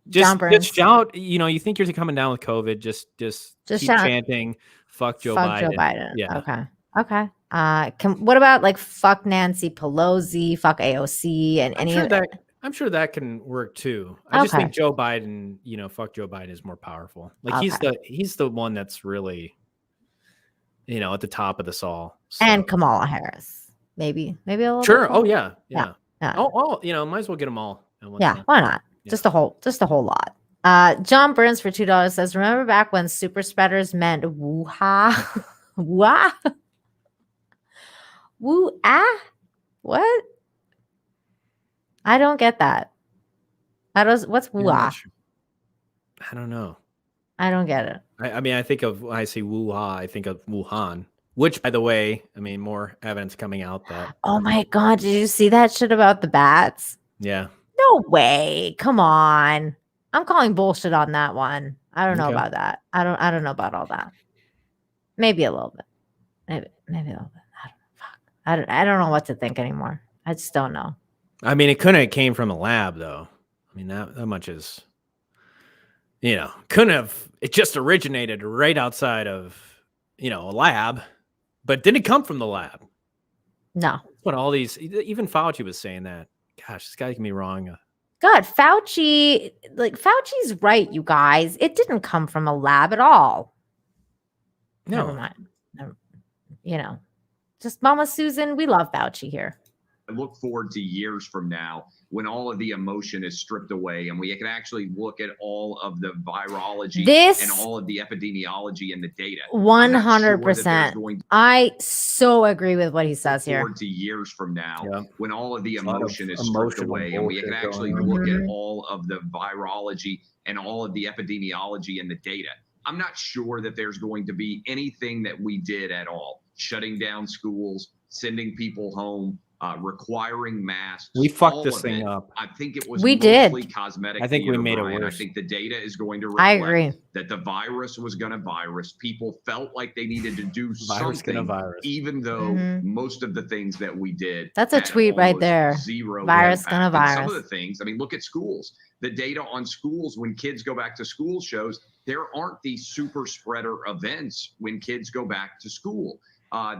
John Burns. Just shout. You think you're coming down with COVID? Just keep shout, chanting, "Fuck Joe Biden." Joe Biden. Yeah. Okay. What about like fuck Nancy Pelosi, fuck AOC, and I'm sure that can work too. I just think Joe Biden, fuck Joe Biden is more powerful. Like he's the one that's really, at the top of this all. So. And Kamala Harris, maybe a little. Sure. Bit Oh yeah. Yeah. Oh, might as well get them all. Yeah. Why not? Yeah. Just a whole lot. John Burns for $2 says, remember back when super spreaders meant woo-ha? Woo-ah? Woo-ah? What? I don't get that. What's woo-ah? I don't know. I don't get it. I mean, I think when I say woo-ha, I think of Wuhan, which, by the way, more evidence coming out that. Oh my God. Did you see that shit about the bats? Yeah. No way. Come on. I'm calling bullshit on that one. I don't know about that. I don't know about all that. Maybe a little bit. Maybe a little bit. I don't know what to think anymore. I just don't know. I mean, it couldn't have came from a lab, though. I mean, that much is, couldn't have. It just originated right outside of, a lab, but didn't come from the lab. No. But all these, even Fauci was saying that. Gosh, this guy can be wrong. God, Fauci's right, you guys. It didn't come from a lab at all. No. Never mind. Just Mama Susan, we love Fauci here. I look forward to years from now when all of the emotion is stripped away and we can actually look at all of the virology and all of the epidemiology and the data. 100%. I so agree with what he says here. Forward to years from now when all of the emotion is stripped away and we can actually look at all of the virology and all of the epidemiology and the data. I'm not sure that there's going to be anything that we did at all. Shutting down schools, sending people home, requiring masks. We fucked this thing up. I think it was mostly cosmetic. I think we made it worse. I think the data is going to I reflect agree. that the virus was going to virus. People felt like they needed to do something, even though most of the things that we did. That's a tweet right there. Zero virus impact. gonna And virus. some of the things, look at schools. The data on schools when kids go back to school shows there aren't these super spreader events when kids go back to school.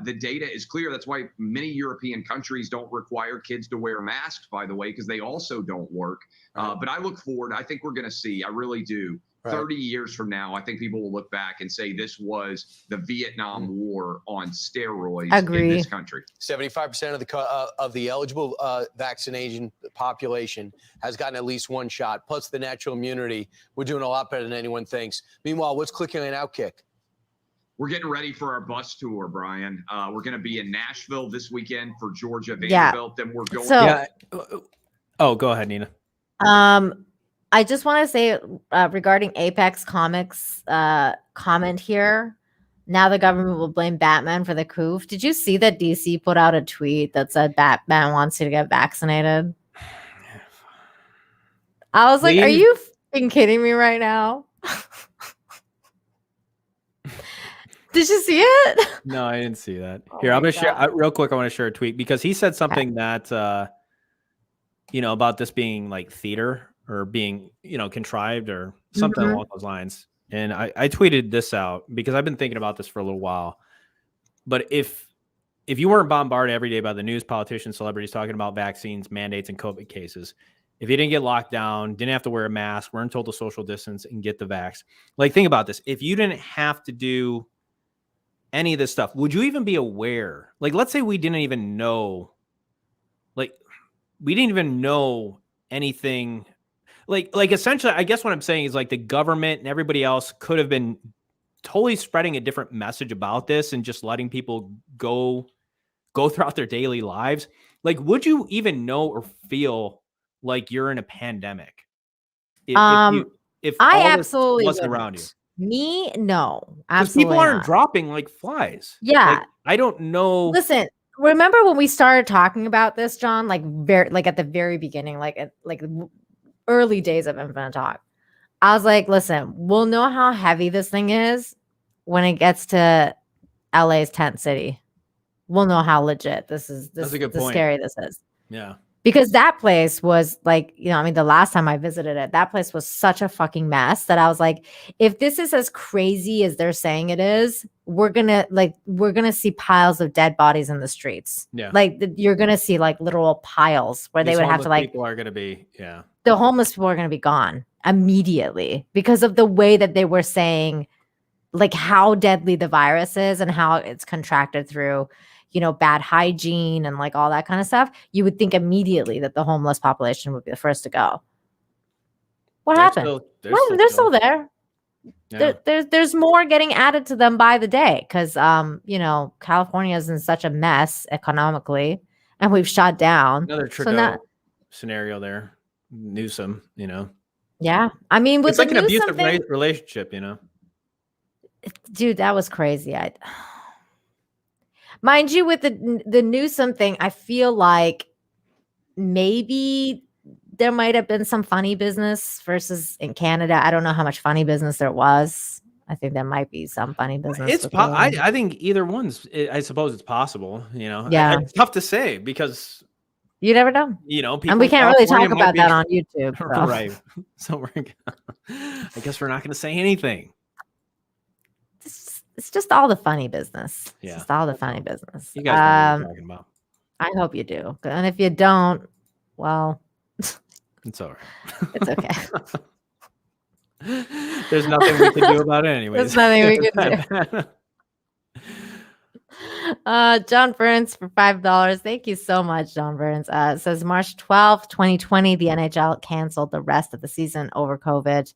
The data is clear. That's why many European countries don't require kids to wear masks, by the way, because they also don't work. But I look forward. I think we're going to see, I really do. 30 years from now, I think people will look back and say this was the Vietnam War on steroids in this country. 75% of the eligible vaccination population has gotten at least one shot, plus the natural immunity. We're doing a lot better than anyone thinks. Meanwhile, what's clicking on Outkick? We're getting ready for our bus tour, Brian. We're going to be in Nashville this weekend for Georgia Yeah. Vanderbilt. Then we're going. Oh, go ahead, Nina. I just want to say regarding Apex Comics comment here. Now the government will blame Batman for the coup. Did you see that DC put out a tweet that said Batman wants you to get vaccinated? I was like, are Please? you fucking kidding me right now? Did you see it? No, I didn't see that. Oh Here, I'm my gonna share God. real quick. I want to share a tweet because he said something that about this being like theater or being contrived or something Mhm. along those lines. And I tweeted this out because I've been thinking about this for a little while. But if you weren't bombarded every day by the news, politicians, celebrities talking about vaccines, mandates, and COVID cases, if you didn't get locked down, didn't have to wear a mask, weren't told to social distance and get the vax, like think about this. If you didn't have to do any of this stuff, would you even be aware? Like, let's say we didn't even know, anything. Like essentially, I guess what I'm saying is like the government and everybody else could have been totally spreading a different message about this and just letting people go throughout their daily lives. Like, would you even know or feel like you're in a pandemic if I all this absolutely wasn't around you? wouldn't. Me, no, Because people absolutely aren't not. dropping like flies. Yeah. Like, I don't know. Listen, remember when we started talking about this, John? Like at the very beginning, early days of Infinite Talk. I was like, listen, we'll know how heavy this thing is when it gets to LA's tent city. We'll know how legit this is. That's a good point. Scary this is. Yeah. Because that place was like, the last time I visited it, that place was such a fucking mess that I was like, if this is as crazy as they're saying it is, we're gonna see piles of dead bodies in the streets. Yeah. Like you're gonna see like literal piles where These they would have to homeless people are going to be, the homeless people are gonna be gone immediately because of the way that they were saying like how deadly the virus is and how it's contracted through bad hygiene and like all that kind of stuff. You would think immediately that the homeless population would be the first to go. What happened? They're still there. Yeah. There's more getting added to them by the day because California is in such a mess economically and we've shut down. Another Trudeau scenario there. Newsom, Yeah. I mean, with it's like the an Newsom abusive thing, relationship, dude, that was crazy. Mind you, with the Newsom thing, I feel like maybe there might have been some funny business versus in Canada. I don't know how much funny business there was. I think there might be some funny business. It's I think either one's. I suppose it's possible. Yeah. It's tough to say because you never know. People and we can't really talk California might about that on YouTube. So. Right. So I guess we're not going to say anything. It's just all the funny business. It's Yeah. just all the funny business. You guys know what I'm talking about. I hope you do. And if you don't, well, it's all right. It's okay. There's nothing we can do about it anyways. There's nothing we can do. John Burns for $5. Thank you so much, John Burns. It says March 12th, 2020, the NHL canceled the rest of the season over COVID.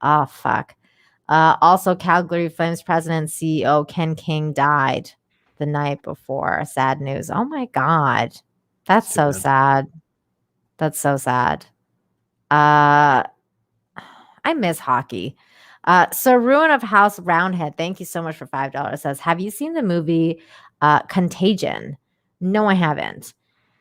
Oh, fuck. Also, Calgary Flames president and CEO Ken King died the night before. Sad news. Oh my God. That's so sad. That's so sad. I miss hockey. So Ruin of House Roundhead, thank you so much for $5. Says, have you seen the movie Contagion? No, I haven't.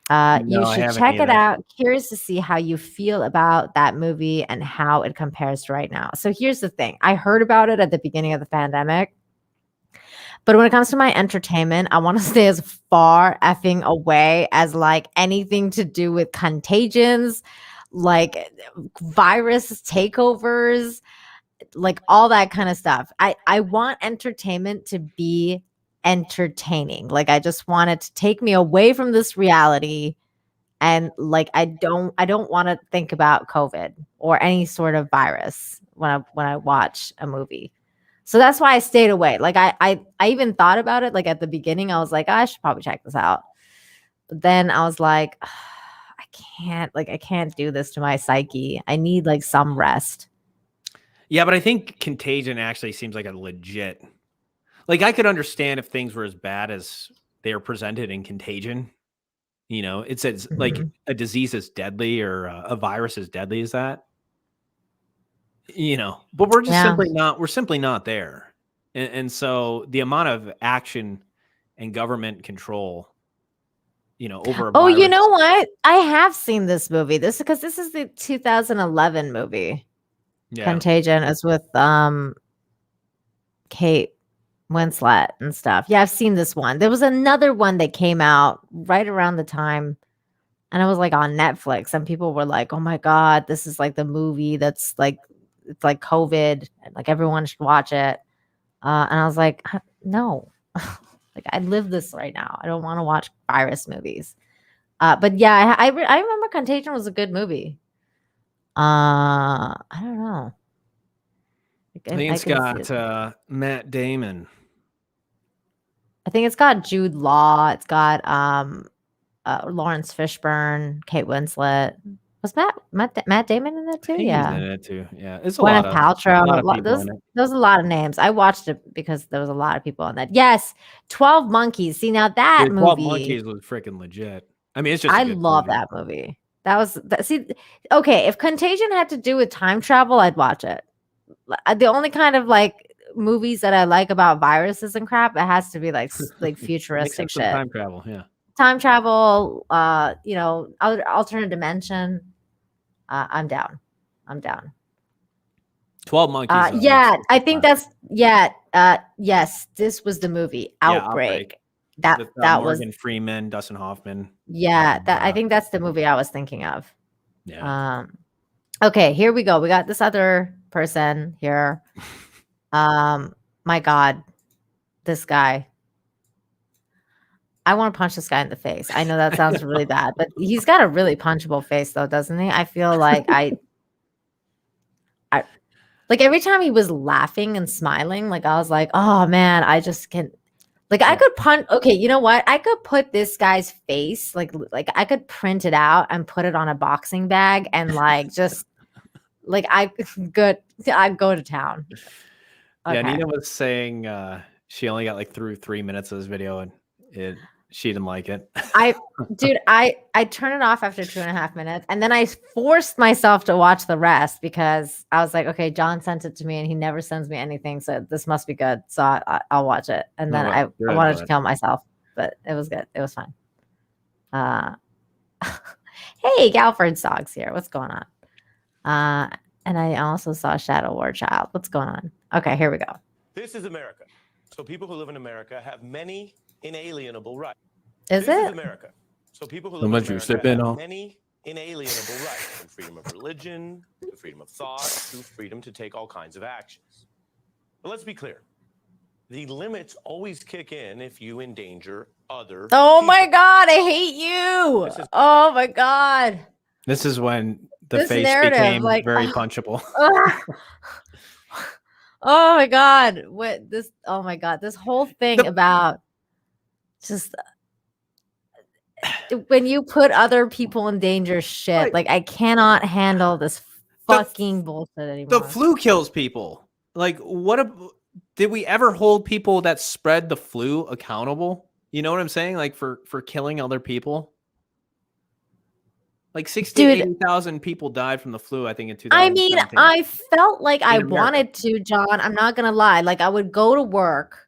You should check it out. Curious to see how you feel about that movie and how it compares to right now. So here's the thing. I heard about it at the beginning of the pandemic. But when it comes to my entertainment, I want to stay as far effing away as like anything to do with contagions, like virus takeovers, like all that kind of stuff. I want entertainment to be entertaining. Like I just want it to take me away from this reality. And like I don't want to think about COVID or any sort of virus when I watch a movie. So that's why I stayed away. Like I even thought about it. Like at the beginning, I was like, I should probably check this out. But then I was like, I can't do this to my psyche. I need like some rest. Yeah, but I think Contagion actually seems like a legit. Like I could understand if things were as bad as they are presented in Contagion. It says like a disease is deadly or a virus is deadly as that. But we're just simply not there. And so the amount of action and government control, over a Oh, you virus. know what? I have seen this movie. This is the 2011 movie. Yeah. Contagion is with Kate Winslet and stuff. Yeah, I've seen this one. There was another one that came out right around the time, and it was like on Netflix, and people were like, "Oh my god, this is like the movie that's like it's like COVID, and like everyone should watch it." And I was like, "No, like I live this right now. I don't want to watch virus movies." But yeah, I remember Contagion was a good movie. I don't know. I think it's got Matt Damon. I think it's got Jude Law. It's got Lawrence Fishburne, Kate Winslet. Was Matt Damon in that too? He's Yeah, in it too. Yeah, it's a Gwyneth lot of Paltrow. people in it. Those a lot of names. I watched it because there was a lot of people on that. Yes, 12 Monkeys. See, now that Dude, 12 movie, Monkeys was freaking legit. I mean, it's just. I love that movie. That was see. Okay, if Contagion had to do with time travel, I'd watch it. The only kind of like movies that I like about viruses and crap, it has to be like futuristic shit. Time travel, yeah. Time travel, alternate dimension. I'm down. 12 Monkeys. Yeah, I think that's yes, this was the movie Outbreak. That With, that was Morgan Freeman, Dustin Hoffman. I think that's the movie I was thinking of. Yeah. Okay, here we go. We got this other person here. My God, this guy. I want to punch this guy in the face. I know that sounds really bad, but he's got a really punchable face, though, doesn't he? I feel like I like every time he was laughing and smiling, like I was like, oh man, I just can't. Like I could punch. Okay, you know what? I could put this guy's face, like I could print it out and put it on a boxing bag and like just like I'd go to town. Okay. Yeah, Nina was saying she only got like through 3 minutes of this video and she didn't like it. I turned it off after 2.5 minutes, and then I forced myself to watch the rest because I was like, okay, John sent it to me and he never sends me anything, so this must be good. So I'll watch it. And then I wanted to kill myself, but it was good. It was fun. Hey, Galford Soggs here. What's going on? And I also saw Shadow War Child. What's going on? Okay, here we go. This is America. So people who live in America have many inalienable rights. Is this it? Is America. So people who How live much in you America sipping have on? many inalienable rights, from freedom of religion, to freedom of thought, to freedom to take all kinds of actions. But let's be clear. The limits always kick in if you endanger other Oh my God, I hate you. Oh my God. This is when the This face narrative, became like, very punchable. Oh my God. Oh my God. This whole thing about just when you put other people in danger shit, like I cannot handle this fucking bullshit anymore. The flu kills people. Like, did we ever hold people that spread the flu accountable? You know what I'm saying? Like for killing other people? Like 80,000 people died from the flu, I think, in 2017. I mean, I felt like I America. wanted to, John. I'm not going to lie. Like, I would go to work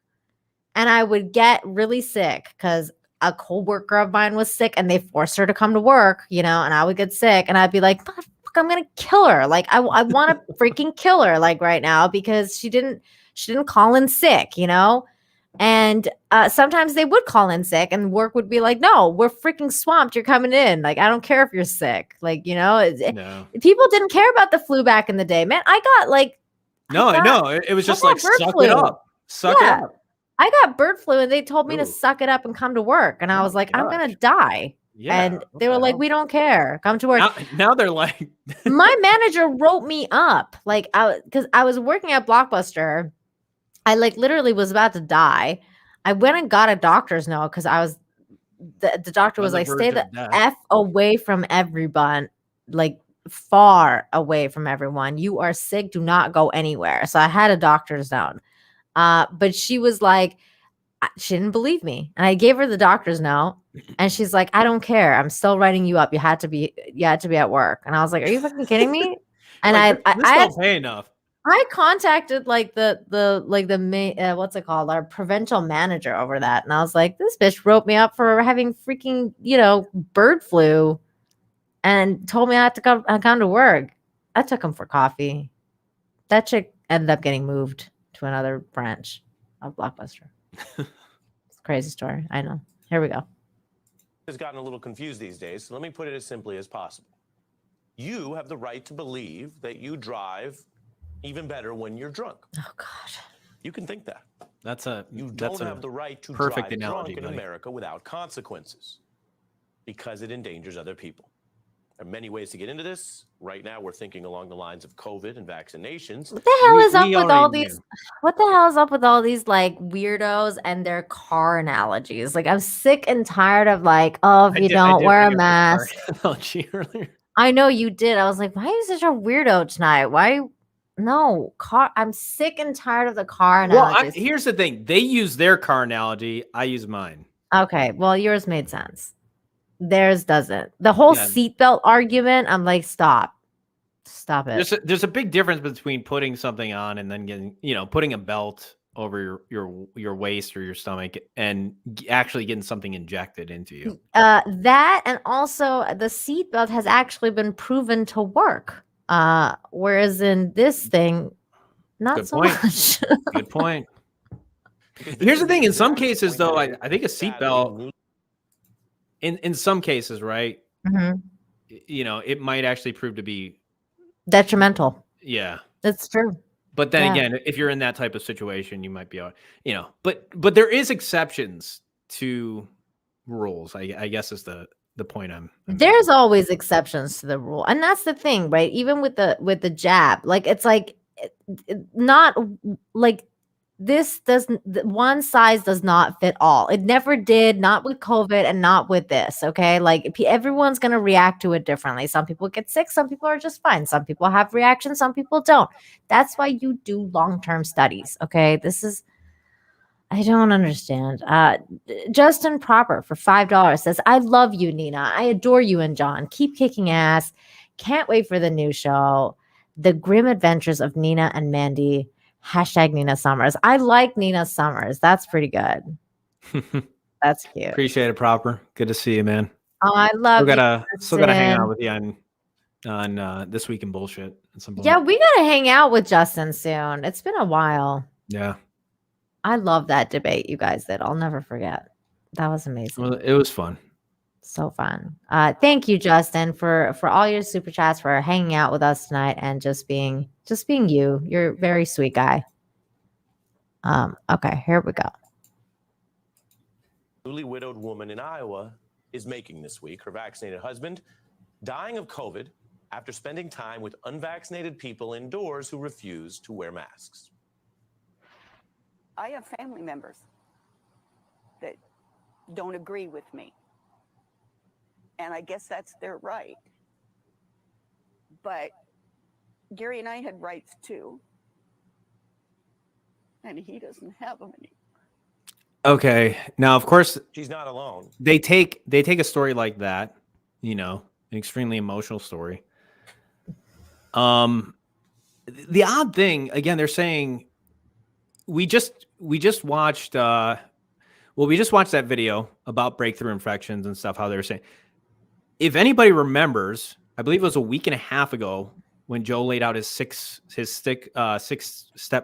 and I would get really sick because a coworker of mine was sick and they forced her to come to work, and I would get sick and I'd be like, fuck, I'm going to kill her. Like, I want to freaking kill her, like, right now because she didn't call in sick, And sometimes they would call in sick and work would be like, no, we're freaking swamped. You're coming in. Like, I don't care if you're sick. Like, No. People didn't care about the flu back in the day, man. I got like, No, it was just like, bird suck flu. it up. Suck it up. I got bird flu and they told me to suck it up and come to work. And I was like, I'm going to die. Yeah, and they were like, we don't care. Come to work. Now they're like, my manager wrote me up. Like, because I was working at Blockbuster. I like literally was about to die. I went and got a doctor's note because I was the doctor was like, stay the F away from everyone, like far away from everyone. You are sick. Do not go anywhere. So I had a doctor's note. But she was like, she didn't believe me. And I gave her the doctor's note and she's like, I don't care. I'm still writing you up. You had to be at work. And I was like, are you fucking kidding me? And like, I don't pay enough. I contacted like the main what's it called, our provincial manager over that, and I was like, this bitch wrote me up for having freaking bird flu, and told me I had to come to work. I took him for coffee. That chick ended up getting moved to another branch of Blockbuster. It's a crazy story. I know. Here we go. Has gotten a little confused these days, so let me put it as simply as possible. You have the right to believe that you drive even better when you're drunk. Oh God. You can think that. You don't have the right to perfect drive analogy, drunk in buddy. America without consequences because it endangers other people. There are many ways to get into this. Right now, we're thinking along the lines of COVID and vaccinations. What the hell is up with all these? What the hell is up with all these like weirdos and their car analogies? Like, I'm sick and tired of like, oh, if you don't wear a mask. Analogy earlier. I know you did. I was like, why are you such a weirdo tonight? Why? No car. I'm sick and tired of the car Well, analogies. here's the thing. They use their car analogy. I use mine. Okay, well, yours made sense. Theirs doesn't. The whole seatbelt argument, I'm like, stop it. There's a big difference between putting something on and then getting, putting a belt over your waist or your stomach and actually getting something injected into you. That, and also the seatbelt has actually been proven to work. Whereas in this thing, not Good so point. much. Good point. Here's the thing. In some cases, though, I think a seatbelt, in some cases, right? Mhm. It might actually prove to be Detrimental. Yeah. That's true. But then Yeah. again, if you're in that type of situation, you might be, but there is exceptions to rules. I guess is the point I'm There's always exceptions to the rule, and that's the thing, right? Even with the jab, like it's like not like this doesn't one size does not fit all. It never did, not with COVID and not with this. Okay, like everyone's gonna react to it differently. Some people get sick, some people are just fine, some people have reactions, some people don't. That's why you do long-term studies. Okay, I don't understand. Justin Proper for $5 says, I love you, Nina. I adore you and John. Keep kicking ass. Can't wait for the new show. The Grim Adventures of Nina and Mandy. # Nina Summers. I like Nina Summers. That's pretty good. That's cute. Appreciate it, Proper. Good to see you, man. Oh, I love Still gotta hang out Justin. with you on This Week in Bullshit at some point. Yeah, we gotta hang out with Justin soon. It's been a while. Yeah. I love that debate you guys did. I'll never forget. That was amazing. Well, it was fun. So fun. Thank you, Justin, for all your super chats, for hanging out with us tonight, and just being you. You're a very sweet guy. Okay, here we go. Newly widowed woman in Iowa is making this week. Her vaccinated husband dying of COVID after spending time with unvaccinated people indoors who refuse to wear masks. I have family members that don't agree with me. And I guess that's their right. But Gary and I had rights too. And he doesn't have them anymore. Okay. Now, of course, she's not alone. They take a story like that, an extremely emotional story. The odd thing, again, they're saying we just watched that video about breakthrough infections and stuff, how they were saying, if anybody remembers, I believe it was a week and a half ago when Joe laid out his six-step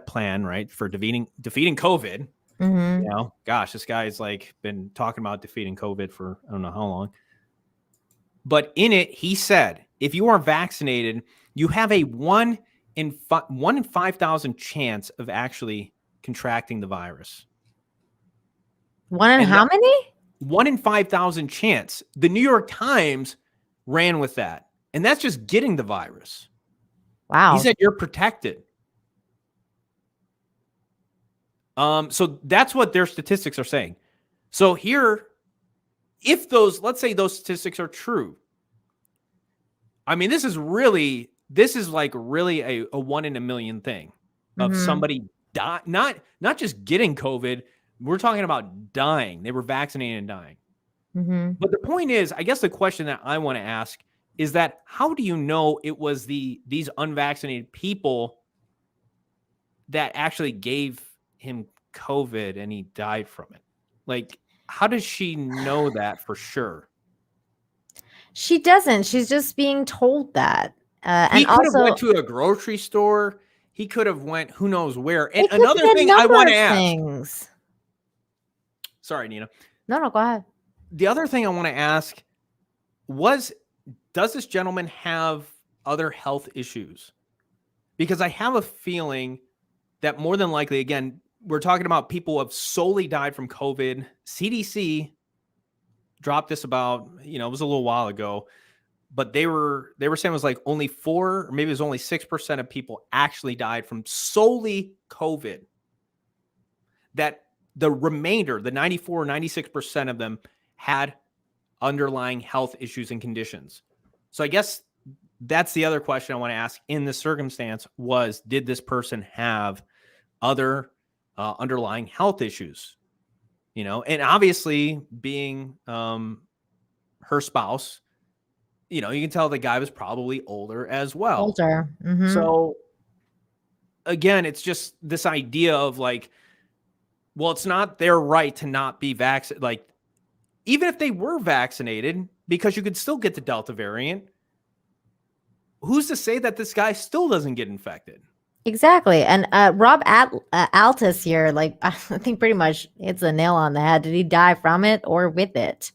plan, right, for defeating COVID. Mm-hmm. Gosh, this guy's like been talking about defeating COVID for I don't know how long. But in it, he said, if you are vaccinated, you have a 1 in 5,000 chance of actually contracting the virus. One in how many? 1 in 5,000 chance. The New York Times ran with that. And that's just getting the virus. Wow. He said you're protected. So that's what their statistics are saying. So here, if let's say those statistics are true, I mean, this is like really a 1 in a million thing of somebody not just getting COVID. We're talking about dying. They were vaccinated and dying. Mm-hmm. But the point is, I guess the question that I want to ask is that how do you know it was these unvaccinated people that actually gave him COVID and he died from it? Like, how does she know that for sure? She doesn't. She's just being told that. He And could have also, went to a grocery store. He could have went who knows where. And it could another be a thing I number want to of ask. things. Sorry, Nina. No, go ahead. The other thing I want to ask does this gentleman have other health issues? Because I have a feeling that more than likely, again, we're talking about people who have solely died from COVID. CDC dropped this about, it was a little while ago, but they were saying it was like only 4, or maybe it was only 6% of people actually died from solely COVID. That the remainder, the 94, 96% of them had underlying health issues and conditions. So I guess that's the other question I want to ask in this circumstance was, did this person have other underlying health issues? And obviously being her spouse, you can tell the guy was probably older as well. Older. Mm-hmm. So again, it's just this idea of like, well, it's not their right to not be vaccinated. Like, even if they were vaccinated, because you could still get the Delta variant, who's to say that this guy still doesn't get infected? Exactly. And Rob Altus here, like, I think pretty much hits the nail on the head. Did he die from it or with it?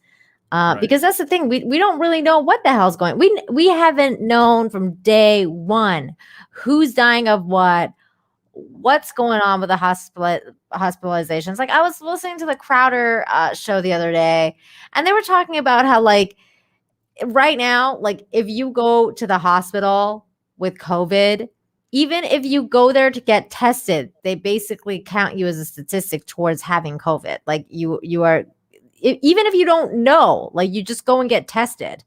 Right. Because that's the thing. We don't really know what the hell's going. We haven't known from day one who's dying of what's going on with the hospitalizations. Like, I was listening to the Crowder show the other day, and they were talking about how, like, right now, like, if you go to the hospital with COVID, even if you go there to get tested, they basically count you as a statistic towards having COVID. Like, you are, even if you don't know, like, you just go and get tested.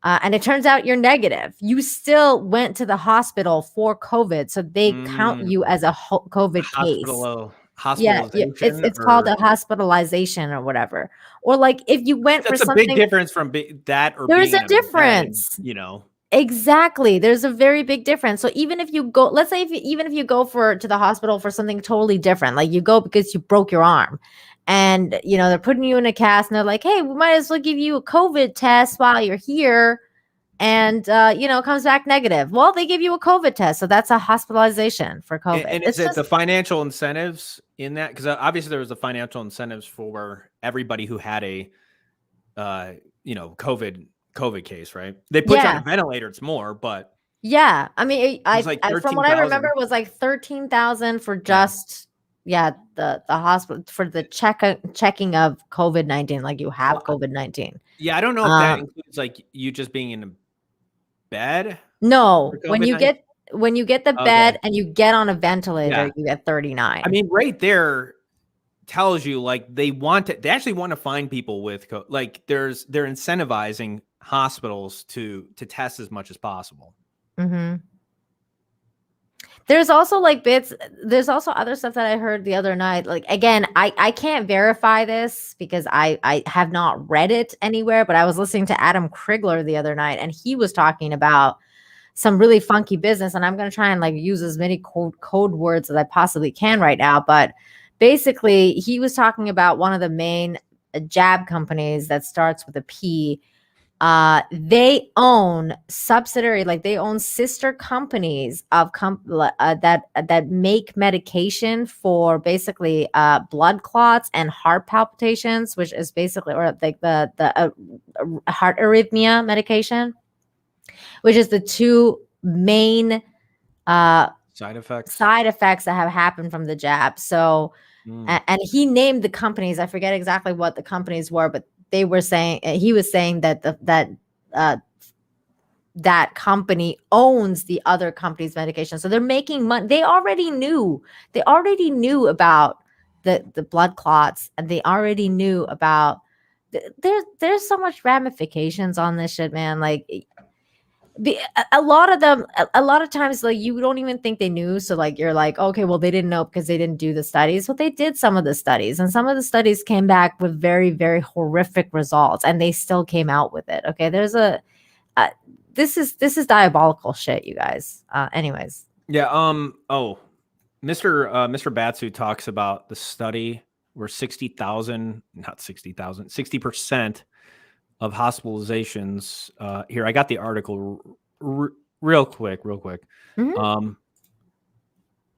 And it turns out you're negative. You still went to the hospital for COVID, so they count you as a COVID case. Yeah, it's called a hospitalization or whatever. Or like if you went for something, that's a big difference from that or there's being a difference. Bed, Exactly. There's a very big difference. So even if you go, let's say even if you go to the hospital for something totally different, like you go because you broke your arm. And, they're putting you in a cast and they're like, hey, we might as well give you a COVID test while you're here. And, it comes back negative. Well, they give you a COVID test. So that's a hospitalization for COVID. And is it the financial incentives in that? Because obviously there was the financial incentives for everybody who had a, COVID case, right? They put you on a ventilator. It's more, but. Yeah. I mean, like from what I remember, it was like 13,000 for just... Yeah, the hospital for the checking of COVID-19, like you have COVID-19. Yeah, I don't know if that includes like you just being in a bed. No, when you get the bed and you get on a ventilator, you get 39. I mean, right there tells you like they actually want to find people with like they're incentivizing hospitals to test as much as possible. Mm-hmm. There's also there's also other stuff that I heard the other night. Like, again, I can't verify this because I have not read it anywhere, but I was listening to Adam Krigler the other night and he was talking about some really funky business. And I'm going to try and like use as many code words as I possibly can right now. But basically he was talking about one of the main jab companies that starts with a P. They own subsidiary, like they own sister companies of that make medication for basically blood clots and heart palpitations, which is basically or like the heart arrhythmia medication, which is the two main side effects that have happened from the jab. So, and he named the companies. I forget exactly what the companies were, but he was saying that that company owns the other company's medication. So they're making money. They already knew about the blood clots, and they already knew about there's so much ramifications on this shit, man. Like a lot of times, like you don't even think they knew. So like you're like, okay, well they didn't know because they didn't do the studies. But they did some of the studies, and some of the studies came back with very, very horrific results, and they still came out with it. Okay, there's this is diabolical shit, you guys. Anyways. Yeah. Mr. Batsu talks about the study where 60% of hospitalizations. Here, I got the article real quick.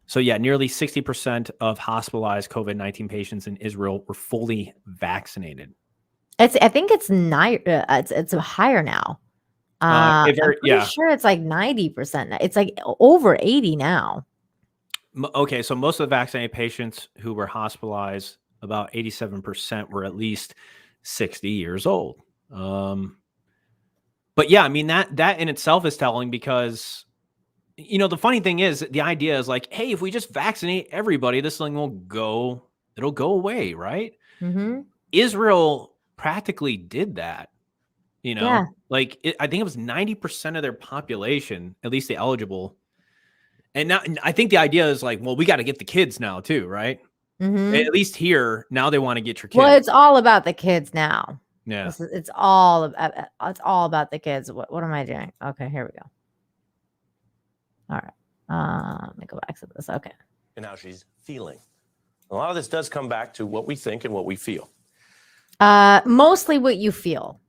So yeah, nearly 60% of hospitalized COVID-19 patients in Israel were fully vaccinated. I think it's it's higher now. I'm pretty sure it's like 90% now. It's like over 80 now. Okay, so most of the vaccinated patients who were hospitalized, about 87% were at least 60 years old. But yeah, I mean that in itself is telling, because the funny thing is, the idea is like, hey, if we just vaccinate everybody, this thing will go away, right? Mm-hmm. Israel practically did that. Yeah. Like I think it was 90% of their population, at least the eligible. And now I think the idea is like, well, we got to get the kids now too, right? Mm-hmm. At least here now they want to get your kids. Well, it's all about the kids now. Yeah. It's all about the kids. What am I doing? Okay, here we go. All right. Let me go back to this. Okay. And how she's feeling. A lot of this does come back to what we think and what we feel. Mostly what you feel.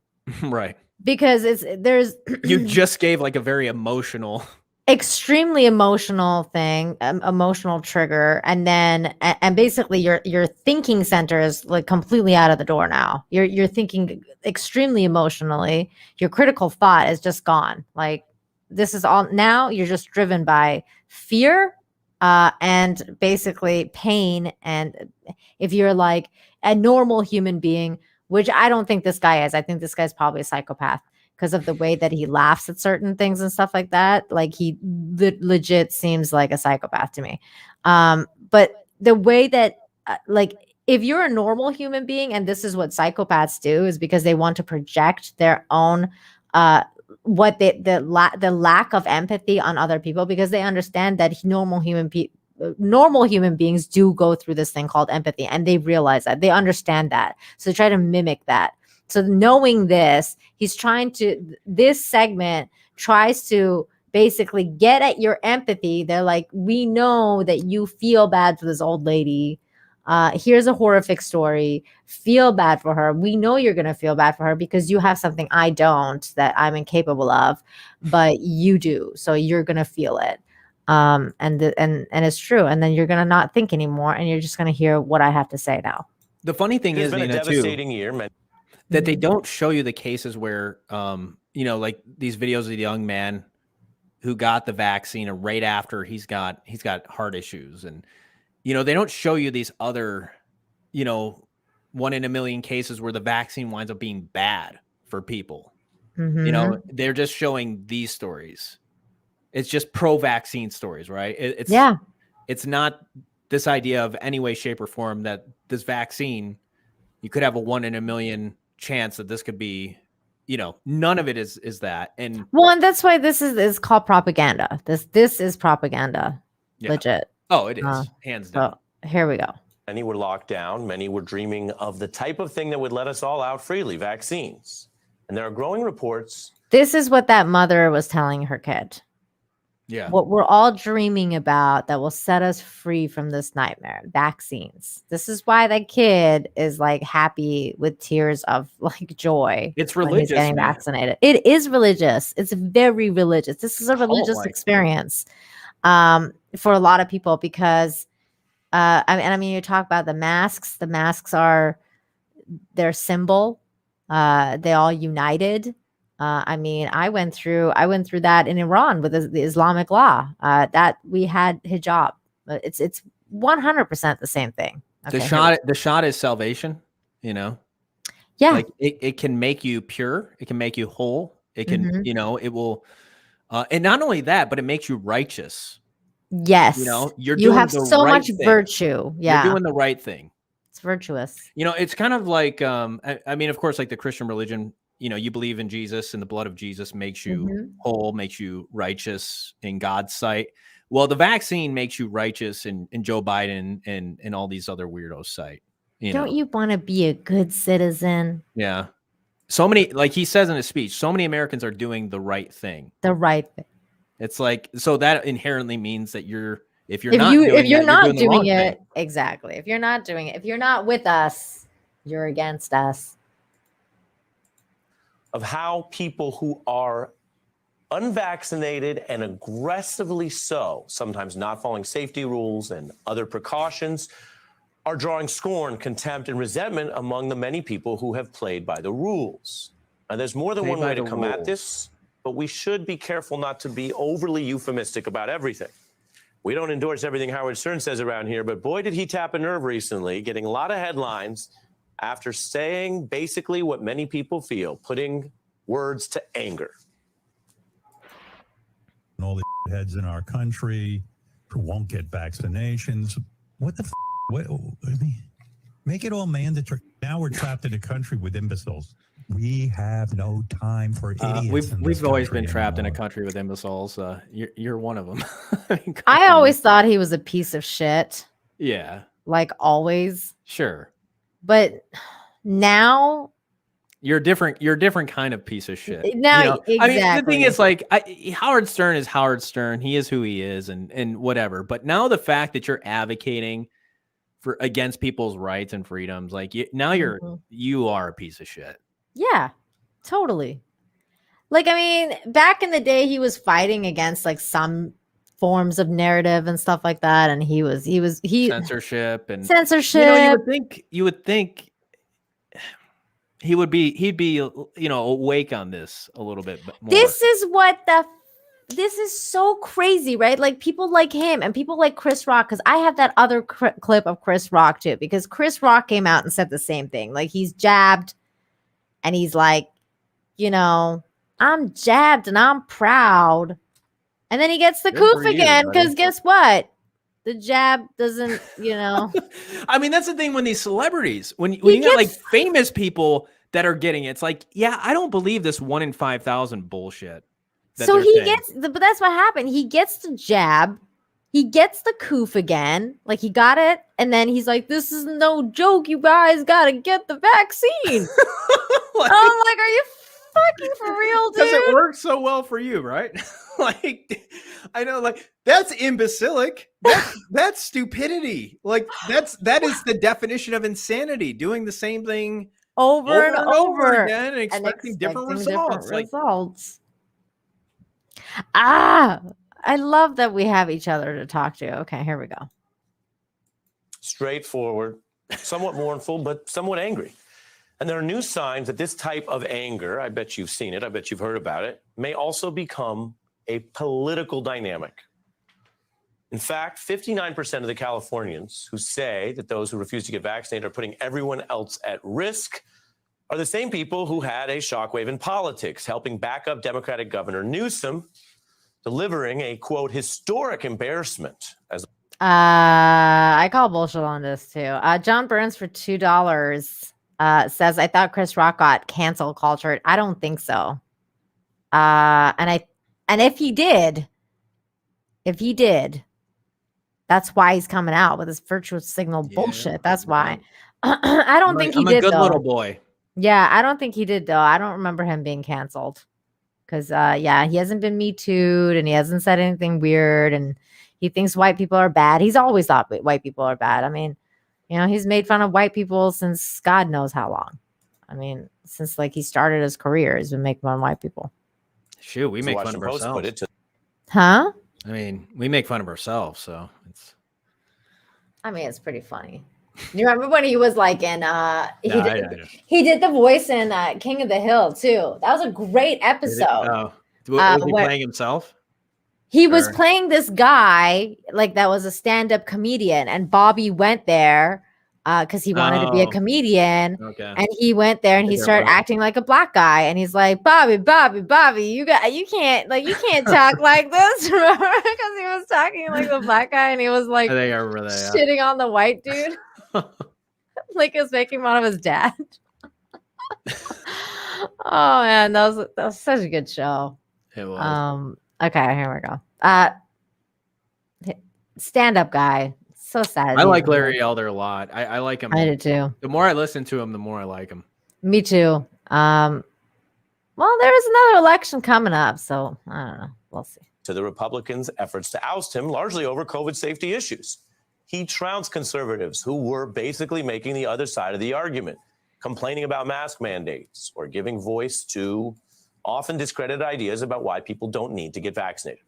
Right. Because there's you just gave like a very emotional, extremely emotional thing, emotional trigger, and then basically your thinking center is like completely out of the door now. You're thinking extremely emotionally. Your critical thought is just gone. Like, this is all now. You're just driven by fear and basically pain. And if you're like a normal human being, which I don't think this guy is, I think this guy's probably a psychopath because of the way that he laughs at certain things and stuff like that. Like, he legit seems like a psychopath to me. But the way that like, if you're a normal human being, and this is what psychopaths do, is because they want to project their own the lack of empathy on other people, because they understand that normal human beings do go through this thing called empathy, and they realize that, they understand that, so they try to mimic that. So knowing this, this segment tries to basically get at your empathy. They're like, we know that you feel bad for this old lady. Here's a horrific story. Feel bad for her. We know you're going to feel bad for her because you have something I don't, that I'm incapable of, but you do. So you're going to feel it. And it's true. And then you're going to not think anymore, and you're just going to hear what I have to say now. The funny thing is, It's been a devastating year, man. That they don't show you the cases where, like these videos of the young man who got the vaccine, and right after he's got heart issues, and they don't show you these other, 1 in a million cases where the vaccine winds up being bad for people. Mm-hmm. They're just showing these stories. It's just pro-vaccine stories, right? It's not this idea of any way, shape, or form that this vaccine, you could have a 1 in a million chance that this could be, none of it is that. And that's why this is called propaganda. This is propaganda. Yeah. Legit. Oh, it is. Hands down. So here we go. Many were locked down. Many were dreaming of the type of thing that would let us all out freely, vaccines. And there are growing reports. This is what that mother was telling her kid. Yeah. What we're all dreaming about that will set us free from this nightmare, vaccines. This is why that kid is like happy with tears of like joy. It's religious. When he's getting vaccinated. It is religious. It's very religious. This is a religious experience for a lot of people, because I mean, you talk about the masks. The masks are their symbol. They all united. I mean, I went through that in Iran with the Islamic law, that we had hijab. It's 100% the same thing. Okay, the shot is salvation, Yeah. Like it can make you pure. It can make you whole. It can, it will, and not only that, but it makes you righteous. Yes. You have so much virtue. Yeah. You're doing the right thing. It's virtuous. It's kind of like, I mean, of course, like the Christian religion, you believe in Jesus, and the blood of Jesus makes you whole, makes you righteous in God's sight. Well, the vaccine makes you righteous in Joe Biden and all these other weirdos' sight. Don't you want to be a good citizen? Yeah. So many, like he says in his speech, so many Americans are doing the right thing. The right thing. It's like, so that inherently means that you're If you're not doing it, exactly. If you're not doing it, if you're not with us, you're against us. Of how people who are unvaccinated and aggressively so, sometimes not following safety rules and other precautions, are drawing scorn, contempt, and resentment among the many people who have played by the rules. Now, there's more than one way to come at this, but we should be careful not to be overly euphemistic about everything. We don't endorse everything Howard Stern says around here, but boy, did he tap a nerve recently, getting a lot of headlines after saying basically what many people feel, putting words to anger. And all the heads in our country who won't get vaccinations. What the what, I mean, make it all mandatory. Now we're trapped in a country with imbeciles. We have no time for idiots. We've always been trapped in a country with imbeciles. You're one of them. I always thought he was a piece of shit. Yeah. Like always. Sure. But now you're different. You're a different kind of piece of shit. Now, exactly. I mean, the thing is, like, Howard Stern is Howard Stern. He is who he is, and whatever. But now the fact that you're advocating for against people's rights and freedoms, like now you are a piece of shit. Yeah, totally. Like, I mean, back in the day, he was fighting against like some forms of narrative and stuff like that, and he censorship. You would think he'd be awake on this a little bit more. This is so crazy, right? Like people like him and people like Chris Rock, because I have that other clip of Chris Rock too, because Chris Rock came out and said the same thing. Like he's jabbed and he's like, I'm jabbed and I'm proud. And then he gets the coof again because guess what? The jab doesn't, I mean, that's the thing when these celebrities, when you got like famous people that are getting it, it's like, yeah, I don't believe this 1 in 5,000 bullshit. So but that's what happened. He gets the jab, he gets the coof again, like he got it, and then he's like, "This is no joke. You guys gotta get the vaccine." I'm like, "Are you fucking for real, dude?" Because it worked so well for you, right? Like, I know, like that's imbecilic. That's stupidity. Like that is the definition of insanity. Doing the same thing over and over again and expecting different results. I love that we have each other to talk to. Okay, here we go. Straightforward, somewhat mournful, but somewhat angry. And there are new signs that this type of anger, I bet you've seen it, I bet you've heard about it, may also become a political dynamic. In fact, 59% of the Californians who say that those who refuse to get vaccinated are putting everyone else at risk are the same people who had a shockwave in politics, helping back up Democratic Governor Newsom, delivering a, quote, historic embarrassment. I call bullshit on this too. John Burns for $2 says, I thought Chris Rock got cancel cultured. I don't think so. And if he did, that's why he's coming out with this virtual signal bullshit. That's why. I don't think he did. I'm a good little boy. Yeah, I don't think he did though. I don't remember him being canceled. Because, he hasn't been Me Too'd and he hasn't said anything weird and he thinks white people are bad. He's always thought white people are bad. I mean, he's made fun of white people since God knows how long. I mean, since like he started his career, he's been making fun of white people. Shoot, we make fun of ourselves. Huh? I mean, we make fun of ourselves, so it's pretty funny. You remember when he was like in he did the voice in King of the Hill too. That was a great episode. Was he playing himself? He was playing this guy like that was a stand-up comedian, and Bobby went there because he wanted to be a comedian. Okay. And he went there and he started acting like a black guy, and he's like, Bobby, you can't talk like this, remember? Because he was talking like the black guy, and he was like shitting on the white dude. Like he was making fun of his dad. Oh man, that was such a good show. It was. Okay, here we go. Stand-up guy. So sad. I like Larry Elder a lot. I like him. I do too. The more I listen to him, the more I like him. Me too. Well, there is another election coming up, so I don't know. We'll see. to the Republicans' efforts to oust him, largely over COVID safety issues. He trounced conservatives who were basically making the other side of the argument, complaining about mask mandates or giving voice to often discredited ideas about why people don't need to get vaccinated.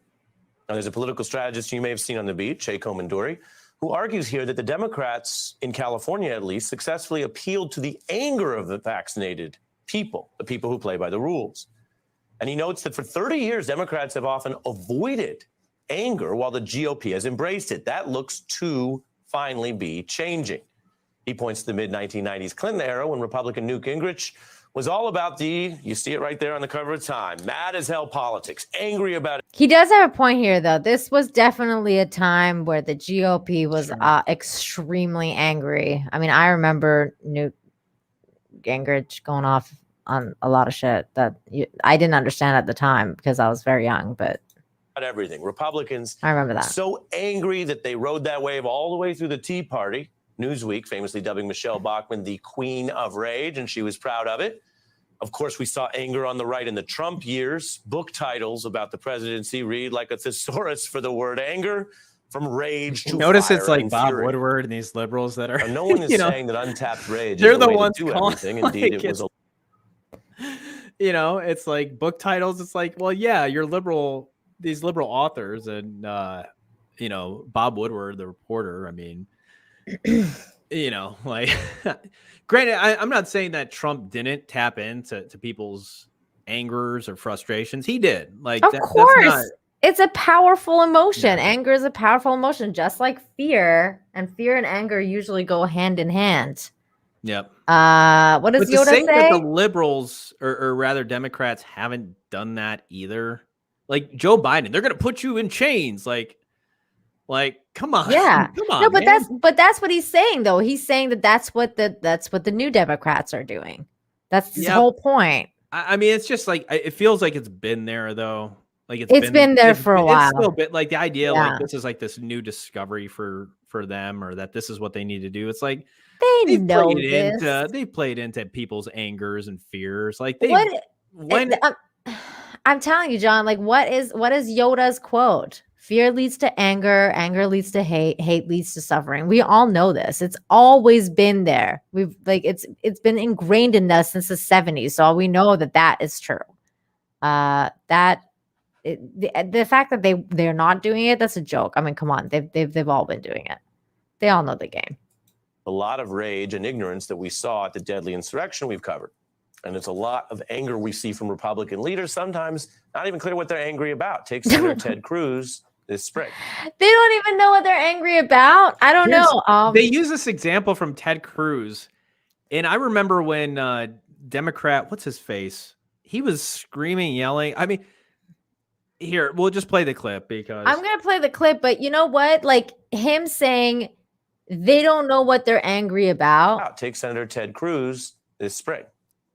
Now, there's a political strategist you may have seen on the beat, Jay Comanduri, who argues here that the Democrats in California, at least, successfully appealed to the anger of the vaccinated people, the people who play by the rules. And he notes that for 30 years, Democrats have often avoided anger while the GOP has embraced it. That looks to finally be changing. He points to the mid-1990s Clinton era when Republican Newt Gingrich was all about you see it right there on the cover of Time, mad as hell politics, angry about it. He does have a point here, though. This was definitely a time where the GOP was extremely angry. I mean, I remember Newt Gingrich going off on a lot of shit that I didn't understand at the time because I was very young, but Everything. Republicans, I remember that. So angry that they rode that wave all the way through the Tea Party. Newsweek famously dubbing Michelle Bachmann the Queen of Rage, and she was proud of it. Of course, we saw anger on the right in the Trump years. Book titles about the presidency read like a thesaurus for the word anger, from rage to Notice fire it's like and Bob fury. Woodward and these liberals that are. Now, no one is you know, saying that untapped rage they're is the the way ones to do calling, everything. Indeed, like, it was a you know, it's like book titles. It's like, well, yeah, you're liberal. These liberal authors and you know, Bob Woodward, the reporter. I mean, you know, like, granted, I'm not saying that Trump didn't tap into people's angers or frustrations. He did. Like, of course, that's not, it's a powerful emotion. Anger is a powerful emotion, just like fear. And fear and anger usually go hand in hand. Yep. What does But to Yoda say that say? the liberals or rather Democrats haven't done that either. Like Joe Biden, they're gonna put you in chains. Like, come on, Yeah, come on. no, but man. that's what he's saying, though. He's saying that that's what the new Democrats are doing. That's his whole point. I mean, it's just like it feels like it's been there though. Like It's been there for a while. It's still been like the idea, Yeah. like this is like this new discovery for them, or that this is what they need to do. It's like They they've know played this. they played into people's angers and fears. Like they I'm telling you, John, like what is Yoda's quote? Fear leads to anger, anger leads to hate, hate leads to suffering. We all know this. It's always been there. We've like it's been ingrained in us since the 70s. So we know that is true. The fact that they're not doing it, that's a joke. I mean, come on. They've all been doing it. They all know the game. a lot of rage and ignorance that we saw at the deadly insurrection we've covered. And it's a lot of anger we see from Republican leaders, sometimes not even clear what they're angry about. Take Senator Ted Cruz this spring. They don't even know what they're angry about. I don't know. They use this example from Ted Cruz. And I remember when Democrat, what's his face? He was screaming, yelling. I mean, here, we'll just play the clip because I'm going to play the clip, but you know what? Like him saying they don't know what they're angry about. Take Senator Ted Cruz this spring.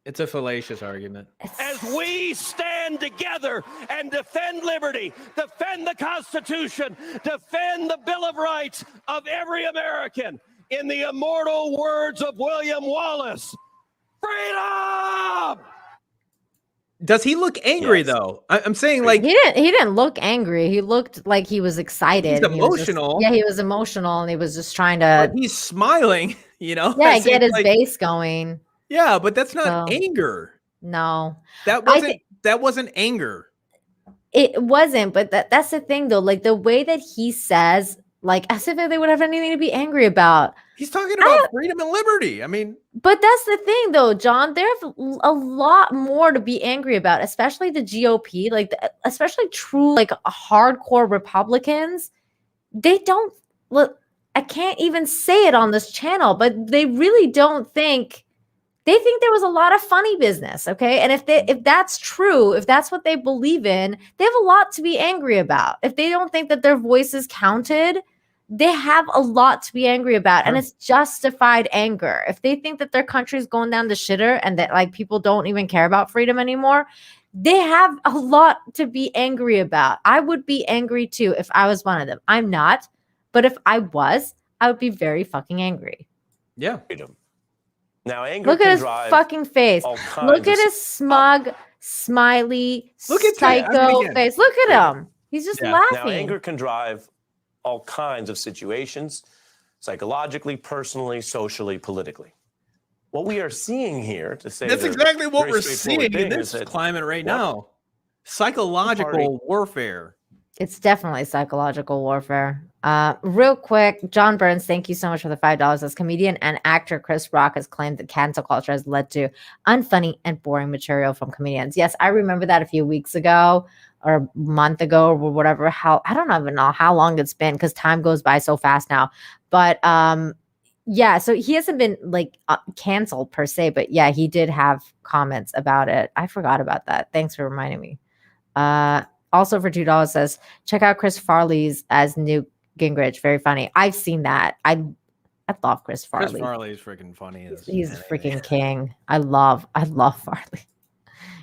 It's a fallacious argument. As we stand together and defend liberty, defend the Constitution, defend the Bill of Rights of every American, in the immortal words of William Wallace, freedom! Does he look angry though? I'm saying like he didn't look angry. He looked like he was excited. He's emotional. He was emotional, and he was just trying to. But he's smiling, you know. Yeah, get his base going. Yeah, but that's not anger. No, that wasn't anger. It wasn't, but that's the thing though. Like the way that he says, like as if they would have anything to be angry about. He's talking about freedom and liberty. I mean, but that's the thing though, John. There's a lot more to be angry about, especially the GOP, like especially true, like hardcore Republicans. They don't look. I can't even say it on this channel, but they really don't think. They think there was a lot of funny business, okay? And if that's true, if that's what they believe in, they have a lot to be angry about. If they don't think that their voice is counted, they have a lot to be angry about, and it's justified anger. If they think that their country's going down the shitter and that like people don't even care about freedom anymore, they have a lot to be angry about. I would be angry too if I was one of them. I'm not, but if I was, I would be very fucking angry. Yeah. Now, anger Look at can his drive fucking face. all kinds Look at of his smug, smiley, Look at psycho face. Look at him. He's just Now, laughing. anger can drive all kinds of situations, psychologically, personally, socially, politically. What we are seeing here, to say That's the exactly what very we're straightforward seeing in thing, this is that climate right one now. Psychological warfare. It's definitely psychological warfare. Real quick, John Burns, thank you so much for the $5. As comedian and actor Chris Rock has claimed that cancel culture has led to unfunny and boring material from comedians. Yes, I remember that a few weeks ago or a month ago or whatever. I don't even know how long it's been because time goes by so fast now. But yeah, so he hasn't been like canceled per se, but yeah, he did have comments about it. I forgot about that. Thanks for reminding me. Also for $2 says, check out Chris Farley's as Newt Gingrich. Very funny. I've seen that. I love Chris Farley. Chris Farley is freaking funny. He's a freaking king. I love Farley.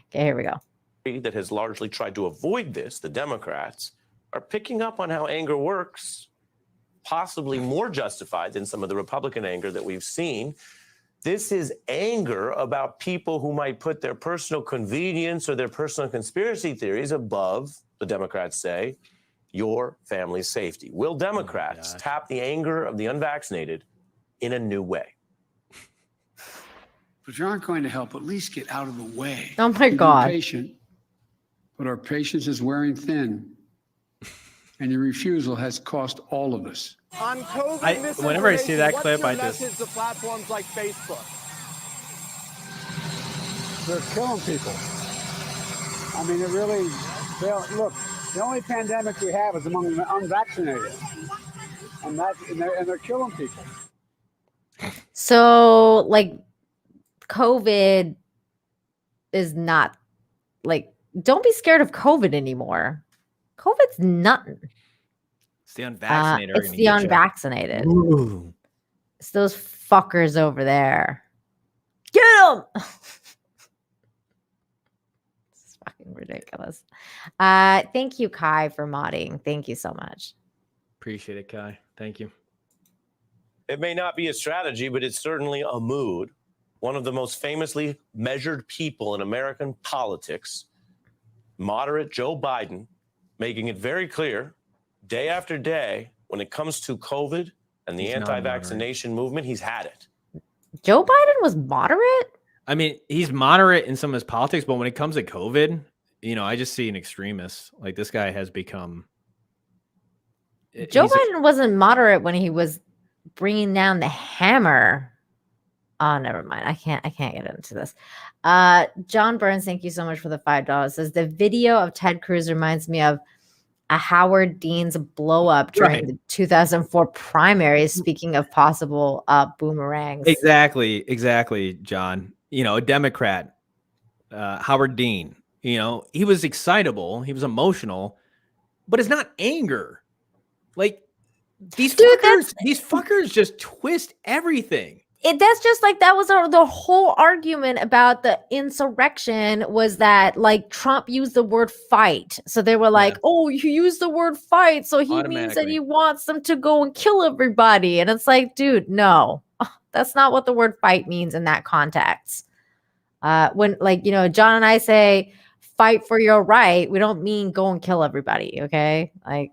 Okay, here we go. that has largely tried to avoid this, the Democrats, are picking up on how anger works, possibly more justified than some of the Republican anger that we've seen. This is anger about people who might put their personal convenience or their personal conspiracy theories above, the Democrats say, your family's safety. Will Democrats tap the anger of the unvaccinated in a new way? But you aren't going to help, at least get out of the way. Oh my Be God. patient, but our patience is wearing thin, and your refusal has cost all of us. On COVID, whenever I see that clip, I just message to platforms like Facebook. They're killing people. I mean, look, the only pandemic we have is among the unvaccinated. And they're killing people. So, like, COVID is not, like, don't be scared of COVID anymore. COVID's nothing. It's the unvaccinated. It's the unvaccinated. Ooh. It's those fuckers over there. Get them! It's fucking ridiculous. Thank you, Kai, for modding. Thank you so much. Appreciate it, Kai. Thank you. It may not be a strategy, but it's certainly a mood. One of the most famously measured people in American politics, moderate Joe Biden, making it very clear day after day when it comes to COVID and the anti-vaccination movement, he's had it. Joe Biden was moderate? I mean, he's moderate in some of his politics, but when it comes to COVID, I just see an extremist. Like, this guy has become... Joe Biden wasn't moderate when he was bringing down the hammer. Oh, never mind. I can't get into this. John Burns, thank you so much for the $5. Says the video of Ted Cruz reminds me of a Howard Dean's blow up during the 2004 primaries. Speaking of possible boomerangs. Exactly, John. A Democrat, Howard Dean. He was excitable, he was emotional, but it's not anger. Like these fuckers just twist everything. That's just like that was the whole argument about the insurrection was that like Trump used the word fight. So they were like, oh, you used the word fight. So he means that he wants them to go and kill everybody. And it's like, dude, no, that's not what the word fight means in that context. When John and I say fight for your right, we don't mean go and kill everybody. Okay. Like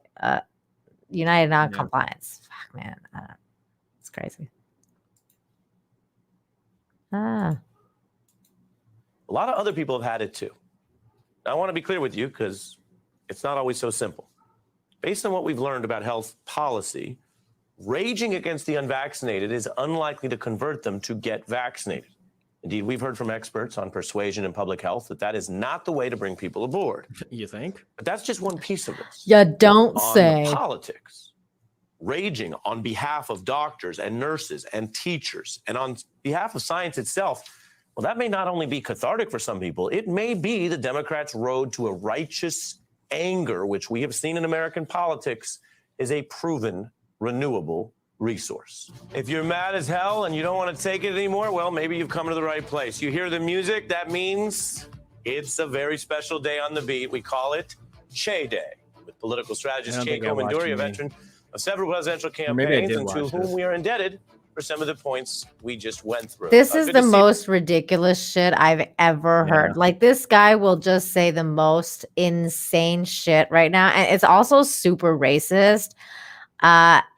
United Non-Compliance. Fuck, man. It's crazy. A lot of other people have had it too. Now, I want to be clear with you because it's not always so simple. Based on what we've learned about health policy, raging against the unvaccinated is unlikely to convert them to get vaccinated. Indeed, we've heard from experts on persuasion and public health that is not the way to bring people aboard. You think? But that's just one piece of this. You don't on say. Politics. Raging on behalf of doctors and nurses and teachers and on behalf of science itself, well, that may not only be cathartic for some people, it may be the Democrats' road to a righteous anger, which we have seen in American politics is a proven, renewable resource. If you're mad as hell and you don't want to take it anymore, well, maybe you've come to the right place. You hear the music, that means it's a very special day on the beat. We call it Che Day, with political strategist Che Komanduri, a veteran of several presidential campaigns and to whom we are indebted for some of the points we just went through. This is Good the to see- most ridiculous shit I've ever heard. Like, this guy will just say the most insane shit right now, and it's also super racist.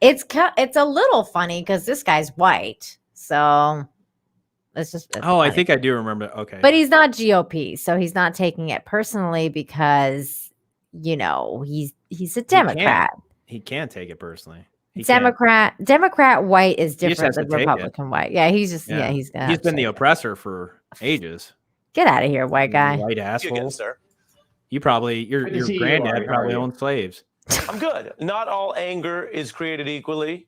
It's a little funny because this guy's white, so it's I funny. think I do remember. Okay, But he's not GOP, so he's not taking it personally because he's a Democrat. He can't take it personally. He Democrat white is He just different has to than take it. Republican white. Yeah, he's just he's been the oppressor for ages. Get out of here, white guy. White You asshole. again, sir. You probably your Good to see you, granddad Ari. How probably are you? owned slaves. I'm good. Not all anger is created equally.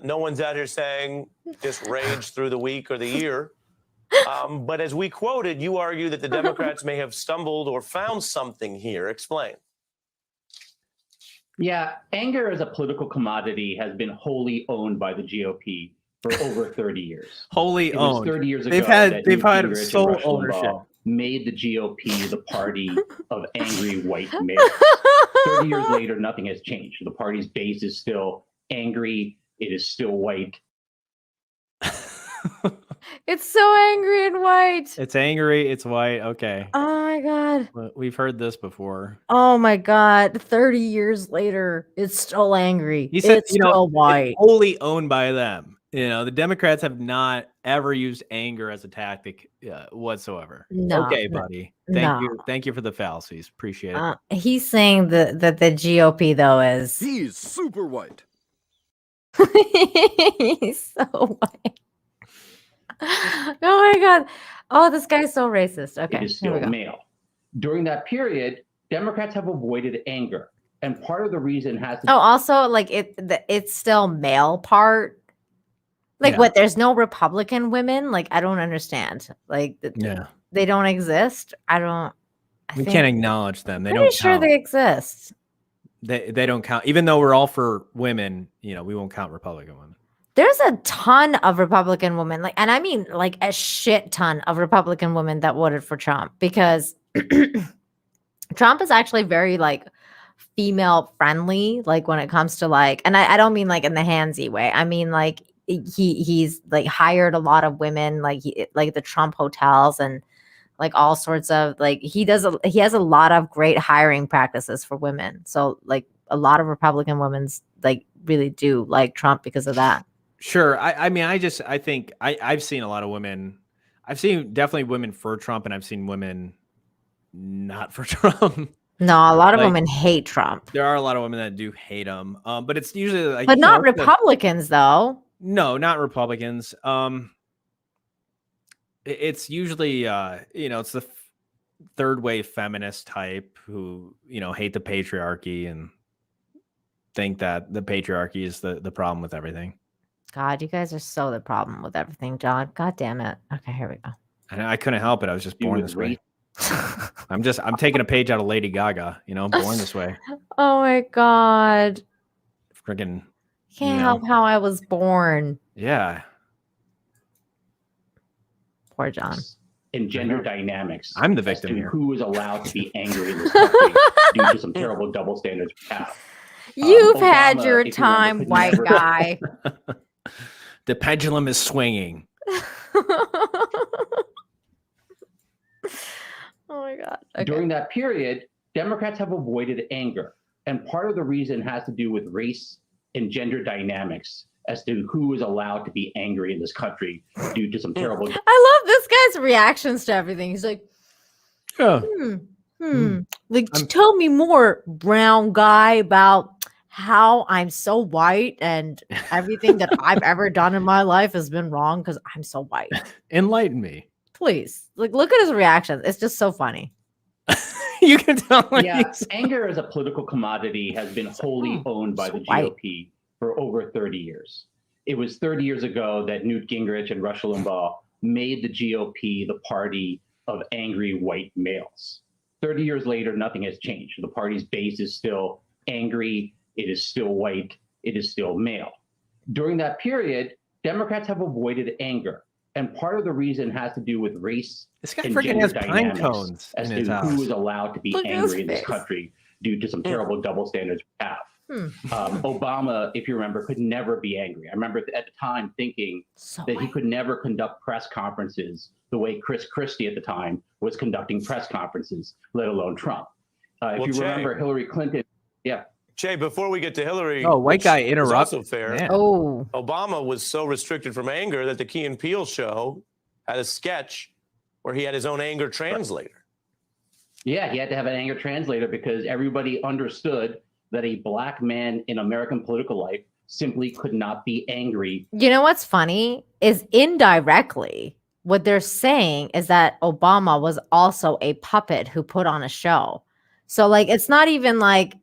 No one's out here saying just rage through the week or the year. But as we quoted, you argue that the Democrats may have stumbled or found something here. Explain. Yeah, anger as a political commodity has been wholly owned by the GOP for over 30 years. Wholly It was owned. 30 years ago They've that had Newt Gingrich and sole Rush ownership. Limbaugh made the GOP the party of angry white males. 30 years later, nothing has changed. The party's base is still angry. It is still white. It's so angry and white. It's angry. It's white. Okay. Oh my god. We've heard this before. Oh my god. 30 years later, it's still angry. He said, It's still white. it's wholly owned by them. The Democrats have not ever used anger as a tactic whatsoever. No, okay, no, buddy. no. Thank you for the fallacies. Appreciate it. He's saying that the GOP though is He's super white. he's so white. Oh my god. Oh, this guy's so racist. Okay, It is here we still go. male. During that period, Democrats have avoided anger. And part of the reason has to Oh, also like it's still male part. Like Yeah. what? There's no Republican women. Like I don't understand. Like Yeah. they don't exist. I don't. We think- can't acknowledge them. They Pretty don't sure count. they exist. They don't count. Even though we're all for women, we won't count Republican women. There's a ton of Republican women, and I mean like a shit ton of Republican women that voted for Trump because Trump is actually very like female friendly, like when it comes to and I don't mean like in the handsy way. I mean like he's like hired a lot of women, like the Trump hotels and like all sorts of he has a lot of great hiring practices for women. So like a lot of Republican women's really do like Trump because of that. Sure. I mean, I think I've seen a lot of women. I've seen definitely women for Trump, and I've seen women not for Trump. No, a lot of women hate Trump, There are a lot of women that do hate him. But it's usually like, but not Republicans though. No, not Republicans. It's usually it's the third wave feminist type who hate the patriarchy and think that the patriarchy is the problem with everything. God, you guys are so the problem with everything, John. God damn it. Okay, here we go. And I couldn't help it. I was just born this way. I'm taking a page out of Lady Gaga, born this way. Oh my God. Freaking Can't help how I was born. Yeah. Poor John. in gender dynamics. I'm the as victim to here. Who is allowed to be angry in this country due to some terrible double standards we have. You've had Obama, your if you time, remember, white never- guy. The pendulum is swinging. Oh my God. Okay. During that period, Democrats have avoided anger. And part of the reason has to do with race and gender dynamics as to who is allowed to be angry in this country due to some terrible. I love this guy's reactions to everything. He's like, Yeah. Like, tell me more, brown guy, about how I'm so white and everything that I've ever done in my life has been wrong because I'm so white. Enlighten me. Please, like, look at his reactions. It's just so funny. You can tell. Yeah, anger as a political commodity has been wholly owned by the white. GOP for over 30 years. It was 30 years ago that Newt Gingrich and Rush Limbaugh made the GOP the party of angry white males. 30 years later, nothing has changed. The party's base is still angry. It is still white. It is still male. During that period, Democrats have avoided anger. And part of the reason has to do with race. This guy and freaking gender has pine dynamics cones as in to his house. who is allowed to be Look at his angry in this face. country due to some terrible double standards we have. Obama, if you remember, could never be angry. I remember at the time thinking that he could never conduct press conferences the way Chris Christie at the time was conducting press conferences, let alone Trump. If you remember Hillary Clinton, Jay, before we get to Hillary, Oh, white guy is interrupt. also fair. Man. Oh, Obama was so restricted from anger that the Key and Peele show had a sketch where he had his own anger translator. Yeah, he had to have an anger translator because everybody understood that a black man in American political life simply could not be angry. you know what's funny is indirectly what they're saying is that Obama was also a puppet who put on a show. So like, it's not even like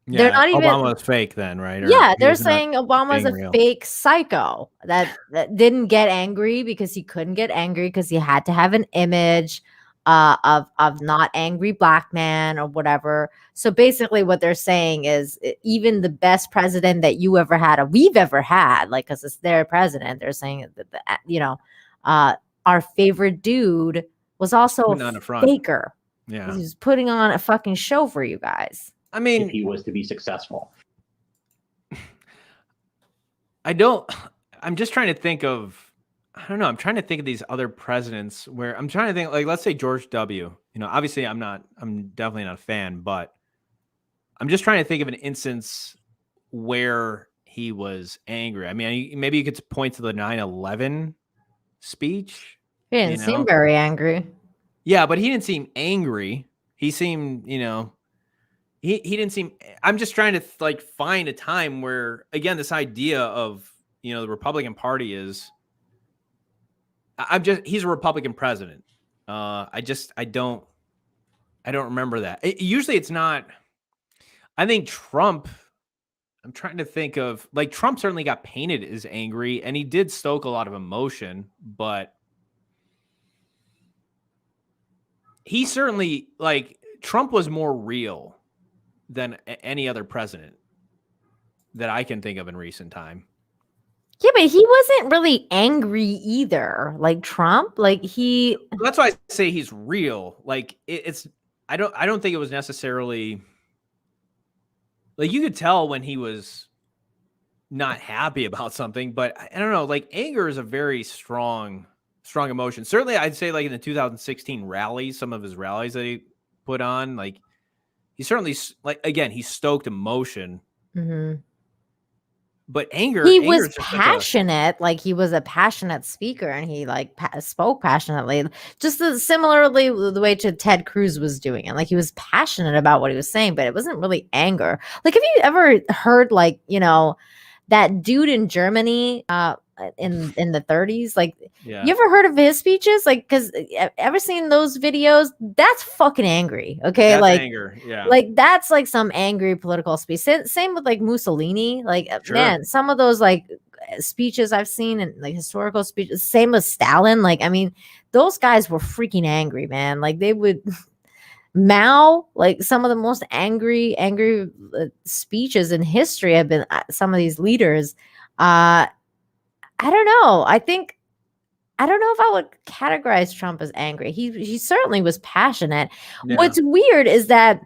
they're not even. Obama was fake then, right? Or Yeah, he they're was not saying Obama's a being real. fake psycho that didn't get angry because he couldn't get angry because he had to have an image of not angry black man or whatever. So basically what they're saying is even the best president that you ever had or we've ever had, like, because it's their president, they're saying that our favorite dude was also Putting on a a front. faker. Yeah. He was putting on a fucking show for you guys. I mean, if he was to be successful. I'm just trying to think of, I don't know. I'm trying to think of these other presidents where I'm trying to think, like, let's say George W. Obviously I'm definitely not a fan, but I'm just trying to think of an instance where he was angry. I mean, maybe you could point to the 9/11 speech. He didn't seem very angry. Yeah, but he didn't seem angry. He seemed, he didn't seem. I'm just trying to find a time where, again, this idea of the Republican Party is. He's a Republican president. I don't remember that. Usually it's not. I think Trump. I'm trying to think of Trump certainly got painted as angry, and he did stoke a lot of emotion, but he certainly Trump was more real than any other president that I can think of in recent time. Yeah, but he wasn't really angry either. Like Trump, That's why I say he's real. I don't think it was necessarily you could tell when he was not happy about something, but I don't know. Anger is a very strong emotion. Certainly, I'd say in the 2016 rallies, some of his rallies that he put on, he certainly again he stoked emotion. Mm-hmm. But anger, he was passionate. He was a passionate speaker, and he spoke passionately. Just similarly the way to Ted Cruz was doing it. He was passionate about what he was saying, but it wasn't really anger. Have you ever heard that dude in Germany in the 30s? Yeah. You ever heard of his speeches? Because ever seen those videos? That's fucking angry. Okay, that's anger. Yeah, that's some angry political speech. Same with Mussolini. Sure. Man, some of those speeches I've seen and historical speeches. Same with Stalin. I mean, those guys were freaking angry, man. They would. Mao, some of the most angry speeches in history have been some of these leaders. I don't know. I don't know if I would categorize Trump as angry. He certainly was passionate. Yeah. What's weird is that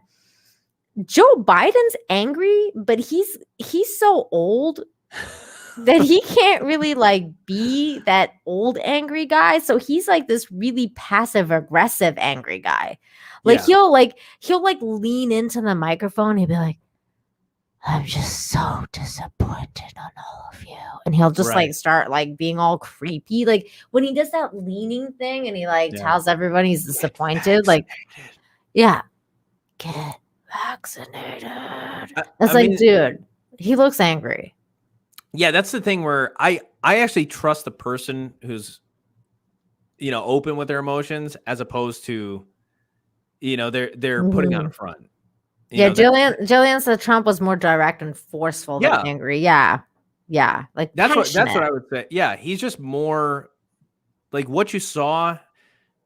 Joe Biden's angry, but he's so old that he can't really be that old angry guy. So he's this really passive aggressive angry guy. He'll lean into the microphone. He'll be like, I'm just so disappointed on all of you. And he'll just start being all creepy. When he does that leaning thing and he tells everybody he's disappointed, yeah, get vaccinated. It's dude, he looks angry. Yeah, that's the thing where I actually trust the person who's open with their emotions as opposed to they're putting on a front. Jillian said Trump was more direct and forceful than angry. Yeah. That's what I would say. Yeah, he's just more what you saw.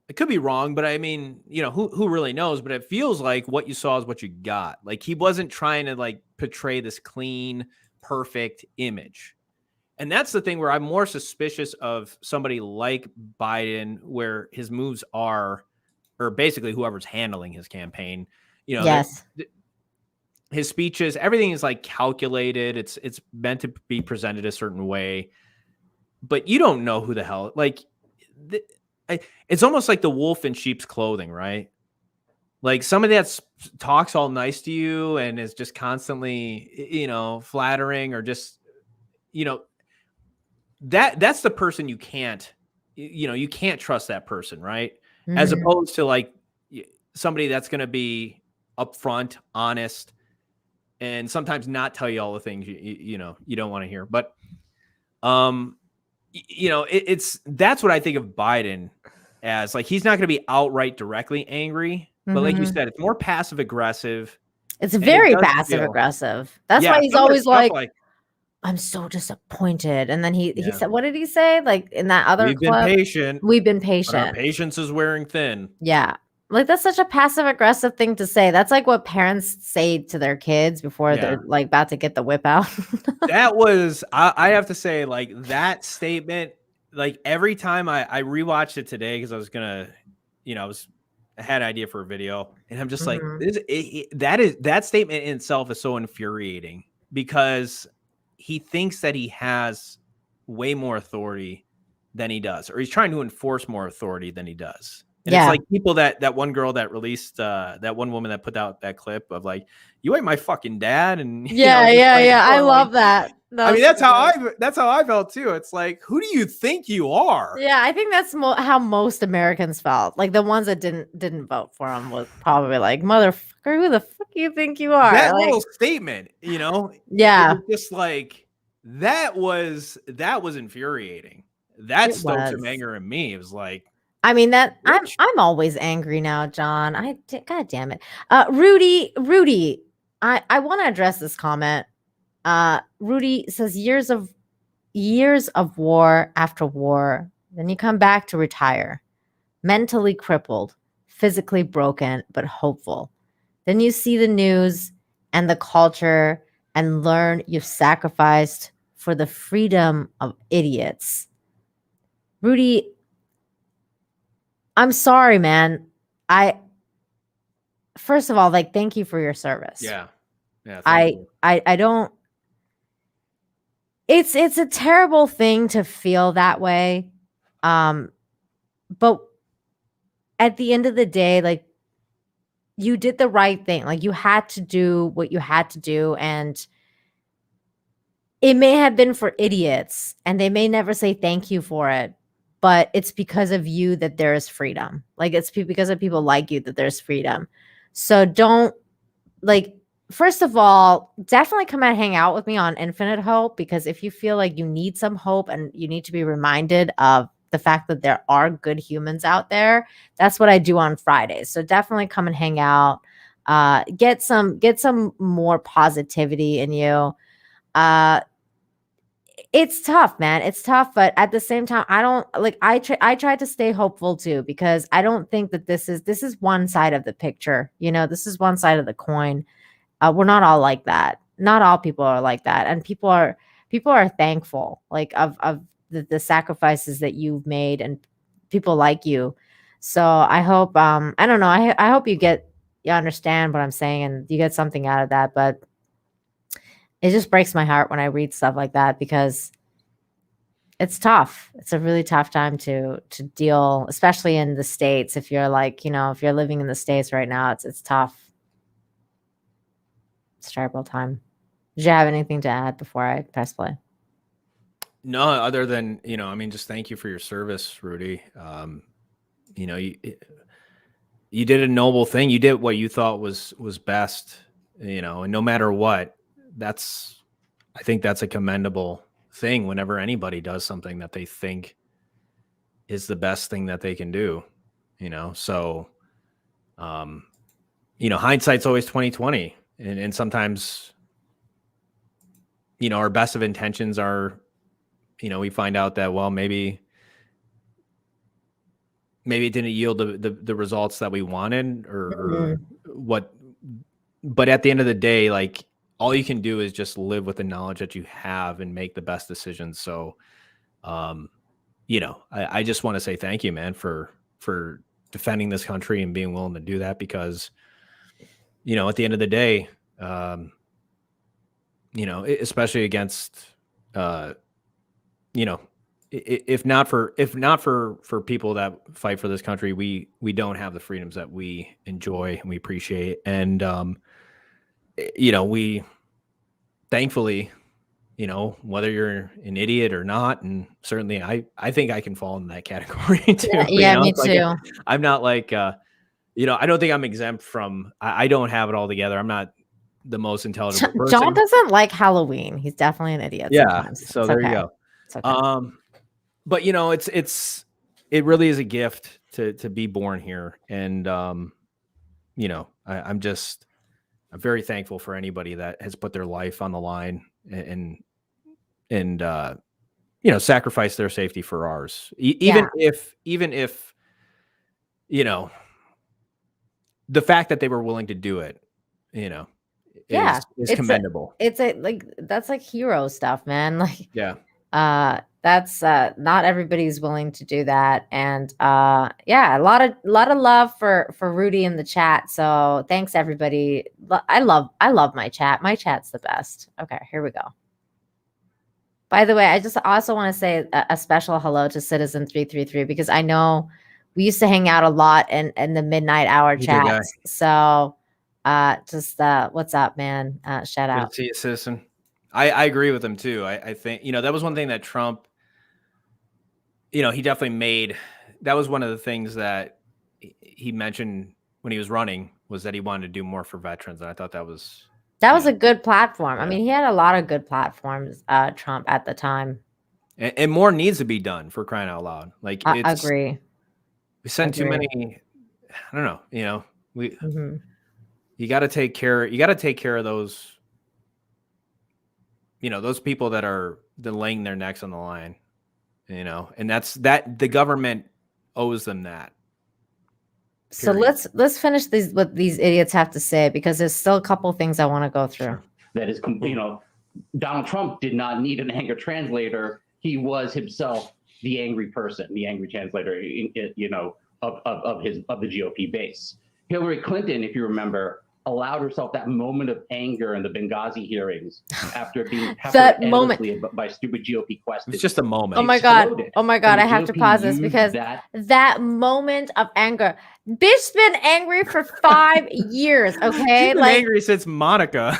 It could be wrong, but I mean, who really knows? But it feels like what you saw is what you got. He wasn't trying to portray this clean, perfect image. And that's the thing where I'm more suspicious of somebody like Biden, where his moves are, or basically whoever's handling his campaign. Yes. his speeches, everything is like calculated. It's meant to be presented a certain way, but you don't know who the hell, like, it's almost like the wolf in sheep's clothing, right? Like somebody that talks all nice to you and is just constantly, flattering, or just, that's the person you can't trust that person, right? As Mhm. opposed to like somebody that's going to be upfront, honest, and sometimes not tell you all the things you don't want to hear. But that's what I think of Biden as. Like, he's not going to be outright directly angry, but like you Mhm. said, it's more passive aggressive. It's and it very does passive feel- aggressive. That's Yeah, why he's some of the always stuff, like, I'm so disappointed. And then he Yeah. said, what did he say? Like in that other we've been clip, patient, we've been but our patient. patience is wearing thin. Yeah. Like that's such a passive aggressive thing to say. That's like what parents say to their kids before Yeah. they're like about to get the whip out. That was, I have to say, like, that statement, like every time I rewatched it today, because I was gonna, I had an idea for a video, and I'm just like, Mhm. that statement in itself is so infuriating, because he thinks that he has way more authority than he does, or he's trying to enforce more authority than he does. And it's Yeah. like people that one girl that released that one woman that put out that clip of like, you ain't my fucking dad, and Yeah, just yeah, like, yeah. I going love like, that. I mean, That's so good. that's how I felt too. It's like, who do you think you are? Yeah, I think that's how most Americans felt. Like the ones that didn't vote for him was probably like, motherfucker, who the fuck do you think you are? That Like, little statement, it yeah, was just like, that was infuriating. That it stoked some was. anger in me. It was like, I mean that Bitch. I'm always angry now, John. God damn it. Rudy, I want to address this comment. Rudy says years of war after war, then you come back to retire, mentally crippled, physically broken, but hopeful. Then you see the news and the culture and learn you've sacrificed for the freedom of idiots. Rudy, I'm sorry, man. First of all, like, thank you for your service. yeah. Thank you. I don't. It's a terrible thing to feel that way, but at the end of the day, like, you did the right thing. Like, you had to do what you had to do, and it may have been for idiots, and they may never say thank you for it, but it's because of you that there is freedom. Like, it's because of people like you that there's freedom. So don't, like, first of all, definitely come and hang out with me on Infinite Hope, because if you feel like you need some hope and you need to be reminded of the fact that there are good humans out there, that's what I do on Fridays. So definitely come and hang out. Get some more positivity in you. It's tough, man. It's tough, but at the same time, I don't like. I try to stay hopeful too, because I don't think that this is one side of the picture. This is one side of the coin. We're not all like that. Not all people are like that, and people are thankful, like, of the sacrifices that you've made, and people like you. So I hope, I don't know. I hope you understand what I'm saying and you get something out of that. But it just breaks my heart when I read stuff like that, because it's tough. It's a really tough time to deal, especially in the States. If you're like, if you're living in the States right now, it's tough. It's a terrible time. Did you have anything to add before I press play? No, other than, I mean, just thank you for your service, Rudy. You did a noble thing. You did what you thought was best, and no matter what, I think that's a commendable thing whenever anybody does something that they think is the best thing that they can do, so, hindsight's always 20/20, and sometimes, our best of intentions are, we find out that, well, maybe it didn't yield the results that we wanted, or what, but at the end of the day, like, all you can do is just live with the knowledge that you have and make the best decisions. So, I just want to say thank you, man, for defending this country and being willing to do that, because, at the end of the day, You know, especially against, you know, if not for people that fight for this country, we don't have the freedoms that we enjoy and we appreciate. And, you know, we thankfully, you know, whether you're an idiot or not, and certainly I think I can fall in that category too. Yeah, you know? me It's like, too. I'm not like, you know, I don't think I'm exempt from, I don't have it all together. I'm not the most intelligent person. John doesn't like Halloween. He's definitely an idiot. Yeah. Sometimes. So It's there okay. you go. It's okay. But you know, it really is a gift to be born here. And, you know, I'm very thankful for anybody that has put their life on the line and you know, sacrifice their safety for ours. Even if, you know, the fact that they were willing to do it, you know, is commendable. It's like, that's like hero stuff, man. Like, Yeah. that's not everybody's willing to do that. And yeah, a lot of love for Rudy in the chat. So thanks everybody. I love my chat. My chat's the best. Okay, here we go. By the way, I just also want to say a special hello to Citizen 333 because I know we used to hang out a lot in the midnight hour chats. So just what's up, man? Shout out. Good to see you, Citizen. I agree with him too. I think, you know, that was one thing that Trump, you know, he definitely made. That was one of the things that he mentioned when he was running, was that he wanted to do more for veterans. And I thought that was a good platform. I mean, he had a lot of good platforms, Trump, at the time. And more needs to be done, for crying out loud. Like, I agree. We sent too many. I don't know. You know, you got to take care. You got to take care of those. You know, those people that are laying their necks on the line. You know, and that the government owes them that. So let's finish what these idiots have to say, because there's still a couple things I want to go through. Sure. That is, you know, Donald Trump did not need an anger translator. He was himself the angry person, the angry translator, you know, of the GOP base. Hillary Clinton, if you remember, allowed herself that moment of anger in the Benghazi hearings after being peppered endlessly by stupid GOP questions. It's just a moment. Oh my God. I have to pause this because that moment of anger. Bitch's been angry for 5 years. Okay. She's been angry since Monica.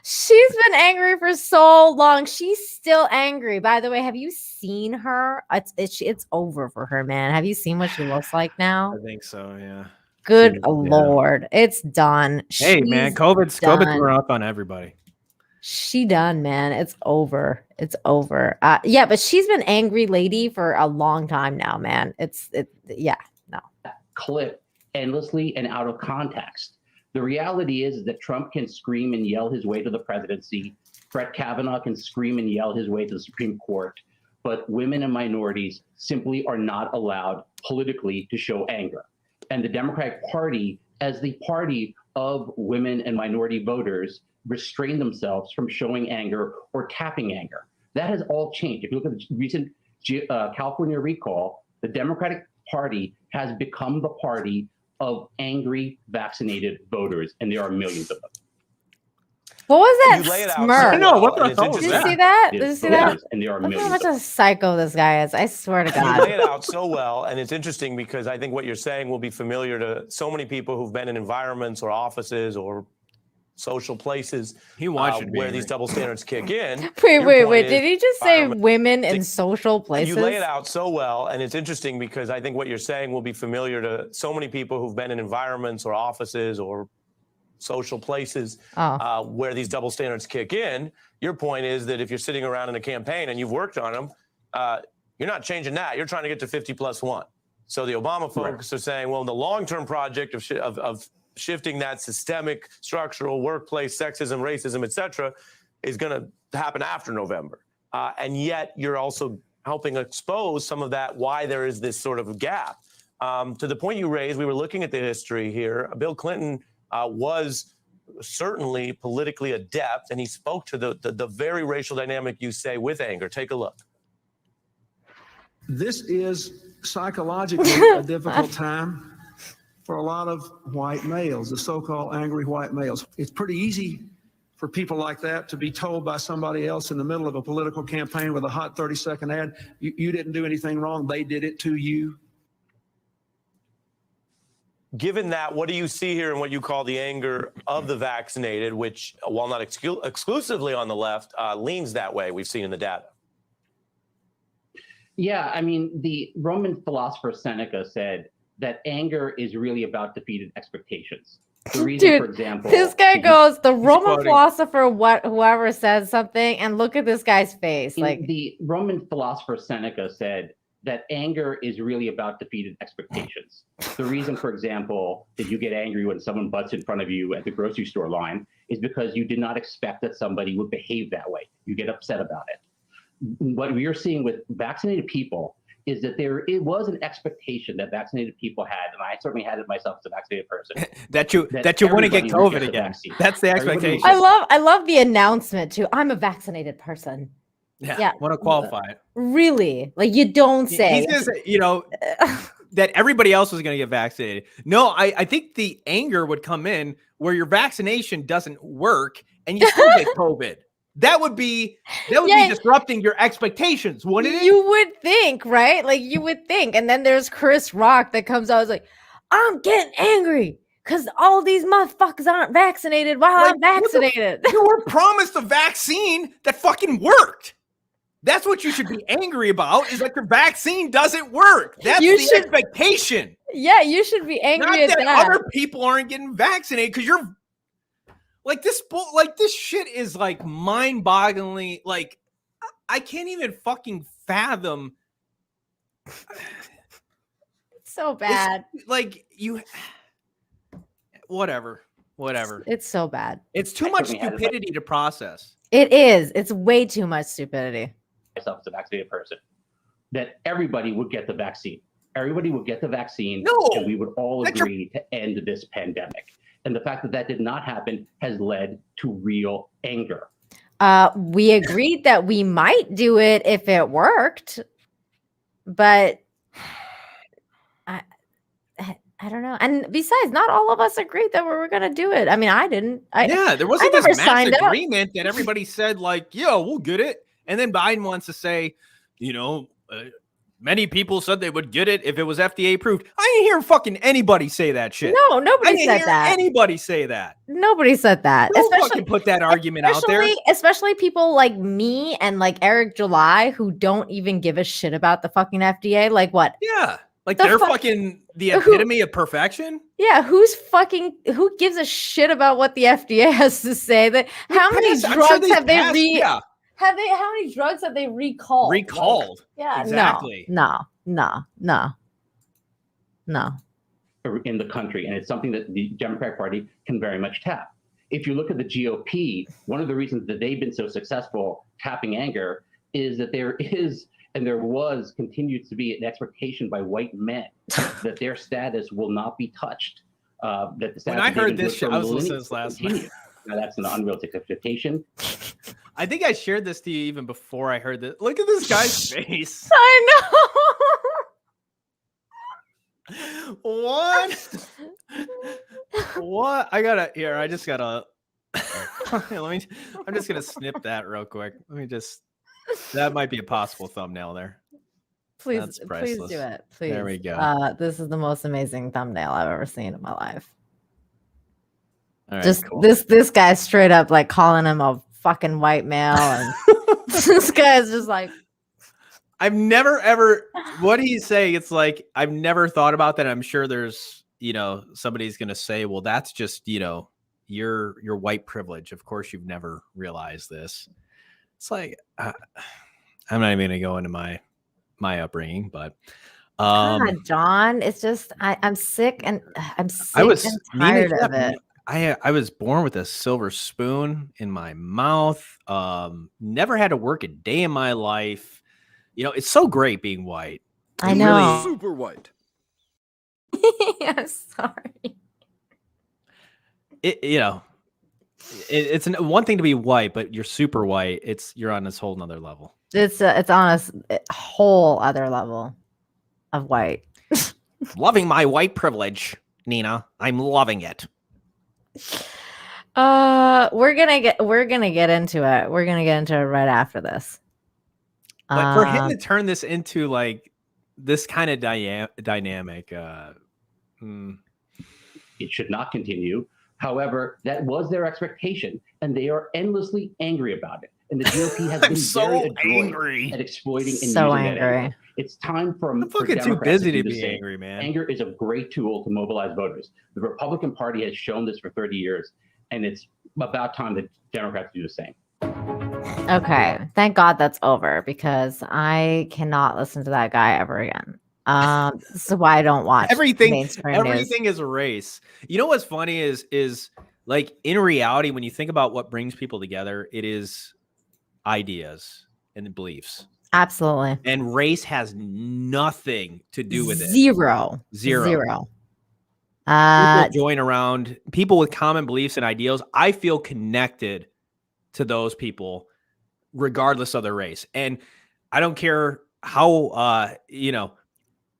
She's been angry for so long. She's still angry. By the way, have you seen her? It's over for her, man. Have you seen what she looks like now? I think so. Yeah. Good Lord. It's done. Hey, man, COVID's wearing up on everybody. She done, man. It's over. It's over. Yeah, but she's been angry lady for a long time now, man. Yeah, no. Clip endlessly and out of context. The reality is that Trump can scream and yell his way to the presidency. Brett Kavanaugh can scream and yell his way to the Supreme Court. But women and minorities simply are not allowed politically to show anger. And the Democratic Party, as the party of women and minority voters, restrain themselves from showing anger or tapping anger. That has all changed. If you look at the recent California recall, the Democratic Party has become the party of angry vaccinated voters, and there are millions of them. What was that You lay it out smirk? so I know, what well, the and it's hell was Did you interesting. see that? It Did you is see that? voters, and there are Look how millions much of a psycho this guy is. I swear to You lay God. it out so well, and it's interesting because I think what you're saying will be familiar to so many people who've been in environments or offices or social places where these double standards kick in. Wait. Did he just say women in social places? You lay it out so well, and it's interesting because I think what you're saying will be familiar to so many people who've been in environments or offices or social places where these double standards kick in. Your point is that if you're sitting around in a campaign and you've worked on them, you're not changing that. You're trying to get to 50+1. So the Obama folks are saying, well, the long-term project of shifting that systemic, structural, workplace, sexism, racism, et cetera, is going to happen after November. And yet you're also helping expose some of that, why there is this sort of gap. To the point you raised, we were looking at the history here. Bill Clinton was certainly politically adept, and he spoke to the very racial dynamic you say with anger. Take a look. This is psychologically a difficult time for a lot of white males, the so-called angry white males. It's pretty easy for people like that to be told by somebody else in the middle of a political campaign with a hot 30-second ad, you didn't do anything wrong, they did it to you. Given that, what do you see here in what you call the anger of the vaccinated, which, while not exclusively on the left, leans that way, we've seen in the data? Yeah, I mean, the Roman philosopher Seneca said that anger is really about defeated expectations. The reason, Dude, for example, this guy goes, the Roman quoting- philosopher, whoever says something, and look at this guy's face. Like, the Roman philosopher Seneca said that anger is really about defeated expectations. The reason, for example, that you get angry when someone butts in front of you at the grocery store line is because you did not expect that somebody would behave that way. You get upset about it. What we are seeing with vaccinated people is that it was an expectation that vaccinated people had, and I certainly had it myself as a vaccinated person. that you want to get everybody would COVID the again. vaccine. That's the Everybody would expectation. I love the announcement too. I'm a vaccinated person. Yeah. Want to qualify it. Really? Like, you don't say. He's gonna say, that everybody else was going to get vaccinated. No, I think the anger would come in where your vaccination doesn't work and you still get COVID. That would be disrupting your expectations, wouldn't it? You would think, right? Like, you would think. And then there's Chris Rock that comes out, is like, I'm getting angry because all these motherfuckers aren't vaccinated while I'm vaccinated. You were promised a vaccine that fucking worked. That's what you should be angry about, is that your vaccine doesn't work. That's the expectation. Yeah, you should be angry at that. Other people aren't getting vaccinated because you're like this. This shit is like mind-bogglingly. Like, I can't even fucking fathom. It's so bad. It's like you. Whatever. It's so bad. It's too much stupidity to process. It is. It's way too much stupidity. Myself as a vaccinated person, that everybody would get the vaccine. Everybody would get the vaccine, and we would all agree to end this pandemic. And the fact that that did not happen has led to real anger. We agreed that we might do it if it worked, but I don't know. And besides, not all of us agreed that we were going to do it. I mean, I didn't. There wasn't this mass agreement that everybody said, like, yo, we'll get it. And then Biden wants to say, many people said they would get it if it was FDA approved. I didn't hear fucking anybody say that shit. No, nobody said that. Anybody say that. Nobody said that. Don't fucking put that argument out there. Especially people like me and like Eric July, who don't even give a shit about the fucking FDA. Like, what? Yeah. Like, they're fucking the epitome of perfection. Yeah, who gives a shit about what the FDA has to say? That how many drugs have they how many drugs have they recalled? Recalled. Yeah, exactly. No. In the country, and it's something that the Democratic Party can very much tap. If you look at the GOP, one of the reasons that they've been so successful tapping anger is that there is, and there was, continues to be an expectation by white men that their status will not be touched. That the status when I heard this shit, I was listening to this last night. Now that's an unrealistic expectation. I think I shared this to you even before I heard this. Look at this guy's face. I know. What? I just gotta. I'm just gonna snip that real quick. That might be a possible thumbnail there. Please do it. Please. There we go. This is the most amazing thumbnail I've ever seen in my life. All right, just cool. this guy straight up like calling him a fucking white male, and this guy's just like, I've never ever. What do you say? It's like, I've never thought about that. I'm sure there's somebody's gonna say, well, that's just your white privilege. Of course, you've never realized this. It's like, I'm not even gonna go into my upbringing, but God, John, it's just I'm sick and I'm sick I was and tired of it. I was born with a silver spoon in my mouth. Never had to work a day in my life. It's so great being white. I know. Really, super white. I'm sorry. It's one thing to be white, but you're super white. You're on this whole nother level. It's on a whole other level of white. Loving my white privilege. Nina. I'm loving it. We're gonna get into it. We're gonna get into it right after this. But for him to turn this into like this kind of dynamic, It should not continue. However, that was their expectation, and they are endlessly angry about it. And the GOP has been very adroit at exploiting and using that anger. It's time for fucking too Democrats busy to to do the be same. angry, man. Anger is a great tool to mobilize voters. The Republican Party has shown this for 30 years, and it's about time that Democrats do the same. Okay, thank God that's over because I cannot listen to that guy ever again. This is why I don't watch mainstream news. Everything is a race. You know what's funny is like in reality, when you think about what brings people together, it is ideas and beliefs. Absolutely. And race has nothing to do with it. Zero. People join around people with common beliefs and ideals. I feel connected to those people regardless of their race. And I don't care how,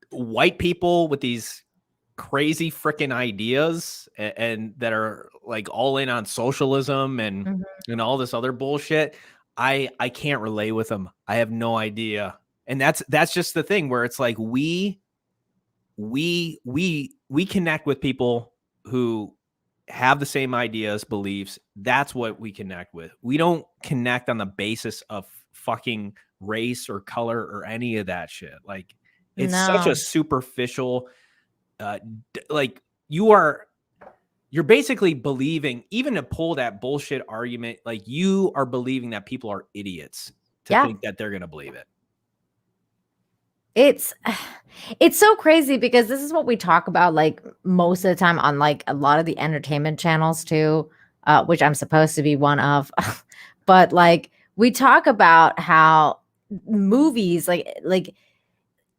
white people with these crazy freaking ideas and that are like all in on socialism and all this other bullshit. I can't relate with them. I have no idea. And that's just the thing where it's like we connect with people who have the same ideas, beliefs. That's what we connect with. We don't connect on the basis of fucking race or color or any of that shit. Like it's such a superficial, like you're basically believing, even to pull that bullshit argument, like you are believing that people are idiots to think that they're going to believe it. It's so crazy because this is what we talk about like most of the time on like a lot of the entertainment channels too, which I'm supposed to be one of. But like we talk about how movies like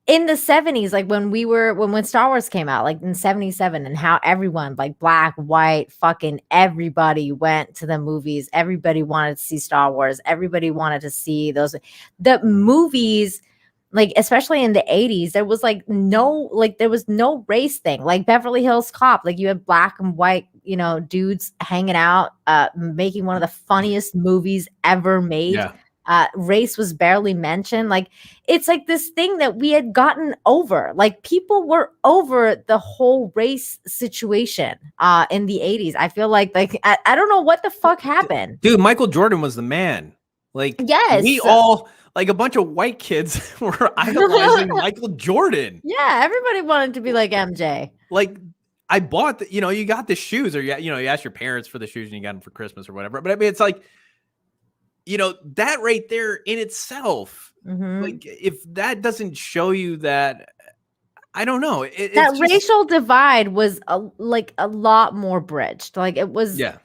in the 70s, like when Star Wars came out, like in 77, and how everyone, like black, white, fucking everybody went to the movies. Everybody wanted to see Star Wars. Everybody wanted to see the movies. Like, especially in the 80s, there was there was no race thing. Like Beverly Hills Cop, like you had black and white, dudes hanging out, making one of the funniest movies ever made. Yeah. Race was barely mentioned. Like, it's like this thing that we had gotten over. Like, people were over the whole race situation in the 80s. I feel like I don't know what the fuck happened. Dude, Michael Jordan was the man. Like, yes, we all, like a bunch of white kids were idolizing Michael Jordan. Yeah, everybody wanted to be like MJ. Like, I bought you got the shoes, or you asked your parents for the shoes and you got them for Christmas or whatever. But I mean, it's like, that right there in itself, like if that doesn't show you that, I don't know. That racial divide was a lot more bridged. Like it was. Yeah.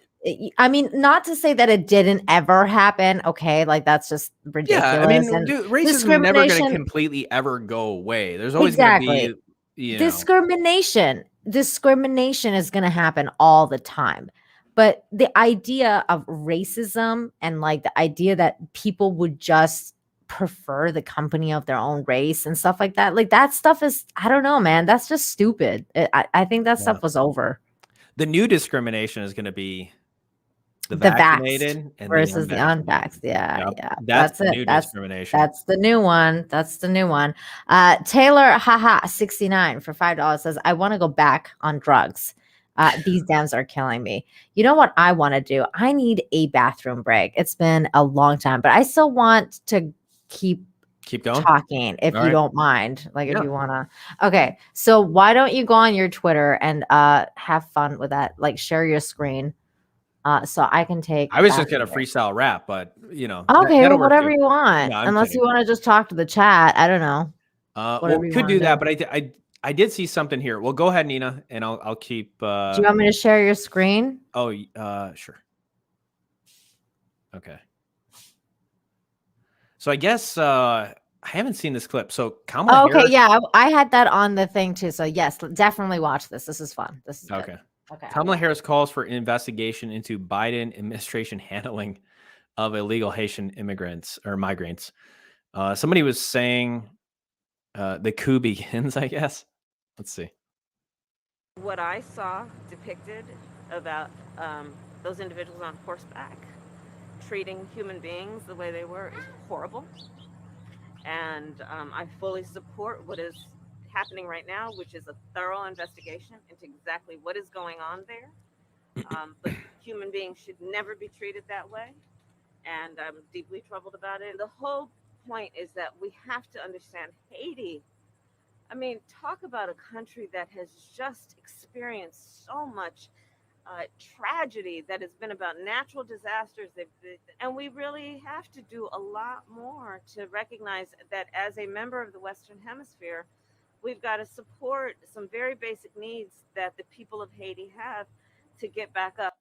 I mean, not to say that it didn't ever happen. Okay, like that's just ridiculous. Yeah, I mean, dude, racism is never going to completely ever go away. There's always going to be discrimination. Discrimination is going to happen all the time. But the idea of racism and like the idea that people would just prefer the company of their own race and stuff like that, like that stuff is, I don't know, man. That's just stupid. I think that stuff was over. The new discrimination is going to be the vaccinated and versus the unvaxxed. Yeah. That's the it. new discrimination. That's the new one. That's the new one. Taylor, 69 for $5 says, I want to go back on drugs. These Dems are killing me. You know what I want to do? I need a bathroom break. It's been a long time, but I still want to keep going talking if you don't mind. Like if you want to. Okay. So why don't you go on your Twitter and have fun with that? Like share your screen. So I can take. I was just gonna freestyle rap, but okay, well, whatever you want. No, unless you want to just talk to the chat. I don't know. Well, we could do that, but I did see something here. Well, go ahead, Nina, and I'll keep. Do you want me to share your screen? Oh, sure. Okay. So I guess I haven't seen this clip. So Kamala Harris. Yeah, I had that on the thing too. So yes, definitely watch this. This is fun. This is good. Okay. Kamala Harris calls for investigation into Biden administration handling of illegal Haitian immigrants or migrants. Somebody was saying the coup begins, I guess. Let's see. What I saw depicted about those individuals on horseback treating human beings the way they were is horrible. And I fully support what is happening right now, which is a thorough investigation into exactly what is going on there. But human beings should never be treated that way. And I'm deeply troubled about it. The whole point is that we have to understand Haiti. I mean, talk about a country that has just experienced so much tragedy that has been about natural disasters. And we really have to do a lot more to recognize that as a member of the Western Hemisphere, we've got to support some very basic needs that the people of Haiti have to get back up.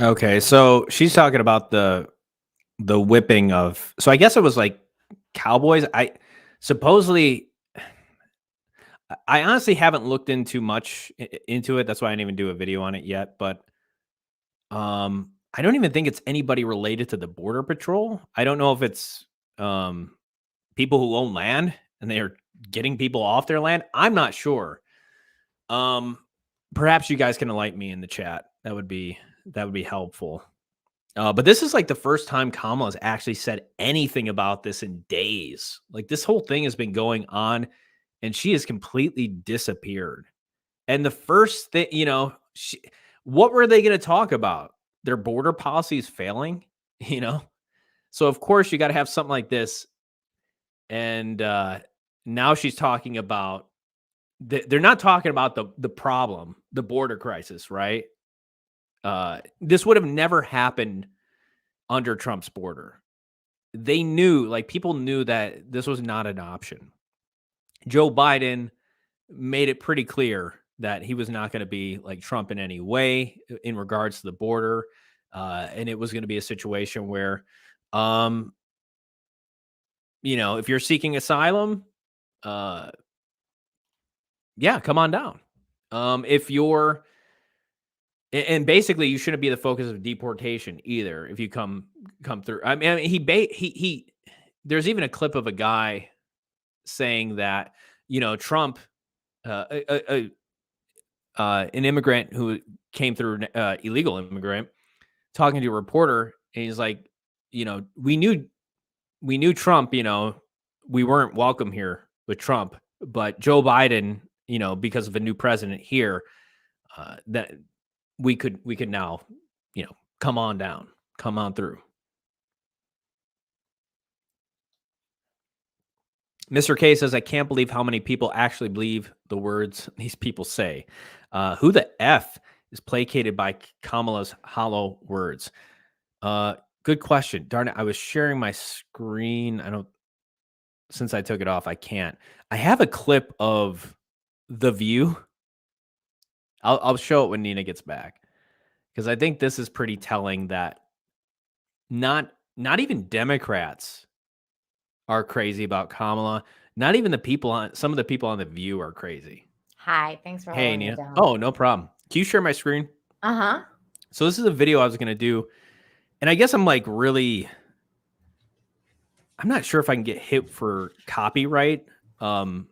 Okay, so she's talking about the whipping of. So I guess it was like cowboys. I supposedly. I honestly haven't looked into much into it. That's why I didn't even do a video on it yet. But I don't even think it's anybody related to the Border Patrol. I don't know if it's people who own land and they are getting people off their land. I'm not sure. Perhaps you guys can enlighten me in the chat. That would be helpful. But this is like the first time Kamala has actually said anything about this in days. Like this whole thing has been going on, and she has completely disappeared. And the first thing, what were they going to talk about? Their border policy is failing, So of course you got to have something like this. And now she's talking about. They're not talking about the problem, the border crisis, right? This would have never happened under Trump's border. They knew, people knew that this was not an option. Joe Biden made it pretty clear that he was not going to be like Trump in any way in regards to the border. And it was going to be a situation where, if you're seeking asylum, yeah, come on down. If you're, and basically you shouldn't be the focus of deportation either. If you come through, I mean, he there's even a clip of a guy saying that, Trump, an immigrant who came through, illegal immigrant, talking to a reporter, and he's like, we knew Trump, we weren't welcome here with Trump, but Joe Biden, because of a new president here, that we could now, come on down, come on through. Mr. K says, I can't believe how many people actually believe the words these people say. Who the F is placated by Kamala's hollow words? Good question. Darn it. I was sharing my screen. Since I took it off, I can't. I have a clip of The View. I'll show it when Nina gets back, because I think this is pretty telling that not even Democrats are crazy about Kamala. Not even some of the people on The View are crazy. Hi, thanks for holding me down. Oh, no problem. Can you share my screen? Uh-huh. So this is a video I was going to do, and I guess I'm I'm not sure if I can get hit for copyright. I'm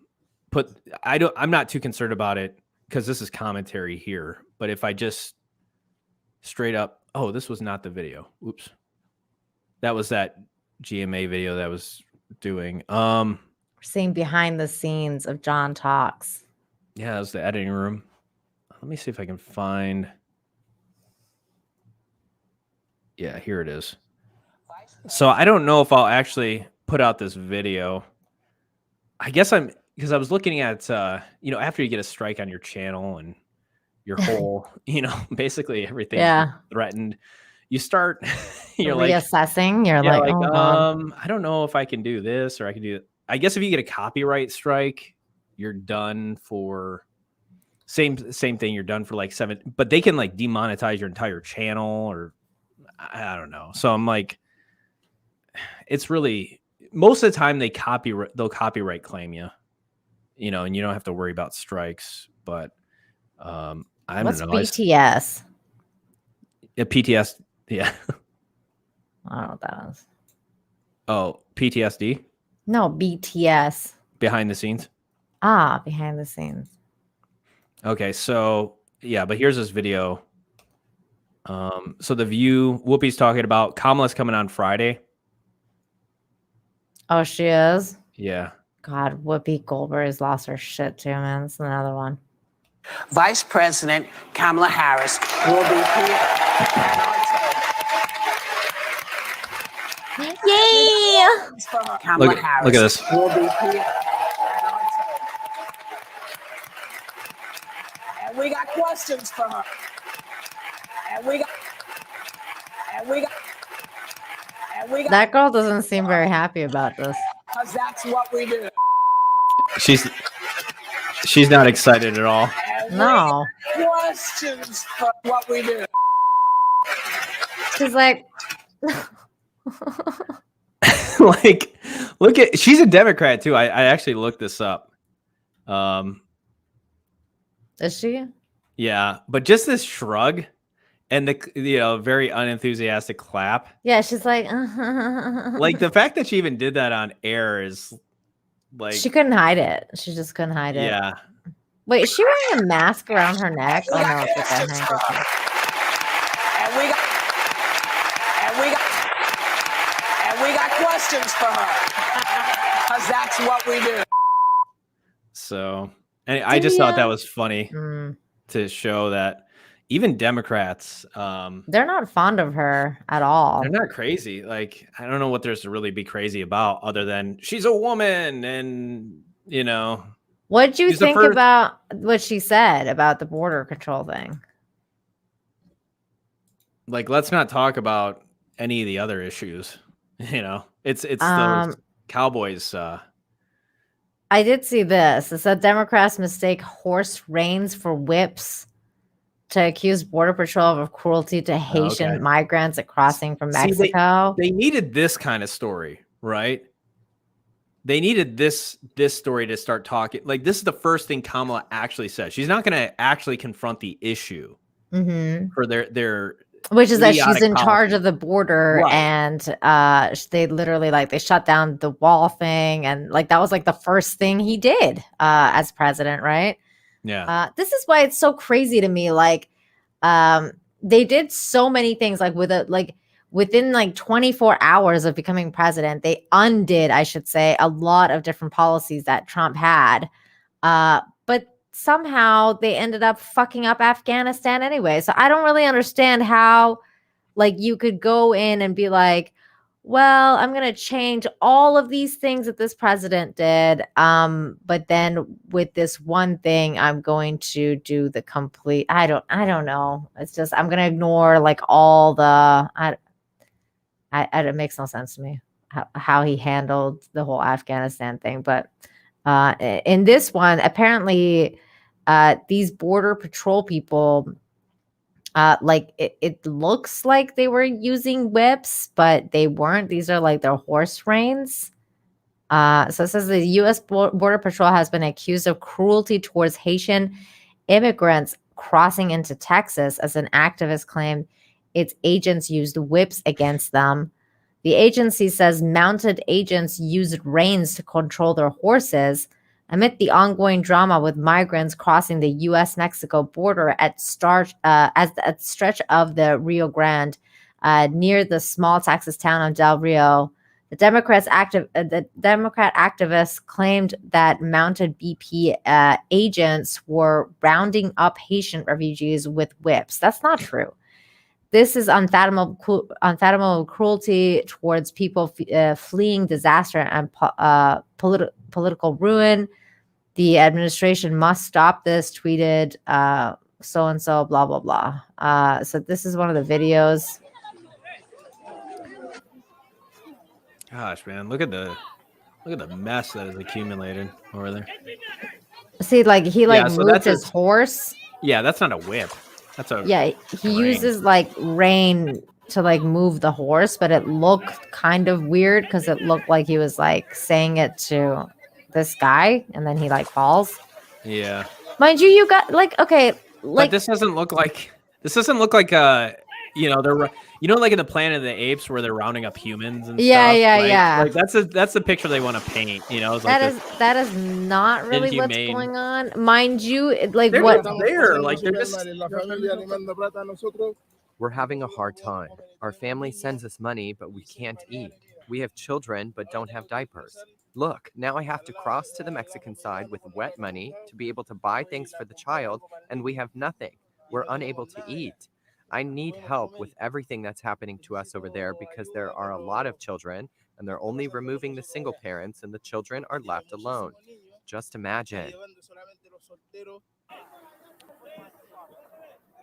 not too concerned about it because this is commentary here. But if I just straight up, oh, this was not the video. Oops. That was that GMA video that I was doing. We're seeing behind the scenes of John Talks. Yeah, that was the editing room. Let me see if I can find. Yeah, here it is. So I don't know if I'll actually put out this video. I guess because I was looking at, after you get a strike on your channel and your whole, basically everything threatened, you start, you're reassessing. You're like, I don't know if I can do this or I can do it. I guess if you get a copyright strike, you're done for same thing. You're done for 7, but they can demonetize your entire channel, or I don't know. So I'm like, it's really, most of the time they'll copyright claim you, and you don't have to worry about strikes. But I don't know. What's BTS? PTS. Yeah. I don't know what that is. Oh, PTSD? No, BTS. Behind the scenes. Ah, behind the scenes. Okay, so yeah, but here's this video. So the View, Whoopi's talking about Kamala's coming on Friday. Oh, she is? Yeah. God, Whoopi Goldberg has lost her shit too, man. That's another one. Vice President Kamala Harris will be here. Yay! Kamala Harris look at this. will be here. And we got questions for her. And we got. That girl doesn't seem very happy about this. Because that's what we do. She's not excited at all. No. Questions for what we do. She's like, like, she's a Democrat too. I actually looked this up. Is she? Yeah, but just this shrug and the very unenthusiastic clap. Yeah, she's like, like the fact that she even did that on air is like she couldn't hide it. She just couldn't hide it. Yeah. Wait, is she wearing a mask around her neck? Oh no, it's like a handkerchief. And we got questions for her. Because that's what we do. So, and I just thought that was funny to show that even Democrats, they're not fond of her at all. they're not crazy. Like, I don't know what there's to really be crazy about other than she's a woman and, What did you she's the think first- about what she said about the border control thing? like, let's not talk about any of the other issues. It's those Cowboys. I did see this. It said Democrats mistake horse reins for whips to accuse Border Patrol of cruelty to Haitian migrants at crossing from See, Mexico. they needed this kind of story, right? They needed this story to start talking. Like, this is the first thing Kamala actually says. She's not going to actually confront the issue for their Which is that she's idiotic in charge policy. of the border, Right. and they literally they shut down the wall thing, and that was the first thing he did as president, right? Yeah. This is why it's so crazy to me. They did so many things within 24 hours of becoming president, they undid, I should say, a lot of different policies that Trump had. But somehow they ended up fucking up Afghanistan anyway. So I don't really understand how you could go in and be like, well, I'm going to change all of these things that this president did. But then with this one thing, I'm going to do the complete, I don't know. It's just, I'm going to ignore all the, it makes no sense to me how he handled the whole Afghanistan thing. But in this one, apparently these border patrol people, it looks like they were using whips, but they weren't. These are their horse reins. So it says the U.S. Border Patrol has been accused of cruelty towards Haitian immigrants crossing into Texas, as an activist claimed its agents used whips against them. The agency says mounted agents used reins to control their horses amid the ongoing drama with migrants crossing the U.S.-Mexico border at stretch of the Rio Grande near the small Texas town of Del Rio. The Democrat activists claimed that mounted BP agents were rounding up Haitian refugees with whips. That's not true. This is unfathomable cruelty towards people fleeing disaster and political ruin. The administration must stop this, tweeted so-and-so, blah, blah, blah. So this is one of the videos. Gosh, man, look at the mess that is accumulated over there. See, he moved his horse. Yeah, that's not a whip. That's a he uses rein to move the horse, but it looked kind of weird because it looked like he was saying it to this guy, and then he falls. Yeah. Mind you, you got okay. But this doesn't look like you know, like in the Planet of the Apes where they're rounding up humans and Yeah, stuff. yeah, like, yeah. Like that's the picture they want to paint. You know, it's like That is not really what's inhumane. going on, mind you. Like They're what? just there, like they're just. We're having a hard time. Our family sends us money, but we can't eat. We have children, but don't have diapers. Look, now I have to cross to the Mexican side with wet money to be able to buy things for the child, and we have nothing. We're unable to eat. I need help with everything that's happening to us over there because there are a lot of children, and they're only removing the single parents, and the children are left alone. Just imagine.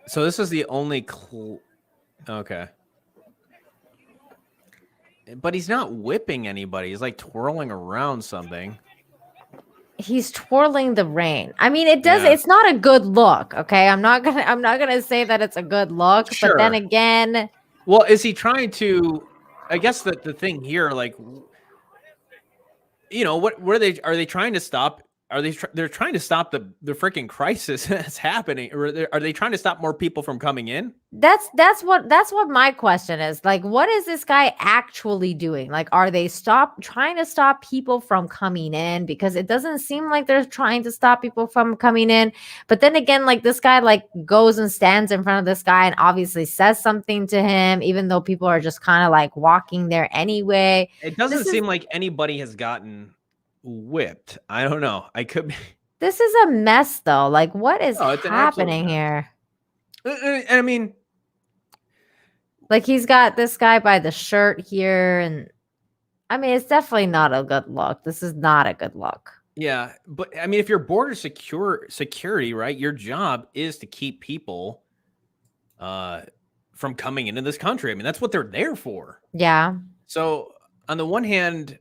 So this is the only okay. But he's not whipping anybody. He's like twirling around something. He's twirling the rein. I mean, it does. Yeah. It's not a good look. Okay, I'm not gonna say that it's a good look. Sure. But then again, well, is he trying to? I guess the thing here, like, you know, what are they trying to stop? They're trying to stop the freaking crisis that's happening, or are they trying to stop more people from coming in? that's what my question is. Like, what is this guy actually doing? Like, are they trying to stop people from coming in? Because it doesn't seem like they're trying to stop people from coming in. But then again, like this guy like goes and stands in front of this guy and obviously says something to him, even though people are just kind of like walking there anyway. It doesn't seem like anybody has gotten whipped. I don't know. I could be. This is a mess, though. Like, what is it's an absolute happening mess. here? And I mean, like he's got this guy by the shirt here, and I mean, it's definitely not a good look. This is not a good look. yeah, but I mean, if you're border security, right? Your job is to keep people from coming into this country. I mean, that's what they're there for. Yeah. So on the one hand,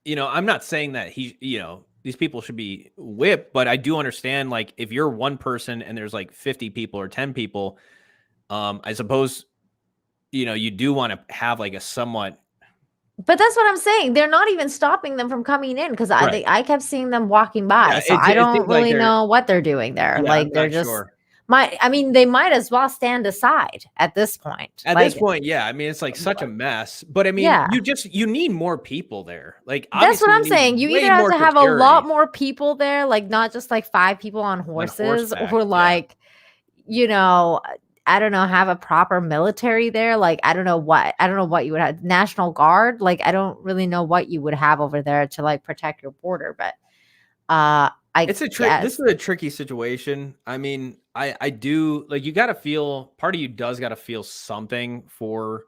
you know, I'm not saying that these people should be whipped, but I do understand, like, if you're one person and there's like 50 people or 10 people, I suppose, you know, you do want to have like a somewhat. But that's what I'm saying. They're not even stopping them from coming in because Right. I kept seeing them walking by. Yeah, so it I don't seems like really they're- know what they're doing there. Yeah, like I'm they're not just sure. I mean, they might as well stand aside at this point. At Like, this point, yeah. I mean, it's like such a mess. But I mean, Yeah. you need more people there. Like, that's what obviously I'm saying. You way either have more to have a security. lot more people there, like not just like 5 people on horses, horseback, or like, you know, I don't know, have a proper military there. Like, I don't know what you would have. National Guard. Like, I don't really know what you would have over there to like protect your border. But This is a tricky situation. I mean, I do, like, you got to feel, part of you does got to feel something for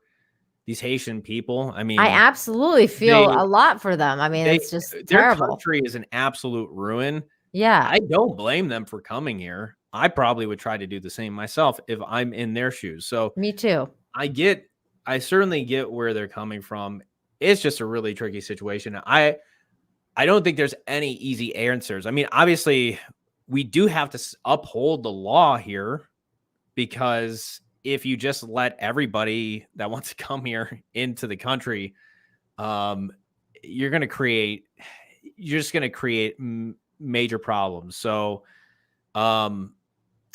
these Haitian people. I mean, I absolutely feel a lot for them. I mean, it's just their terrible. country is an absolute ruin. Yeah. I don't blame them for coming here. I probably would try to do the same myself if I'm in their shoes. So Me too. I certainly get where they're coming from. It's just a really tricky situation. I don't think there's any easy answers. I mean, obviously, we do have to uphold the law here, because if you just let everybody that wants to come here into the country, you're just going to create major problems. So,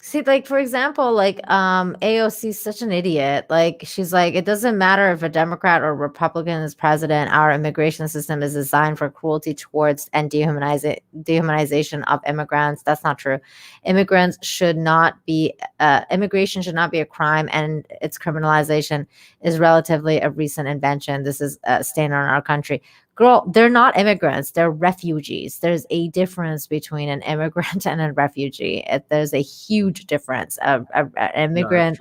See, like, for example, like AOC is such an idiot. Like, she's like, it doesn't matter if a Democrat or Republican is president, our immigration system is designed for cruelty towards and dehumanization of immigrants. That's not true. Immigration should not be a crime, and its criminalization is relatively a recent invention. This is a stain on our country. Girl, they're not immigrants. They're refugees. There's a difference between an immigrant and a refugee. There's a huge difference. An immigrant,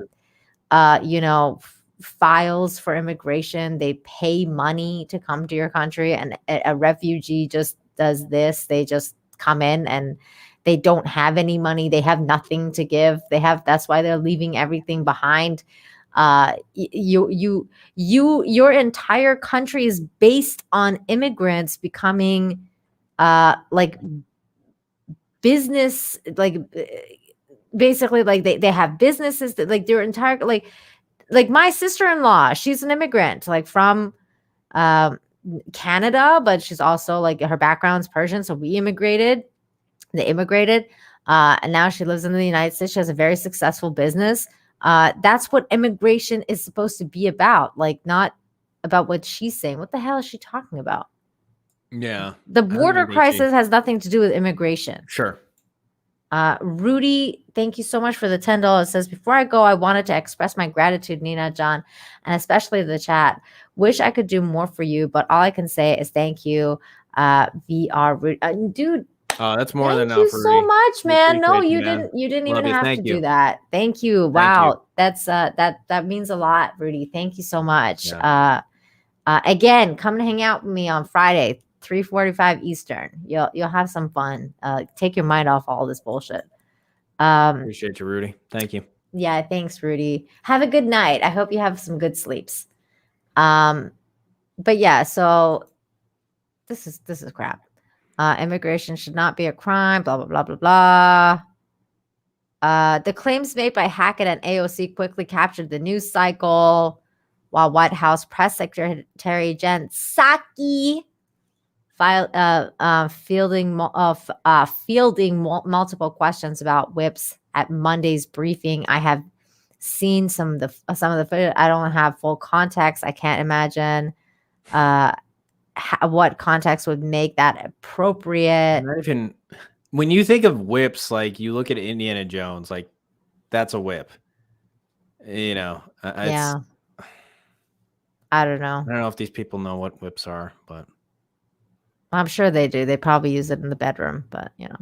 you know, files for immigration. They pay money to come to your country, and a refugee just does this. They just come in and they don't have any money. They have nothing to give. That's why they're leaving everything behind. Your entire country is based on immigrants becoming like business, like basically like they have businesses that like their entire like my sister-in-law, she's an immigrant like from Canada, but she's also like her background's Persian, so they immigrated, and now she lives in the United States. She has a very successful business. That's what immigration is supposed to be about, like not about what she's saying. What the hell is she talking about? Yeah. The border crisis has nothing to do with immigration. Sure. Rudy, thank you so much for the $10. Says, before I go, I wanted to express my gratitude, Nina, John, and especially the chat. Wish I could do more for you, but all I can say is thank you. VR, Rudy. Dude, Oh, that's more than thank enough. you so Rudy. much, We man. No, appreciate you man. didn't. You didn't Love even you. have Thank to you. do that. Thank you. Thank you. Wow, that's that means a lot, Rudy. Thank you so much. Yeah. Again, come and hang out with me on Friday, 3:45 Eastern. You'll have some fun. Take your mind off all this bullshit. Appreciate you, Rudy. Thank you. Yeah, thanks, Rudy. Have a good night. I hope you have some good sleeps. But yeah, so this is crap. Immigration should not be a crime. Blah blah blah blah blah. The claims made by Hackett and AOC quickly captured the news cycle, while White House Press Secretary Jen Psaki fielding multiple questions about whips at Monday's briefing. I have seen some of the footage. I don't have full context. I can't imagine what context would make that appropriate. Not even when you think of whips, like you look at Indiana Jones, like that's a whip. You know, Yeah. I don't know. I don't know if these people know what whips are, but I'm sure they do. They probably use it in the bedroom, but you know.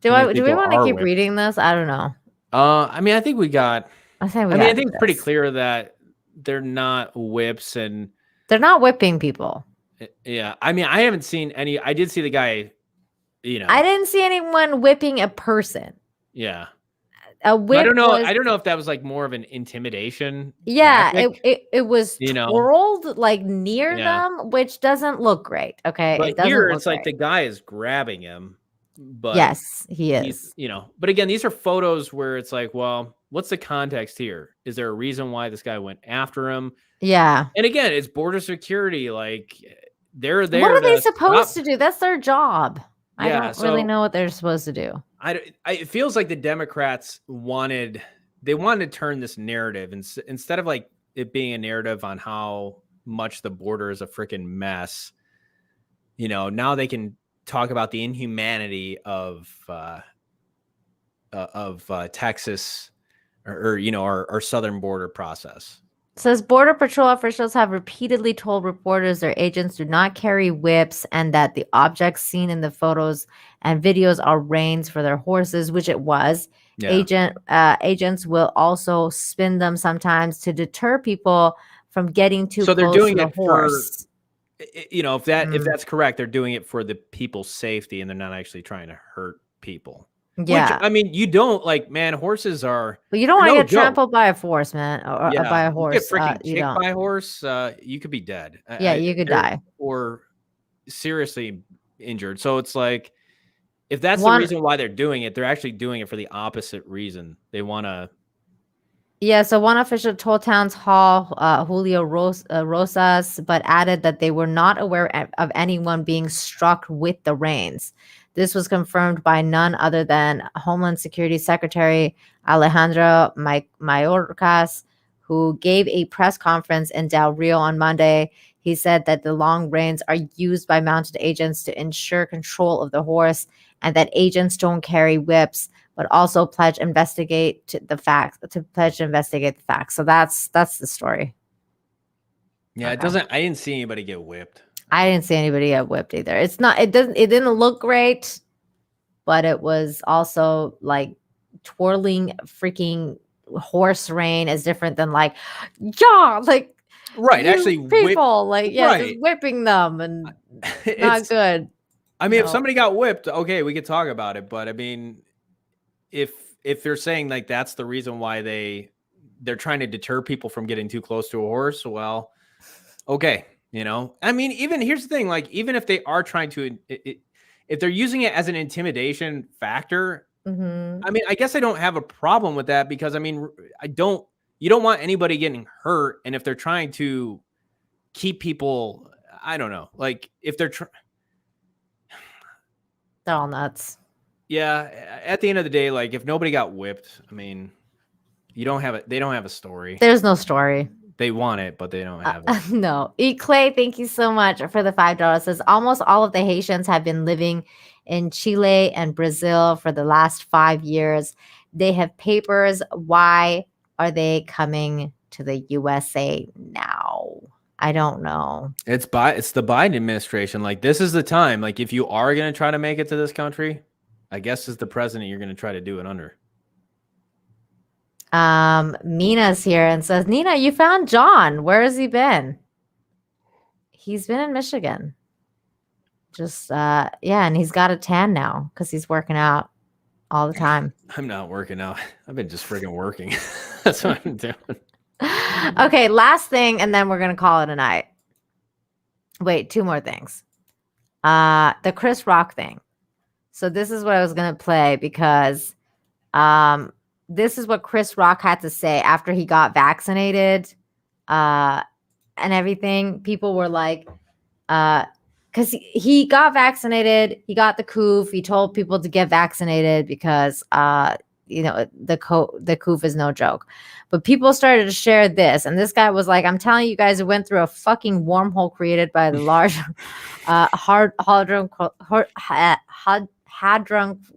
Do we want to keep reading this? I don't know. I mean, I think we got. I think it's pretty clear that they're not whips, and they're not whipping people. Yeah, I mean, I haven't seen any. I did see the guy. You know, I didn't see anyone whipping a person. Yeah. A whip. I don't know. Was, I don't know if that was like more of an intimidation. Yeah, tactic, it was twirled like near Yeah. them, which doesn't look great. Okay, But it doesn't here look it's like the great. guy is grabbing him. But Yes, he he's- is. You know, but again, these are photos where it's like, well, what's the context here? Is there a reason why this guy went after him? Yeah. And again, it's border security. Like they're there. What are they to supposed stop- to do? That's their job. I Yeah, don't really so- know what they're supposed to do. it feels like the Democrats wanted to turn this narrative instead of like it being a narrative on how much the border is a freaking mess. You know, now they can talk about the inhumanity of Texas or you know our southern border process. Says Border Patrol officials have repeatedly told reporters their agents do not carry whips and that the objects seen in the photos and videos are reins for their horses, which it was. Yeah. Agents will also spin them sometimes to deter people from getting too So they're close doing to the it for, horse. you know, if that's correct, they're doing it for the people's safety and they're not actually trying to hurt people. Yeah. Which, I mean, you don't like, man, horses are. But you don't want to no get joke. trampled by a horse, man, or Yeah, by a you horse. get freaking You kicked don't. by a horse, you could be dead. Yeah, you could die. Or seriously injured. So it's like, if that's One- the reason why they're doing it, they're actually doing it for the opposite reason. They want to. Yeah, so one official told Towns Hall, Julio Rosas, but added that they were not aware of anyone being struck with the reins. This was confirmed by none other than Homeland Security Secretary Alejandro Mayorkas, who gave a press conference in Del Rio on Monday. He said that the long reins are used by mounted agents to ensure control of the horse and that agents don't carry whips, but also pledge investigate the facts. So that's the story. Yeah, it doesn't. I didn't see anybody get whipped. I didn't see anybody get whipped either. It didn't look great, but it was also like twirling freaking horse rein is different than like, yeah, like Right, you actually people like yeah, right. just whipping them and not It's- good. I mean, if No. somebody got whipped, okay, we could talk about it. But I mean, if they're saying like that's the reason why they're trying to deter people from getting too close to a horse, well, okay, you know. I mean, even here's the thing: like, even if they are trying to, if they're using it as an intimidation factor, Mhm. I mean, I guess I don't have a problem with that because I mean, you don't want anybody getting hurt, and if they're trying to keep people, I don't know, like if they're They're all nuts. Yeah. At the end of the day, like if nobody got whipped, I mean, you don't have it. They don't have a story. There's no story. They want it, but they don't have it. No. Eat Clay, thank you so much for the $5. Says almost all of the Haitians have been living in Chile and Brazil for the last 5 years. They have papers. Why are they coming to the USA now? I don't know. It's the Biden administration. Like this is the time. Like if you are going to try to make it to this country, I guess as the president, you're going to try to do it under. Mina's here and says, Nina, you found John. Where has he been? He's been in Michigan. Just yeah, and he's got a tan now because he's working out all the time. I'm not working out. I've been just freaking working. That's what I'm doing. Okay, last thing, and then we're gonna call it a night. Wait, 2 more things. The Chris Rock thing. So this is what I was gonna play because this is what Chris Rock had to say after he got vaccinated and everything. People were like, because he got vaccinated, he got the coof. He told people to get vaccinated because, you know, the coof is no joke. But people started to share this, and this guy was like, "I'm telling you guys, it went through a fucking wormhole created by the Large Hadron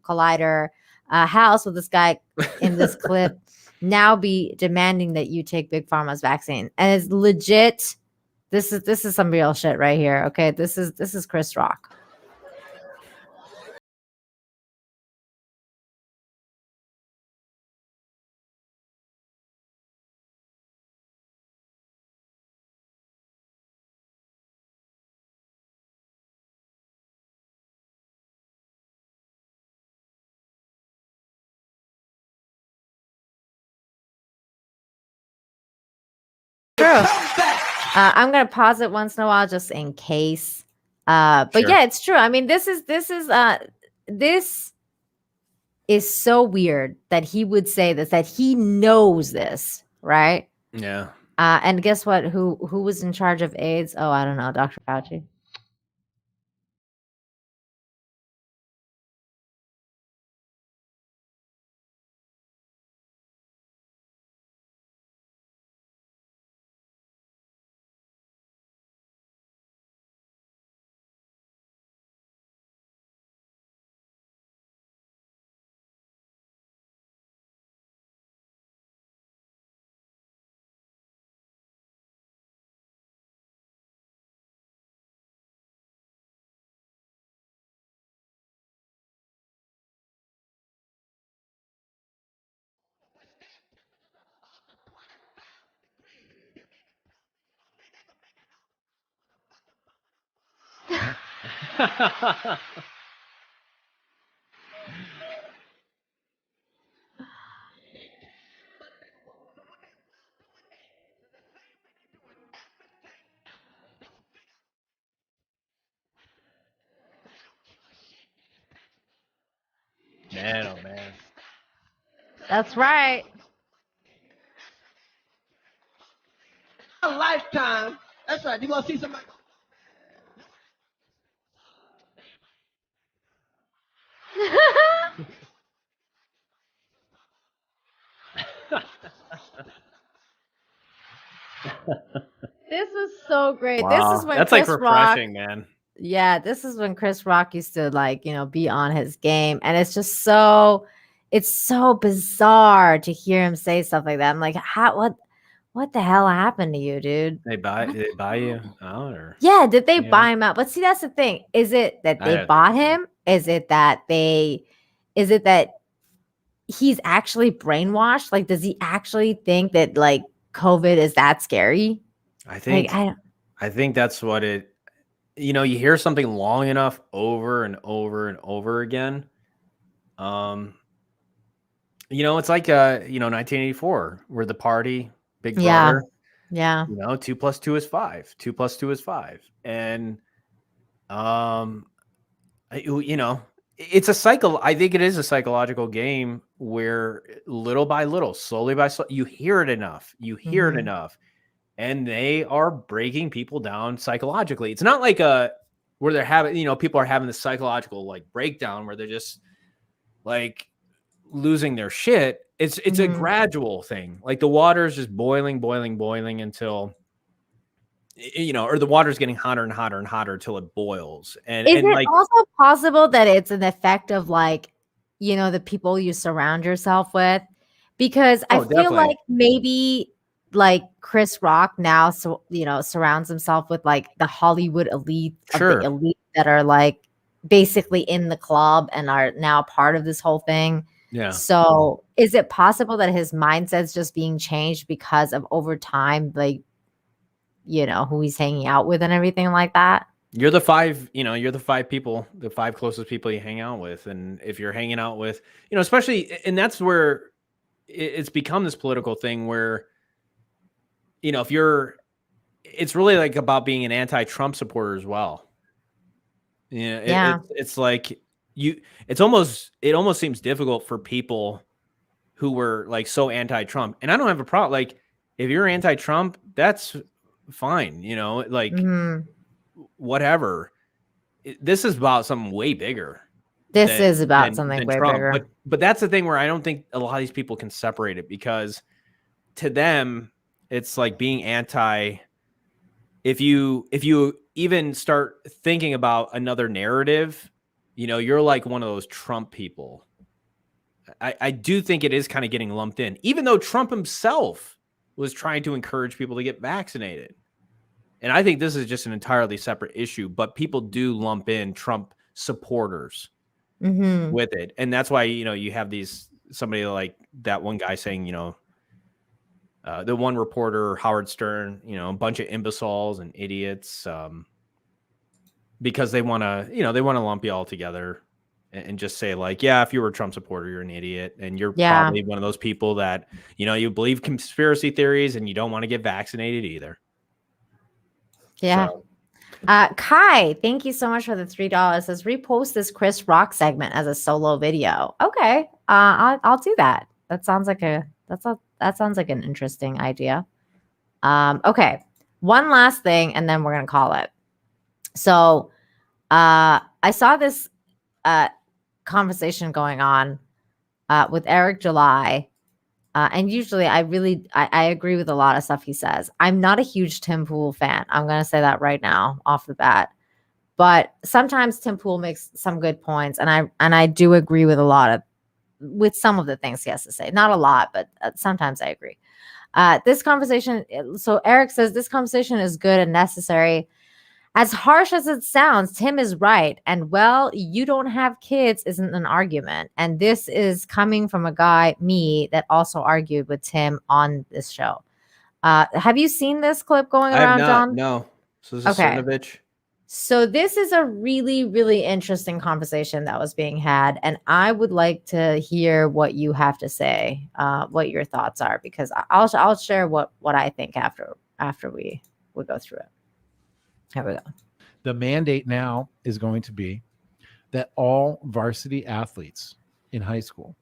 Collider house with this guy in this clip now be demanding that you take Big Pharma's vaccine." And it's legit. This is some real shit right here. Okay, this is Chris Rock. True. I'm gonna pause it once in a while just in case. But Sure. yeah, it's true. I mean, this is so weird that he would say this, that he knows this, right? Yeah. And guess what? Who was in charge of AIDS? Oh, I don't know, Dr. Fauci. Man, oh man. That's right. A lifetime. That's right. You're gonna see somebody. This is so great. Wow. This is when That's Chris like Rock, refreshing, man. yeah, this is when Chris Rock used to, like, you know, be on his game. And it's just so, it's so bizarre to hear him say stuff like that. I'm like, what the hell happened to you, dude? They buy you out, or Yeah, did they Yeah. buy him out? But see, that's the thing. Is it that I they don't bought him? Is it that he's actually brainwashed? Like, does he actually think that, like, COVID is that scary? I think Like, I think that's what it. You know, you hear something long enough over and over and over again. You know, it's like 1984, where the party, Big Yeah. Brother. Yeah. You know, 2 + 2 is 5. 2 + 2 is 5. And you know, it's a cycle. I think it is a psychological game where little by little, slowly by slowly, you hear it enough. You hear it Mhm. enough. And they are breaking people down psychologically. It's not like a where they're having, people are having this psychological like breakdown where they're just like losing their shit. It's a gradual thing. Like the water is just boiling until, or the water's getting hotter and hotter and hotter till it boils. And is and it like also possible that it's an effect of like, the people you surround yourself with? Because I feel definitely. like maybe like Chris Rock now, surrounds himself with like the Hollywood elite of the elite that are like basically in the club and are now part of this whole thing. Yeah. So is it possible that his mindset's just being changed because of over time, like, who he's hanging out with and everything like that? You're the five people, the 5 closest people you hang out with. And if you're hanging out with, especially, and that's where it's become this political thing where, it's really like about being an anti-Trump supporter as well. It's like it almost seems difficult for people who were like so anti-Trump. And I don't have a problem. Like if you're anti-Trump, that's fine. Whatever. This is about something way bigger. This is about something way Trump. bigger. But that's the thing where I don't think a lot of these people can separate it, because to them, it's like being anti. If you even start thinking about another narrative, you're like one of those Trump people. I do think it is kind of getting lumped in, even though Trump himself was trying to encourage people to get vaccinated. And I think this is just an entirely separate issue, but people do lump in Trump supporters with it. And that's why, you have somebody like that one guy saying, the one reporter, Howard Stern, a bunch of imbeciles and idiots, because they want to lump you all together and just say like, yeah, if you were a Trump supporter, you're an idiot. And you're probably one of those people that, you believe conspiracy theories and you don't want to get vaccinated either. Yeah. So. Kai, thank you so much for the $3. Says repost this Chris Rock segment as a solo video. Okay. I'll do that. That sounds like an interesting idea. Okay. One last thing, and then we're going to call it. So, I saw this, conversation going on, with Eric July. And usually I agree with a lot of stuff he says. I'm not a huge Tim Pool fan. I'm going to say that right now off the bat. But sometimes Tim Pool makes some good points. And I do agree with with some of the things he has to say. Not a lot, but sometimes I agree. This conversation, so Eric says this conversation is good and necessary. As harsh as it sounds, Tim is right. And well, you don't have kids isn't an argument. And this is coming from a guy, me, that also argued with Tim on this show. Have you seen this clip going around, John? No. So this is Cernovich. So this is a really, really interesting conversation that was being had. And I would like to hear what you have to say, what your thoughts are, because I'll share what I think after we go through it. Here we go. The mandate now is going to be that all varsity athletes in high school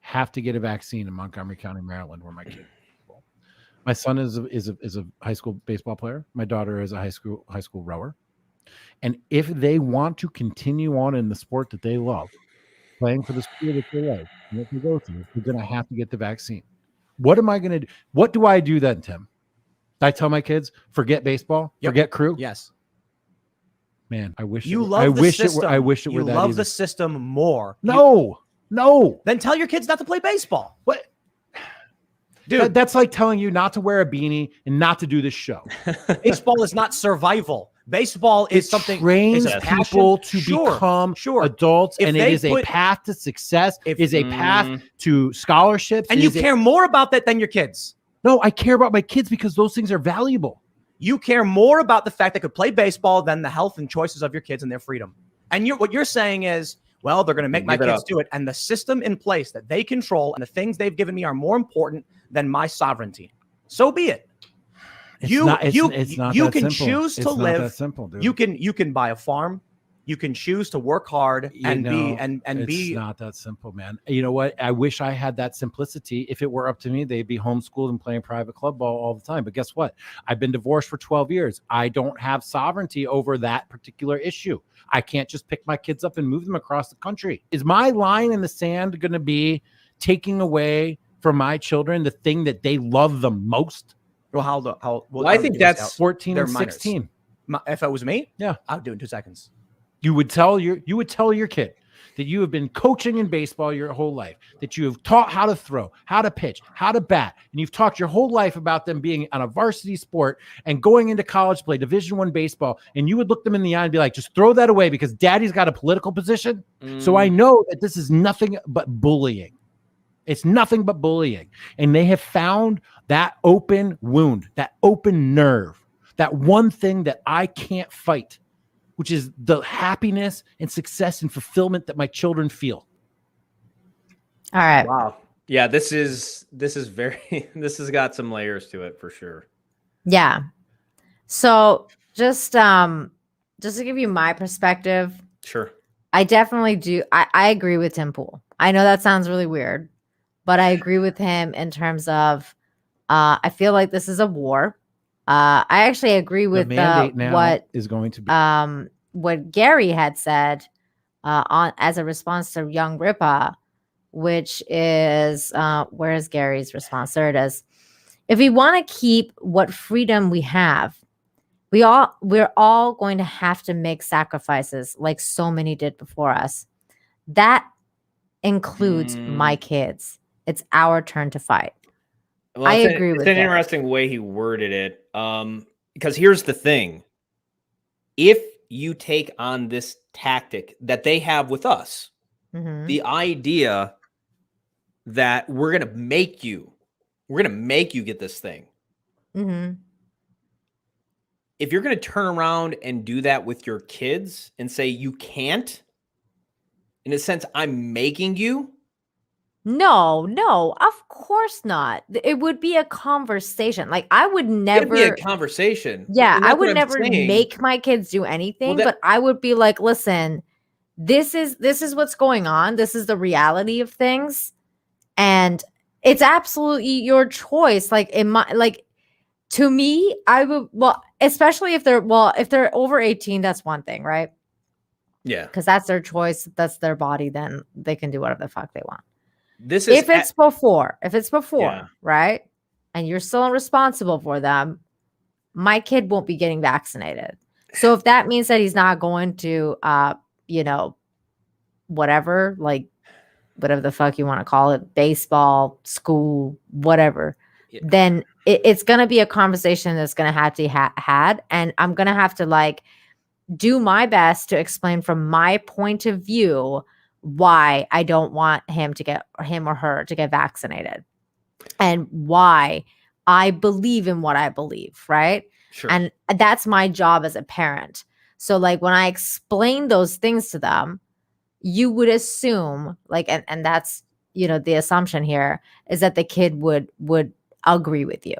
have to get a vaccine in Montgomery County, Maryland, where my kid is. My son is a high school baseball player. My daughter is a high school rower. And if they want to continue on in the sport that they love, playing for the sport that they love, and what they go through, they're going to have to get the vaccine. What am I going to do? What do I do then, Tim? I tell my kids, forget baseball, forget crew. Yes. Man, I wish you it, love I the wish system. it were. I wish it were that You love easy. the system more. No. Then tell your kids not to play baseball. What? Dude, that's like telling you not to wear a beanie and not to do this show. baseball is not survival. Baseball is something trains is a people passion. to become adults, If and it they is a put- path to success. Is a path to scholarships, And It you is a- care more about that than your kids. No, I care about my kids because those things are valuable. You care more about the fact they could play baseball than the health and choices of your kids and their freedom. And what you're saying is, well, they're going to make my Give it kids up. do it. And the system in place that they control and the things they've given me are more important than my sovereignty. So be it. It's You not can that simple. choose It's to not live. that simple, dude. You can buy a farm. You can choose to work hard and it's not that simple, man. You know what? I wish I had that simplicity. If it were up to me, they'd be homeschooled and playing private club ball all the time. But guess what? I've been divorced for 12 years. I don't have sovereignty over that particular issue. I can't just pick my kids up and move them across the country. Is my line in the sand going to be taking away from my children the thing that they love the most? Well, I think that's 14 and 16. If it was me, yeah, I would do it in 2 seconds. You would tell your kid that you have been coaching in baseball your whole life, that you have taught how to throw, how to pitch, how to bat, and you've talked your whole life about them being on a varsity sport and going into college to play Division I baseball, and you would look them in the eye and be like, just throw that away because daddy's got a political position. So I know that this is nothing but bullying. It's nothing but bullying. And they have found that open wound, that open nerve, that one thing that I can't fight, which is the happiness and success and fulfillment that my children feel. All right. Wow. Yeah, this is very this has got some layers to it for sure. Yeah. So just to give you my perspective. Sure. I definitely do. I agree with Tim Pool. I know that sounds really weird, but I agree with him in terms of I feel like this is a war. I actually agree with what is going to be what Gary had said on as a response to Young Ripa, which is where's Gary's response? There it is. If we want to keep what freedom we have, we're all going to have to make sacrifices like so many did before us. That includes my kids. It's our turn to fight. Well, I agree with it's an that. interesting way he worded it. Because here's the thing. If you take on this tactic that they have with us, the idea that we're going to make you get this thing. If you're going to turn around and do that with your kids and say you can't, in a sense, I'm making you. No, of course not. It would be a conversation. Like I would never It'd be a conversation. Yeah, And I that's would what I'm never saying. make my kids do anything, Well, but I would be like, listen, this is what's going on. This is the reality of things. And it's absolutely your choice. Like to me, I would especially if they're over 18, that's one thing, right? Yeah. Because that's their choice, that's their body, then they can do whatever the fuck they want. If it's before, Yeah. right? And you're still responsible for them, my kid won't be getting vaccinated. So if that means that he's not going to whatever the fuck you want to call it, baseball, school, whatever, then it's going to be a conversation that's going to have to be had. And I'm going to have to do my best to explain from my point of view why I don't want him or her to get vaccinated and why I believe in what I believe. Right. Sure. And that's my job as a parent. So when I explain those things to them, you would assume and that's, the assumption here is that the kid would agree with you.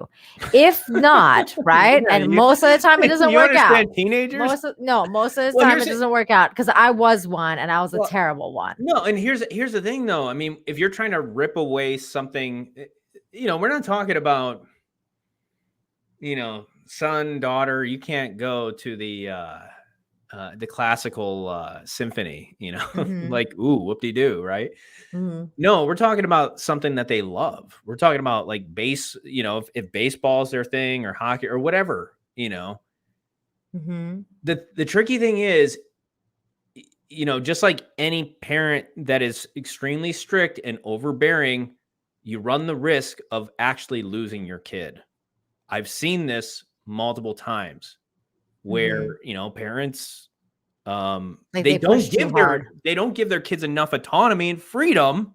If not, right? Yeah, and most of the time it doesn't work out. Teenagers? Most of the Well, time it doesn't work out because I was one and I was a terrible one. No, and here's the thing though. I mean, if you're trying to rip away something, we're not talking about, son, daughter, you can't go to the classical symphony, like, ooh, whoop-de-doo, right? No, we're talking about something that they love. We're talking about bass, if baseball is their thing or hockey or whatever, The tricky thing is, just like any parent that is extremely strict and overbearing, you run the risk of actually losing your kid. I've seen this multiple times where, parents, they don't give their kids enough autonomy and freedom,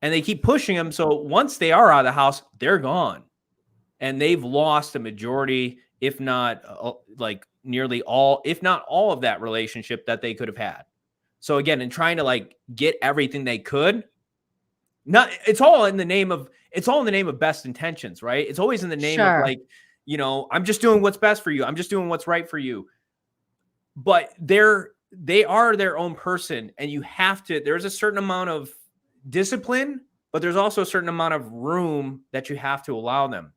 and they keep pushing them. So once they are out of the house, they're gone, and they've lost a majority, if not nearly all, if not all of that relationship that they could have had. So again, in trying to get everything they could, it's all in the name of best intentions, right? It's always in the name of I'm just doing what's best for you. I'm just doing what's right for you. But they're they are their own person, and you have to, there's a certain amount of discipline, but there's also a certain amount of room that you have to allow them.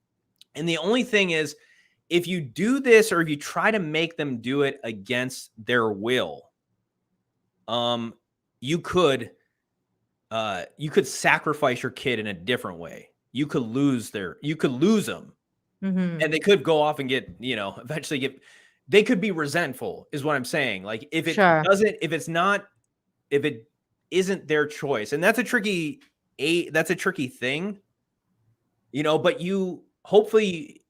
And the only thing is, if you do this, or if you try to make them do it against their will, you could sacrifice your kid in a different way. You could lose them, Mm-hmm. and they could go off and get, eventually they could be resentful, is what I'm saying. Like if it isn't their choice, and that's a tricky thing, but you hopefully,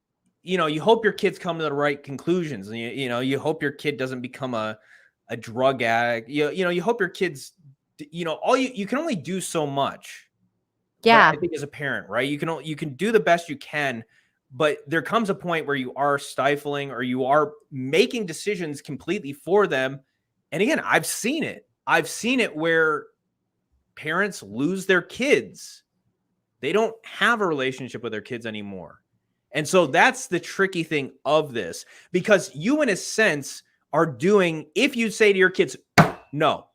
you hope your kids come to the right conclusions, and you hope your kid doesn't become a drug addict. You hope your kids, you can only do so much. Yeah. I think as a parent, right? You can do the best you can, but there comes a point where you are stifling, or you are making decisions completely for them. And again, I've seen it where parents lose their kids. They don't have a relationship with their kids anymore. And so that's the tricky thing of this, because you, in a sense, are doing, if you say to your kids, no,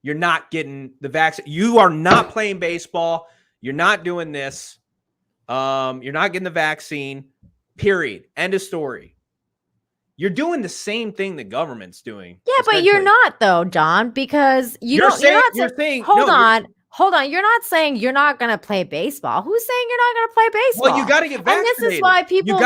you're not getting the vaccine. You are not playing baseball. You're not doing this. You're not getting the vaccine, period. End of story. You're doing the same thing the government's doing. Yeah, but you're not though, John, because You're saying hold on. You're not saying you're not going to play baseball. Who's saying you're not going to play baseball? Well, you got to get vaccinated. And this is why people you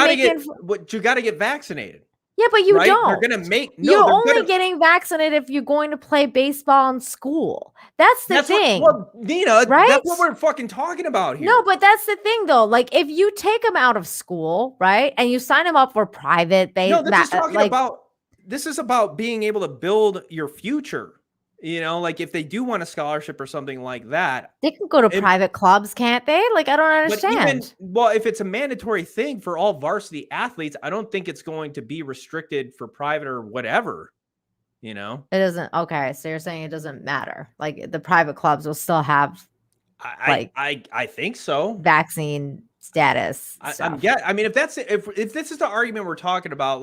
got to get vaccinated. Yeah, but you right? don't. They're going to make you're only getting vaccinated if you're going to play baseball in school. That's the thing. Nina, right? That's what we're fucking talking about here. No, but that's the thing though. Like if you take them out of school, right, and you sign them up for private this is about being able to build your future. Like if they do want a scholarship or something like that, they can go to private clubs, can't they? Like, I don't understand. If it's a mandatory thing for all varsity athletes, I don't think it's going to be restricted for private or whatever, It doesn't. Okay. So you're saying it doesn't matter. Like the private clubs will still have I think so. Vaccine status. If this is the argument we're talking about,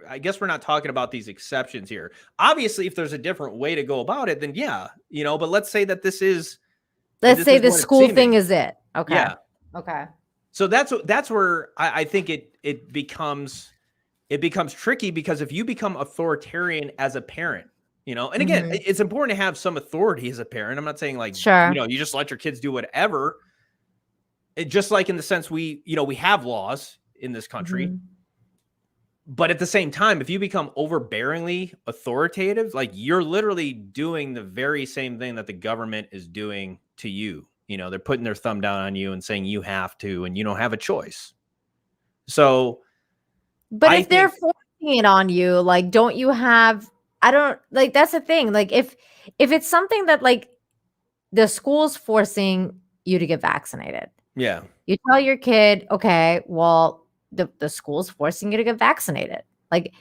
I guess we're not talking about these exceptions here. Obviously, if there's a different way to go about it, then yeah, but let's say that this is. Let's say the school thing is it. Okay. Yeah. Okay. So that's where I think it becomes tricky, because if you become authoritarian as a parent, and again, it's important to have some authority as a parent. I'm not saying you just let your kids do whatever. Just like in the sense we have laws in this country, but at the same time, if you become overbearingly authoritative, like you're literally doing the very same thing that the government is doing to you. They're putting their thumb down on you and saying you have to, and you don't have a choice. So, but if they're forcing it on you, like, don't you have? I don't like. That's the thing. Like, if it's something that like the school's forcing you to get vaccinated. Yeah. You tell your kid, okay, well, the school's forcing you to get vaccinated. Like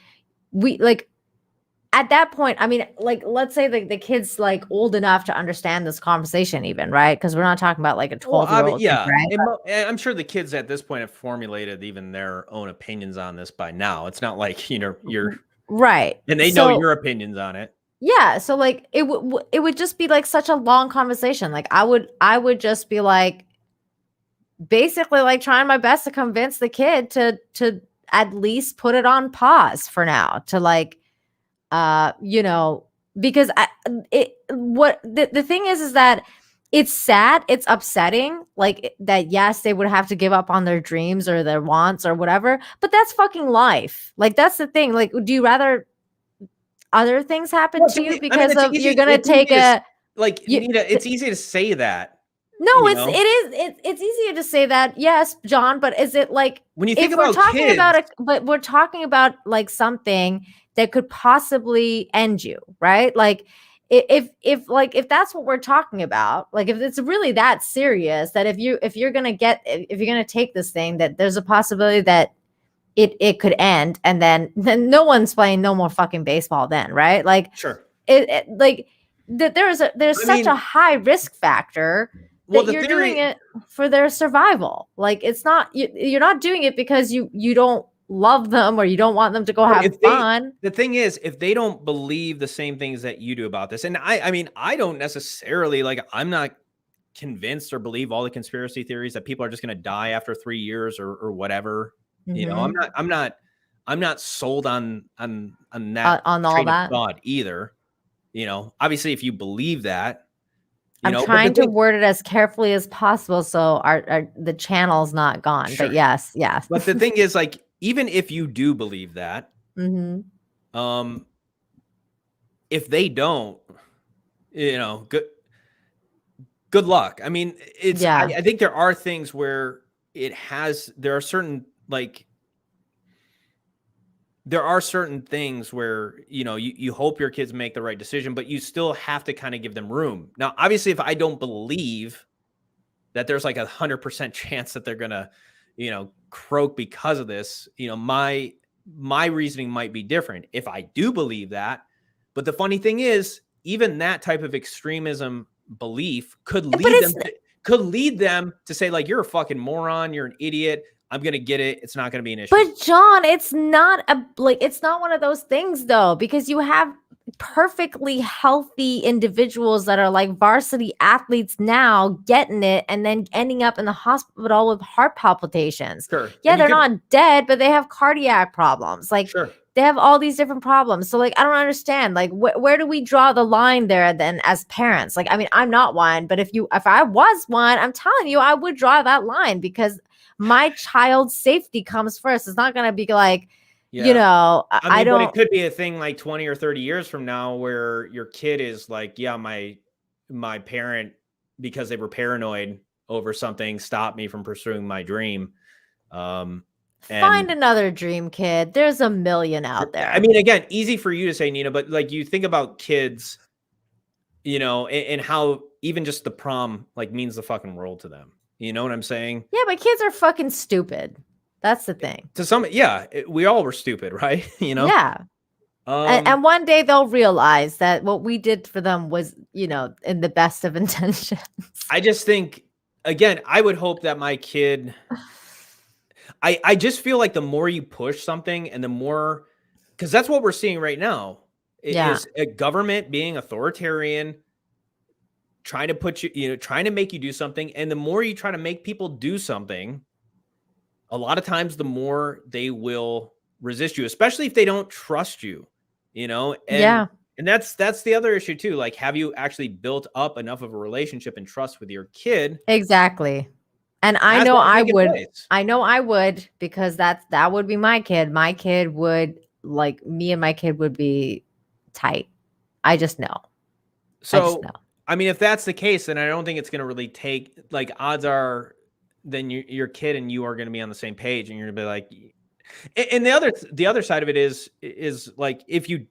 at that point, I mean, like, let's say the kid's like old enough to understand this conversation even, right? Because we're not talking about like a 12-year-old. Yeah. Kid, right? I'm sure the kids at this point have formulated even their own opinions on this by now. It's not like, you're right. And they know your opinions on it. Yeah. So like it would just be like such a long conversation. Like I would just be like, basically like trying my best to convince the kid to at least put it on pause for now, to like because the thing is that it's sad, it's upsetting, like that yes, they would have to give up on their dreams or their wants or whatever, but that's fucking life. Like that's the thing. Like, do you rather other things happen to you because you're gonna take a Nina, it's easy to say that. No, it's easier to say that, yes, John, but is it like when you think about kids, but we're talking about like something that could possibly end you, right? Like if that's what we're talking about, like if it's really that serious, that if you're gonna take this thing, that there's a possibility that it could end, and then no one's playing no more fucking baseball then, right? Like sure, there's such a high risk factor. That doing it for their survival. Like it's not, you're not doing it because you don't love them or you don't want them to go have fun. The thing is, if they don't believe the same things that you do about this, and I mean, I don't necessarily I'm not convinced or believe all the conspiracy theories that people are just going to die after 3 years or whatever. You know, I'm not sold on that on all train of that thought either. You know, obviously, if you believe that, I'm trying to word it as carefully as possible so the channel's not gone. Sure. But yes. But the thing is, even if you do believe that, if they don't, you know, good luck. I mean, I think there are things where there are certain things where, you know, you hope your kids make the right decision, but you still have to kind of give them room. Now, obviously, if I don't believe that there's 100% chance that they're going to, you know, croak because of this, you know, my reasoning might be different if I do believe that. But the funny thing is, even that type of extremism belief could lead them to say, you're a fucking moron, you're an idiot. I'm going to get it. It's not going to be an issue. But John, it's not it's not one of those things though, because you have perfectly healthy individuals that are varsity athletes now getting it and then ending up in the hospital with heart palpitations. Sure. Yeah, they're not dead, but they have cardiac problems. Sure. They have all these different problems. So I don't understand. Where do we draw the line there then as parents? I mean, I'm not one, but if I was one, I'm telling you, I would draw that line because my child's safety comes first. It's not going to be you know, I don't. But it could be a thing 20 or 30 years from now where your kid is my parent, because they were paranoid over something, stopped me from pursuing my dream. Find another dream, kid. There's a million out there. I mean, again, easy for you to say, Nina, but you think about kids, you know, and how even just the prom means the fucking world to them. You know what I'm saying? Yeah, but kids are fucking stupid. That's the thing. To some, we all were stupid, right? You know? Yeah. And one day they'll realize that what we did for them was, you know, in the best of intentions. I just think, again, I would hope that my kid, I just feel the more you push something and the more, because that's what we're seeing right now, is a government being authoritarian, trying to put you, trying to make you do something. And the more you try to make people do something, a lot of times the more they will resist you, especially if they don't trust you, you know? And, and that's the other issue too. Have you actually built up enough of a relationship and trust with your kid? Exactly. And I know I would, because that would be my kid. My kid would me and my kid would be tight. I just know. So, I mean, if that's the case, then I don't think it's going to really take, odds are then your kid and you are going to be on the same page, and you're going to be and the other side of it is the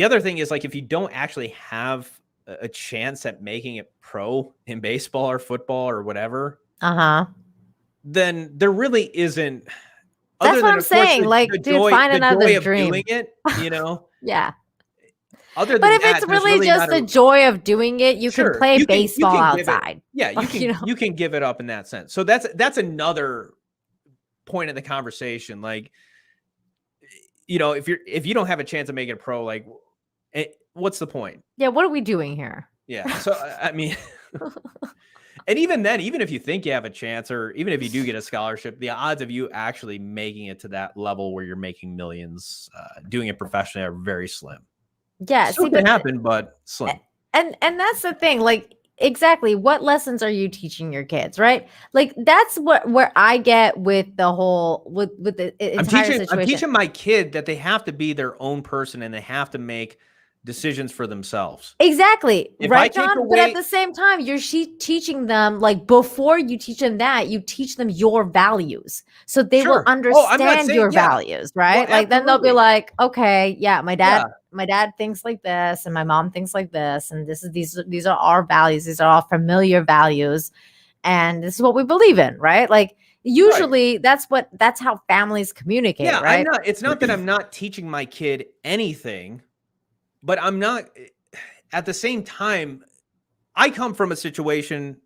other thing is if you don't actually have a chance at making it pro in baseball or football or whatever, then there really isn't. That's what I'm saying. Dude, find another dream. Doing it, you know? Yeah. Other than but if that, it's really just the joy of doing it, you can play baseball outside. You can give it up in that sense. So that's another point of the conversation. You know, if you don't have a chance of making it pro, what's the point? Yeah, what are we doing here? Yeah. So I mean, and even then, even if you think you have a chance, or even if you do get a scholarship, the odds of you actually making it to that level where you're making millions, doing it professionally, are very slim. Yeah, Still can happen, but slim. And that's the thing. Exactly, what lessons are you teaching your kids, right? That's where I get with the whole with the entire situation. I'm teaching my kid that they have to be their own person and they have to make decisions for themselves. Exactly. Right, John? But at the same time, you're teaching them, before you teach them that, you teach them your values. So they will understand your values, right? Well, then they'll be okay, yeah, my dad thinks like this, and my mom thinks like this, and these are our values. These are all familiar values, and this is what we believe in, right? Usually that's how families communicate, right? It's not that I'm not teaching my kid anything, but I'm not, at the same time, I came from a situation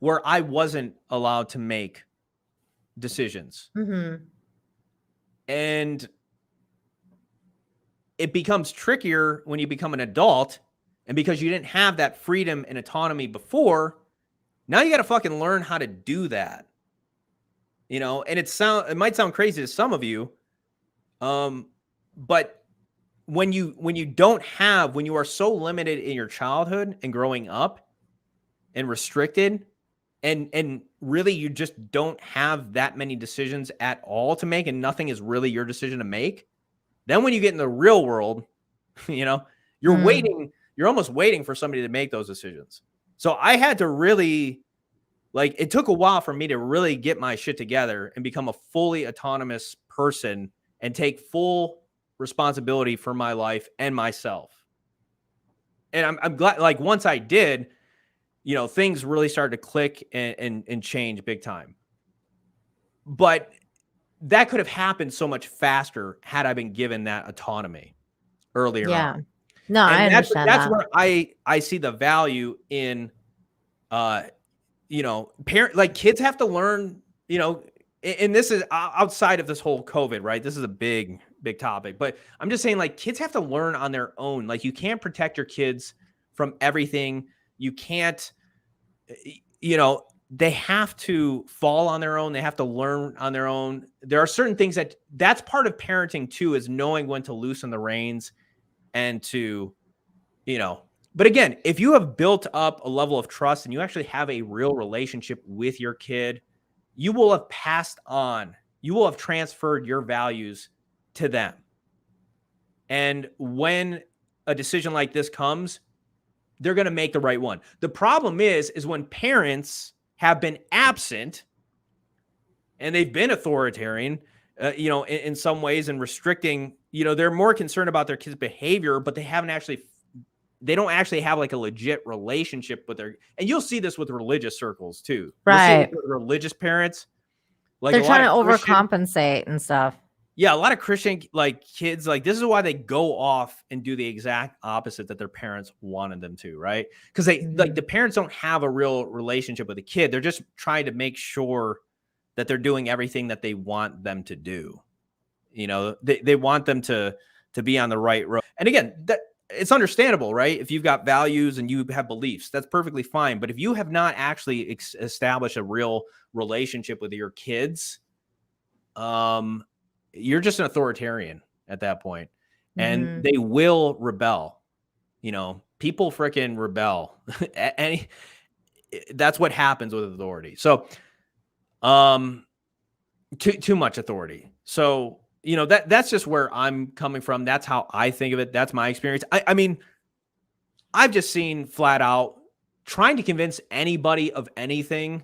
where I wasn't allowed to make decisions. Mm-hmm. And it becomes trickier when you become an adult. And because you didn't have that freedom and autonomy before, now you got to fucking learn how to do that. You know, and it might sound crazy to some of you, but when you are so limited in your childhood and growing up and restricted, and really you just don't have that many decisions at all to make, and nothing is really your decision to make. Then when you get in the real world, you know, you're almost waiting for somebody to make those decisions. So I had to really, like, it took a while for me to really get my shit together and become a fully autonomous person and take full responsibility for my life and myself. And I'm glad, like, once I did, you know, things really started to click and change big time. But that could have happened so much faster had I been given that autonomy earlier on. No, and I understand that's that. where I see the value in, you know, like kids have to learn, you know, and this is outside of this whole COVID, right? This is a big topic, but I'm just saying, like, kids have to learn on their own. Like, you can't protect your kids from everything. You can't, you know, they have to fall on their own. They have to learn on their own. There are certain things that's part of parenting too, is knowing when to loosen the reins and to, you know, but again, if you have built up a level of trust and you actually have a real relationship with your kid, you will have passed on, you will have transferred your values to them. And when a decision like this comes, they're going to make the right one. The problem is when parents have been absent and they've been authoritarian, you know, in some ways, and restricting, you know, they're more concerned about their kids' behavior, but they don't actually have like a legit relationship with their, and you'll see this with religious circles too. Right. With religious parents, like they're trying to overcompensate and stuff. Yeah, a lot of Christian, like, kids, like, this is why they go off and do the exact opposite that their parents wanted them to, right? Because like, the parents don't have a real relationship with the kid. They're just trying to make sure that they're doing everything that they want them to do. You know, they want them to be on the right road. And again, that it's understandable, right? If you've got values and you have beliefs, that's perfectly fine. But if you have not actually established a real relationship with your kids, you're just an authoritarian at that point, and they will rebel. You know, people freaking rebel. And that's what happens with authority. So, too much authority. So, you know, that's just where I'm coming from. That's how I think of it. That's my experience. I mean, I've just seen flat out trying to convince anybody of anything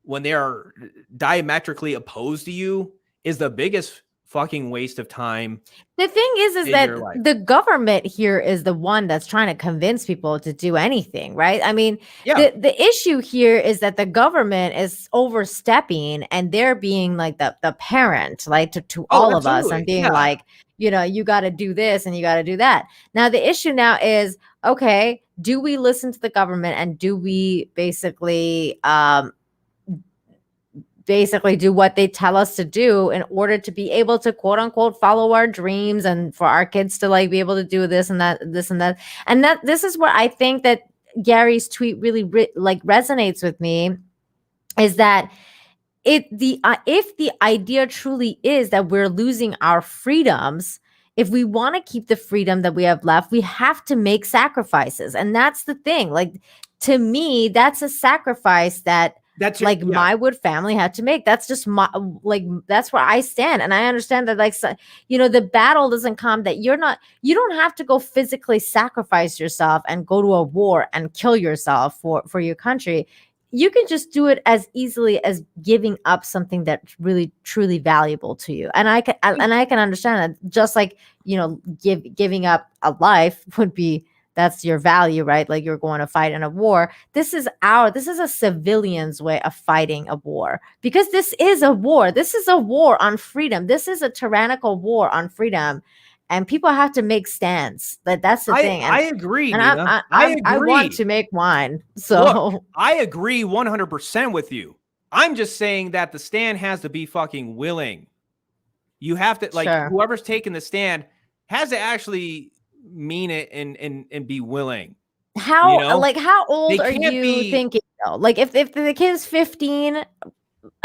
when they are diametrically opposed to you is the biggest fucking waste of time. The thing is that the government here is the one that's trying to convince people to do anything, right? I mean, the issue here is that the government is overstepping and they're being like the parent, like to all of us, and being like, you know, you got to do this and you got to do that. Now, the issue now is, okay, do we listen to the government and do we basically do what they tell us to do in order to be able to quote unquote follow our dreams and for our kids to like be able to do this and that. And that this is where I think that Gary's tweet really resonates with me, is that if the idea truly is that we're losing our freedoms, if we want to keep the freedom that we have left, we have to make sacrifices. And that's the thing. Like, to me, that's a sacrifice that my Wood family had to make. That's just that's where I stand. And I understand that, like, so, you know, the battle doesn't come that you don't have to go physically sacrifice yourself and go to a war and kill yourself for your country. You can just do it as easily as giving up something that's really truly valuable to you. And I can understand that, just like, you know, giving up a life would be, that's your value, right? Like, you're going to fight in a war. This is a civilian's way of fighting a war, because this is a war. This is a war on freedom. This is a tyrannical war on freedom, and people have to make stands. That's the thing. I agree. And I agree. I want to make wine. So look, I agree 100% with you. I'm just saying that the stand has to be fucking willing. You have to, like, whoever's taking the stand has to actually mean it and be willing. How, you know? like, how old They are can't you be- thinking though? Like, if the kid is 15,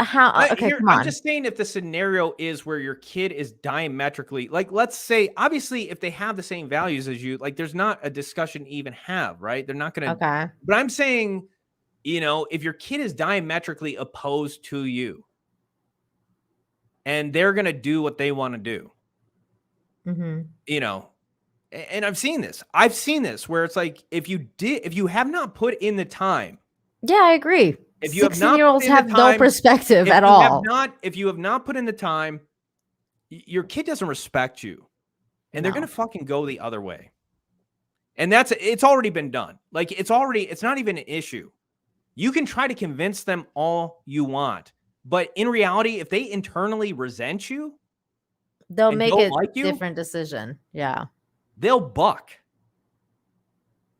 how? Okay, come on. I'm just saying, if the scenario is where your kid is diametrically, like, let's say, obviously, if they have the same values as you, like, there's not a discussion to even have, right? They're not going to. Okay. But I'm saying, you know, if your kid is diametrically opposed to you, and they're going to do what they want to do, Mm-hmm. you know, and I've seen this. I've seen this where it's like, if you have not put in the time. Yeah, I agree. If you have not 16-year-olds put in the have no time- perspective if at you all. if you have not put in the time, your kid doesn't respect you, and they're No. going to fucking go the other way. And it's already been done. Like, it's not even an issue. You can try to convince them all you want, but in reality, if they internally resent you, They'll and make don't a like you, different decision. Yeah. they'll buck.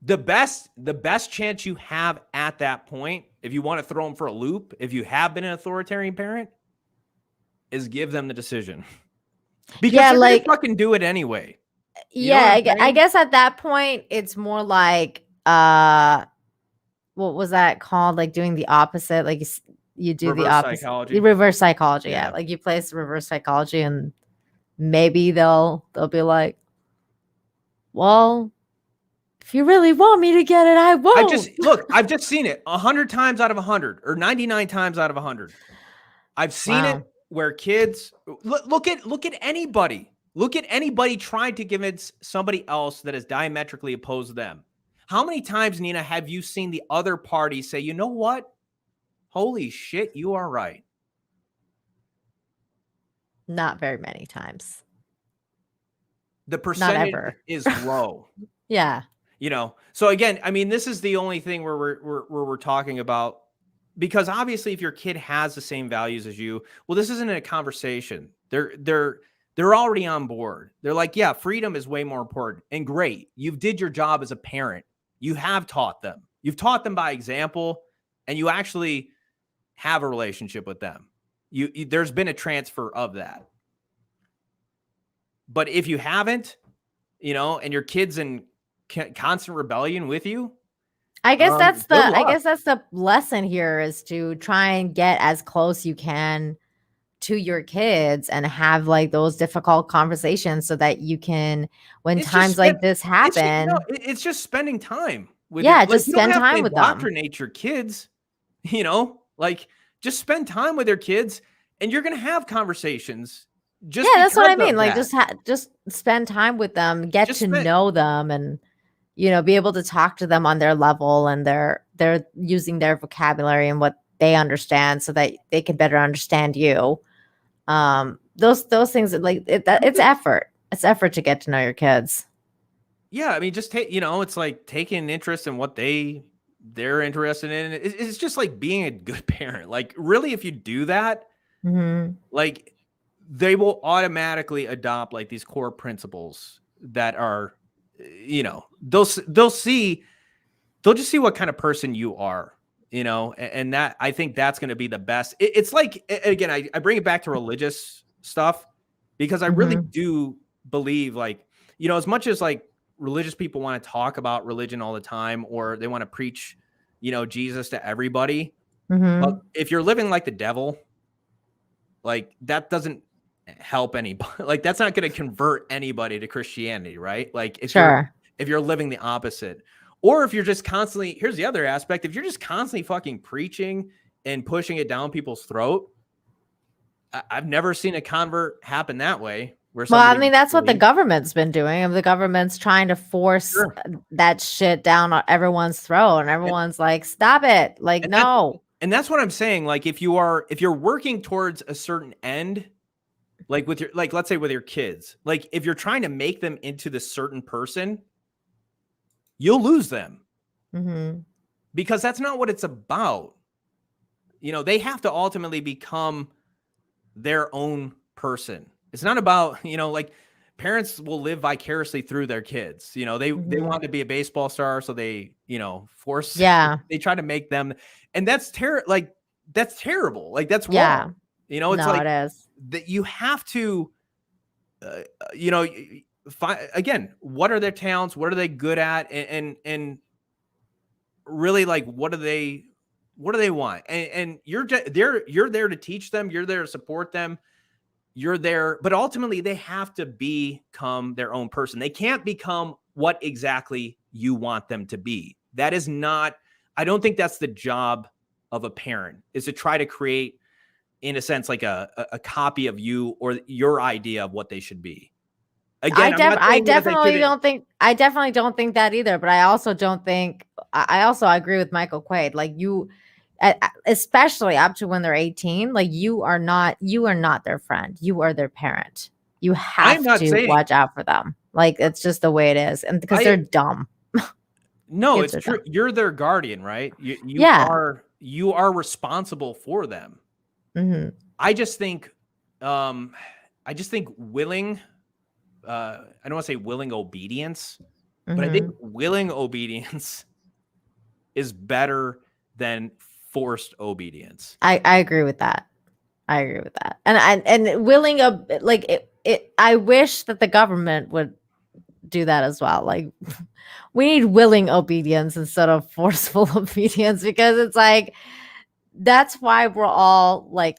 The best chance you have at that point, if you want to throw them for a loop, if you have been an authoritarian parent, is give them the decision. Because Yeah, they're like- gonna fucking do it anyway. You know Yeah, what I'm I saying? guess at that point it's more like what was that called? Like doing the opposite, like you do the Reverse opposite. psychology. The reverse psychology, yeah. Yeah. Like you place reverse psychology and maybe they'll be like, well, if you really want me to get it, I won't. I've just seen it 100 times out of 100 or 99 times out of 100. I've seen Wow. it where kids look at anybody. Look at anybody trying to convince somebody else that is diametrically opposed to them. How many times, Nina, have you seen the other party say, you know what? Holy shit, you are right. Not very many times. The percentage ever. is low. Yeah. You know, so again, I mean, this is the only thing where we're talking about, because obviously if your kid has the same values as you, well, this isn't a conversation. They're already on board. They're like, yeah, freedom is way more important. And great, you did your job as a parent. You have taught them. You've taught them by example, and you actually have a relationship with them. There's been a transfer of that. But if you haven't, you know, and your kid's in constant rebellion with you, I guess that's good I luck. guess that's the lesson here, is to try and get as close you can to your kids and have like those difficult conversations so that you can, when It's times just like this happen. it's just spending time with Yeah, your, just you don't spend have to time with them. indoctrinate your kids, you know, like just spend time with your kids and you're gonna have conversations. Just Yeah, that's what I because of mean. Like that. just spend time with them, get Just to spend- know them, and be able to talk to them on their level, and they're using their vocabulary and what they understand so that they can better understand you. Those things, like it's effort. It's effort to get to know your kids. Yeah, I mean, just take, you know, it's like taking an interest in what they're interested in. It's just like being a good parent. Like, really, if you do that, Mm-hmm. like they will automatically adopt like these core principles that are, you know, they'll just see what kind of person you are, you know, and that, I think that's going to be the best. It's like, again, I bring it back to religious stuff, because I really do believe, like, you know, as much as like religious people want to talk about religion all the time, or they want to preach, you know, Jesus to everybody. Mm-hmm. But if you're living like the devil, like that doesn't help anybody. Like that's not going to convert anybody to Christianity, right? Like if you're living the opposite, or if you're just constantly, here's the other aspect. If you're just constantly fucking preaching and pushing it down people's throat, I've never seen a convert happen that way. Where Well, I somebody mean, that's what the believes- government's been doing. And the government's trying to force that shit down on everyone's throat, and everyone's like, "Stop it!" Like, And no. And that's what I'm saying. Like, if you're working towards a certain end, like with your, like, let's say with your kids, like if you're trying to make them into this certain person, you'll lose them, Mm-hmm. because that's not what it's about. You know, they have to ultimately become their own person. It's not about, you know, like parents will live vicariously through their kids. You know, they want to be a baseball star, so they, you know, force. Yeah. They try to make them, and that's like that's terrible. Like that's Yeah. wrong. You know, it's No, like it is. that you have to, you know, again, what are their talents? What are they good at? And really, like, what do they want? And you're there to teach them. You're there to support them. You're there, but ultimately they have to become their own person. They can't become what exactly you want them to be. That is not, I don't think that's the job of a parent, is to try to create, in a sense, like a copy of you or your idea of what they should be. Again, I definitely don't think that either, but I also don't think, I also agree with Michael Quaid. Like you, especially up to when they're 18, like you are not their friend. You are their parent. You have to watch out for them. Like it's just the way it is. And because they're dumb. No, it's true. You're their guardian, right? You are responsible for them. Mm-hmm. I just think willing, I don't want to say willing obedience, but I think willing obedience is better than forced obedience. I agree with that. And willing I wish that the government would do that as well. Like we need willing obedience instead of forceful obedience, because it's like that's why we're all like,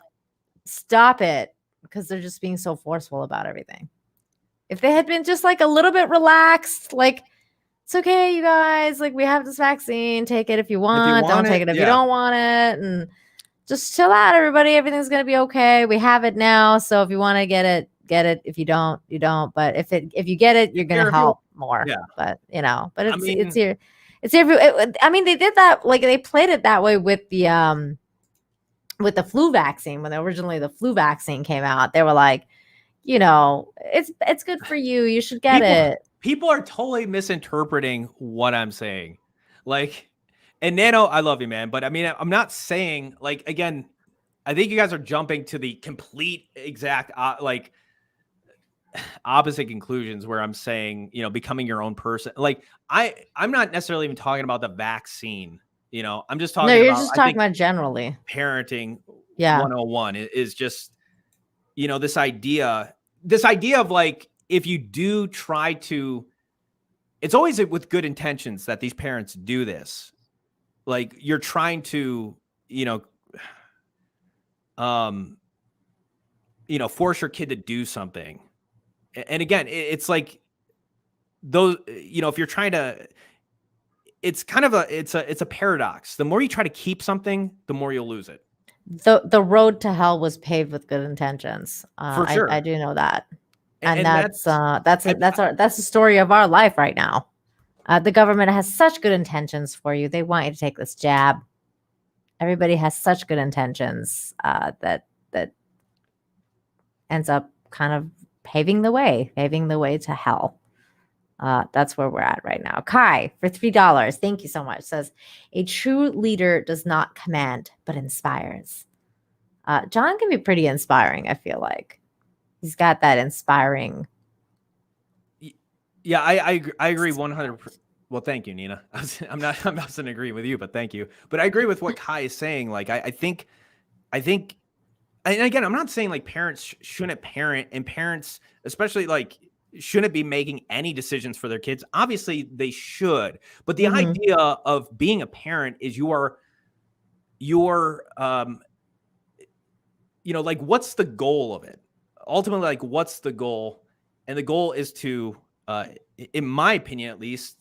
stop it, because they're just being so forceful about everything. If they had been just like a little bit relaxed, like it's okay, you guys, like we have this vaccine, take it if you want, don't take it if you don't want it, and just chill out, everybody. Everything's gonna be okay. We have it now, so if you want to get it. If you don't, you don't. But if you get it, you're gonna help more. Yeah. But it's here. It's here. I mean, they did that. Like they played it that way with the flu vaccine. When originally the flu vaccine came out, they were like, it's good for you. You should get it. People are totally misinterpreting what I'm saying. Like, and Nano, I love you, man. But I mean, I'm not saying, like, again, I think you guys are jumping to the complete exact opposite conclusions where I'm saying, becoming your own person. Like I'm not necessarily even talking about the vaccine, I'm just talking you're just talking about generally parenting. 101 is just, this idea of like, if you do try to, it's always with good intentions that these parents do this. Like you're trying to, force your kid to do something. And again, it's like those, if you're trying to, it's kind of it's a paradox. The more you try to keep something, the more you'll lose it. The road to hell was paved with good intentions. For sure. I do know that. And that's the story of our life right now. The government has such good intentions for you. They want you to take this jab. Everybody has such good intentions that ends up kind of paving the way to hell. That's where we're at right now. Kai for $3. Thank you so much. Says a true leader does not command, but inspires. John can be pretty inspiring. I feel like he's got that inspiring. Yeah, I agree 100%. Well, thank you, Nina. I'm not going to agree with you, but thank you. But I agree with what Kai is saying. Like, I think, and again, I'm not saying like parents shouldn't parent, and parents, especially like, shouldn't be making any decisions for their kids. Obviously they should, but the idea of being a parent is you're like, what's the goal of it? Ultimately, like, what's the goal? And the goal is to, in my opinion, at least,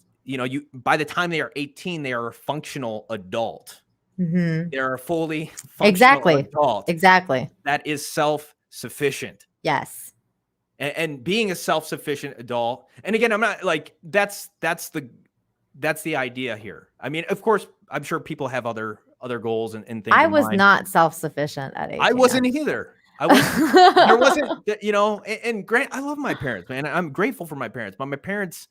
by the time they are 18, they are a functional adult. They're a fully functional adult. Exactly. That is self-sufficient. Yes. And being a self-sufficient adult. And again, I'm not like, that's the idea here. I mean, of course, I'm sure people have other goals and things. I was not self-sufficient at 18. I wasn't either. There wasn't, and Grant, I love my parents, man. I'm grateful for my parents, but my parents,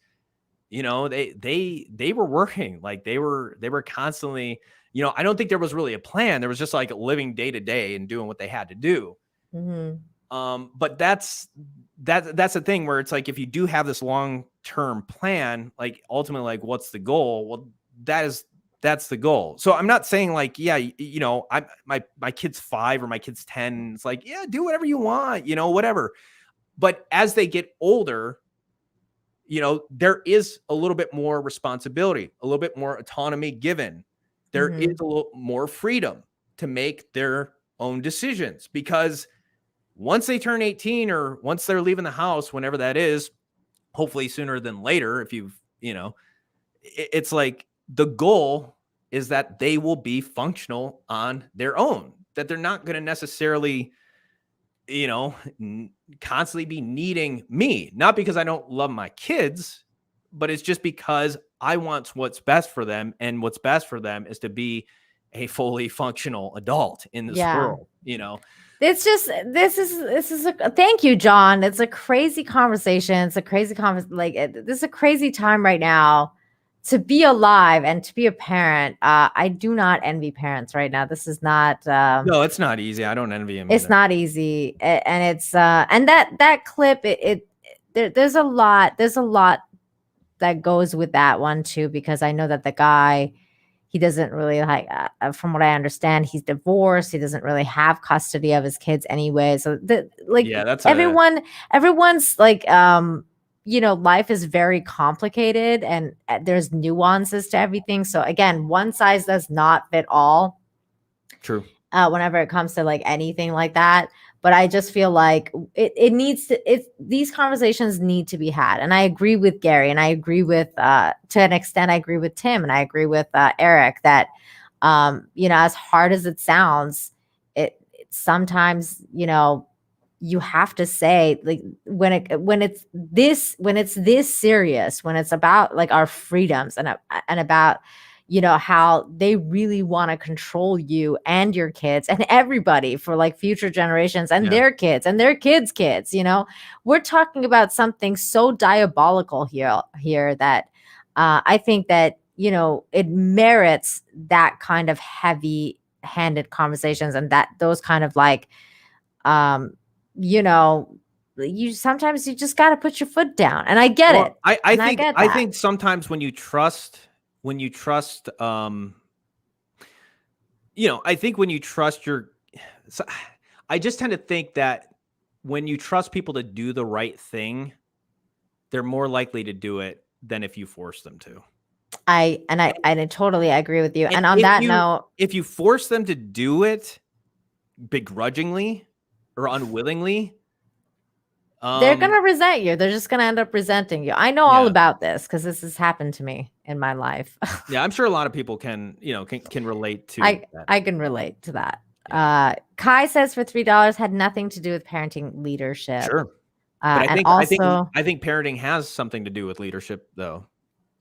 they were working, like they were constantly, I don't think there was really a plan. There was just like living day to day and doing what they had to do. But that's the thing where it's like, if you do have this long-term plan, like ultimately, like what's the goal? Well, that's that's the goal. So I'm not saying like, yeah, you know, my kid's 5 or my kid's 10. It's like, yeah, do whatever you want, you know, whatever. But as they get older, you know, there is a little bit more responsibility, a little bit more autonomy given. There is a little more freedom to make their own decisions, because once they turn 18 or once they're leaving the house, whenever that is, hopefully sooner than later, if you've, you know, it's like the goal is that they will be functional on their own, that they're not going to necessarily, you know, constantly be needing me, not because I don't love my kids, but it's just because I want what's best for them. And what's best for them is to be a fully functional adult in this world, you know? It's just, this is a, thank you, John. It's a crazy conversation. It's a crazy this is a crazy time right now to be alive and to be a parent. I do not envy parents right now. This is not, no, it's not easy. I don't envy him. It's not easy. And it's, and that clip, there's a lot that goes with that one too, because I know that the guy, he doesn't really like, from what I understand, he's divorced. He doesn't really have custody of his kids anyway. So that's everyone's like, you know, life is very complicated and there's nuances to everything. So again, one size does not fit all. True. Whenever it comes to like anything like that. But I just feel like these conversations need to be had. And I agree with Gary, and I agree with, to an extent, I agree with Tim, and I agree with Eric that, you know, as hard as it sounds, it sometimes, you know, you have to say, like, when it's this serious, when it's about like our freedoms and about, you know, how they really want to control you and your kids and everybody for like future generations and their kids and their kids' kids, you know, we're talking about something so diabolical here that I think that, you know, it merits that kind of heavy-handed conversations and that those kind of like, you know, sometimes you just got to put your foot down, and I get it. I think sometimes when you trust, you know, I think when you trust I just tend to think that when you trust people to do the right thing, they're more likely to do it than if you force them to. I totally agree with you. And on that note, if you force them to do it begrudgingly or unwillingly, they're going to resent you. They're just going to end up resenting you. I know all about this because this has happened to me in my life. Yeah, I'm sure a lot of people can relate to that. that. I can relate to that. Yeah. Kai says for $3 had nothing to do with parenting leadership. Sure. But I think parenting has something to do with leadership, though.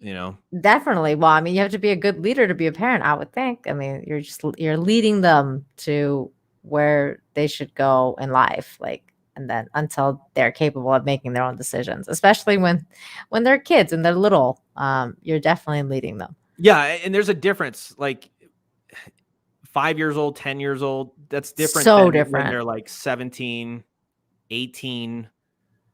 You know, definitely. Well, I mean, you have to be a good leader to be a parent, I would think. I mean, you're leading them to where they should go in life, like, and then until they're capable of making their own decisions, especially when they're kids and they're little, you're definitely leading them. Yeah, and there's a difference, like 5 years old, 10 years old. That's different. So than different. When they're like 17, 18.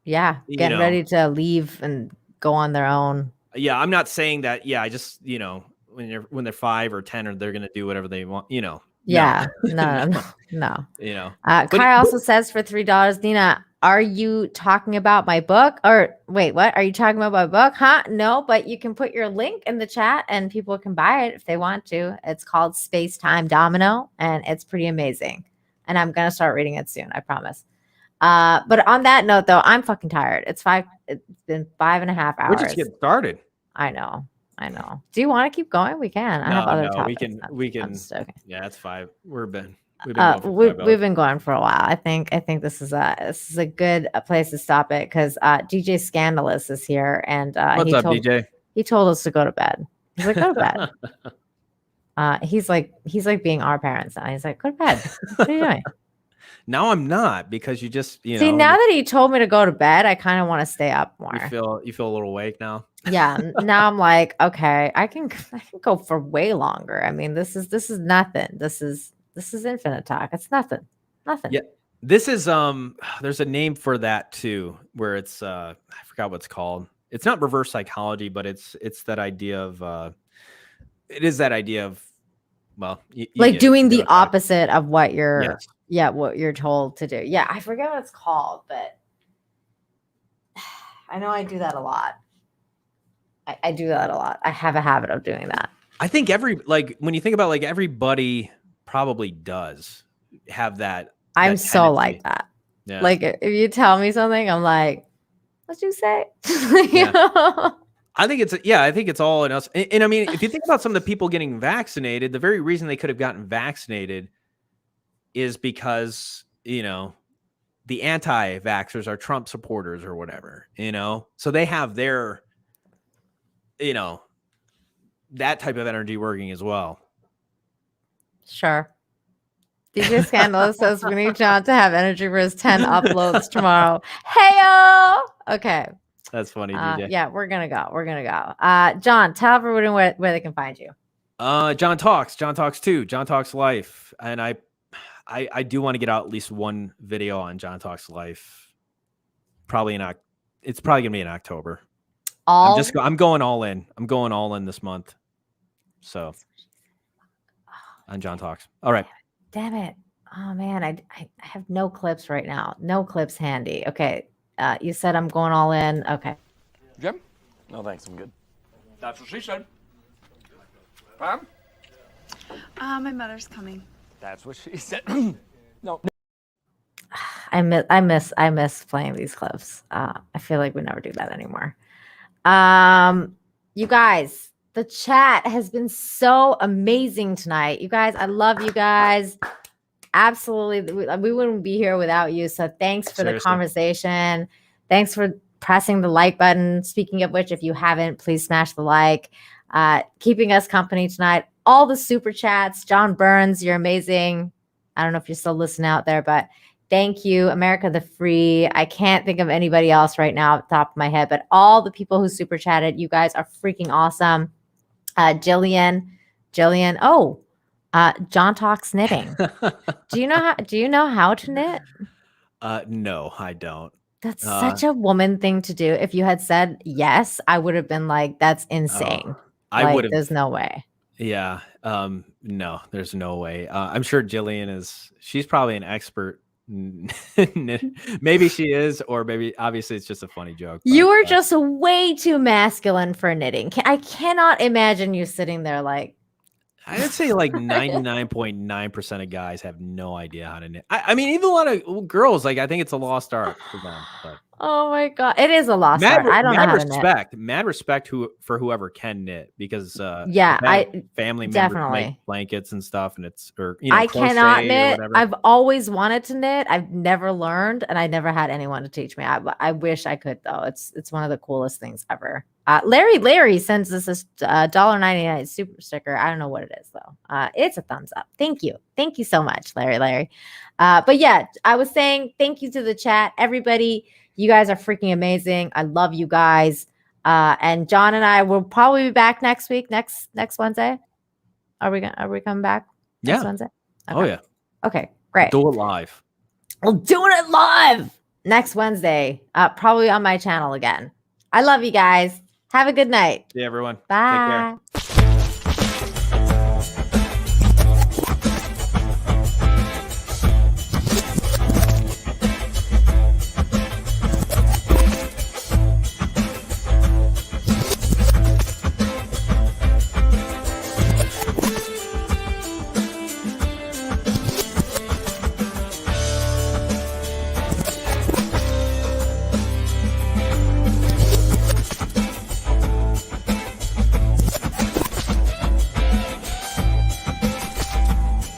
Yeah, getting ready to leave and go on their own. Yeah, I'm not saying that. Yeah, I just, you know, when they're 5 or 10, or they're going to do whatever they want. You know. Yeah, no. You know. Kai also says for $3, Nina, are you talking about my book? Or wait, what? Are you talking about my book? Huh? No, but you can put your link in the chat and people can buy it if they want to. It's called Space Time Domino, and it's pretty amazing. And I'm gonna start reading it soon, I promise. But on that note, though, I'm fucking tired. It's been 5.5 hours. We'll just get started. I know. Do you want to keep going? We can. I have other topics. We can. Yeah, that's 5. We've been going for a while. I think this is a good place to stop it because DJ Scandalous is here, and what's up, DJ? He told us to go to bed. He's like, go to bed. He's like being our parents now. He's like, go to bed. What are you doing? Now I'm not, because you just, you know. See, now that he told me to go to bed, I kind of want to stay up more. You feel a little awake now. Yeah. Now I'm like, okay, I can go for way longer. I mean, this is nothing. This is infinite talk. It's nothing. Yeah. This is there's a name for that too, where it's I forgot what it's called. It's not reverse psychology, but it's that idea of it is that idea of, well, like doing the you're okay. opposite of what you're, Yes. what you're told to do. Yeah, I forget what it's called, but I know I do that a lot. I do that a lot. I have a habit of doing that. I think when you think about like everybody probably does have that. I'm that so tendency. like that. Yeah. Like if you tell me something, I'm like, what'd you say? Yeah. I think it's all in us. And I mean, if you think about some of the people getting vaccinated, the very reason they could have gotten vaccinated is because, the anti-vaxxers are Trump supporters or whatever, so they have their, that type of energy working as well. Sure. DJ Scandalous says we need John to have energy for his 10 uploads tomorrow. Heyo! Okay. That's funny, DJ. Yeah, we're gonna go. John, tell everybody where they can find you. John Talks 2, John Talks Life. And I do want to get out at least one video on John Talks Life. It's probably gonna be in October. I'm going all in. I'm going all in this month. So on John Talks. All right. Damn it. Oh man, I have no clips right now. No clips handy. Okay. You said I'm going all in. Okay. Jim? No, thanks. I'm good. That's what she said. Pam? My mother's coming. That's what she said. No. I miss playing these clips. I feel like we never do that anymore. You guys, the chat has been so amazing tonight. You guys, I love you guys. Absolutely. We wouldn't be here without you. So thanks for the conversation. Thanks for pressing the like button. Speaking of which, if you haven't, please smash the like. Keeping us company tonight. All the super chats. John Burns, you're amazing. I don't know if you're still listening out there, but thank you. America the Free. I can't think of anybody else right now at the top of my head, but all the people who super chatted, you guys are freaking awesome. Jillian. Oh, John Talks Knitting. Do you know how to knit? No, I don't. That's such a woman thing to do. If you had said yes, I would have been like, that's insane. I would have. There's no way. Yeah. No, there's no way. I'm sure Jillian she's probably an expert. Maybe she is, or maybe obviously it's just a funny joke. You are just way too masculine for knitting. I cannot imagine you sitting there like. I would say like 99.9% of guys have no idea how to knit. I mean, even a lot of girls, like I think it's a lost art for them. But. Oh my God. It is a lost art. I don't know how to knit. Mad respect for whoever can knit, because family members definitely make blankets and stuff, and it's I cannot knit. I've always wanted to knit. I've never learned, and I never had anyone to teach me. I wish I could though. It's one of the coolest things ever. Larry sends us a $1.99 super sticker. I don't know what it is though. It's a thumbs up. Thank you so much, Larry. But yeah, I was saying thank you to the chat, everybody. You guys are freaking amazing. I love you guys. And John and I will probably be back next week, next Wednesday. Are we coming back next Wednesday? Okay. Oh yeah. Okay, great. Do it live. We're doing it live next Wednesday. Probably on my channel again. I love you guys. Have a good night. Yeah, everyone. Bye. Take care.